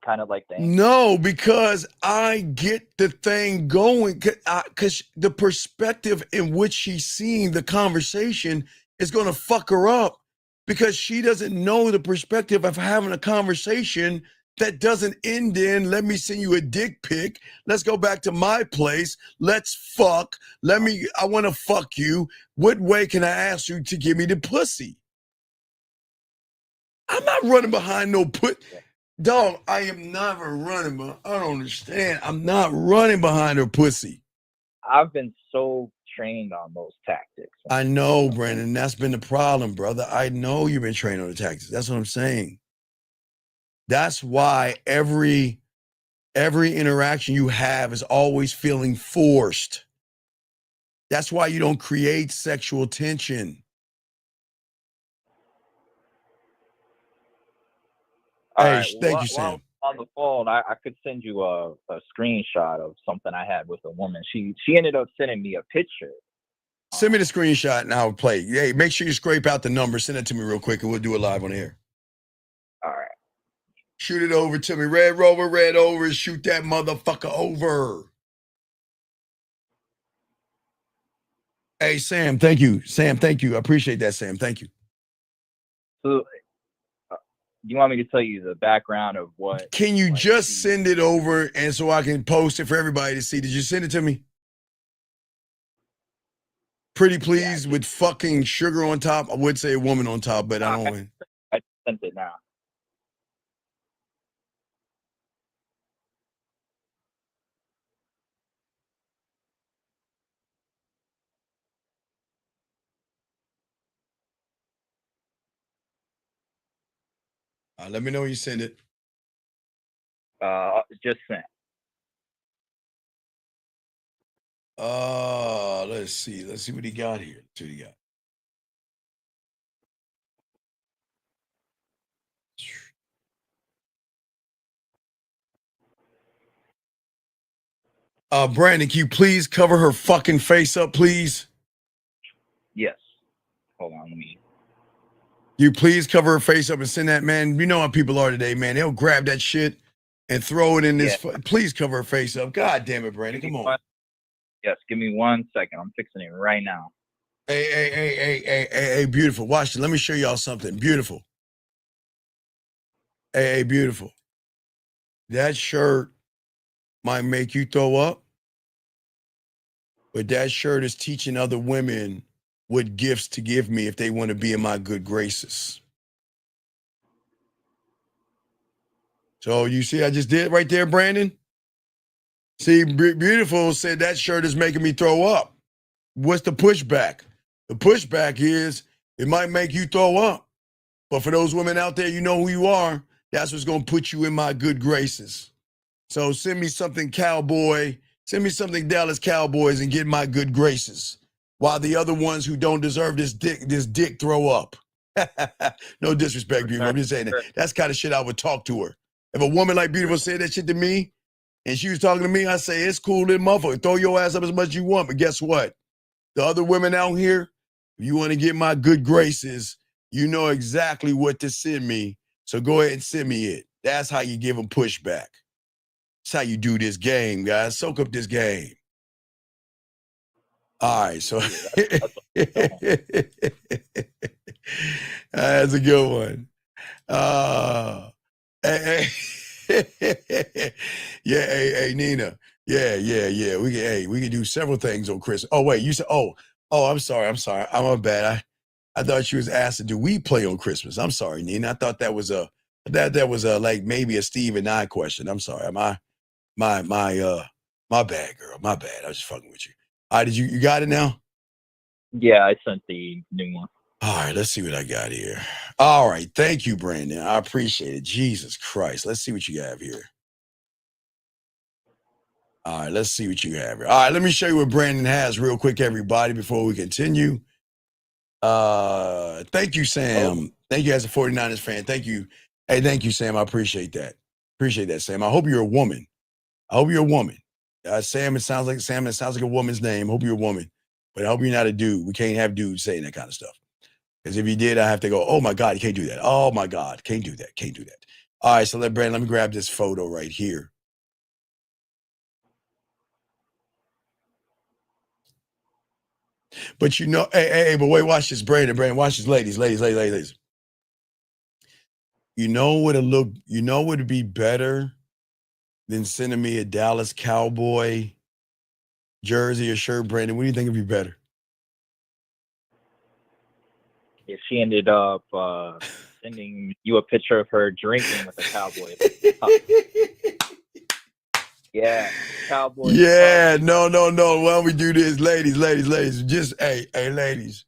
Speaker 17: kind of like the aim?
Speaker 13: No, because I get the thing going because the perspective in which she's seeing the conversation is going to fuck her up because she doesn't know the perspective of having a conversation that doesn't end in, let me send you a dick pic. Let's go back to my place. Let's fuck. I want to fuck you. What way can I ask you to give me the pussy? I'm not running behind no dog. I am never running, but I don't understand. I'm not running behind her pussy.
Speaker 17: I've been so trained on those tactics.
Speaker 13: I know, Brandon. That's been the problem, brother. I know you've been trained on the tactics. That's what I'm saying. That's why every interaction you have is always feeling forced. That's why you don't create sexual tension. Hey, thank you, Sam.
Speaker 17: On the phone, I could send you a screenshot of something I had with a woman. She ended up sending me a picture.
Speaker 13: Send me the screenshot and I'll play. Hey, make sure you scrape out the number. Send it to me real quick and we'll do it live on air.
Speaker 17: All right.
Speaker 13: Shoot it over to me. Red Rover, shoot that motherfucker over. Hey, Sam, thank you. Sam, thank you. I appreciate that, Sam. Thank you.
Speaker 17: So, you want me to tell you the background of what?
Speaker 13: Can you just send it over and so I can post it for everybody to see? Did you send it to me? Pretty please with fucking sugar on top. I would say a woman on top, but I don't.
Speaker 17: I sent it now.
Speaker 13: Let me know when you send it.
Speaker 17: Just sent.
Speaker 13: Let's see. Let's see what he got here. Let's see what he got. Brandon, can you please cover her fucking face up, please?
Speaker 17: Yes. Hold on, let me.
Speaker 13: You please cover her face up and send that, man. You know how people are today, man. They'll grab that shit and throw it in this. Please cover her face up. God damn it, Brandon. Come on.
Speaker 17: Yes, give me 1 second. I'm fixing it right now.
Speaker 13: Hey, beautiful. Watch it. Let me show y'all something. Beautiful. Hey, beautiful. That shirt might make you throw up, but that shirt is teaching other women what gifts to give me if they want to be in my good graces. So you see, I just did right there, Brandon. See, beautiful said that shirt is making me throw up. What's the pushback? The pushback is it might make you throw up. But for those women out there, you know who you are. That's what's going to put you in my good graces. So send me something cowboy. Send me something Dallas Cowboys and get my good graces. While the other ones who don't deserve this dick throw up. No disrespect, Beautiful. I'm just saying that. That's the kind of shit I would talk to her. If a woman like Beautiful said that shit to me, and she was talking to me, I say, it's cool, little motherfucker. Throw your ass up as much as you want. But guess what? The other women out here, if you want to get my good graces, you know exactly what to send me. So go ahead and send me it. That's how you give them pushback. That's how you do this game, guys. Soak up this game. All right, so that's a good one. Hey, yeah, hey, Nina. Yeah. We can do several things on Christmas. Oh, wait, you said, I'm sorry. I'm a bad. I thought she was asked to do we play on Christmas. I'm sorry, Nina. I thought that was a like maybe a Steve and I question. I'm sorry. My bad, girl. My bad. I was just fucking with you. All right, you got it now?
Speaker 17: Yeah, I sent the new one.
Speaker 13: All right, let's see what I got here. All right, thank you, Brandon. I appreciate it. Jesus Christ. Let's see what you have here. All right, let's see what you have here. All right, let me show you what Brandon has real quick, everybody, before we continue. Thank you, Sam. Thank you as a 49ers fan. Thank you. Hey, thank you, Sam. I appreciate that. Appreciate that, Sam. I hope you're a woman. I hope you're a woman. Sam, it sounds like a woman's name. Hope you're a woman. But I hope you're not a dude. We can't have dudes saying that kind of stuff. Because if you did, I have to go, oh my God, you can't do that. Oh my God, can't do that. Can't do that. All right, so let me grab this photo right here. But you know, hey, but wait, watch this, Brandon, watch this, ladies. You know what would be better than sending me a Dallas Cowboy jersey or shirt, Brandon? What do you think would be better?
Speaker 17: If she ended up sending you a picture of her drinking with a cowboy. Yeah, cowboy.
Speaker 13: Yeah, no. Why don't we do this, ladies? Just hey, ladies.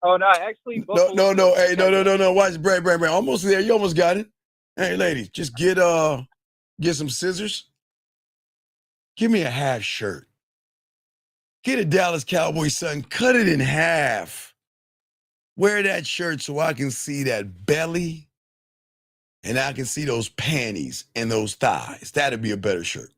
Speaker 17: Oh no, actually,
Speaker 13: no. Hey, no. Watch, Brand. Almost there. You almost got it. Hey, ladies, just get some scissors. Give me a half shirt. Get a Dallas Cowboy son. Cut it in half. Wear that shirt so I can see that belly, and I can see those panties and those thighs. That'd be a better shirt.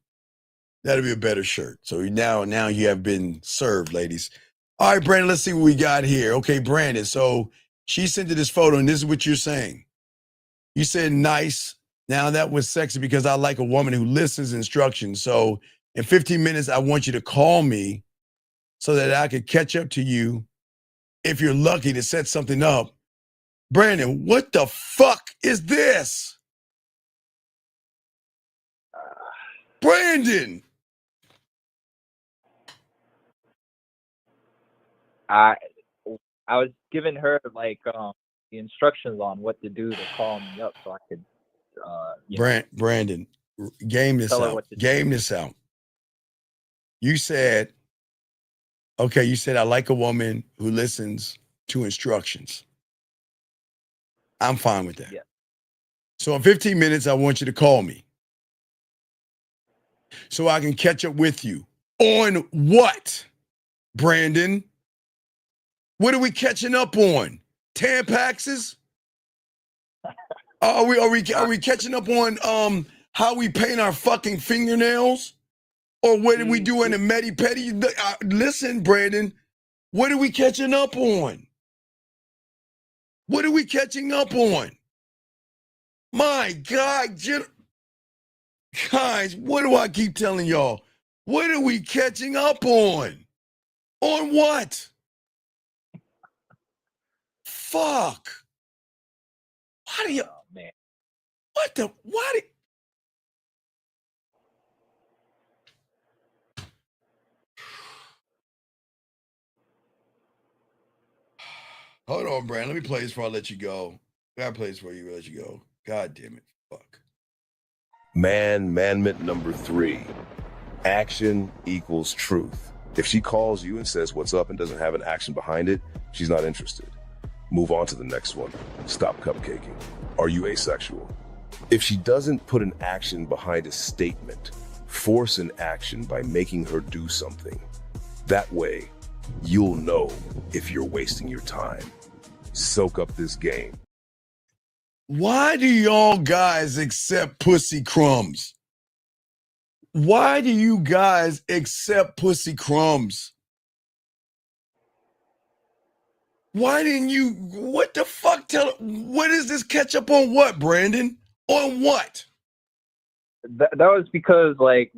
Speaker 13: That'd be a better shirt. So now you have been served, ladies. All right, Brandon, let's see what we got here. Okay, Brandon. So she sent you this photo, and this is what you're saying. You said nice. Now that was sexy because I like a woman who listens to instructions. So in 15 minutes, I want you to call me so that I could catch up to you if you're lucky to set something up. Brandon, what the fuck is this? Brandon!
Speaker 17: I was giving her like the instructions on what to do to call me up so I could
Speaker 13: Brandon, game this out. You said I like a woman who listens to instructions. I'm fine with that.
Speaker 17: Yeah.
Speaker 13: So in 15 minutes, I want you to call me so I can catch up with you. On what, Brandon? What are we catching up on? Tampaxes? Are we catching up on how we paint our fucking fingernails? Or what are we doing in Medi Petty? Listen, Brandon, what are we catching up on? What are we catching up on? My God, guys, what do I keep telling y'all? What are we catching up on? On what? Fuck. Why do you?
Speaker 17: Oh, man.
Speaker 13: What the? Why do? Hold on, Brandon. Let me play this before I let you go. Gotta play this before you let you go. God damn it. Fuck.
Speaker 3: Manment number 3. Action equals truth. If she calls you and says what's up and doesn't have an action behind it, she's not interested. Move on to the next one. Stop cupcaking. Are you asexual? If she doesn't put an action behind a statement, force an action by making her do something. That way, you'll know if you're wasting your time. Soak up this game.
Speaker 13: Why do y'all guys accept pussy crumbs? Why do you guys accept pussy crumbs? Why didn't you? What the fuck? What is this ketchup on what, Brandon? On what?
Speaker 17: That was because like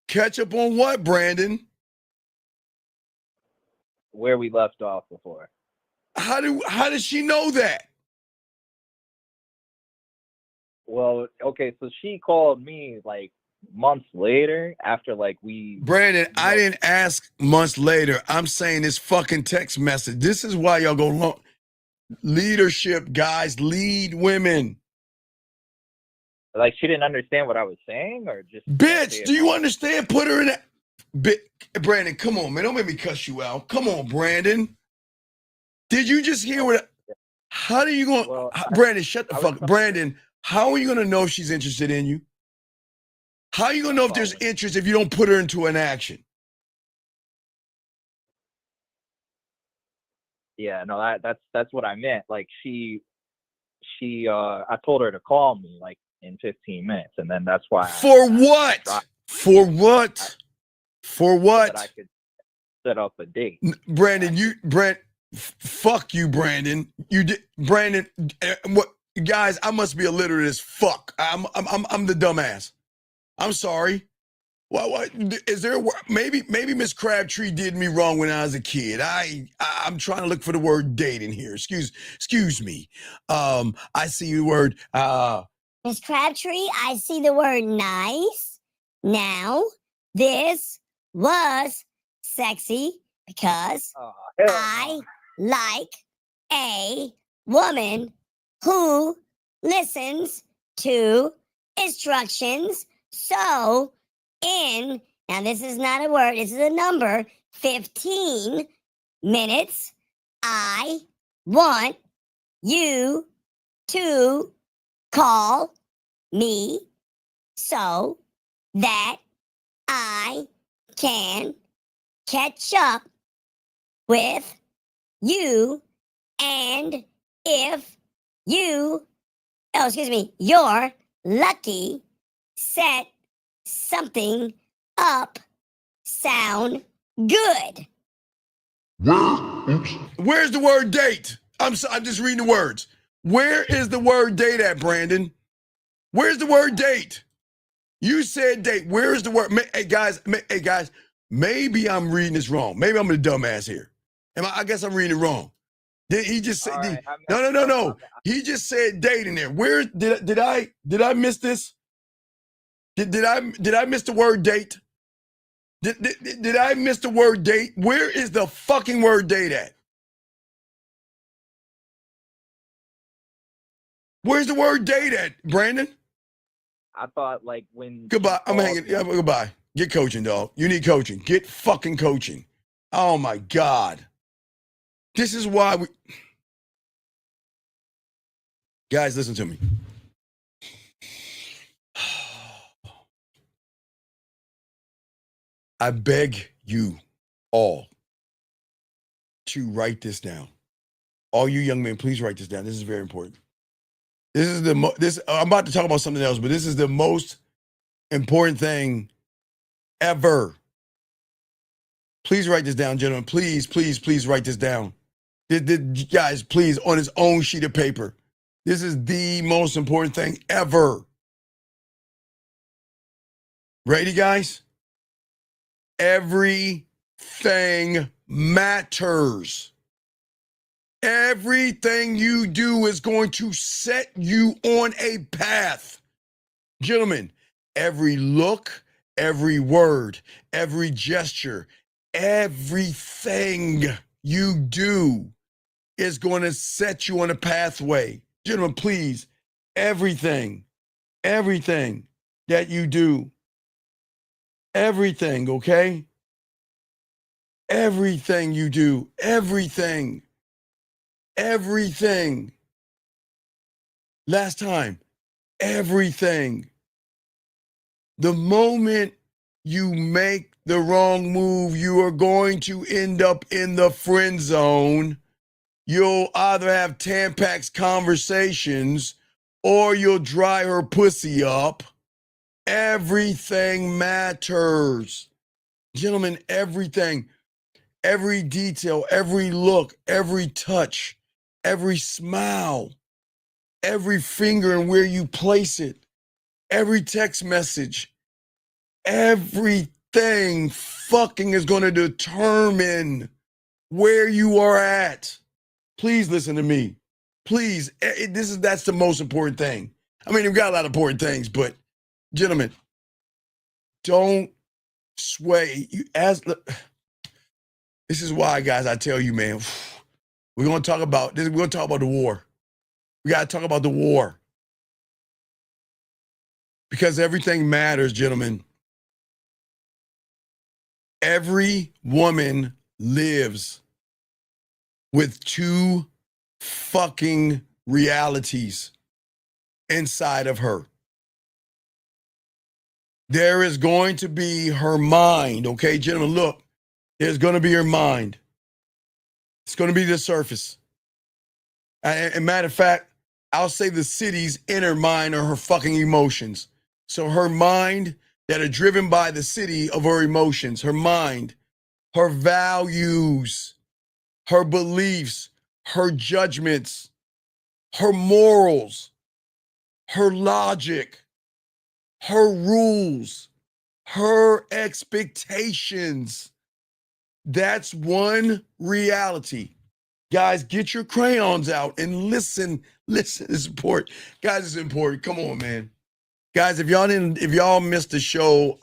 Speaker 13: Ketchup on what, Brandon?
Speaker 17: Where we left off before.
Speaker 13: How does she know that?
Speaker 17: Well, okay, so she called me like months later after like we.
Speaker 13: Brandon, I didn't ask months later. I'm saying this fucking text message. This is why y'all go long. Leadership, guys, lead women.
Speaker 17: Like she didn't understand what I was saying, or just.
Speaker 13: Bitch, do you understand? Put her in that. Brandon, come on, man. Don't make me cuss you out. Come on, Brandon. Did you just hear what? How do you going? Brandon, shut the fuck up. Brandon, how are you going to know if she's interested in you? How are you gonna know if there's interest if you don't put her into an action?
Speaker 17: Yeah, no, that's what I meant. Like I told her to call me like in 15 minutes, and then that's why.
Speaker 13: For what? For what? For what?
Speaker 17: So that I could set up a date.
Speaker 13: Brandon, fuck you, Brandon. You did, Brandon. What, guys? I must be illiterate as fuck. I'm the dumbass. I'm sorry. What is there? Maybe Miss Crabtree did me wrong when I was a kid. I'm trying to look for the word date in here. Excuse me. I see the word.
Speaker 5: Miss Crabtree, I see the word nice. Now, this was sexy because I like a woman who listens to instructions. So, now this is not a word, this is a number, 15 minutes, I want you to call me so that I can catch up with you, and if you're lucky, set something up, sound good.
Speaker 13: Where's the word date? I'm just reading the words. Where is the word date at, Brandon? Where's the word date? You said date. Where is the word? Hey guys, maybe I'm reading this wrong. Maybe I'm a dumbass here. I guess I'm reading it wrong. He just said no. He just said date in there. Where did I miss this? Did I miss the word date? Did I miss the word date? Where is the fucking word date at? Where's the word date at, Brandon?
Speaker 17: I thought like when.
Speaker 13: Goodbye. I'm hanging. Yeah, goodbye. Get coaching, dog. You need coaching. Get fucking coaching. Oh my God. This is why we. Guys, listen to me. I beg you all to write this down. All you young men, please write this down. This is very important. This is I'm about to talk about something else, but this is the most important thing ever. Please write this down, gentlemen. Please write this down. Guys, please, on his own sheet of paper. This is the most important thing ever. Ready, guys? Everything matters. Everything you do is going to set you on a path. Gentlemen, every look, every word, every gesture, everything you do is going to set you on a pathway. Gentlemen, please, everything that you do, everything, okay? Everything you do, everything. Last time, everything. The moment you make the wrong move, you are going to end up in the friend zone. You'll either have Tampax conversations or you'll dry her pussy up. Everything matters. Gentlemen, everything. Every detail, every look, every touch, every smile, every finger and where you place it, every text message, everything fucking is going to determine where you are at. Please listen to me. Please, that's the most important thing. I mean, we've got a lot of important things, but gentlemen, don't sway. This is why, guys, I tell you, man, we're going to talk about this. We're going to talk about the war. We got to talk about the war. Because everything matters, gentlemen. Every woman lives with two fucking realities inside of her. There is going to be her mind, okay, gentlemen, look. There's going to be her mind. It's going to be the surface. And matter of fact, I'll say the city's inner mind are her fucking emotions. So her mind that are driven by the city of her emotions, her mind, her values, her beliefs, her judgments, her morals, her logic, her rules, her expectations. That's one reality. Guys, get your crayons out and listen. Listen, it's important. Guys, it's important. Come on, man. Guys, if y'all missed the show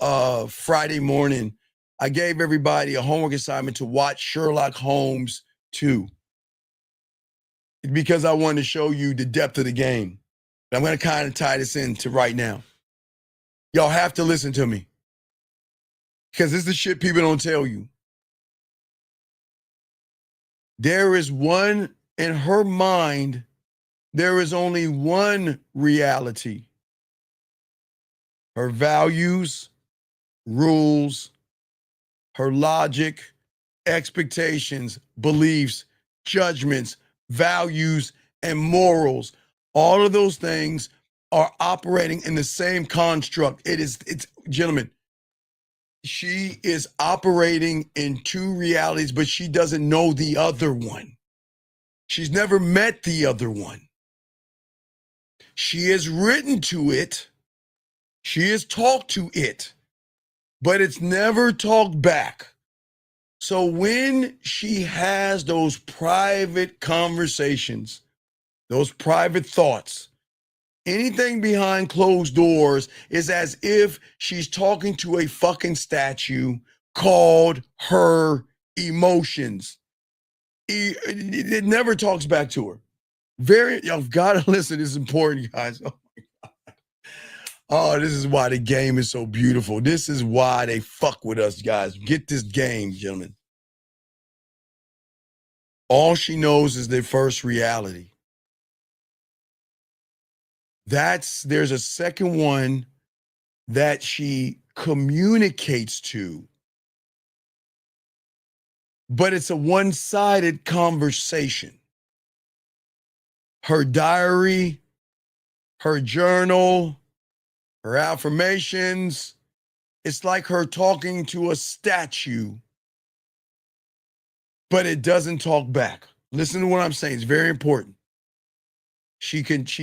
Speaker 13: Friday morning, I gave everybody a homework assignment to watch Sherlock Holmes 2. Because I wanted to show you the depth of the game. I'm going to kind of tie this into right now. Y'all have to listen to me. Because this is the shit people don't tell you. There is one, in her mind, there is only one reality. Her values, rules, her logic, expectations, beliefs, judgments, values, and morals. All of those things are operating in the same construct. It's gentlemen, she is operating in two realities, but she doesn't know the other one. She's never met the other one. She has written to it. She has talked to it, but it's never talked back. So when she has those private conversations, those private thoughts, anything behind closed doors is as if she's talking to a fucking statue called her emotions. It never talks back to her. You've got to listen. This is important, guys. Oh my God. Oh, this is why the game is so beautiful. This is why they fuck with us, guys. Get this game, gentlemen. All she knows is their first reality. There's a second one that she communicates to, but it's a one-sided conversation. Her diary, her journal, her affirmations, it's like her talking to a statue, but it doesn't talk back. Listen to what I'm saying. It's very important. She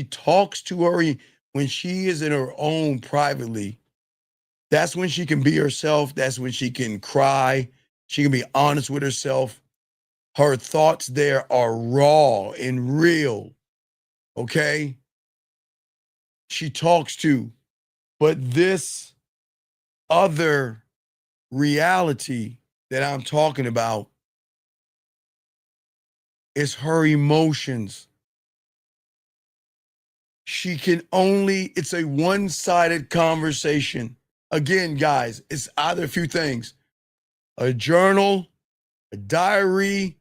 Speaker 13: talks to her when she is in her own privately. That's when she can be herself. That's when she can cry. She can be honest with herself. Her thoughts there are raw and real. Okay? She talks to, but this other reality that I'm talking about is her emotions. It's a one-sided conversation. Again, guys, it's either a few things: a journal, a diary,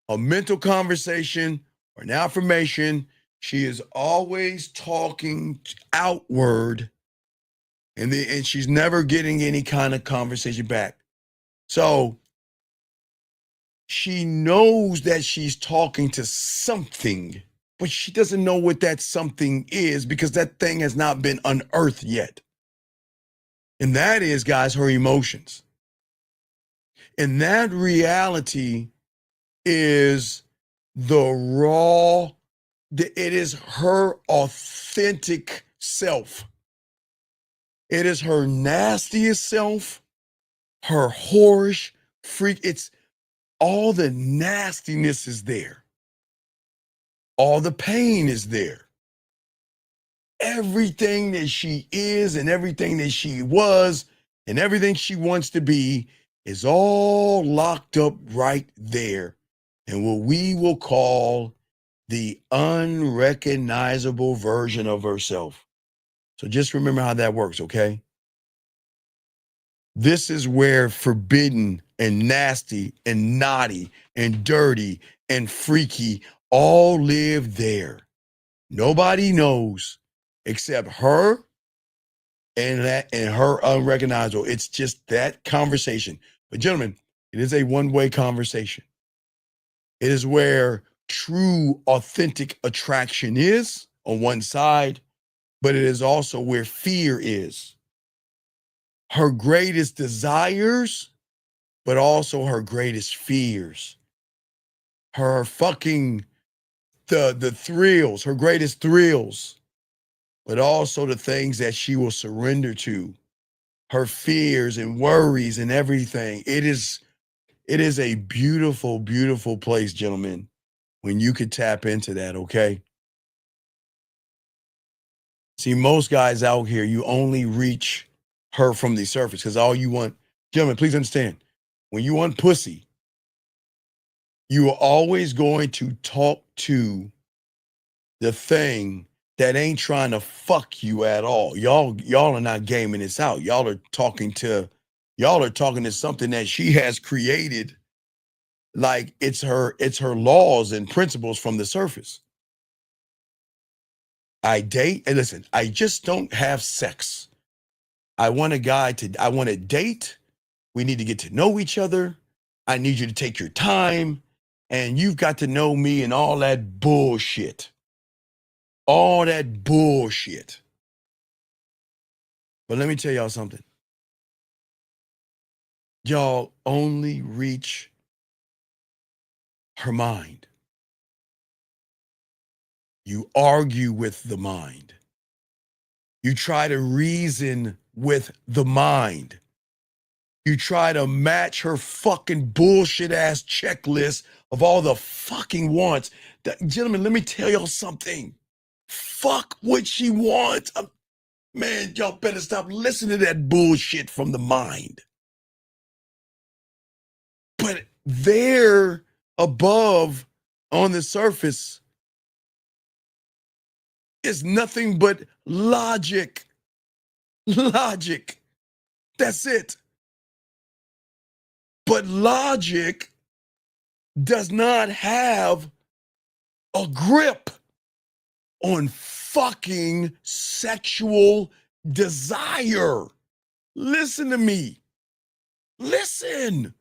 Speaker 13: a mental conversation, or an affirmation. She is always talking outward, and she's never getting any kind of conversation back. So she knows that she's talking to something, but she doesn't know what that something is because that thing has not been unearthed yet. And that is, guys, her emotions. And that reality is the raw, it is her authentic self. It is her nastiest self, her whorish freak. It's all the nastiness is there. All the pain is there. Everything that she is and everything that she was and everything she wants to be is all locked up right there in what we will call the unrecognizable version of herself. So just remember how that works, okay? This is where forbidden and nasty and naughty and dirty and freaky all live there. Nobody knows except her and her unrecognizable. It's just that conversation. But gentlemen, it is a one-way conversation. It is where true, authentic attraction is on one side, but it is also where fear is. Her greatest desires, but also her greatest fears. Her fucking, the thrills, her greatest thrills, but also the things that she will surrender to. Her fears and worries and everything. It is a beautiful, beautiful place, gentlemen, when you could tap into that, okay? See, most guys out here, you only reach her from the surface because all you want, gentlemen, please understand, when you want pussy, you are always going to talk to the thing that ain't trying to fuck you at all. Y'all are not gaming this out. Y'all are talking to something that she has created, like it's her laws and principles from the surface. I date, and listen, I just don't have sex. I want to date. We need to get to know each other. I need you to take your time, and you've got to know me and all that bullshit. All that bullshit. But let me tell y'all something. Y'all only reach her mind. You argue with the mind. You try to reason with the mind. You try to match her fucking bullshit ass checklist of all the fucking wants. Gentlemen, let me tell y'all something. Fuck what she wants. Man, y'all better stop listening to that bullshit from the mind. But there above on the surface is nothing but logic. Logic. That's it. But logic does not have a grip on fucking sexual desire. Listen to me. Listen.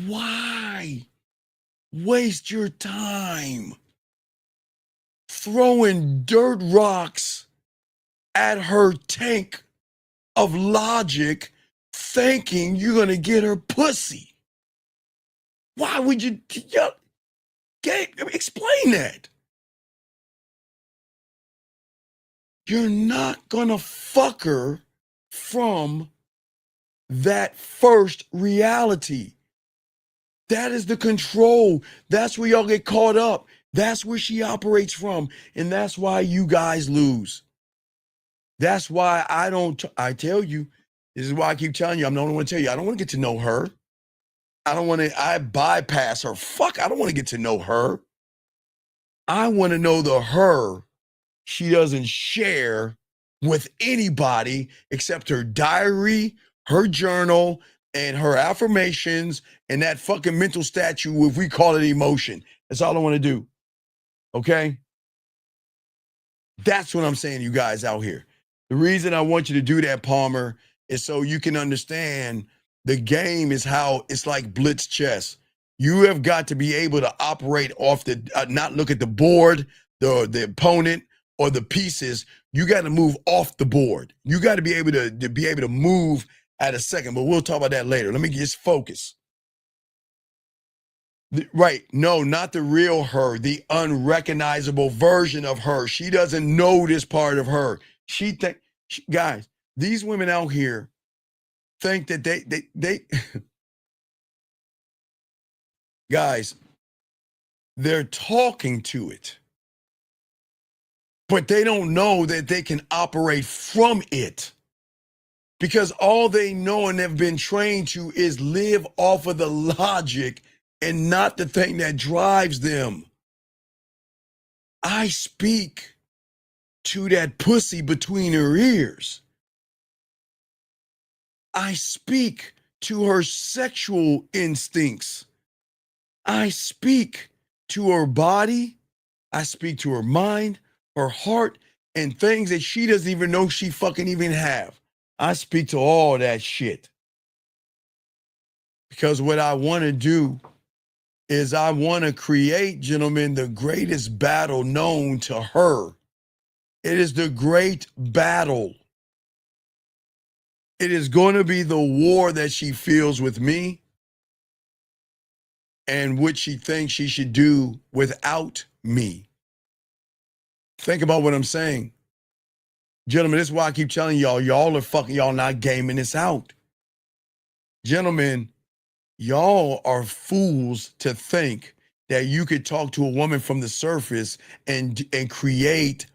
Speaker 13: Why waste your time throwing dirt rocks at her tank of logic, thinking you're going to get her pussy? Why would you? Explain that. You're not going to fuck her from that first reality. That is the control. That's where y'all get caught up. That's where she operates from. And that's why you guys lose. That's why I tell you, this is why I keep telling you, I'm the only one to tell you, I don't want to get to know her. I bypass her. Fuck, I don't want to get to know her. I want to know the her she doesn't share with anybody except her diary, her journal, and her affirmations, and that fucking mental statue, if we call it emotion. That's all I want to do. Okay? That's what I'm saying to you guys out here. The reason I want you to do that, Palmer, is so you can understand the game is how it's like blitz chess. You have got to be able to operate off the, not look at the board, the opponent, or the pieces. You got to move off the board. You got to be able to move at a second, but we'll talk about that later. Let me just focus. Right. No, not the real her, the unrecognizable version of her. She doesn't know this part of her. Guys, these women out here think that they guys, they're talking to it, but they don't know that they can operate from it. Because all they know and have been trained to is live off of the logic and not the thing that drives them. I speak to that pussy between her ears. I speak to her sexual instincts. I speak to her body. I speak to her mind, her heart, and things that she doesn't even know she fucking even have. I speak to all that shit. Because what I want to do is I want to create, gentlemen, the greatest battle known to her. It is the great battle. It is going to be the war that she feels with me and what she thinks she should do without me. Think about what I'm saying. Gentlemen, this is why I keep telling y'all, y'all not gaming this out. Gentlemen, y'all are fools to think that you could talk to a woman from the surface and create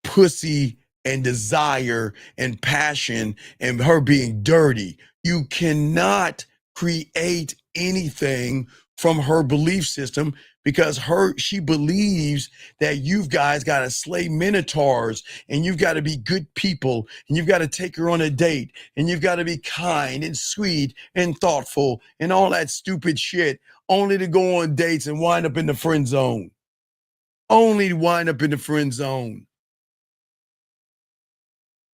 Speaker 13: pussy and desire and passion and her being dirty. You cannot create anything from her belief system because she believes that you guys got to slay minotaurs and you've got to be good people and you've got to take her on a date and you've got to be kind and sweet and thoughtful and all that stupid shit, only to go on dates and wind up in the friend zone. Only to wind up in the friend zone.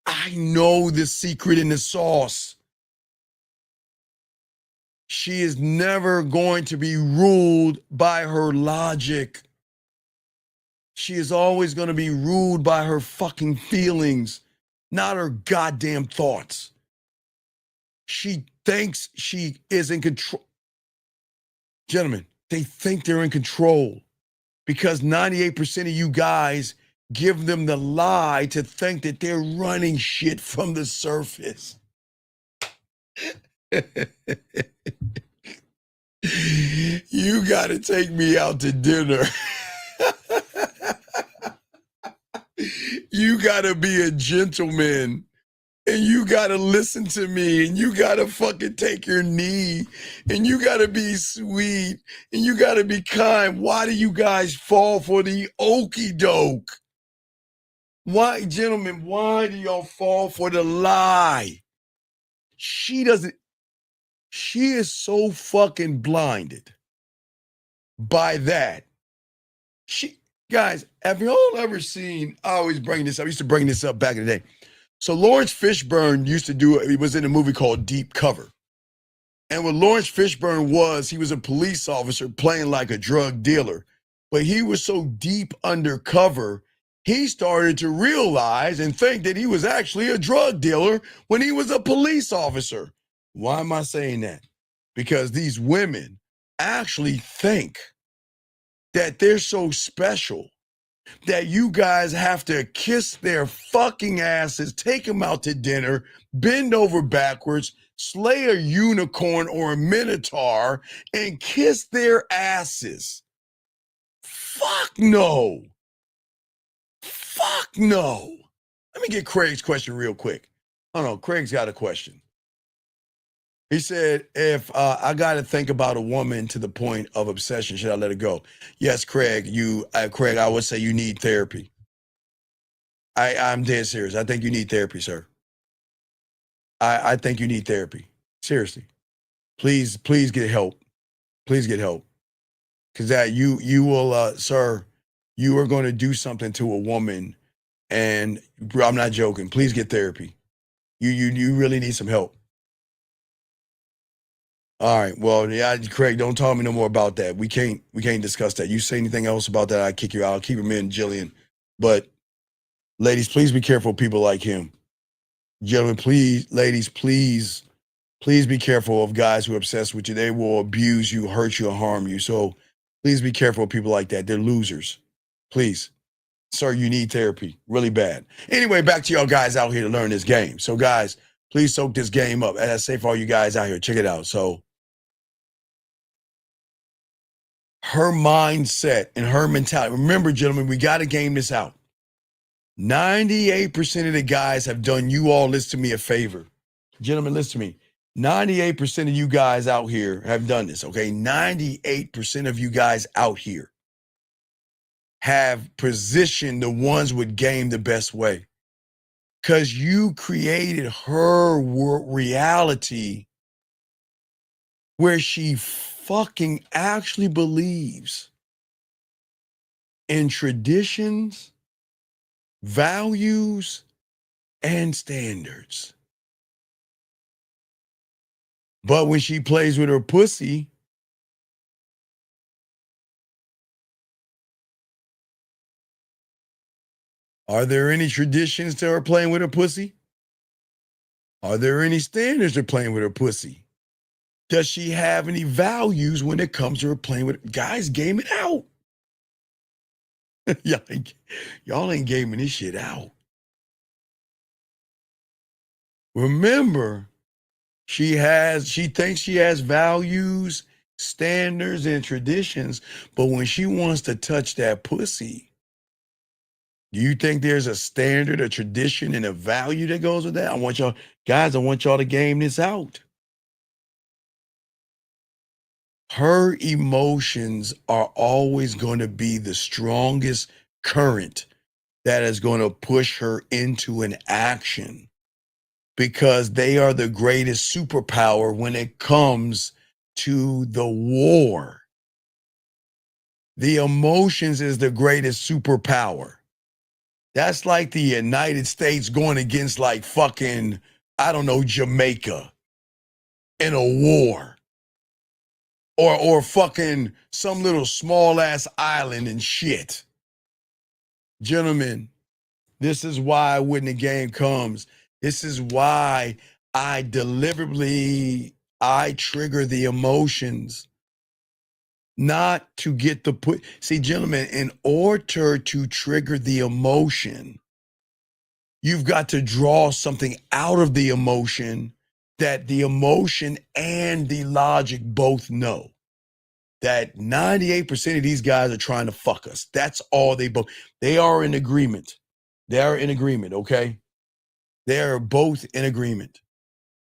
Speaker 13: I know the secret in the sauce. She is never going to be ruled by her logic. She is always going to be ruled by her fucking feelings, not her goddamn thoughts. She thinks she is in control. Gentlemen, they think they're in control because 98% of you guys give them the lie to think that they're running shit from the surface. You got to take me out to dinner. You got to be a gentleman and you got to listen to me and you got to fucking take your knee and you got to be sweet and you got to be kind. Why do you guys fall for the okie doke? Why, gentlemen, why do y'all fall for the lie? She is so fucking blinded by that. Guys, have y'all ever seen, I always bring this up, I used to bring this up back in the day. So Lawrence Fishburne used to do it, he was in a movie called Deep Cover. And what Lawrence Fishburne was, he was a police officer playing like a drug dealer. But he was so deep undercover, he started to realize and think that he was actually a drug dealer when he was a police officer. Why am I saying that? Because these women actually think that they're so special that you guys have to kiss their fucking asses, take them out to dinner, bend over backwards, slay a unicorn or a minotaur, and kiss their asses. Fuck no. Fuck no. Let me get Craig's question real quick. Oh no, Craig's got a question. He said, if I got to think about a woman to the point of obsession, should I let her go? Yes, Craig, Craig, I would say you need therapy. I'm dead serious. I think you need therapy, sir. I think you need therapy. Seriously. Please get help. Please get help. Because that you will, sir, you are going to do something to a woman. And bro, I'm not joking. Please get therapy. You really need some help. All right. Well, yeah, Craig, don't tell me no more about that. We can't discuss that. You say anything else about that, I kick you out. I'll keep him in, Jillian. But ladies, please be careful of people like him. Gentlemen, please, ladies, please be careful of guys who are obsessed with you. They will abuse you, hurt you, or harm you. So please be careful of people like that. They're losers. Please. Sir, you need therapy really bad. Anyway, back to y'all guys out here to learn this game. So guys, please soak this game up. As I say for all you guys out here, check it out. So her mindset and her mentality. Remember, gentlemen, we got to game this out. 98% of the guys have done you all, listen to me, a favor. Gentlemen, listen to me. 98% of you guys out here have done this, okay? 98% of you guys out here have positioned the ones with game the best way. Because you created her reality where she fucking actually believes in traditions values and standards. But when she plays with her pussy, are there any traditions to her playing with her pussy? Are there any standards to playing with her pussy? Does she have any values when it comes to her playing with guys gaming out? y'all ain't gaming this shit out. Remember, she thinks she has values, standards, and traditions, but when she wants to touch that pussy, do you think there's a standard, a tradition, and a value that goes with that? I want y'all to game this out. Her emotions are always going to be the strongest current that is going to push her into an action, because they are the greatest superpower when it comes to the war. The emotions is the greatest superpower. That's like the United States going against like fucking, I don't know, Jamaica in a war. Or fucking some little small ass island and shit. Gentlemen, this is why when the game comes, this is why I trigger the emotions, not to get the see, gentlemen, in order to trigger the emotion, you've got to draw something out of the emotion that the emotion and the logic both know. That 98% of these guys are trying to fuck us. That's all they are in agreement. They are in agreement, okay? They are both in agreement.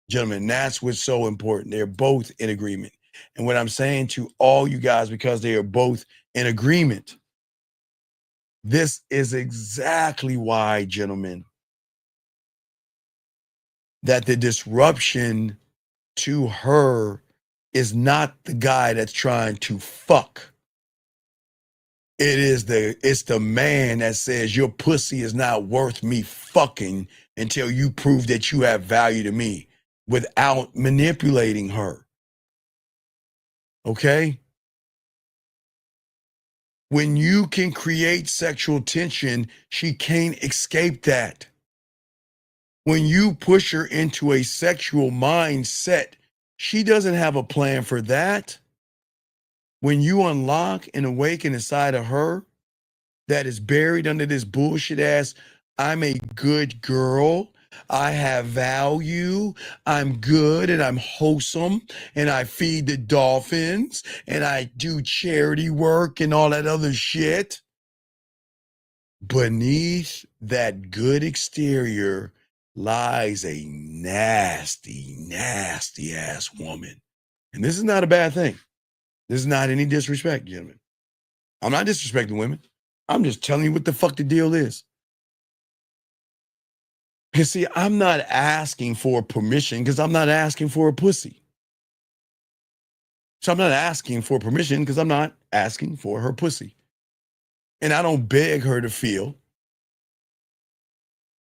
Speaker 13: Gentlemen, that's what's so important. They're both in agreement. And what I'm saying to all you guys, because they are both in agreement, this is exactly why, gentlemen, that the disruption to her is not the guy that's trying to fuck. It's the man that says your pussy is not worth me fucking until you prove that you have value to me, without manipulating her. Okay? When you can create sexual tension, she can't escape that. When you push her into a sexual mindset, she doesn't have a plan for that. When you unlock and awaken inside of her that is buried under this bullshit ass, I'm a good girl, I have value, I'm good and I'm wholesome, and I feed the dolphins, and I do charity work and all that other shit. Beneath that good exterior lies a nasty, nasty ass woman. And this is not a bad thing. This is not any disrespect, gentlemen. I'm not disrespecting women. I'm just telling you what the fuck the deal is. Because see, I'm not asking for permission because I'm not asking for a pussy. So I'm not asking for permission because I'm not asking for her pussy. And I don't beg her to feel.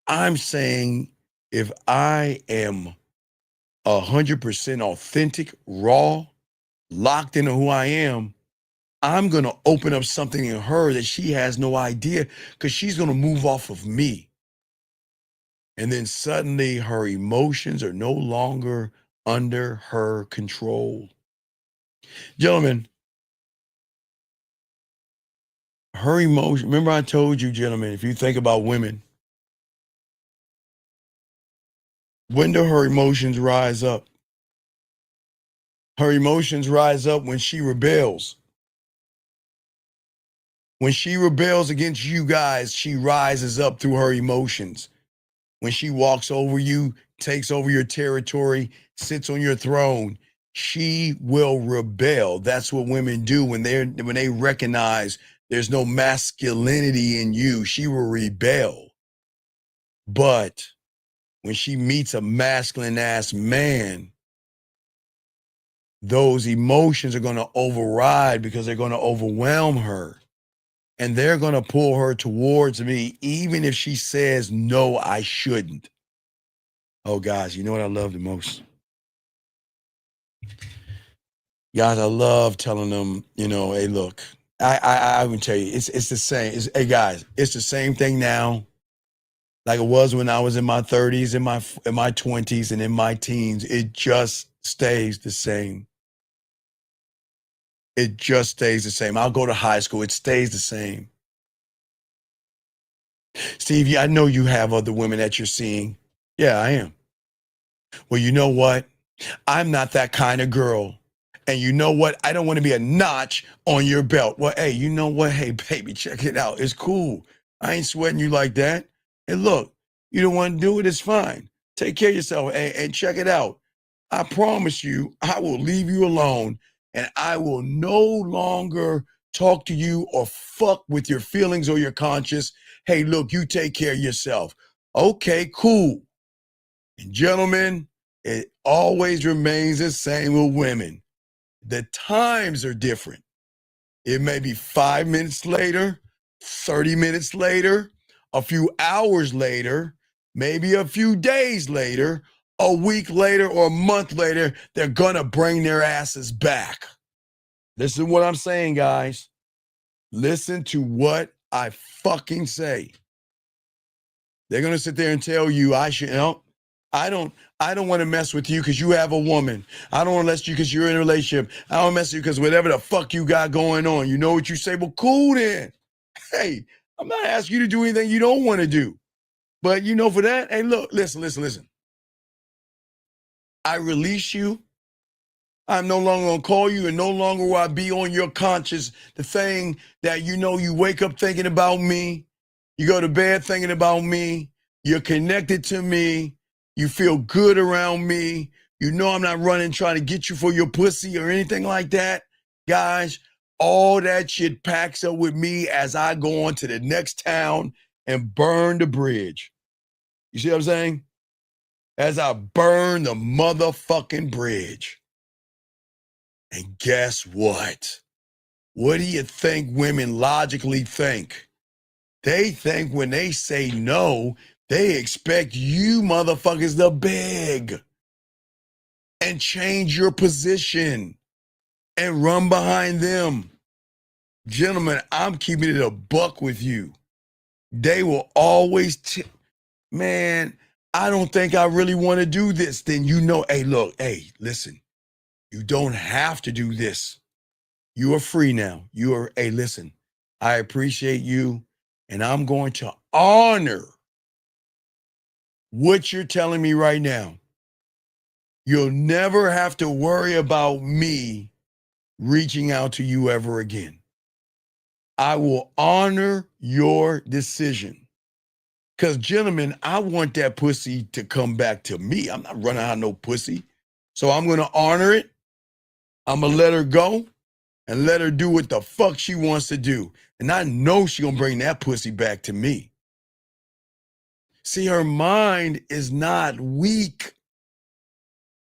Speaker 13: I'm saying if I am 100% authentic, raw, locked into who I am, I'm going to open up something in her that she has no idea, because she's going to move off of me. And then suddenly her emotions are no longer under her control. Gentlemen, her emotion, remember I told you, gentlemen, if you think about women, when do her emotions rise up? Her emotions rise up when she rebels. When she rebels against you guys, she rises up through her emotions. When she walks over you, takes over your territory, sits on your throne, she will rebel. That's what women do when they recognize there's no masculinity in you. She will rebel. But when she meets a masculine ass man, those emotions are going to override because they're going to overwhelm her. And they're going to pull her towards me, even if she says, no, I shouldn't. Oh, guys, you know what I love the most? Guys, I love telling them, hey, look, I would tell you, it's the same. Hey, guys, it's the same thing now like it was when I was in my 30s, in my 20s, and in my teens. It just stays the same. It just stays the same. I'll go to high school. It stays the same. Steve, I know you have other women that you're seeing. Yeah, I am. Well, you know what? I'm not that kind of girl. And you know what? I don't want to be a notch on your belt. Well, hey, you know what? Hey, baby, check it out. It's cool. I ain't sweating you like that. And look, you don't want to do it. It's fine. Take care of yourself and check it out. I promise you, I will leave you alone and I will no longer talk to you or fuck with your feelings or your conscience. Hey, look, you take care of yourself. Okay, cool. And gentlemen, it always remains the same with women. The times are different. It may be 5 minutes later, 30 minutes later, a few hours later, maybe a few days later, a week later, or a month later, they're gonna bring their asses back. Listen to what I'm saying, guys. Listen to what I fucking say. They're gonna sit there and tell you I should, I don't want to mess with you because you have a woman. I don't want to mess with you because you're in a relationship. I don't mess with you because whatever the fuck you got going on. You know what you say? Well, cool then. Hey, I'm not asking you to do anything you don't want to do. But for that, hey, look, listen. I release you. I'm no longer going to call you, and no longer will I be on your conscience. The thing that you wake up thinking about me. You go to bed thinking about me. You're connected to me. You feel good around me. You know I'm not running trying to get you for your pussy or anything like that. Guys, all that shit packs up with me as I go on to the next town and burn the bridge. You see what I'm saying? As I burn the motherfucking bridge. And guess what? What do you think women logically think? They think when they say no, they expect you motherfuckers to beg and change your position and run behind them. Gentlemen, I'm keeping it a buck with you. They will always, man, I don't think I really want to do this. Then hey, look, hey, listen, you don't have to do this. You are free now. Hey, listen, I appreciate you, and I'm going to honor what you're telling me right now. You'll never have to worry about me reaching out to you ever again. I will honor your decision. Because, gentlemen, I want that pussy to come back to me. I'm not running out no pussy. So I'm going to honor it. I'm going to let her go and let her do what the fuck she wants to do. And I know she's going to bring that pussy back to me. See, her mind is not weak.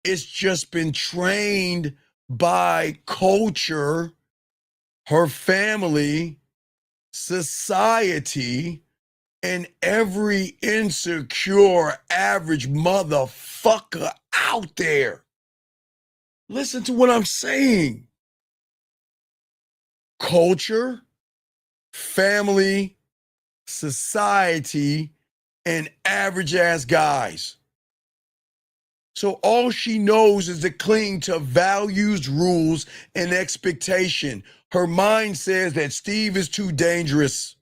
Speaker 13: It's just been trained by culture, her family, society, and every insecure average motherfucker out there. Listen to what I'm saying. Culture, family, society, and average ass guys. So all she knows is to cling to values, rules, and expectation. Her mind says that Steve is too dangerous.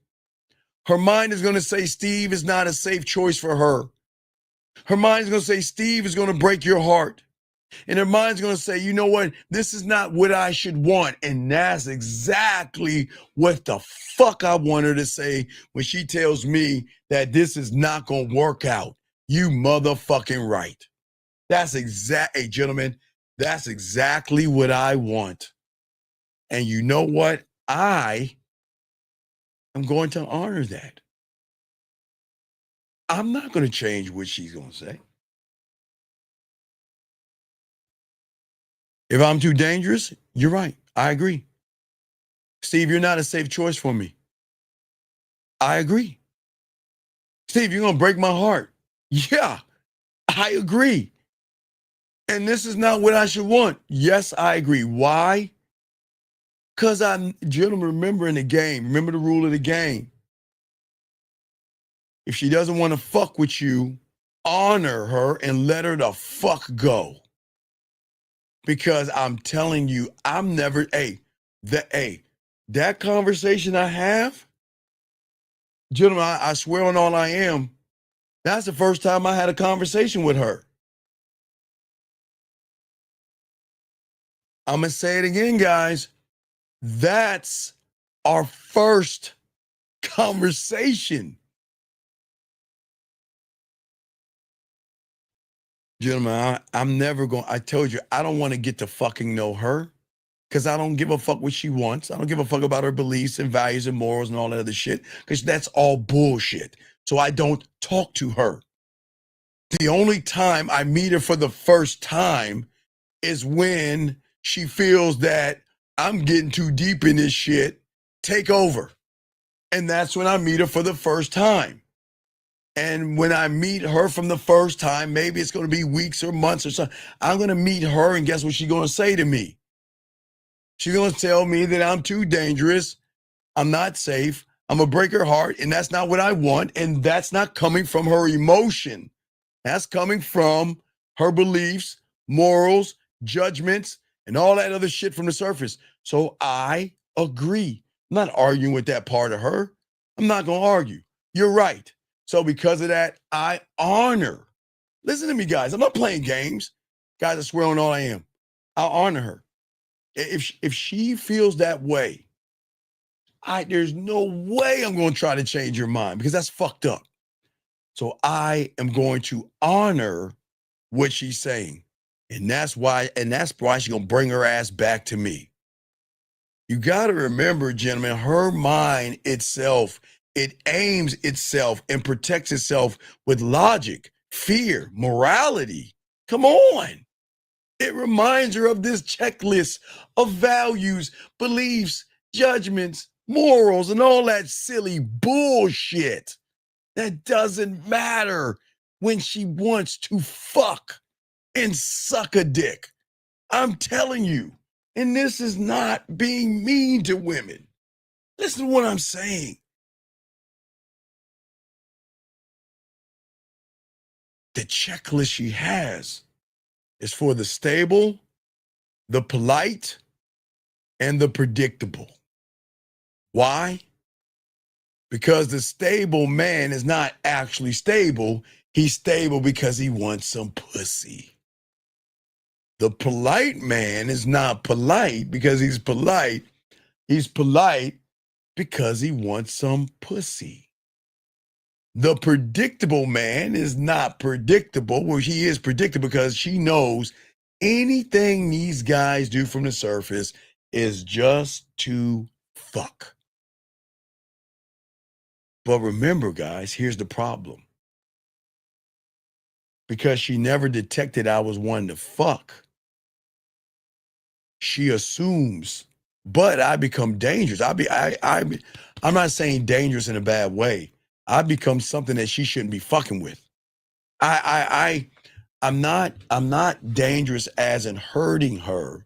Speaker 13: Her mind is going to say Steve is not a safe choice for her. Her mind is going to say Steve is going to break your heart. And her mind's going to say, you know what? This is not what I should want. And that's exactly what the fuck I want her to say when she tells me that this is not going to work out. You motherfucking right. Hey, gentlemen, that's exactly what I want. And you know what? I am going to honor that. I'm not going to change what she's going to say. If I'm too dangerous, you're right. I agree. Steve, you're not a safe choice for me. I agree. Steve, you're going to break my heart. Yeah, I agree. And this is not what I should want. Yes, I agree. Why? Because gentlemen, remember in the game, remember the rule of the game. If she doesn't want to fuck with you, honor her and let her the fuck go. Because I'm telling you, I'm never, that conversation I have, gentlemen, I swear on all I am, that's the first time I had a conversation with her. I'm going to say it again, guys. That's our first conversation. Gentlemen, I'm never going, I told you, I don't want to get to fucking know her because I don't give a fuck what she wants. I don't give a fuck about her beliefs and values and morals and all that other shit because that's all bullshit. So I don't talk to her. The only time I meet her for the first time is when she feels that I'm getting too deep in this shit, take over. And that's when I meet her for the first time. And when I meet her from the first time, maybe it's going to be weeks or months or something, I'm going to meet her and guess what she's going to say to me? She's going to tell me that I'm too dangerous, I'm not safe, I'm going to break her heart, and that's not what I want, and that's not coming from her emotion. That's coming from her beliefs, morals, judgments, and all that other shit from the surface. So I agree. I'm not arguing with that part of her. I'm not going to argue. You're right. So because of that, I honor. Listen to me, guys. I'm not playing games. Guys, I swear on all I am. I'll honor her. If she feels that way, there's no way I'm going to try to change her mind because that's fucked up. So I am going to honor what she's saying. And that's why she's going to bring her ass back to me. You got to remember, gentlemen, her mind itself, it aims itself and protects itself with logic, fear, morality. Come on. It reminds her of this checklist of values, beliefs, judgments, morals, and all that silly bullshit that doesn't matter when she wants to fuck and suck a dick. I'm telling you. And this is not being mean to women. Listen to what I'm saying. The checklist she has is for the stable, the polite, and the predictable. Why? Because the stable man is not actually stable. He's stable because he wants some pussy. The polite man is not polite because he's polite. He's polite because he wants some pussy. The predictable man is not predictable. Well, he is predictable because she knows anything these guys do from the surface is just to fuck. But remember, guys, here's the problem. Because she never detected I was one to fuck, she assumes, but I become dangerous. I'm not saying dangerous in a bad way. I become something that she shouldn't be fucking with. I'm not dangerous as in hurting her,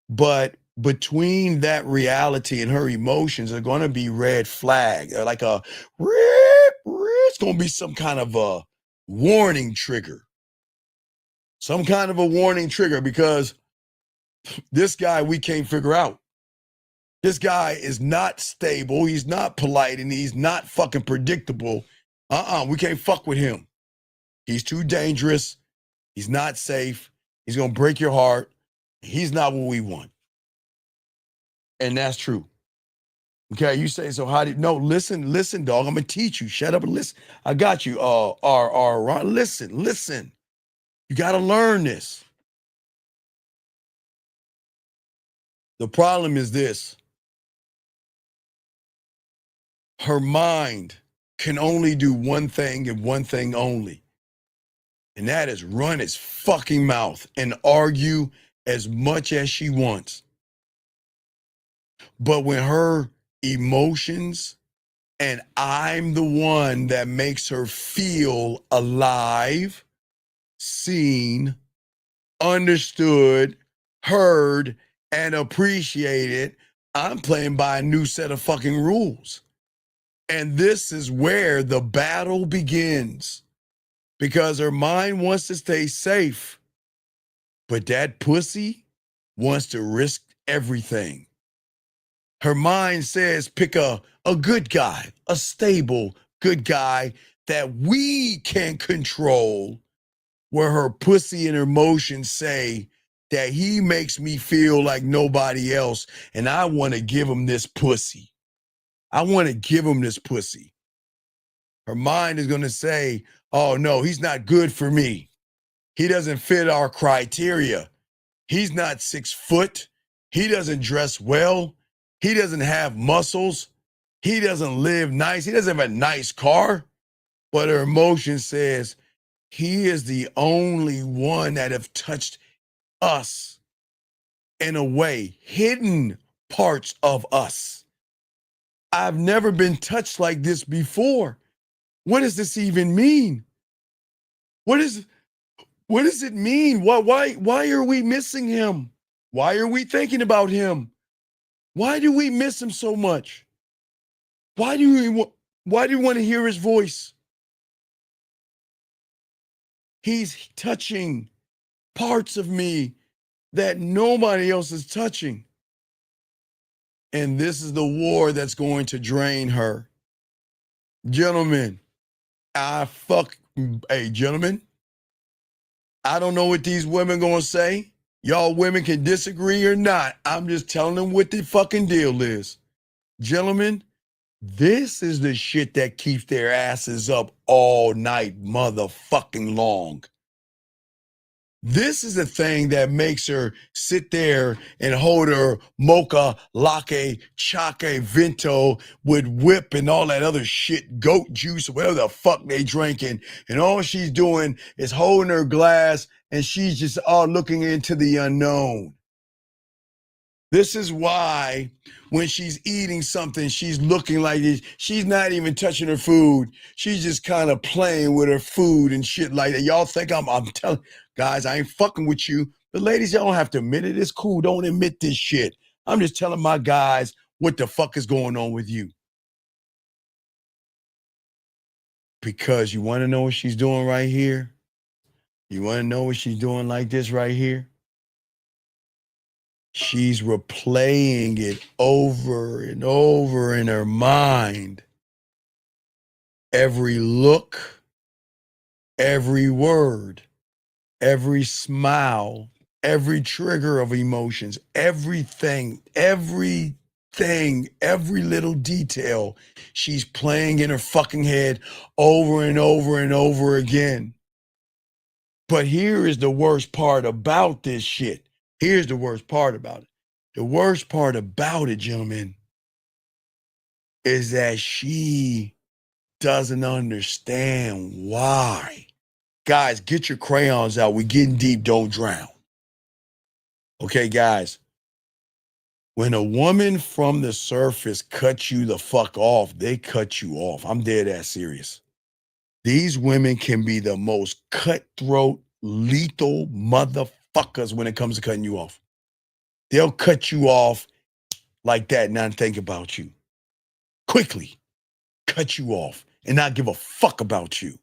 Speaker 13: but between that reality and her emotions are going to be red flag, like it's going to be some kind of a warning trigger. Some kind of a warning trigger because this guy we can't figure out. This guy is not stable. He's not polite and he's not fucking predictable. We can't fuck with him. He's too dangerous. He's not safe. He's going to break your heart. He's not what we want. And that's true. Okay, you say, so how do you, no, listen, dog. I'm going to teach you. Shut up and listen. I got you. Listen. You got to learn this. The problem is this. Her mind can only do one thing and one thing only. And that is run its fucking mouth and argue as much as she wants. But when her emotions And I'm the one that makes her feel alive, seen, understood, heard, and appreciated. I'm playing by a new set of fucking rules. And this is where the battle begins. Because her mind wants to stay safe. But that pussy wants to risk everything. Her mind says pick a good guy, a stable good guy that we can control, where her pussy and her emotions say that he makes me feel like nobody else, and I want to give him this pussy. I want to give him this pussy. Her mind is going to say, oh no, he's not good for me. He doesn't fit our criteria. He's not 6 foot. He doesn't dress well. He doesn't have muscles. He doesn't live nice. He doesn't have a nice car. But her emotion says, he is the only one that have touched us in a way, hidden parts of us. I've never been touched like this before. What does this even mean? What does it mean? Why are we missing him? Why are we thinking about him? Why do we miss him so much? Why do we want to hear his voice? He's touching parts of me that nobody else is touching. And this is the war that's going to drain her. Gentlemen, gentlemen, I don't know what these women gonna say. Y'all women can disagree or not. I'm just telling them what the fucking deal is. Gentlemen, this is the shit that keeps their asses up all night motherfucking long. This is the thing that makes her sit there and hold her mocha, latte, chaque, vento with whip and all that other shit, goat juice, or whatever the fuck they drinking. And all she's doing is holding her glass and she's just all looking into the unknown. This is why when she's eating something, she's looking like this. She's not even touching her food. She's just kind of playing with her food and shit like that. Y'all think I'm telling, guys, I ain't fucking with you. But ladies, y'all don't have to admit it. It's cool. Don't admit this shit. I'm just telling my guys what the fuck is going on with you. Because you want to know what she's doing right here? You want to know what she's doing like this right here? She's replaying it over and over in her mind. Every look, every word, every smile, every trigger of emotions, everything, every little detail, she's playing in her fucking head over and over and over again. But here is the worst part about this shit. Here's the worst part about it. The worst part about it, gentlemen, is that she doesn't understand why. Guys, get your crayons out. We're getting deep. Don't drown. Okay, guys. When a woman from the surface cuts you the fuck off, they cut you off. I'm dead ass serious. These women can be the most cutthroat, lethal motherfuckers when it comes to cutting you off. They'll cut you off like that and not think about you. Quickly cut you off and not give a fuck about you.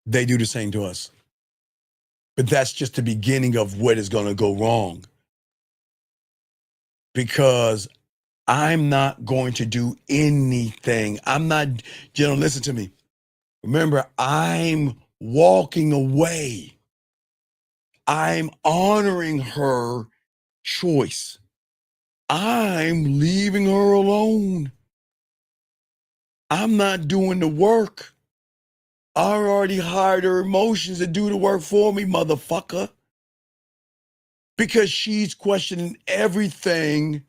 Speaker 13: They do the same to us. But that's just the beginning of what is going to go wrong. Because I'm not going to do anything. Gentlemen, listen to me. Remember, I'm walking away. I'm honoring her choice. I'm leaving her alone. I'm not doing the work. I already hired her emotions to do the work for me, motherfucker. Because she's questioning everything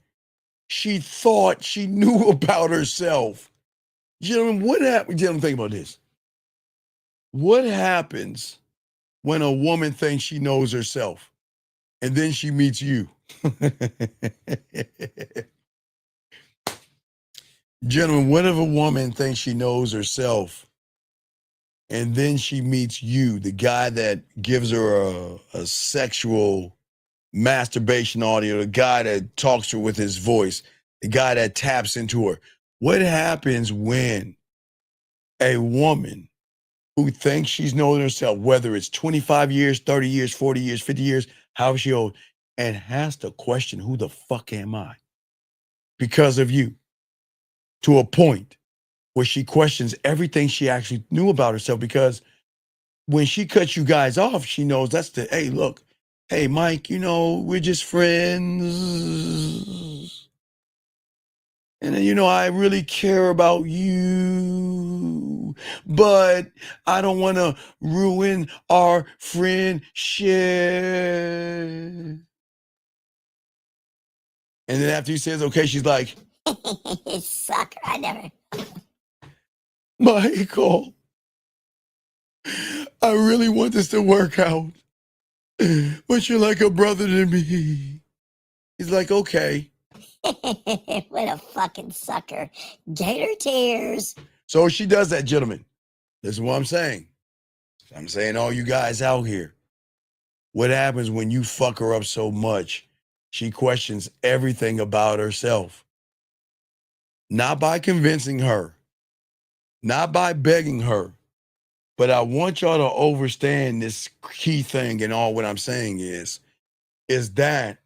Speaker 13: she thought she knew about herself. Gentlemen, what happens? Gentlemen, think about this. What happens when a woman thinks she knows herself and then she meets you? Gentlemen, what if a woman thinks she knows herself and then she meets you, the guy that gives her a sexual masturbation audio, the guy that talks to her with his voice, the guy that taps into her? What happens when a woman who thinks she's knowing herself, whether it's 25 years, 30 years, 40 years, 50 years, however she old, and has to question, who the fuck am I? Because of you, to a point where she questions everything she actually knew about herself, because when she cuts you guys off, she knows that's the, hey, look, hey, Mike, we're just friends. And then, I really care about you, but I don't want to ruin our friendship. And then after he says, okay, she's like,
Speaker 5: Sucker, I never.
Speaker 13: Michael, I really want this to work out, but you're like a brother to me. He's like, okay.
Speaker 5: What a fucking sucker. Gator tears.
Speaker 13: So she does that, gentlemen. This is what I'm saying. I'm saying, all you guys out here, what happens when you fuck her up so much, she questions everything about herself? Not by convincing her, not by begging her, but I want y'all to understand this key thing, and all what I'm saying is that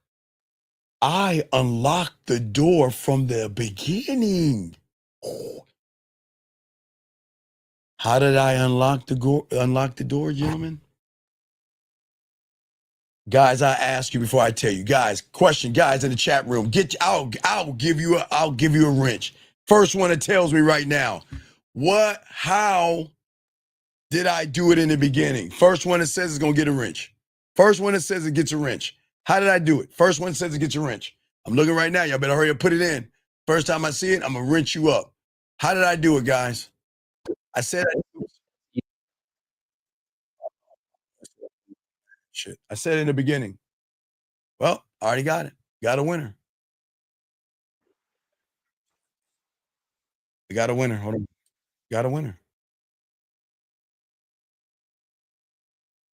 Speaker 13: I unlocked the door from the beginning. How did I unlock the door, gentlemen? Guys, I ask you before I tell you. Guys, question, guys in the chat room. I'll give you a wrench. First one that tells me right now. How did I do it in the beginning? First one that says it's gonna get a wrench. First one that says it gets a wrench. How did I do it? First one that says it gets a wrench. I'm looking right now. Y'all better hurry up, put it in. First time I see it, I'm gonna wrench you up. How did I do it, guys? I said shit. I said it in the beginning. Well, I already got it. Got a winner. I got a winner. Hold on. Got a winner.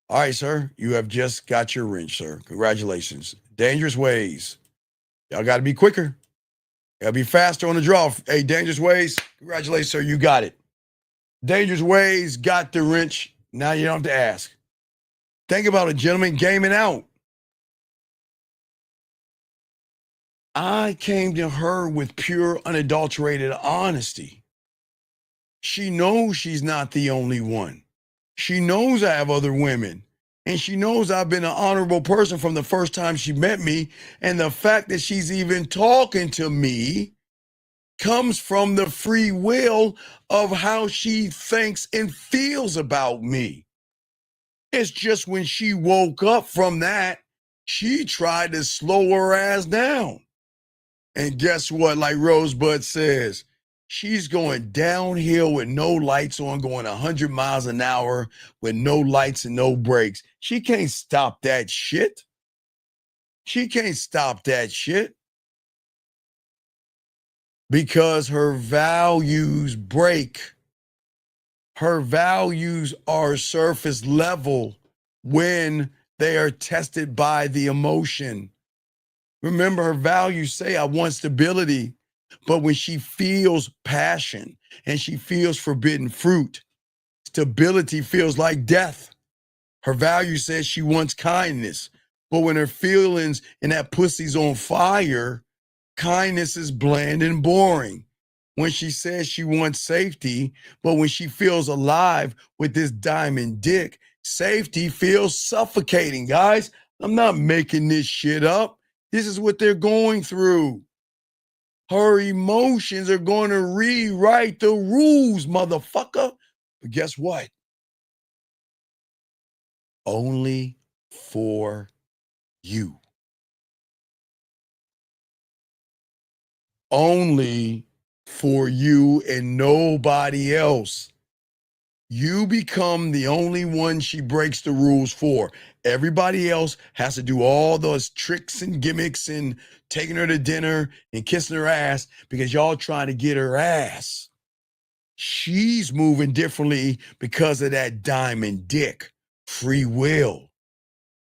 Speaker 13: All right, sir. You have just got your wrench, sir. Congratulations. Dangerous Ways. Y'all got to be quicker. Gotta be faster on the draw. Hey, Dangerous Ways. Congratulations, sir. You got it. Dangerous Ways got the wrench. Now you don't have to ask. Think about it, gentlemen. Gaming out. I came to her with pure, unadulterated honesty. She knows she's not the only one. She knows I have other women. And she knows I've been an honorable person from the first time she met me. And the fact that she's even talking to me comes from the free will of how she thinks and feels about me. It's just when she woke up from that, she tried to slow her ass down. And guess what? Like Rosebud says, she's going downhill with no lights on, going 100 miles an hour with no lights and no brakes. She can't stop that shit. She can't stop that shit. Because her values break. Her values are surface level when they are tested by the emotion. Remember, her values say, I want stability. But when she feels passion and she feels forbidden fruit, stability feels like death. Her value says she wants kindness. But when her feelings and that pussy's on fire, kindness is bland and boring. When she says she wants safety, but when she feels alive with this diamond dick, safety feels suffocating. Guys, I'm not making this shit up. This is what they're going through. Her emotions are going to rewrite the rules, motherfucker. But guess what? Only for you. Only for you and nobody else. You become the only one she breaks the rules for. Everybody else has to do all those tricks and gimmicks and taking her to dinner and kissing her ass because y'all trying to get her ass. She's moving differently because of that diamond dick, free will.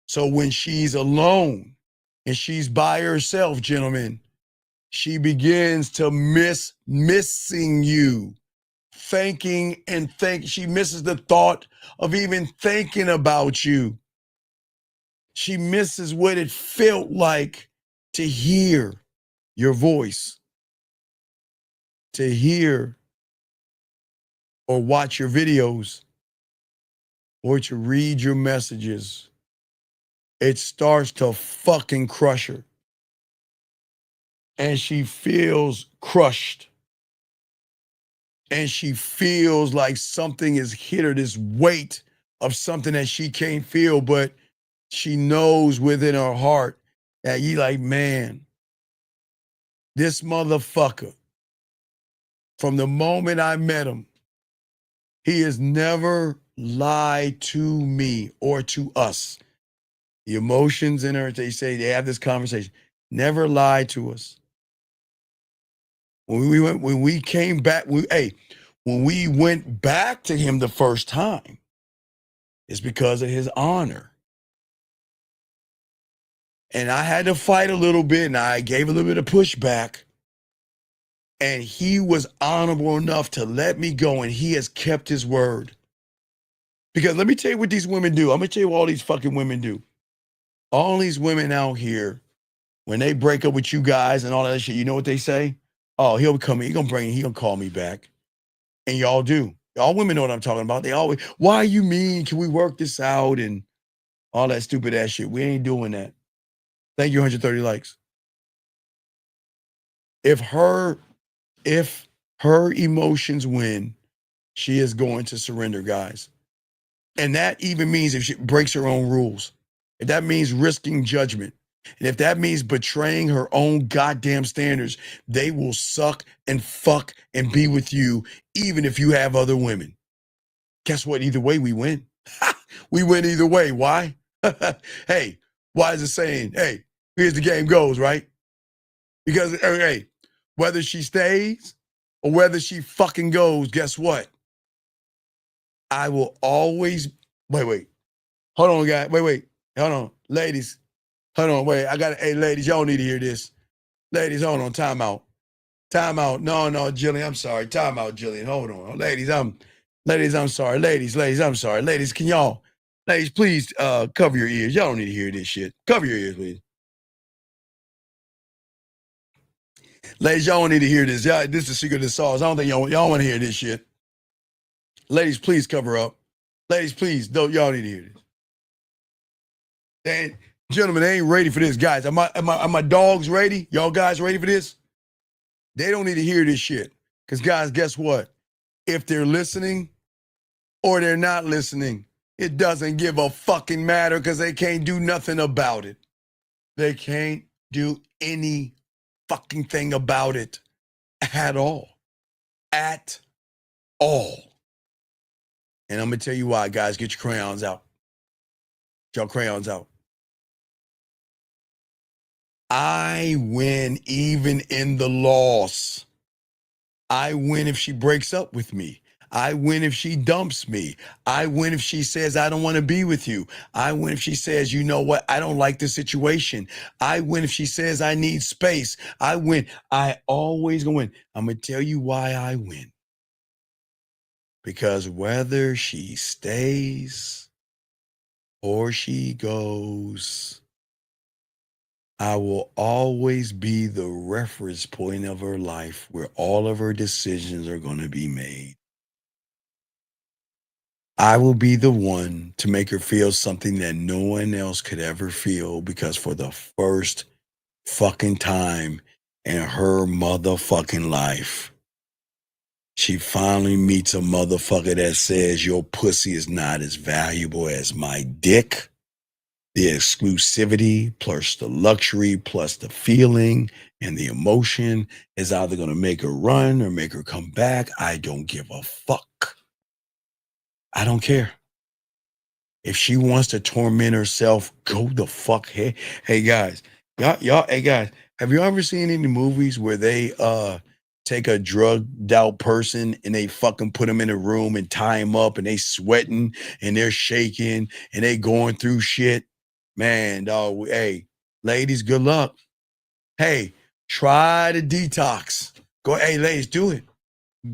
Speaker 13: So when she's alone and she's by herself, gentlemen, she begins to missing you. She misses the thought of even thinking about you. She misses what it felt like to hear your voice, to hear or watch your videos, or to read your messages. It starts to fucking crush her. And she feels crushed. And she feels like something has hit her, this weight of something that she can't feel, but she knows within her heart that you like, man, this motherfucker, from the moment I met him, he has never lied to me or to us. The emotions in her, they say, they have this conversation, never lied to us. When we went back to him the first time, it's because of his honor. And I had to fight a little bit, and I gave a little bit of pushback. And he was honorable enough to let me go, and he has kept his word. Because let me tell you what these women do. I'm going to tell you what all these fucking women do. All these women out here, when they break up with you guys and all that shit, you know what they say? Oh, he'll come in, he gonna call me back. And y'all do. All women know what I'm talking about. They always, why you mean? Can we work this out? And all that stupid ass shit. We ain't doing that. Thank you, 130 likes. If her emotions win, she is going to surrender, guys. And that even means if she breaks her own rules. If that means risking judgment. And if that means betraying her own goddamn standards, they will suck and fuck and be with you, even if you have other women. Guess what? Either way, we win. We win either way. Why? Hey, why is it saying, hey, here's the game goes, right? Because, hey, whether she stays or whether she fucking goes, guess what? I will always, wait. Hold on, guys. Wait. Hold on. Ladies, hold on. Wait, hey, ladies, y'all need to hear this. Ladies, hold on. Time out. No, Jillian, I'm sorry. Time out, Jillian. Hold on. Ladies, I'm sorry. Ladies, I'm sorry. Ladies, ladies, please cover your ears. Y'all don't need to hear this shit. Cover your ears, please. Ladies, y'all don't need to hear this. This is the secret of the sauce. I don't think y'all want to hear this shit. Ladies, please cover up. Ladies, please, y'all need to hear this. And gentlemen, they ain't ready for this. Guys, are my dogs ready? Y'all guys ready for this? They don't need to hear this shit. Because guys, guess what? If they're listening or they're not listening, it doesn't give a fucking matter because they can't do nothing about it. They can't do any fucking thing about it at all. At all. And I'm going to tell you why, guys. Get your crayons out. Get your crayons out. I win even in the loss. I win if she breaks up with me. I win if she dumps me. I win if she says, I don't want to be with you. I win if she says, you know what? I don't like the situation. I win if she says, I need space. I win. I always gonna win. I'm going to tell you why I win. Because whether she stays or she goes, I will always be the reference point of her life where all of her decisions are going to be made. I will be the one to make her feel something that no one else could ever feel, because for the first fucking time in her motherfucking life, she finally meets a motherfucker that says your pussy is not as valuable as my dick. The exclusivity plus the luxury plus the feeling and the emotion is either going to make her run or make her come back. I don't give a fuck. I don't care. If she wants to torment herself, go the fuck ahead. Hey guys, hey guys, have you ever seen any movies where they take a drugged out person and they fucking put them in a room and tie him up and they sweating and they're shaking and they going through shit? Man, dog, hey, ladies, good luck. Hey, try to detox. Go, hey, ladies, do it.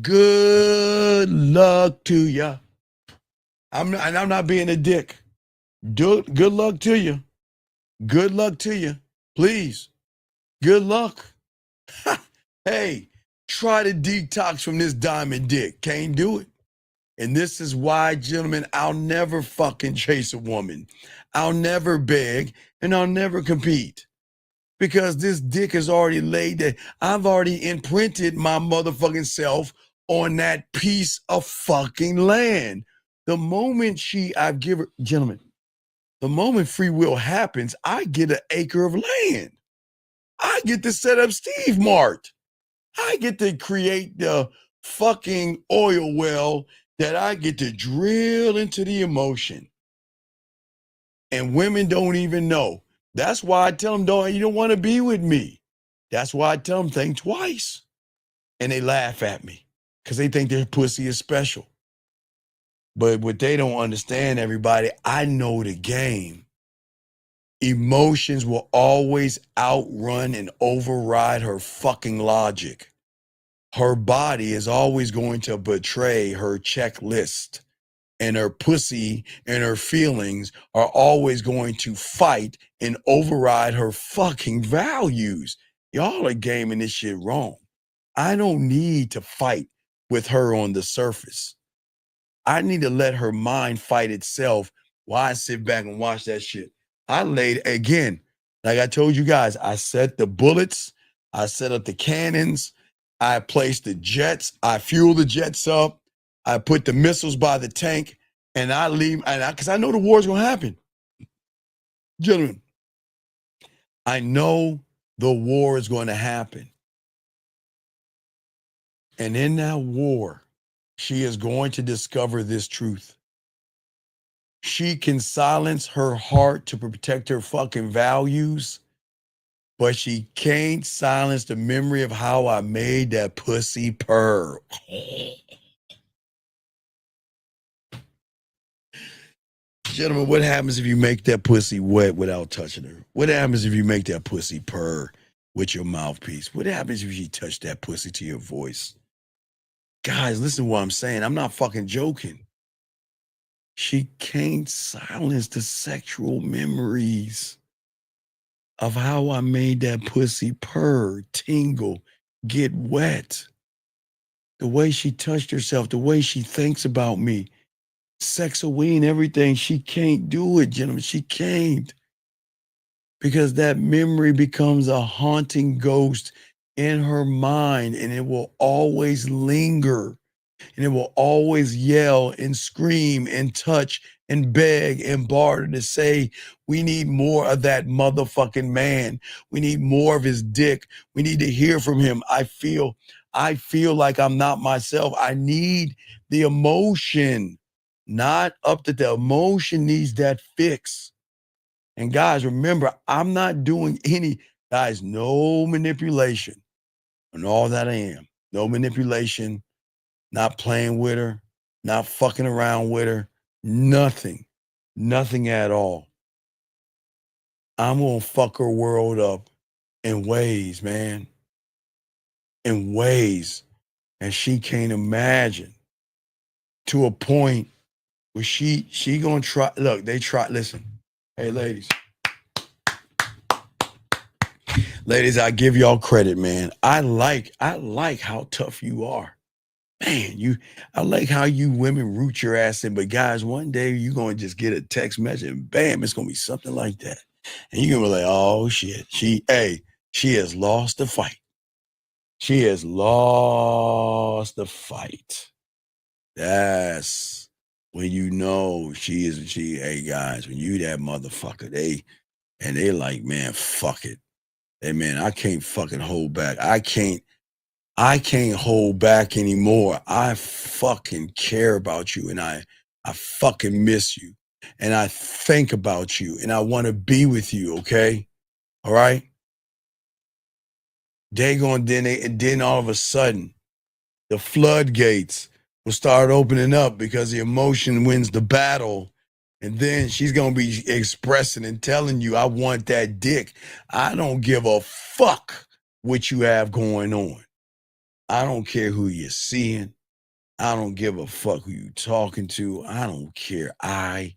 Speaker 13: Good luck to ya. I'm not being a dick. Good luck to you. Good luck to you. Please. Good luck. Hey, try to detox from this diamond dick. Can't do it. And this is why, gentlemen, I'll never fucking chase a woman. I'll never beg and I'll never compete. Because this dick is already laid there. I've already imprinted my motherfucking self on that piece of fucking land. The moment I've given her, gentlemen, the moment free will happens, I get an acre of land. I get to set up Steve Mart. I get to create the fucking oil well that I get to drill into the emotion. And women don't even know. That's why I tell them, you don't want to be with me. That's why I tell them, think twice. And they laugh at me because they think their pussy is special. But what they don't understand, everybody, I know the game. Emotions will always outrun and override her fucking logic. Her body is always going to betray her checklist. And her pussy and her feelings are always going to fight and override her fucking values. Y'all are gaming this shit wrong. I don't need to fight with her on the surface. I need to let her mind fight itself while I sit back and watch that shit. I laid, again, like I told you guys, I set the bullets, I set up the cannons, I placed the jets, I fueled the jets up, I put the missiles by the tank, and I leave, because I know the war's going to happen. Gentlemen, I know the war is going to happen. And in that war, she is going to discover this truth. She can silence her heart to protect her fucking values, but she can't silence the memory of how I made that pussy purr. Gentlemen, what happens if you make that pussy wet without touching her? What happens if you make that pussy purr with your mouthpiece? What happens if you touch that pussy to your voice? Guys, listen to what I'm saying. I'm not fucking joking. She can't silence the sexual memories of how I made that pussy purr, tingle, get wet. The way she touched herself, the way she thinks about me. Sex away and everything. She can't do it, gentlemen. She can't. Because that memory becomes a haunting ghost in her mind, and it will always linger, and it will always yell and scream and touch and beg and barter to say, we need more of that motherfucking man. We need more of his dick. We need to hear from him. I feel like I'm not myself. I need the emotion. Not up to the emotion needs that fix. And guys, remember, I'm not doing no manipulation. And all that I am. No manipulation, not playing with her, not fucking around with her, nothing at all. I'm going to fuck her world up in ways, man. In ways. And she can't imagine. To a point where she gonna try. Look, listen. Hey, ladies. Ladies, I give y'all credit, man. I like how tough you are. Man, I like how you women root your ass in. But guys, one day you're gonna just get a text message and bam, it's gonna be something like that. And you're gonna be like, oh shit. She has lost the fight. She has lost the fight. That's when you know hey guys, when you that motherfucker, they like, man, fuck it. Hey man, I can't fucking hold back. I can't hold back anymore. I fucking care about you, and I fucking miss you. And I think about you. And I want to be with you, okay? All right? Then all of a sudden, the floodgates will start opening up because the emotion wins the battle. And then she's going to be expressing and telling you, I want that dick. I don't give a fuck what you have going on. I don't care who you're seeing. I don't give a fuck who you talking to. I don't care. I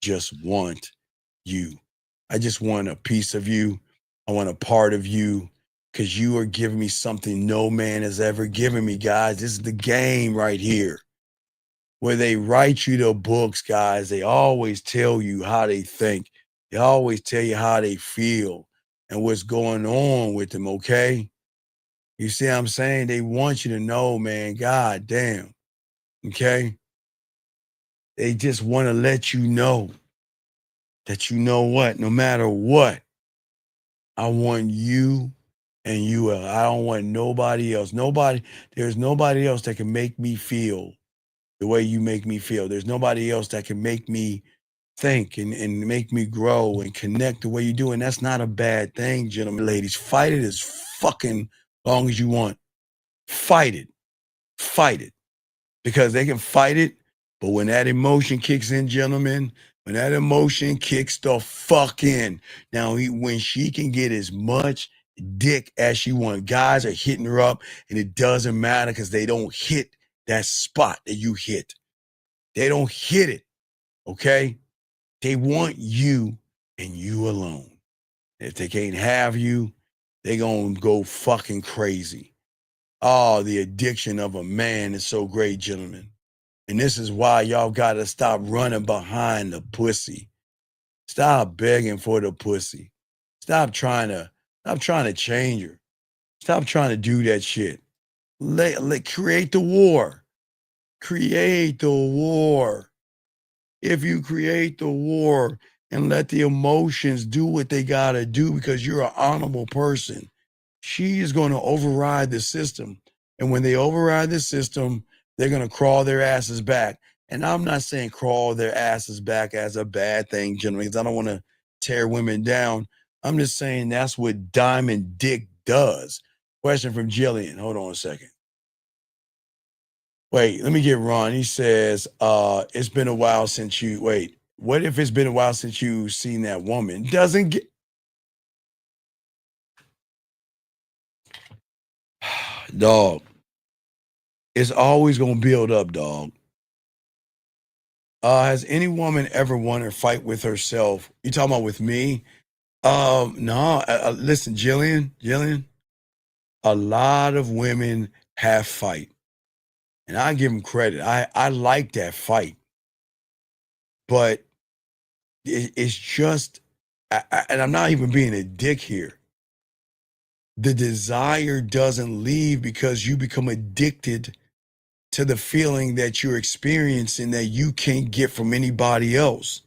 Speaker 13: just want you. I just want a piece of you. I want a part of you because you are giving me something no man has ever given me, guys. This is the game right here where they write you the books, guys. They always tell you how they think. They always tell you how they feel and what's going on with them, okay? You see what I'm saying? They want you to know, man, God damn, okay? They just want to let you know that you know what, no matter what, I want you and you. I don't want nobody else. There's nobody else that can make me feel the way you make me feel. There's nobody else that can make me think and make me grow and connect the way you do. And that's not a bad thing, gentlemen, ladies. Fight it as fucking long as you want. Fight it. Fight it. Because they can fight it, but when that emotion kicks in, gentlemen, when that emotion kicks the fuck in, now when she can get as much dick as she wants, guys are hitting her up, and it doesn't matter because they don't hit that spot that you hit. They don't hit it, okay? They want you and you alone. If they can't have you, they gonna go fucking crazy. Oh, the addiction of a man is so great, gentlemen. And this is why y'all gotta stop running behind the pussy. Stop begging for the pussy. Stop trying to change her. Stop trying to do that shit. Create the war. Create the war. If you create the war and let the emotions do what they gotta do because you're an honorable person, she is going to override the system. And when they override the system, they're going to crawl their asses back. And I'm not saying crawl their asses back as a bad thing, gentlemen, because I don't want to tear women down. I'm just saying that's what Diamond Dick does. Question from Jillian. Hold on a second. Wait, let me get Ron. He says, it's been a while since you, wait, what if it's been a while since you've seen that woman? Doesn't get, dog, it's always going to build up, dog. Has any woman ever won a fight with herself? You talking about with me? No, listen, Jillian, a lot of women have fight. And I give them credit. I like that fight. But it's just, and I'm not even being a dick here. The desire doesn't leave because you become addicted to the feeling that you're experiencing that you can't get from anybody else.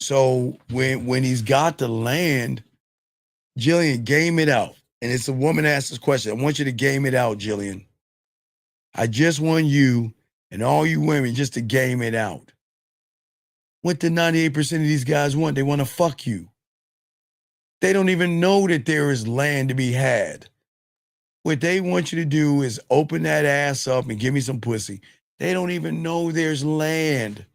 Speaker 13: So when he's got the land, Jillian, game it out. And it's a woman asked this question. I want you to game it out, Jillian. I just want you and all you women just to game it out. What the 98% of these guys want? They want to fuck you. They don't even know that there is land to be had. What they want you to do is open that ass up and give me some pussy. They don't even know there's land.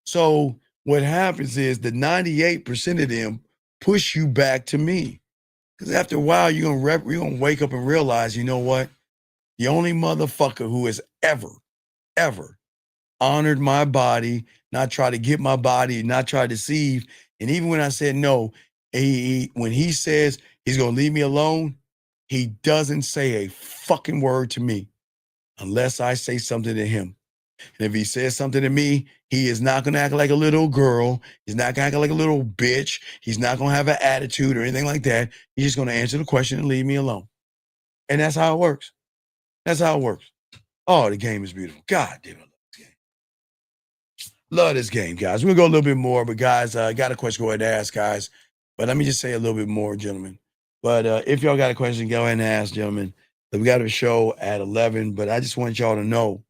Speaker 13: So what happens is the 98% of them push you back to me. Because after a while, you're gonna wake up and realize, you know what? The only motherfucker who has ever honored my body, not try to get my body, not try to deceive. And even when I said no, when he says he's gonna leave me alone, he doesn't say a fucking word to me unless I say something to him. And if he says something to me, he is not going to act like a little girl. He's not going to act like a little bitch. He's not going to have an attitude or anything like that. He's just going to answer the question and leave me alone. And that's how it works. That's how it works. Oh, the game is beautiful. God damn it. I love this game. Love this game, guys. We'll go a little bit more, but guys, I got a question. Go ahead and ask, guys. But let me just say a little bit more, gentlemen. But if y'all got a question, go ahead and ask, gentlemen. We got a show at 11, but I just want y'all to know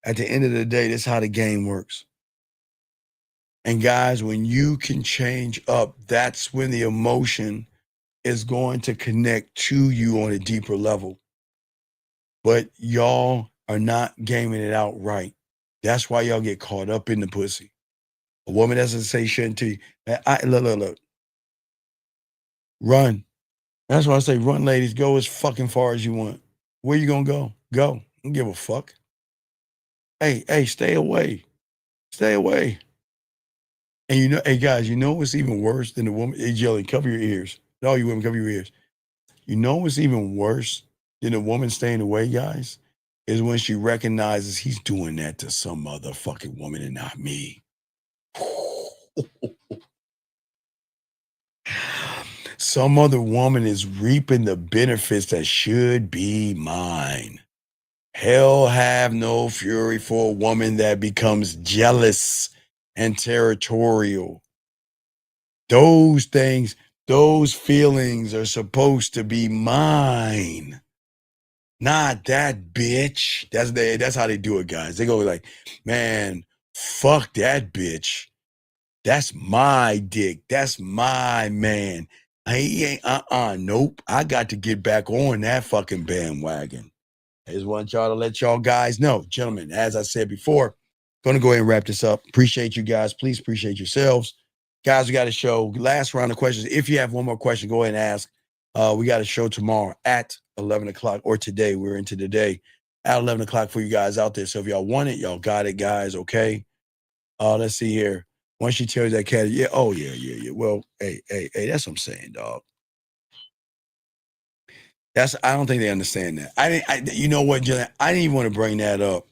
Speaker 13: At the end of the day, that's how the game works. And guys, when you can change up, that's when the emotion is going to connect to you on a deeper level. But y'all are not gaming it out right. That's why y'all get caught up in the pussy. A woman doesn't say shit to you. Look. Run. That's why I say run, ladies. Go as fucking far as you want. Where you gonna go? Go. Don't give a fuck. Hey, stay away. Stay away. And you know, hey guys, you know what's even worse than the woman? Hey, Jelly, cover your ears. All you women, cover your ears. You know what's even worse than a woman staying away, guys? Is when she recognizes he's doing that to some other fucking woman and not me. Some other woman is reaping the benefits that should be mine. Hell have no fury for a woman that becomes jealous and territorial. Those things, those feelings are supposed to be mine. Not that bitch. That's how they do it, guys. They go like, man, fuck that bitch. That's my dick. That's my man. He ain't, nope. I got to get back on that fucking bandwagon. I just want y'all to let y'all guys know. Gentlemen, as I said before, going to go ahead and wrap this up. Appreciate you guys. Please appreciate yourselves. Guys, we got a show. Last round of questions. If you have one more question, go ahead and ask. We got a show tomorrow at 11 o'clock, or today. We're into today at 11 o'clock for you guys out there. So if y'all want it, y'all got it, guys. Okay. Let's see here. Once she tells that cat, yeah. Well, hey, that's what I'm saying, dog. I don't think they understand that. You know what, Jillian? I didn't even want to bring that up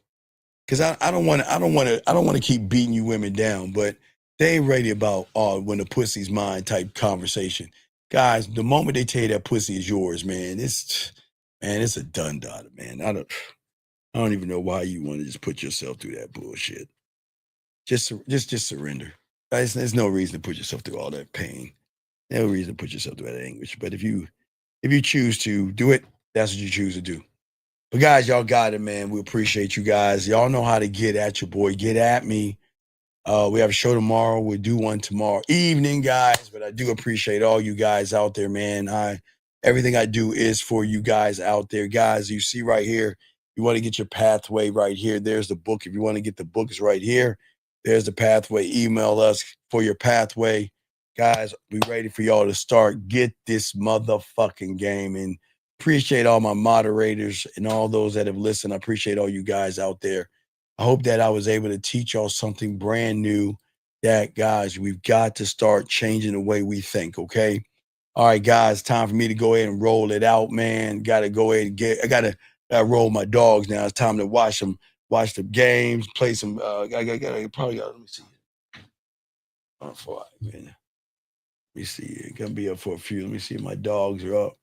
Speaker 13: because I don't want to keep beating you women down, but they ain't ready about when the pussy's mine type conversation. Guys, the moment they tell you that pussy is yours, man, it's a done daughter, man. I don't even know why you want to just put yourself through that bullshit. Just surrender. There's no reason to put yourself through all that pain. No reason to put yourself through that anguish. But if you choose to do it, that's what you choose to do. But guys, y'all got it, man. We appreciate you guys. Y'all know how to get at your boy. Get at me. We have a show tomorrow. We'll do one tomorrow evening, guys. But I do appreciate all you guys out there, man. Everything I do is for you guys out there. Guys, you see right here, you want to get your pathway right here. There's the book. If you want to get the book, it's right here. There's the pathway. Email us for your pathway. Guys, we ready for y'all to start. Get this motherfucking game. And appreciate all my moderators and all those that have listened. I appreciate all you guys out there. I hope that I was able to teach y'all something brand new that, guys, we've got to start changing the way we think, okay? All right, guys, time for me to go ahead and roll it out, man. Got to go ahead and I got to roll my dogs now. It's time to watch the games, play some, let me see. Let me see. It's going to be up for a few. Let me see if my dogs are up.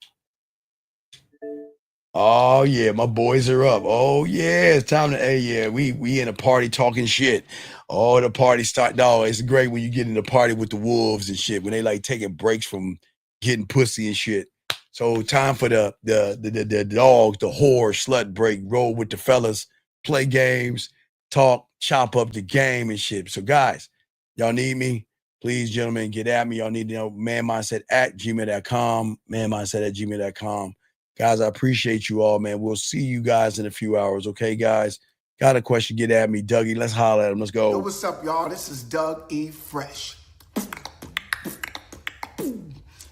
Speaker 13: Oh, yeah, my boys are up. Oh, yeah, it's time to, we in a party talking shit. Oh, the party start. No, it's great when you get in the party with the wolves and shit, when they like taking breaks from getting pussy and shit. So time for the dogs, the whore, slut break, roll with the fellas, play games, talk, chop up the game and shit. So guys, y'all need me. Please, gentlemen, get at me. Y'all need to know manmindset@gmail.com, manmindset@gmail.com. Guys, I appreciate you all, man. We'll see you guys in a few hours. Okay, guys? Got a question, get at me. Dougie, let's holler at him. Let's go.
Speaker 6: Yo, what's up, y'all? This is Doug E. Fresh.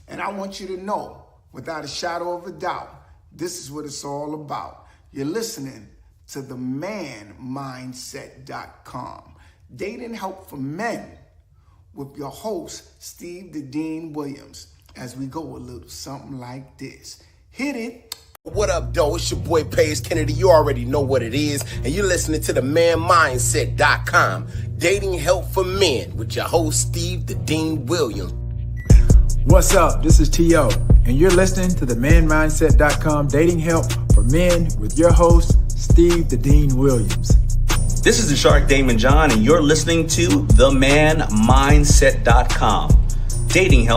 Speaker 6: And I want you to know, without a shadow of a doubt, this is what it's all about. You're listening to the manmindset.com. Dating help for men with your host, Steve the Dean Williams, as we go a little something like this. Hit it.
Speaker 22: What up, though? It's your boy, Paige Kennedy. You already know what it is. And you're listening to the manmindset.com. Dating help for men with your host, Steve the Dean Williams.
Speaker 23: What's up? This is T.O. And you're listening to the manmindset.com dating help for men with your host, Steve the Dean Williams.
Speaker 24: This is the Shark Damon John, and you're listening to the manmindset.com dating help.